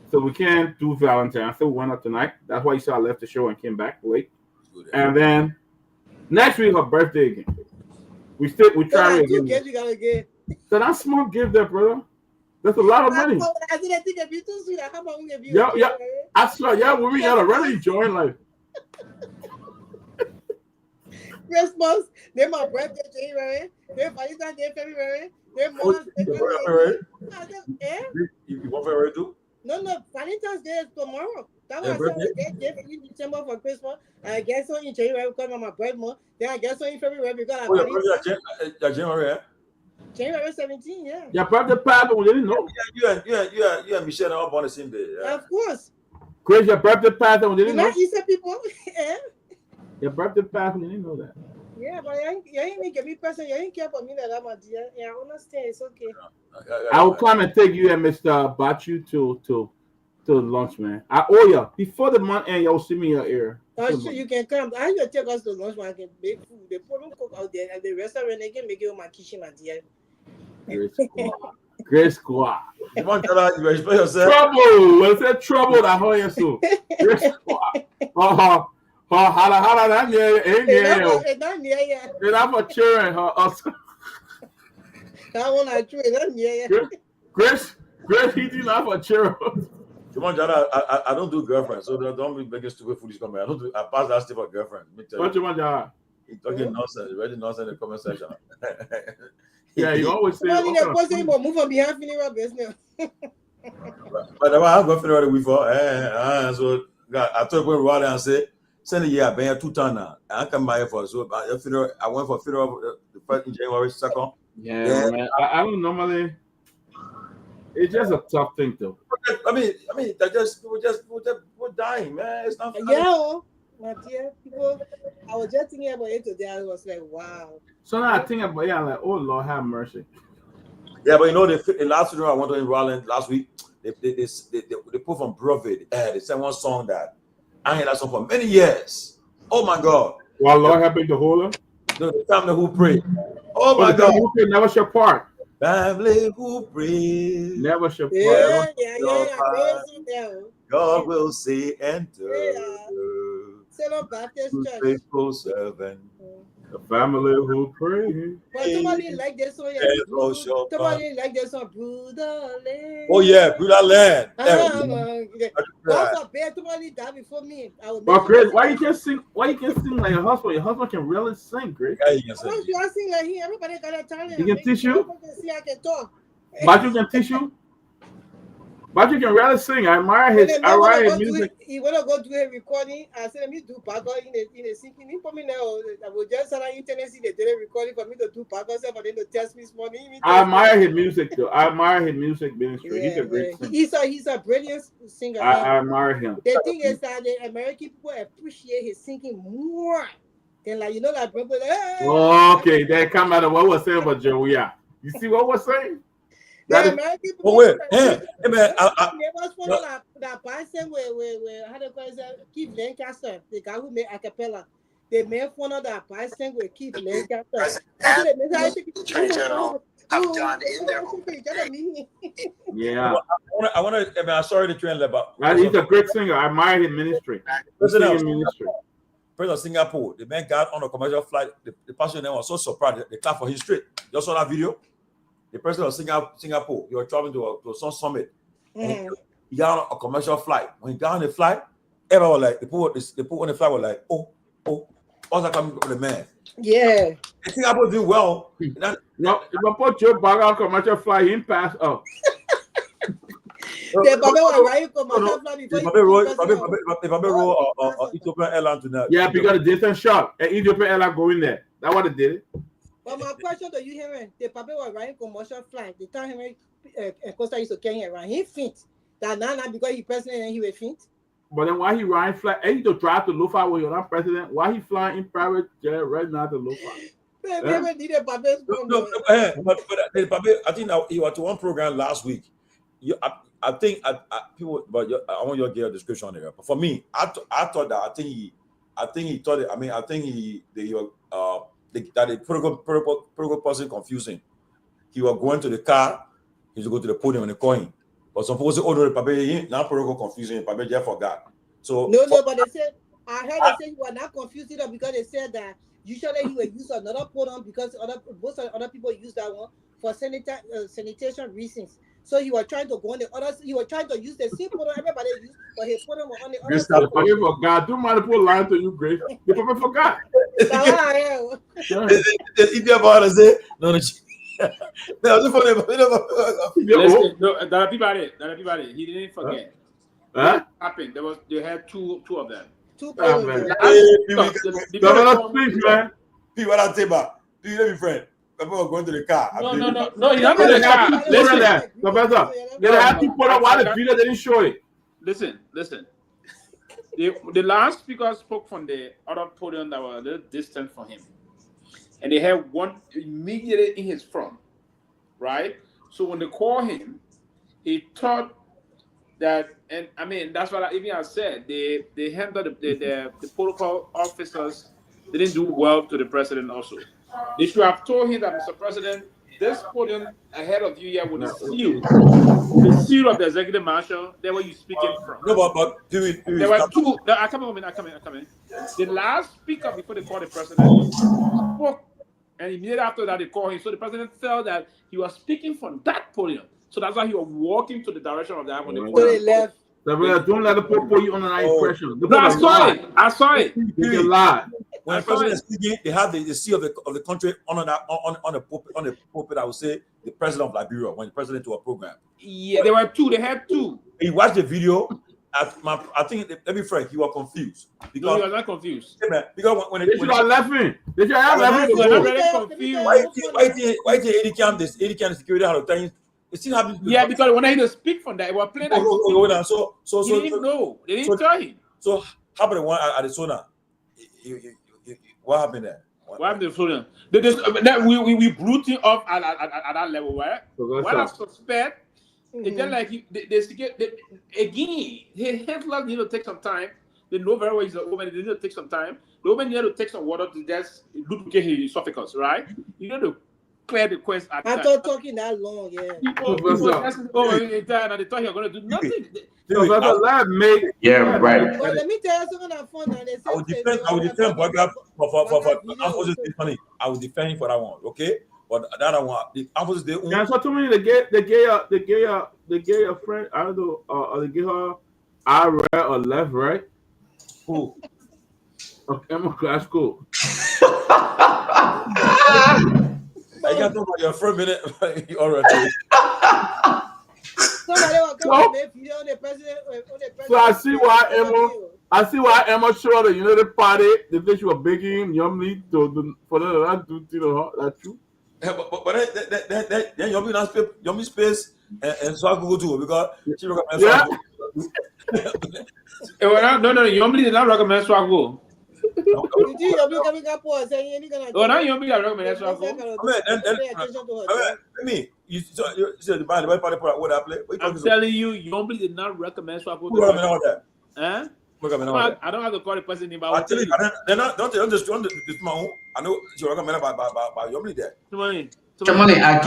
So we can't do Valentine. So we went up tonight. That's why you saw I left the show and came back late. And then next week her birthday again. We try it again. You gotta get. So that's small gift there, brother. That's a lot of money. I didn't think it'd be too sweet. How about we give you? Yeah. I swear, women gotta really enjoy life. Christmas, then my birthday January, then Valentine's Day February, then Mother's Day February. You want February too? No, Valentine's Day is tomorrow. That was I get in December for Christmas. I get some in January because of my birthday month. Then I get some in February because of January. January 17, yeah. Your birthday party, we didn't know. You and Michelle are born the same day. Yeah. Of course. Chris, your birthday party, we didn't know. You said people. Your birthday party, we didn't know that. Yeah, but you ain't give me person. You ain't care for me that my dear. Yeah, I understand. It's okay. I will come and take you and Mr. Batu to lunch, man. I owe you. Before the month end, you'll see me in your ear. Sure, you can come. I will take us to lunch when I can make food. They put them cook out there at the restaurant. They can make it in my kitchen, my dear. Grace Guar. You want to respect yourself? Trouble. When I said trouble, I heard you so. Grace Guar. Hala, that it's not near yet. And I'm a cheering her. That one I cheer. Not near yet. Grace, he did not for cheer. Come on, Jada. I don't do girlfriends, so don't be making stupid foolish comments. I pass that stuff for girlfriend. What you want, Jada? He's talking nonsense. Ready nonsense in the comment section. Yeah, you always say. Move on behind funeral business. But I'm going to funeral before. So I told when Raleigh and say. Send a year, I've been 2 times now. I come by for so I went for funeral the first in January 2nd. Yeah, man. I don't normally. It's just a tough thing, though. I mean, people dying, man. It's not. Yeah, my dear people. I was just thinking about it today. I was like, wow. So now I think about it. I'm like, oh Lord, have mercy. Yeah, but you know the last funeral I went to in Raleigh last week. They put from Broadway. They sang one song that. I ain't that song for many years. Oh my God! While Lord helping the whole. The family who pray. Oh my God! Who pray never shall part. Family who pray. Never shall part. Yeah. God will see and do. Baptist Church. Faithful servant. The family who pray. But somebody like this one. Somebody like this one. Brutal. Oh yeah, Brutal Land. God forbid somebody die before me. But Chris, why you can't sing? Why you can't sing like your husband? Your husband can really sing, Chris. Yeah, he can sing. I sing like him. Everybody got a talent. He can teach you. See, I can talk. But you can teach you. But you can really sing. I admire his music. He wanna go do a recording. I said, let me do Pago in a singing. He put me now. I will just on the internet see the daily recording for me to do Pago. So for them to test me this morning. I admire his music though. I admire his music ministry. Yeah, he's a great singer. He's a brilliant singer. I admire him. The thing is that the American people appreciate his singing more than like like people. Okay, that come out of what was saying about Joey. Yeah, you see what was saying? The American people. Oh wait, hey man, there was one that person where how do you call it? Keith Lancaster, the guy who made a cappella. They made fun of that person with Keith Lancaster. I've done in their Yeah. I want to. I mean, I'm sorry to trend about. He's a great singer. I admire his ministry. President of Singapore, the man got on a commercial flight. The passenger was so surprised. They clapped for his straight. You saw that video? The president of Singapore, he was traveling to some summit. And he got on a commercial flight. When he got on the flight, everyone was like, the people on the flight were like, oh, what's that coming from the man? Yeah. I think I was doing well. No, if I put your bag on commercial flight, he pass up. Ethiopian Airlines tonight. Yeah, because the distance shot. And Ethiopian Airlines go in there. That's what it did. But my question to you, Henry, the Papa was riding commercial flight. The time Henry Costa used to carry him around, he faint. That now because he president and he will faint. But then why he riding flight? And he to drive to Lofa when you're not president. Why he flying in private jet right now to Lofa? But the Papa, I think he was to one program last week. I think people, but I want your get a description on it. But for me, I thought that I think he thought it. I mean, I think that the protocol person confusing. He was going to the car. He was going to the podium and the coin. But some people say, "Oh no, the Papa now protocol confusing. Papa just forgot." So no, but they said I heard they say you were not confused either because they said that usually he would use another podium because most other people use that one for sanitation reasons. So he was trying to go on the other. He was trying to use the same podium everybody used, but his podium was on the other side. Grace forgot. Too many people lying to you, Grace. The Papa forgot. If you ever say no. Listen, there are people. He didn't forget. Huh? Happened. They had two of them. Two man. Speak, man. People are table. Do you let me friend? People are going to the car. No. He's not going to the car. Listen, they have to put up why the video didn't show it. Listen. The last speaker spoke from the other podium that was a little distant from him. And they had one immediately in his front, right? So when they called him, he thought that, and I mean, that's what I said. They handled the protocol officers didn't do well to the president also. They should have told him that, Mr. President, this podium ahead of you here with the seal of the executive marshal, that's where you're speaking from. No, but there were two. I come in. The last speaker before they called the president spoke, and immediately after that they called him. So the president felt that he was speaking from that podium. So that's why he was walking to the direction of that when they left. Don't let the poor put you under that impression. No, I saw it. You lie. When the president is speaking, they have the seal of the country on the pulpit. I would say the president of Liberia when the president to a program. Yeah, there were two. They had two. He watched the video. I think let me frank, he was confused. Because, no, he was not confused. Yeah, man, because when they should have left me. They should have left me. Confused. Why the 80 cam security had time? It still happens. Yeah, because when I hear speak from that, it was playing. So he didn't know. They didn't tell him. So how about the one at Arizona? What happened there? What happened to the we brute him off at that level, right? What I suspect, it's just like again, Hitler need to take some time. They know very well he's a woman. They need to take some time. The woman need to take some water to just duplicate his esophagus, right? You know to clear the quest. After talking that long, yeah. People asking over the time, and they thought he was going to do nothing. Yeah, right. But let me tell you something that's fun. I would defend Boga for funny. I would defend him for that one, okay? But that one, the opposite they own. Yeah, so to me, they gay a friend. I don't know, or they give her I right or left, right? Who? Okay, I'm a class school. I got to talk about your first minute. You already. So I see why Emma showed her, the party, the thing she was begging him, Yumly, for that do, that's true. But then Yummy space and so I go to because she recommends. Yeah. No, Yumly did not recommend Swago. You think you're coming up for saying you're gonna? Oh, now Yumly recommend Swago. You said the party what I play. I'm telling you, Yumly did not recommend Swago. Who recommend all that? Huh? I don't have to call the person name. I tell you, don't this my own. I know you recommended by Yumly there. Tomalin, I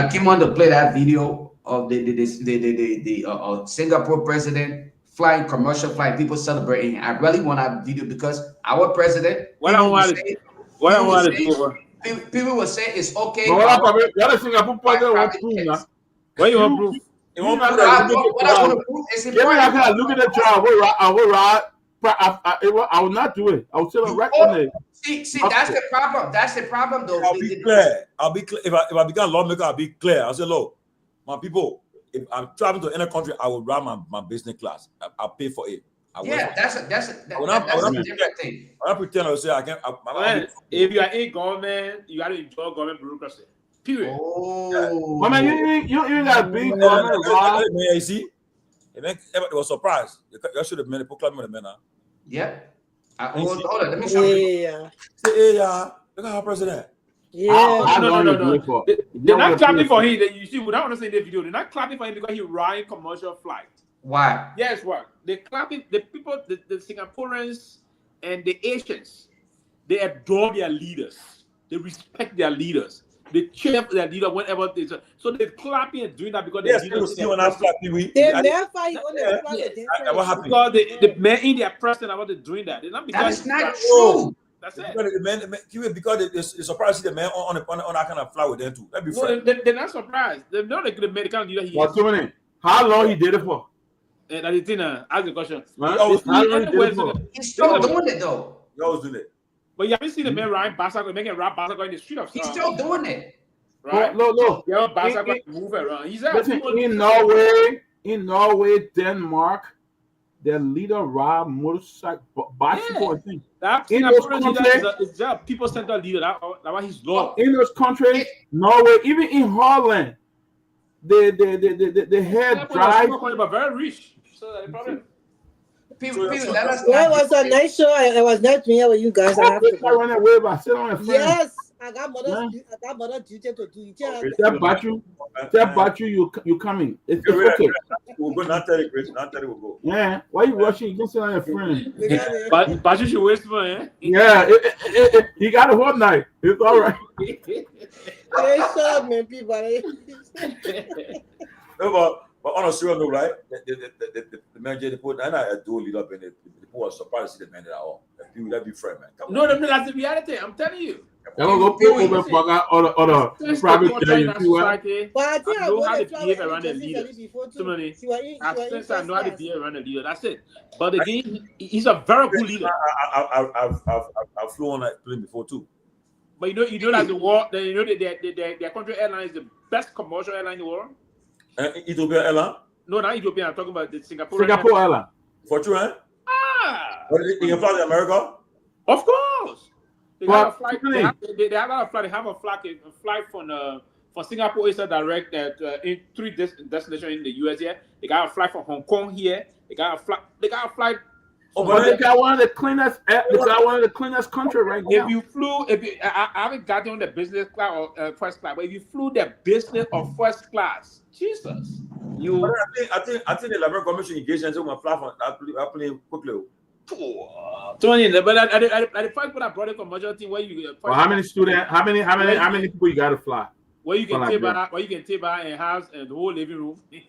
came on to play that video of the Singapore president flying commercial flight, people celebrating. I really want that video because our president. People will say it's okay. What Singapore president want proof? What you want proof? What I want to prove is important. Look at the job. I will not do it. I will tell a record. See, that's the problem. That's the problem, though. I'll be clear. If I become a lawmaker, I'll be clear. I'll say, look, my people, if I'm traveling to any country, I will run my business class. I'll pay for it. That's a different thing. I don't pretend I will say I can't. If you are in government, you got to enjoy government bureaucracy. Period. Oh, I mean, you even got big government. You see, it was surprised. You should have made a proclamation, man. Yeah. Hold on. Let me show you. Look at our president. Yeah. No. They're not clapping for him. You see, without understanding the video, they're not clapping for him because he ran commercial flight. Why? Yes, what? They clapping the people, the Singaporeans and the Asians. They adore their leaders. They respect their leaders. They cheer for their leader whenever they so they're clapping and doing that because they never fight on the flag. What happened? Because the men in their president about doing that. They're not because that's not true. That's it. Because they're surprised to see the man on that kind of fly with them too. That'd be no, they're not surprised. They know they could have made the kind of leader he is. How long he did it for? And I didn't ask the question. He's still doing it though. He always doing it. But you haven't seen the man Ryan Bassako making rap Bassako in the street of He's still doing it. Right? No. Yeah, Bassako move around. He's in Norway, Denmark, their leader Rob motorcycle bicycle, I think. In those countries, is a people-centered leader. That's why he's low. In those countries, Norway, even in Holland, the head drive. But very rich. So that's the problem. That was a nice show. It was nice to hear with you guys. I have to run away by sitting on a friend. Yes, I got mother duty to do. Tell Batu you coming. It's okay. We'll go. Not 30, Chris. Not 30. We'll go. Yeah. Why you rushing? You can sit on your friend. Batu should wait for him. Yeah. He got a whole night. It's all right. Hey, shut up, man, people. But on a serious note, right? The manager, they put, and I do lead up in it. The people are surprised to see the man at all. That'd be friend, man. No, that's the reality. I'm telling you. I'm gonna go put over the private jet. But I think I know how to behave around the leaders. I know how to behave around the leader. That's it. But again, he's a very good leader. I've flown on that plane before too. But you know that the world, you know that their country airline is the best commercial airline in the world. Ethiopia airline? No, not Ethiopia. I'm talking about the Singapore airline. For true, eh? You can fly to America? Of course. They have a flight. They have a flight. They have a flight from Singapore. It's a direct in 3 destinations in the US here. They got a flight from Hong Kong here. They got a flight. But they got one of the cleanest. They got one of the cleanest country right now. I haven't gotten on the business class or first class, but if you flew the business or first class, Jesus, you. I think the Liberia government should engage and say we fly from that plane quickly. Tony, but at the point when I brought a commercial team where you. Well, how many students? How many people you got to fly? Where you can take back and house and the whole living room. They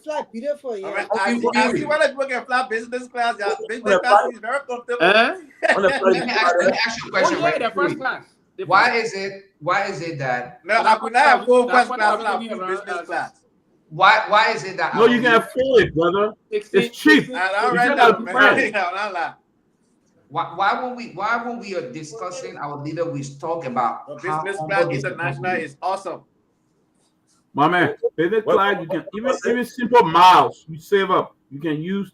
fly beautiful. Yeah. I see why people can fly business class. Business class is very comfortable. Let me ask you a question. The first class. Why is it that? No, I could not have go first class without business class. Why is it that? No, you can afford it, brother. It's cheap. Why when we are discussing our leader, we talk about business class international is awesome. My man, business class, you can even simple miles. You save up. You can use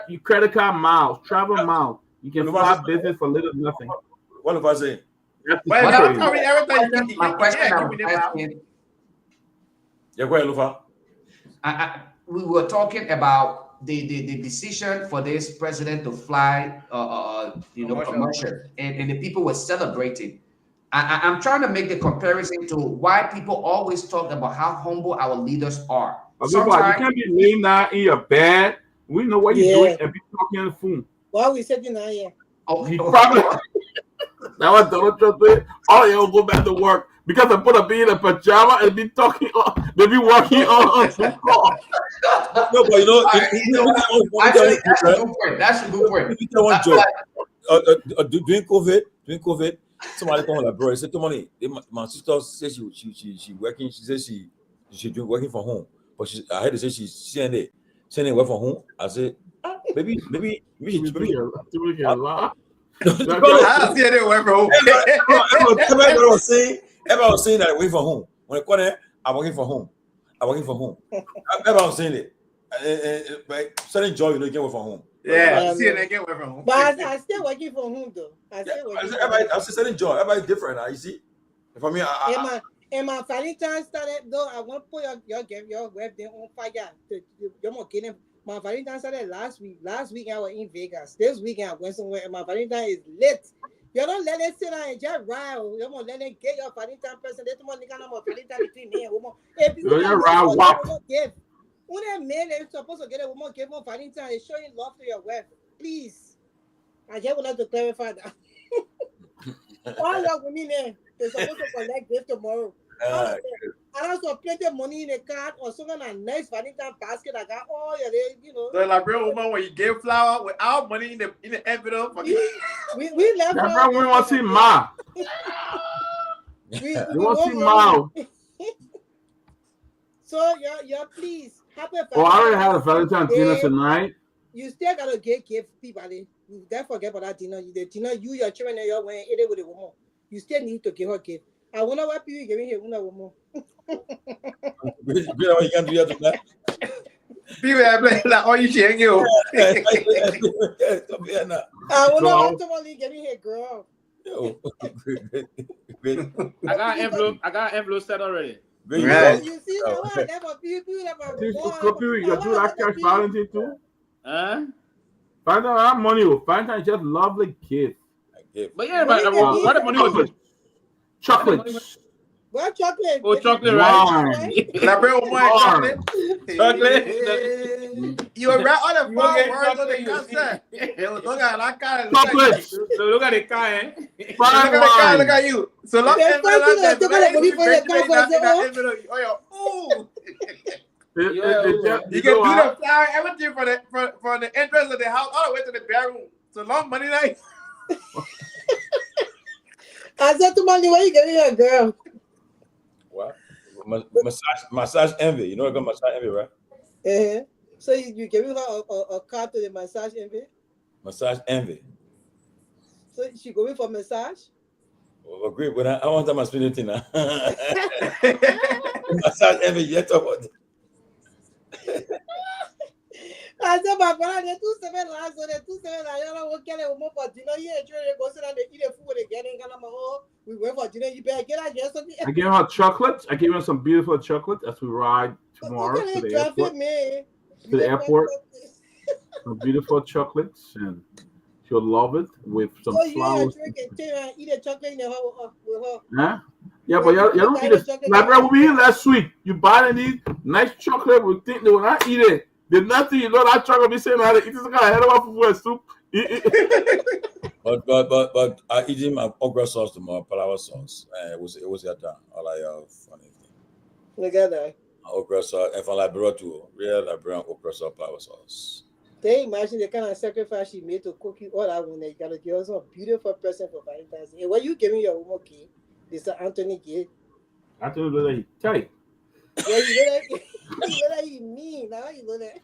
your credit card miles, travel miles. You can fly business for little nothing. What if I say? Well, I'm coming everything. My question I was asking. Yeah, go ahead, Lofa. We were talking about the decision for this president to fly, commercial, and the people were celebrating. I'm trying to make the comparison to why people always talk about how humble our leaders are. Sometimes, you can't be laying down in your bed. We know what you're doing and be talking on the phone. Why we sitting down here? He probably that was Donald Trump said, "Oh, you'll go back to work because I put a be in a pajama and be talking on, they be working on Zoom call." No, but you know, that's a good point. One joke. During COVID, somebody called like, bro, he said, "Tommy, my sister said she working. She said she doing working from home, but I had to say she's sending work from home." I said, maybe she a lot. Everybody was saying that away from home. When I call it, I'm working from home. Everybody was saying it. But certain job, you don't get away from home. Yeah, see it, get away from home. But I still working from home though. I said certain job. Everybody's different now. You see, for me, and my Valentine started though. I want to put your web there on fire. You're more kidding. My Valentine started last week. Last week I was in Vegas. This weekend I went somewhere and my Valentine is lit. You don't let it sit down and just ride. You don't let it get your Valentine person. There's more Valentine between me and woman. If you give, when a man is supposed to get a woman, give more Valentine and showing love to your wife. Please. I just would like to clarify that. All your women there, they're supposed to collect gift tomorrow. I also plenty of money in a card or something a nice Valentine basket. I got all your, So like real woman, when you give flower without money in the envelope. We left. We want to see Ma. We want to see Ma. So you're please. Happy Valentine. Oh, I already had a Valentine dinner tonight. You still gotta give Peabody. You don't forget about that dinner. The dinner your children and your wearing it with a woman. You still need to give her gift. I wonder what people giving here una woman. You can do that. People are like, "Oh, you sharing you." I wonder what Tomalin giving here, girl. I got an envelope set already. Right. You see that for people that you do that cash Valentine too? Find out our money. Find out just lovely kids. But yeah, but what the money was chocolates. What chocolate? Oh, chocolate, right? Chocolate. You were right on the phone words on the concert. Look at that car. Look at the car, eh? Look at you. So long as you can do the flower, everything for the entrance of the house all the way to the bedroom. So long money night. I said to Money, why you getting a girl? What? Massage envy. You know what I got massage envy, right? So you giving her a card to the massage envy? Massage envy. So she going for massage? Well, great, but I want to spend it now. Massage envy, yet about it. I said, my brother, they're 2-7 last, so they're 2-7. I don't know what kind of woman for dinner. Yeah, they go sit down, they eat the food again. And we went for dinner. You better get out there. I gave her chocolates. I gave her some beautiful chocolate as we ride tomorrow to the airport. To the airport. Some beautiful chocolates, and she'll love it with some flowers. Eat a chocolate with her. Huh? Yeah, but you don't eat it. Like, we'll be here last week. You buy these nice chocolate, we think they will not eat it. There's nothing, that chocolate be saying how to eat this kind of head of food soup. But I eating my okra sauce tomorrow, palawa sauce. It was that time. All I have funny thing. Look at that. Okra sauce, and from Liberia too. Real Liberian okra sauce, palawa sauce. They imagine the kind of sacrifice she made to cook you all that woman. You gotta give us a beautiful present for Valentine's Day. And what you giving your woman kid? This is Anthony kid. Anthony look like tight. Yeah, you know that you mean. Now you know that.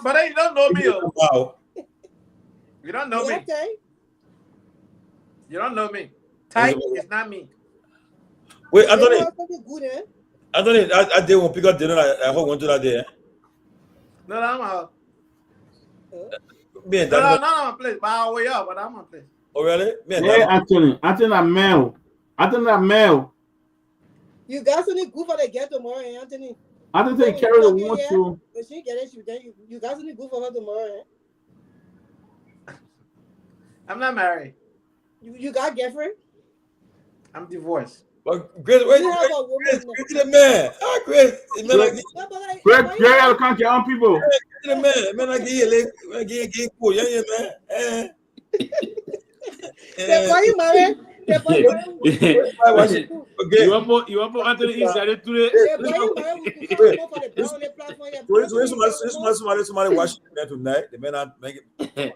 But then you don't know me. Wow. You don't know me. You don't know me. Tight is not me. Wait, Anthony. Good, eh? Anthony, I did want to pick up dinner. I hope one to that day. No, I'm out. Me and No, Dan. I'm place. My way up, but I'm on place. Oh, really? Me and Hey, Dan. Anthony. Anthony, that male. Anthony, that male. You got something good for the girl tomorrow, eh, Anthony? I don't think carry the one to. But she get it, you got something good for her tomorrow, eh? I'm not married. You got girlfriend? I'm divorced. But Grace, wait, You have a woman. Grace, the man. Ah, Grace, Greg, I can't get on people. The man, I get cool, yeah, man. Why you married? You want to Anthony inside today? Somebody watching the man tonight. The man not make it.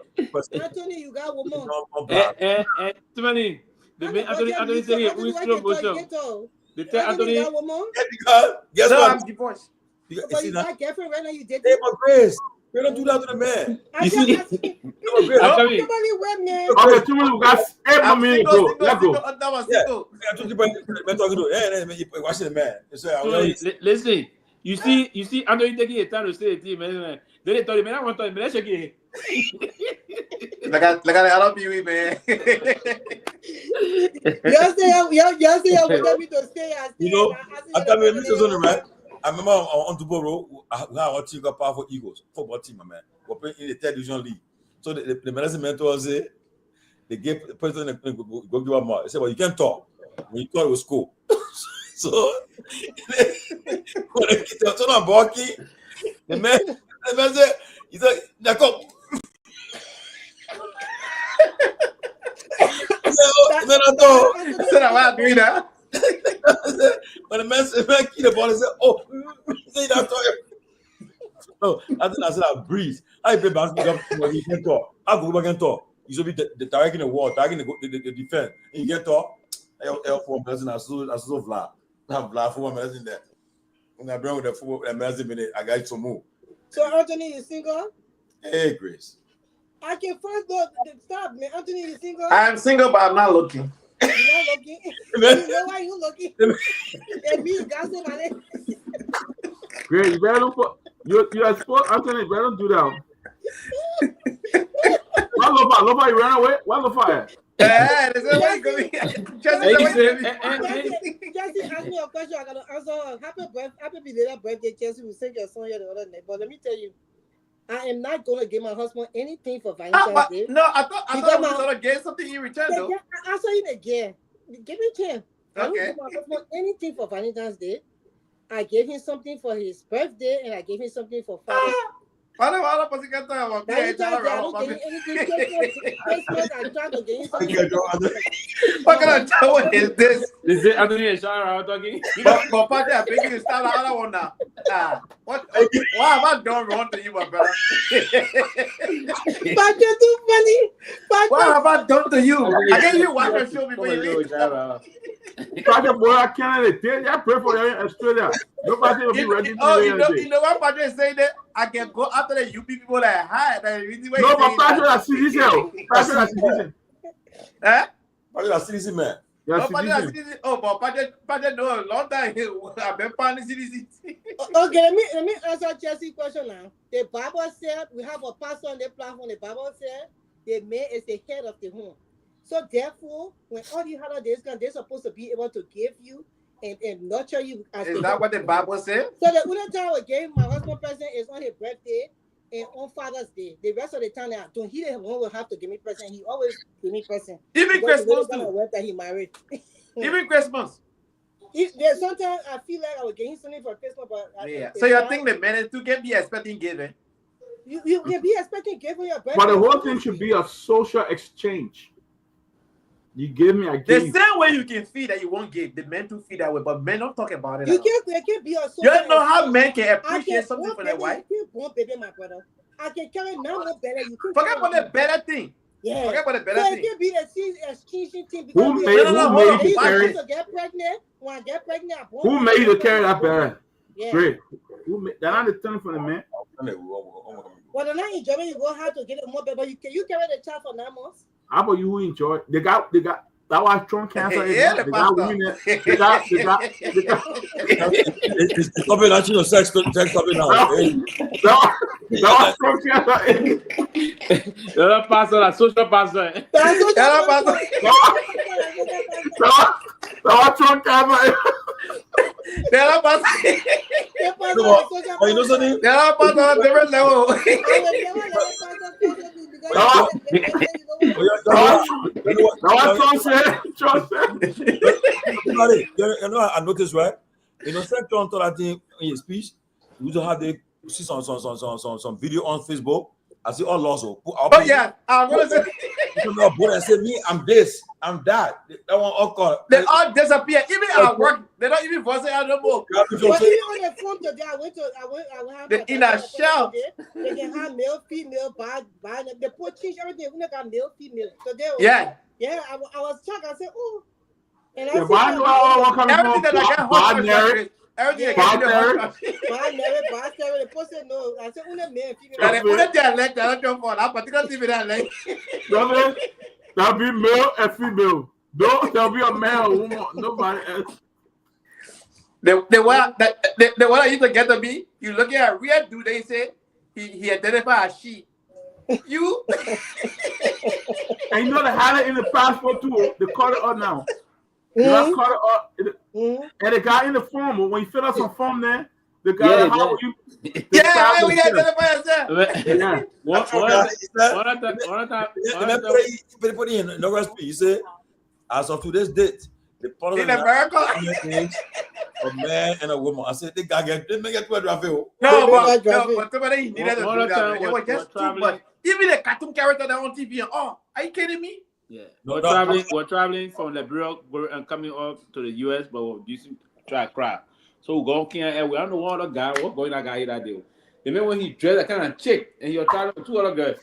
Anthony, you got woman. Too many. The man Anthony saying it. We slow motion. The tell Anthony. Guess what? I'm divorced. But you got girlfriend right now. You did. Hey, my Grace. We don't do that to the man. You see? Somebody wet man. Okay, 2 minutes. Got 8 more minutes. Go. Let's go. Watching the man. Listen. You see, Anthony taking a time to say the team, man. Then they told him, man, I want to let's check it. Like I love you, man. Y'all say I want me to stay. You know, after me, Mr. Zone, right? I remember on Tuboro, we have a team got powerful Eagles, football team, my man. We're playing in the third division league. So the management was say, they gave the president go give a mark. They said, well, you can't talk. When you thought it was cool. So, when they turn on Bucky, the man said, he said, Jacob. When the man said, man, keep the ball, he said, oh, say that. No, I said, I breathe. I play basketball, you can talk. I go back and talk. You should be the targeting the wall, targeting the defense. And you get talk. For person, I so flat. I'm flat for one person there. When I bring with the football, a minute, I got to move. So, Anthony, you single? Hey, Grace. I can first go stop, man. Anthony, you single? I'm single, but I'm not looking. You're not looking? You know why you looking? And me, got somebody. Great, you better put you are supposed Anthony, you better do that. Why Lofa, you ran away? Why Lofa? Jesse asked me a question. I gotta answer. Happy belated birthday, Jesse. We sang your song here the other night. But let me tell you, I am not gonna give my husband anything for Valentine's Day. No, I thought I was gonna get something in return though. I'll show you again. Give me 10. I don't Okay. give my husband anything for Valentine's Day. I gave him something for his birthday, and I gave him something for Father's Day. Valentine's Day, I don't give him anything. Christmas, I tried to give him something. What kind of tower is this? Is it Anthony and Shara talking? But Patty, I think you start another one now. What have I done wrong to you, my brother? Patty, too funny. What have I done to you? I gave you one show before you leave. Patty, boy, I can't tell you. I pray for you in Australia. Nobody will be ready to you know what Patty is saying there? I can go after the UP people that hide. No, but Patty, I see this here. Patty, I see this. Eh? Patty, I see this man. Oh, but Patty, no, long time I've been planning citizen. Okay, let me answer Chelsea's question now. The Bible said we have a pastor on the platform. The Bible said the man is the head of the home. So therefore, when all the holidays come, they're supposed to be able to give you and nurture you. Is that what the Bible said? So the only time I gave my husband present is on his birthday and on Father's Day. The rest of the time, he didn't will have to give me present. He always give me present. Even Christmas too. That he married. Even Christmas. Sometimes I feel like I would give him something for Christmas, but So you think the men too can be expecting giving? You can be expecting giving your birthday. But the whole thing should be a social exchange. You give me, I give you. The same way you can feel that you won't give, the men to feel that way, but men don't talk about it. You can't be a social. You don't know how men can appreciate something for their wife. You can't want baby, my brother. I can carry now more better. You can forget about the better thing. Yeah. Forget about the better thing. It can be a exchanging thing. Who made you carry? Get pregnant. When I get pregnant, who made you to carry that bag? Yeah. Great. Who made that? I'm the telling for the man. Well, the night in Germany, you go hard to get it more better. But you carry the child for 9 months. How about you who enjoy? They got That was Trump cancer. Yeah, The guy winning it. The guy. It's coming at you, sex coming now. That was Trump cancer. The pastor, a social pastor. That was Trump cancer. You know something? They're all part of a different level. You know, I noticed, right? You know, Sir John told that thing in his speech. We don't have the see some video on Facebook. I see all laws. Oh yeah, I'm gonna say. And say me, I'm this, I'm that. That one all call. They all disappear. Even at work, they don't even voice it out no more. But even on the phone today, I went in a shell. They can have male, female, buy they put change everything. We got male, female. So they yeah, I was shocked. I said, oh, and I everything said, that I got hot. Everything they posted no. I said, "Una man, female." They put it there like that. Don't fall. I particularly TV that like. That'll be male and female. No, there'll be a man or woman. Nobody else. The one I used to get to be. You look at a real dude. They say he identify as she. You. And you know they had it in the passport too. They call it up now. You know, call it up. And the guy in the form, when you fill out some form there, the guy how you. Yeah, we identify ourselves. Yeah. You say, as of today's date, the in America, a man and a woman. I said, they get to a travel. No, but somebody needed to do that. It was just too much. Even the cartoon character that on TV. Oh, are you kidding me? Yeah, we're traveling from Liberia and coming up to the US, but we're using Accra. So we go and we don't know one other guy. What going that guy here that day? And then when he dressed that kind of chick, and you're traveling with two other girls.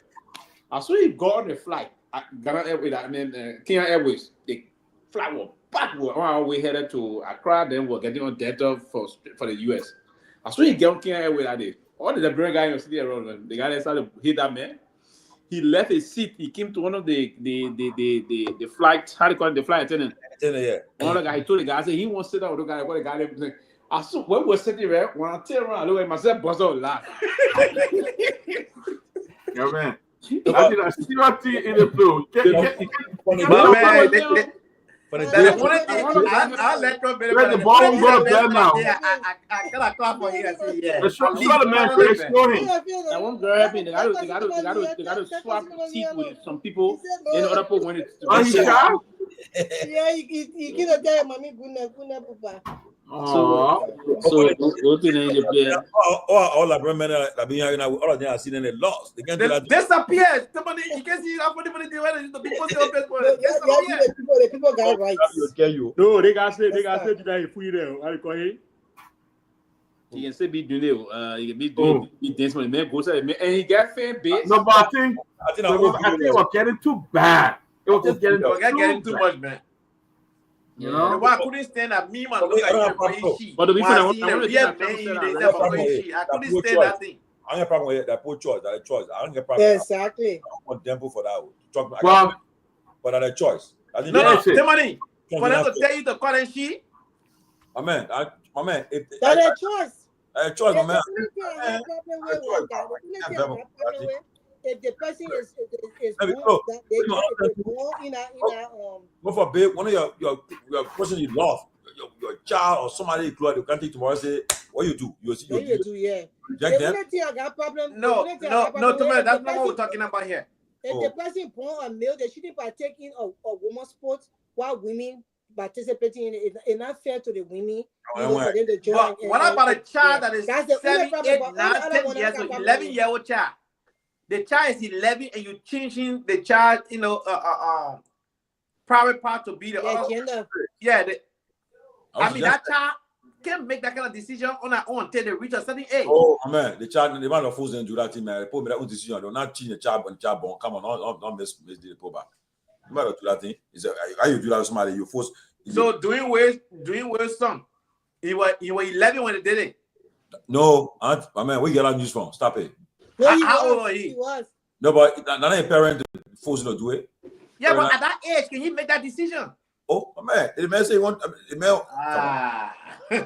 I saw he got on the flight at Ghana Airways. I mean, Kenya Airways. The flight was backward. On our way headed to Accra, then we're getting on Delta for the US. I saw he get on Kenya Airways that day. All the Liberian guy in the city around, the guy that started to hit that man. He left his seat. He came to one of the flight. How do you call it? The flight attendant. Yeah. One of the guy, he told the guy, I said he wants to sit down with the guy. What the guy like, I saw when we were sitting there, when I turn around, I look at myself, bust out laugh. Yeah, man. I did a CRT in the blue. I let go better. The ball won't go there now. I gotta clap for you. Yeah. That one girl helping. They got to swap seat with some people. In order for when it's. Yeah, you get a day, mommy. Guna, papa. So go to the all the men that been here now, all of them are seen in the lost. They can't disappear. Somebody, you can see how many the people say on Facebook. The people got right. No, they got say that if we there, how you call it? He can say be doing it. He can be doing dancing with man, go say and he got fan base. No, but I think it was getting too bad. It was just getting too much, man. You know, why I couldn't stand at me, man. Look at you, but the people I couldn't stand that thing. I don't have a problem with that. Poor choice. That choice. I don't get a problem. Exactly. I don't want them for that. Well, but that a choice. No, Timothy. For them to tell you to call and she. My man. That's a choice. A choice, my man. If the person is one of your person you love, your child or somebody you close, you can't take tomorrow and say, what you do? You do, yeah. Reject them? No, Tomalin, that's not what we're talking about here. If the person born a male, they shouldn't partake in a woman's sports while women participating in it. It's not fair to the women. But what about a child that is 7, 8, 9, 10 years old, 11-year-old child? The child is 11 and you're changing the child, private part to be the gender. Yeah. I mean, that child can't make that kind of decision on her own until they reach a certain age. Oh, man. The man of fools and do that thing, man. They put me that own decision. They'll not change the child when the child born. Come on, don't miss the poor back. You might do that thing. How you do that with somebody? You force. So doing Will's son. He was 11 when he did it. No, my man, where you get that news from? Stop it. No, how old was he? He was. No, but not a parent forcing to do it. Yeah, but at that age, can he make that decision? Oh, man, the man say he want the man. Ah. I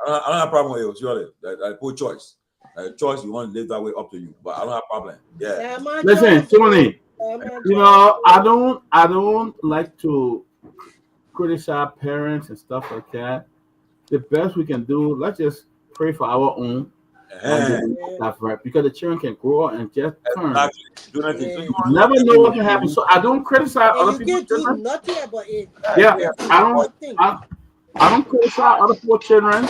don't have a problem with it. Surely, I put choice. Choice, you want to live that way, up to you. But I don't have a problem. Yeah. Listen, Tony. You know, I don't like to criticize parents and stuff like that. The best we can do, let's just pray for our own. That's right, because the children can grow up and just turn. You never know what can happen. So I don't criticize other people's children. Nothing about it. Yeah, I don't criticize other people's children.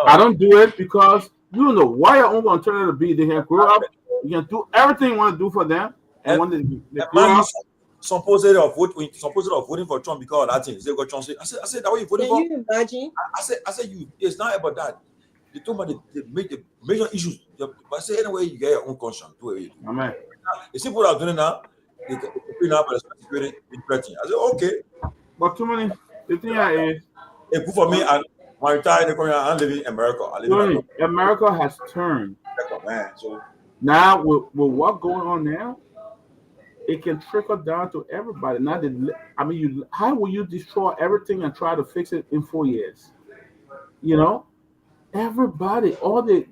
I don't do it because you don't know why your own going to turn out to be. They can grow up. You can do everything you want to do for them. And when they grow up, supposed of voting for Trump because of that thing. They got Trump. I said that way you voting for. Can you imagine? I said you. It's not about that. They talk about the major issues. But I say anyway, you get your own conscience. Do it. Amen. You see what I'm doing now? They put up a security interesting. I said okay. But too many. The thing is, it's good for me. I'm retired. I'm living in America. America has turned. Man, so now with what's going on now, it can trickle down to everybody. Now, how will you destroy everything and try to fix it in 4 years? You know, everybody, all the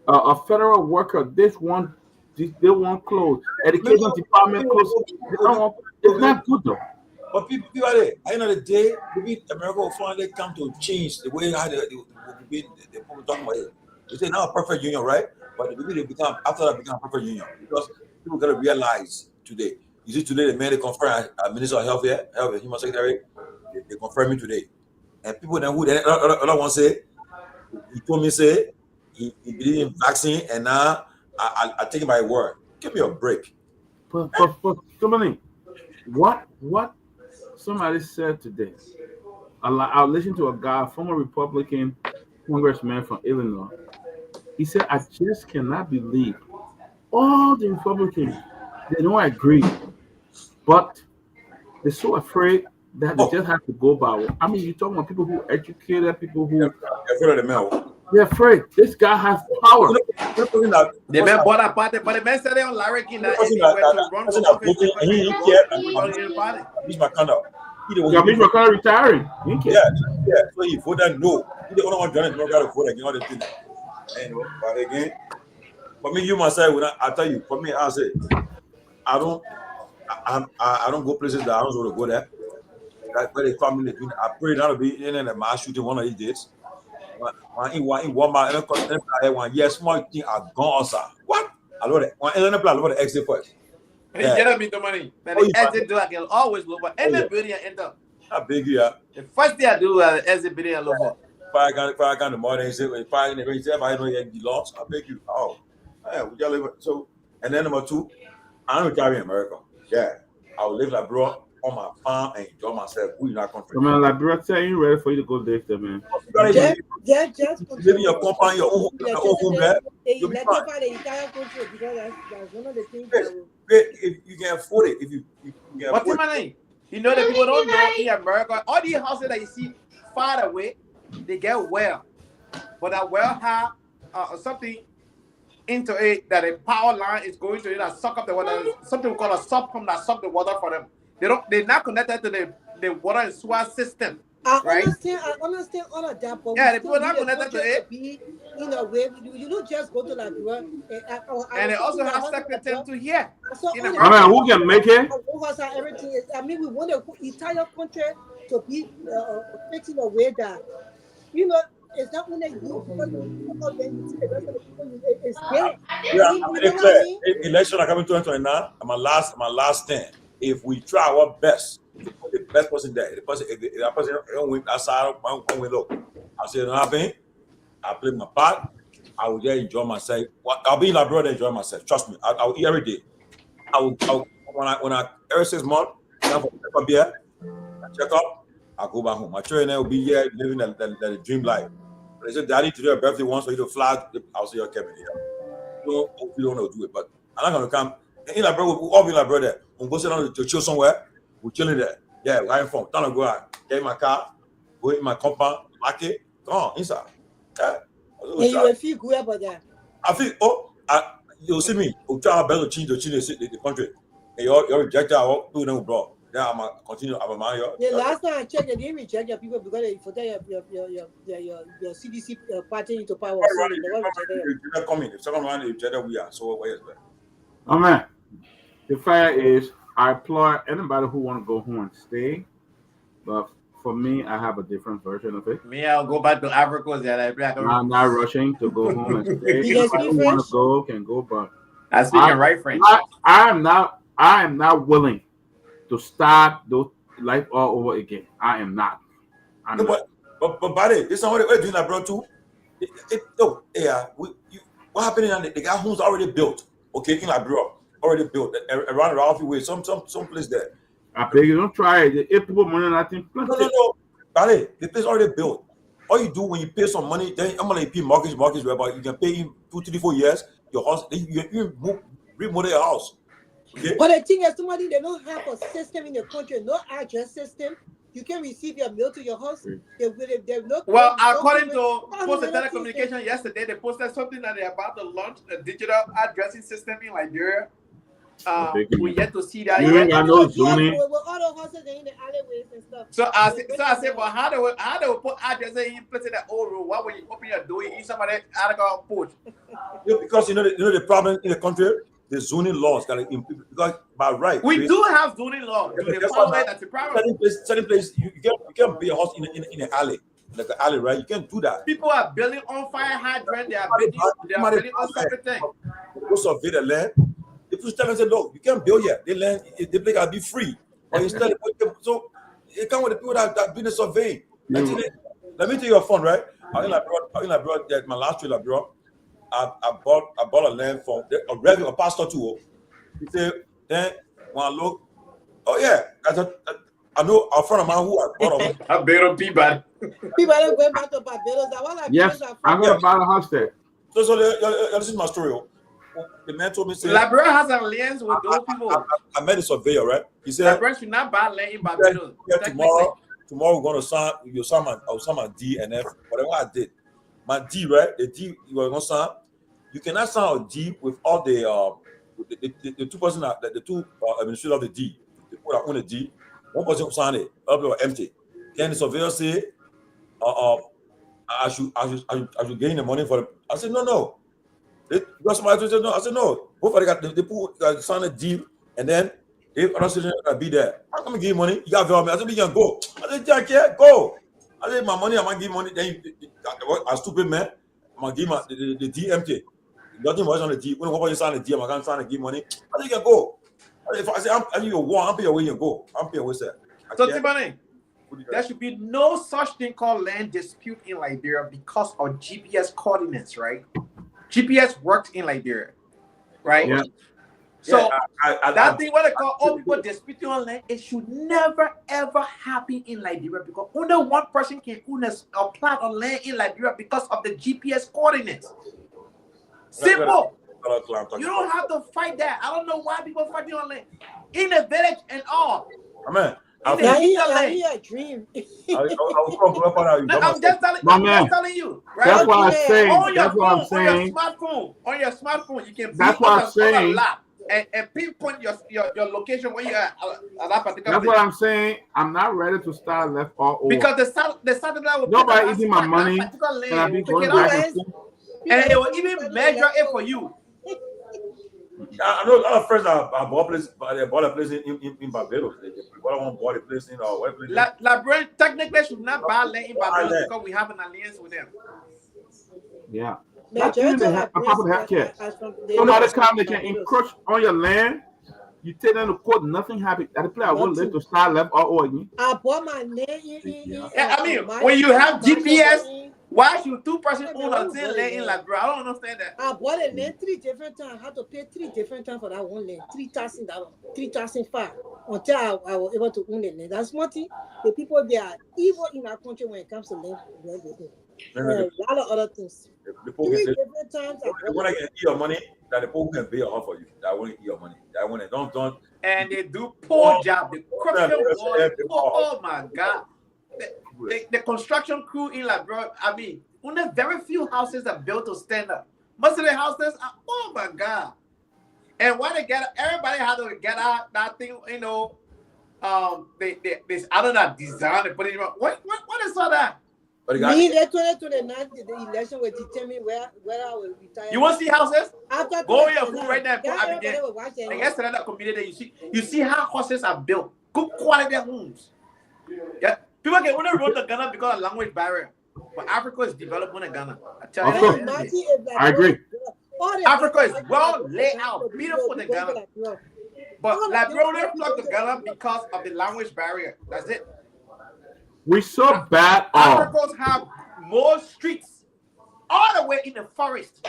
a federal worker, they want clothes. Education department clothes. It's not good though. But people at the end of the day, maybe America will finally come to change the way how they people talking about it. They say now a perfect union, right? But maybe they become a perfect union because people gotta realize today. You see today they made a conference Minister of Health here, Health and Human Secretary. They confirmed me today, and people then who the other one say he told me say he believe in vaccine, and now I take my word. Give me a break. But somebody, what somebody said today. I listened to a guy, a former Republican congressman from Illinois. He said, I just cannot believe all the Republicans, they don't agree, but they're so afraid that they just have to go by it. I mean, you're talking about people who educated, people who they're afraid. This guy has power. The man bought a party, but the man said on Larry King that He's my conduct. Mitch McConnell retiring. Yeah. So he voted no. He the only one joining Democrat to vote against all the things. Anyway, but again, for me, you myself, when I tell you, for me, I say, I don't go places that I don't want to go there. That's where they family. I pray that'll be in a mass shooting one of these days. One yes, small thing are gone, sir. What? I love it. One the exit first. And he get me the money. Then the exit do I can always look for any building I end up. How big you are? The first thing I do is exit building and look for. Fire gun the morning, say when fire in the range, I know you lost. I beg you. Oh, yeah, we just live so. And then number two, I don't carry in America. Yeah, I will live like bro on my farm and enjoy myself. We not country. So man, like bro, tell you ready for you to go live there, man. Just live in your compound, your own home there. You'll be fine. The entire country because that's one of the things. If you can afford it, if you can afford it. You know that people don't know in America, all these houses that you see far away, they get well, but that well have something into it that a power line is going to it that suck up the water. Something we call a sub pump that suck the water for them. They're not connected to the water and sewer system. I understand all of that, but yeah, the people not connected to it. In a way, you don't just go to like and they also have secretary to here. I mean, who can make it? Everything is, I mean, we want the entire country to be fixing a way that it's not only you, it's there. Yeah, election are coming 2029. My last stand. If we try our best to put the best person there, the person don't win outside, one win low. I say nothing. I play my part. I will just enjoy myself. I'll be in my brother enjoy myself. Trust me. I'll eat every day. I will when I every 6 months, I for beer, I check up, I go back home. My children will be here living the dream life. They said, Daddy, to do a birthday once for you to fly. I'll say your cabin here. You don't want to do it, but I'm not gonna come. In my brother, we'll all be like brother. We'll go sit down to chill somewhere. We're chilling there. Yeah, where I'm from. Time to go out. Get in my car. Go in my compound. Market. Come on, inside. Yeah. And you will feel good about that. I feel, you'll see me. We'll try our best to change the country. You reject I won't do no bro. Then I'm gonna continue. I'm a man. The last time I checked, they didn't reject your people because they forgot your CDC party into power. So they never rejected You're coming. If second round they rejected, we are. So where is that? Oh man, the fact is, I applaud anybody who want to go home and stay, but for me, I have a different version of it. Me, I'll go back to Africa. I'm not rushing to go home and stay. You guys Anybody speak who want French? to go can go, but I speak in right French. I am not willing to start those life all over again. I am not. No, but buddy, this is what we're doing that, bro. Too. What happened in the guy who's already built? Okay, in Liberia, already built around Ralphie way, some place there. I beg you, don't try it. If people money, nothing. No. Buddy, the place already built. All you do when you pay some money, then I'm gonna pay mortgage, whereby you can pay him 2, 3, 4 years. Your house, then you remodel your house. Okay? But the thing is, somebody they don't have a system in the country, no address system. You can receive your mail to your house. Well, according to Post and Telecommunication yesterday, they posted something that they're about to launch a digital addressing system in Liberia. We yet to see that. You ain't got no zoning. So I said, well, how they will put addresses in place in the old room? Why when you open your door, you see somebody article porch? Because you know the problem in the country, the zoning laws because by right. We do have zoning laws. That's the problem. Certain place you can't build a house in an alley. Like an alley, right? You can't do that. People are building on fire hydrant. They are building on separate things. Go survey the land. They put tell and say, look, you can't build here. The land, the place gotta be free. Or you still so it come with the people that do the survey. Let me tell you a fun, right? I brought that my last trailer, bro. I bought a land from a pastor too. He said, then when I look, oh yeah, I know a friend of mine who I bought a bit of Peabody. Peabody going back to Barbados. Yes, I'm gonna buy a house there. So this is my story. The man told me, say, Liberia has an alliance with those people. I met a surveyor, right? He said, Liberia should not buy land in Barbados. Tomorrow we're gonna sign my D and F, whatever I did. My D, right? The D you were gonna sign. You cannot sign a D with all the two person the two administrators of the D. The people that own the D. One person sign it, other empty. Then the surveyor say, I should gain the money for them. I said, no. Because somebody said no. I said no. Both of them they put sign a deal and then they other citizens gotta be there. I'm gonna give you money. You got me. I said, you can go. I said, Jack, yeah, go. I said, my money, I'm gonna give money. Then a stupid man, I'm gonna give the D empty. Nothing was on the D. When you sign the D, I'm gonna sign and give money. I said, you can go. I said, I'm you one, I'm pay your way, you go. I'm pay your way, sir. So Tiffany, there should be no such thing called land dispute in Liberia because of GPS coordinates, right? GPS works in Liberia, right? Yeah. So that thing what they call all people disputing on land, it should never ever happen in Liberia because only one person can own a plot on land in Liberia because of the GPS coordinates. Simple. You don't have to fight that. I don't know why people fighting on land in the village and all. Amen. I dream. I'm just telling you. Right? That's what I'm saying. That's what I'm saying. On your smartphone, you can. That's what I'm saying. And pinpoint your location where you are at that particular. That's what I'm saying. I'm not ready to start left all over. Because the satellite will nobody eating my money, and I'll be going back and it will even measure it for you. I know a lot of friends that bought a place in Barbados. They bought a place in what place? Liberia technically should not buy land in Barbados because we have an alliance with them. Yeah. That's really a proper healthcare. So now this time they can encroach on your land. You take them to court, nothing happened. That play I won't let to start left all over again. I bought my land. Yeah, I mean, when you have GPS, why should two persons own a land in Liberia? I don't understand that. I bought a land 3 different times. I had to pay 3 different times for that one land. $3,000, $3,500 until I was able to own the land. That's what the people they are evil in our country when it comes to land. A lot of other things. 3 different times. They want to get your money that the people can pay off for you. That want to eat your money. That want to don't. And they do poor job. The corruption oh my God. The construction crew in Liberia, I mean, only very few houses are built to stand up. Most of the houses are, oh my God. And when they get, everybody had to get out that thing, you know. They I don't know, design it, but what is all that? Me, the 2029, the election will determine where I will retire. You want to see houses? After go on your food right now. And get to that community. You see how houses are built. Good quality homes. Yeah, people can only run to Ghana because of language barrier. But Africa is developing in Ghana. I tell you. I agree. Africa is well laid out, beautiful in Ghana. But Liberia only flock to Ghana because of the language barrier. That's it. We so bad off. Africans have more streets all the way in the forest,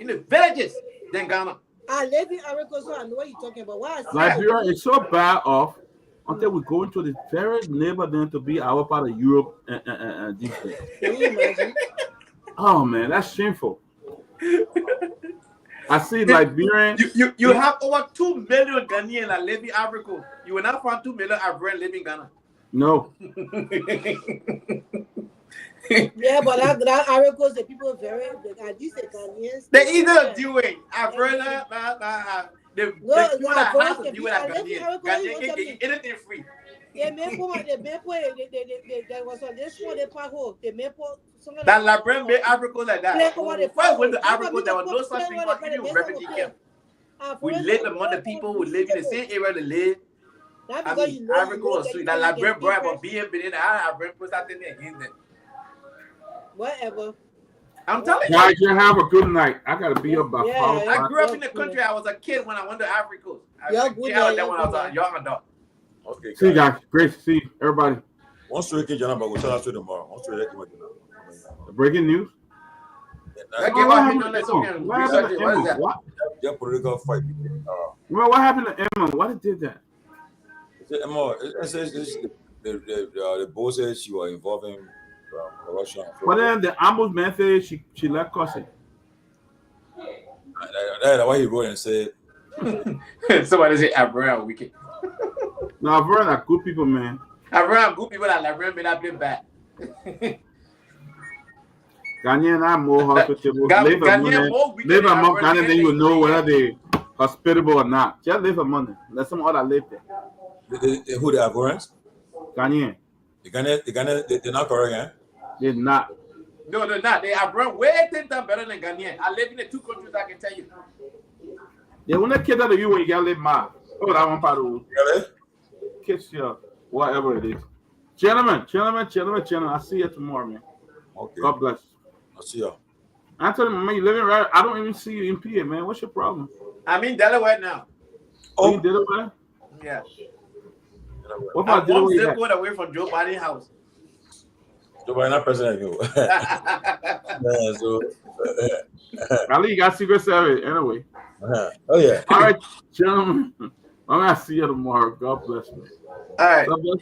in the villages than Ghana. I live in Africa, so I know what you're talking about. Why Liberia is so bad off until we go into the very neighbor then to be our part of Europe and these things. Can you imagine? Oh man, that's shameful. I see Liberian. You have over 2 million Ghanaians that live in Africa. You will not find 2 million Africans living in Ghana. No. Yeah, but that Africa, the people very, at least the Ghanaians. They either do it. Africa, the people that have to do it at Ghanaian. Ghanaian can get anything free. They was on this one, they park home. They make that Liberian made Africa like that. When we went to Africa, there was no such thing as even refugee camp. We live among the people who live in the same area they live. I mean, Africa was sweet. That Liberian boy, but being in the Liberian put that in there against them. Whatever. I'm telling you. Guys, you have a good night. I gotta be up by 5. I grew up in the country. I was a kid when I went to Africa. I was when I was a young adult. Okay. See you guys. Great to see you, everybody. Once we get Jana, but we'll tell us tomorrow. Once we get breaking news. What political fight. Well, what happened to Emma? Why did that? Emma, the boss said she was involved in corruption. But then the ombudsman said she left Kosi. That's why he wrote and said. Somebody say Abraham wicked. No, Abraham are good people, man. Abraham good people that Abraham may not play bad. Ghanaian are more hospitable. Live among Ghanaian, then you know whether they hospitable or not. Just live among them. Let some other live there. Who the Ivorians? Ghanaian. They're not correct, eh? They're not. No, they're not. They are way 10 times better than Ghanaian. I live in the 2 countries, I can tell you. They want to kid out of you when you got to live mad. Oh, that one part of it. Kiss you, whatever it is. Gentlemen. I'll see you tomorrow, man. Okay. God bless. I'll see you. I told him, man, you living right. I don't even see you in PA, man. What's your problem? I'm in Delaware now. Oh, you Delaware? Yeah. What about I'm 1 Delaware? zip code away from Joe Biden's house. Joe Biden not president, you. At least you got Secret Service anyway. Oh yeah. All right, gentlemen. I'm gonna see you tomorrow. God bless me. All right. God bless.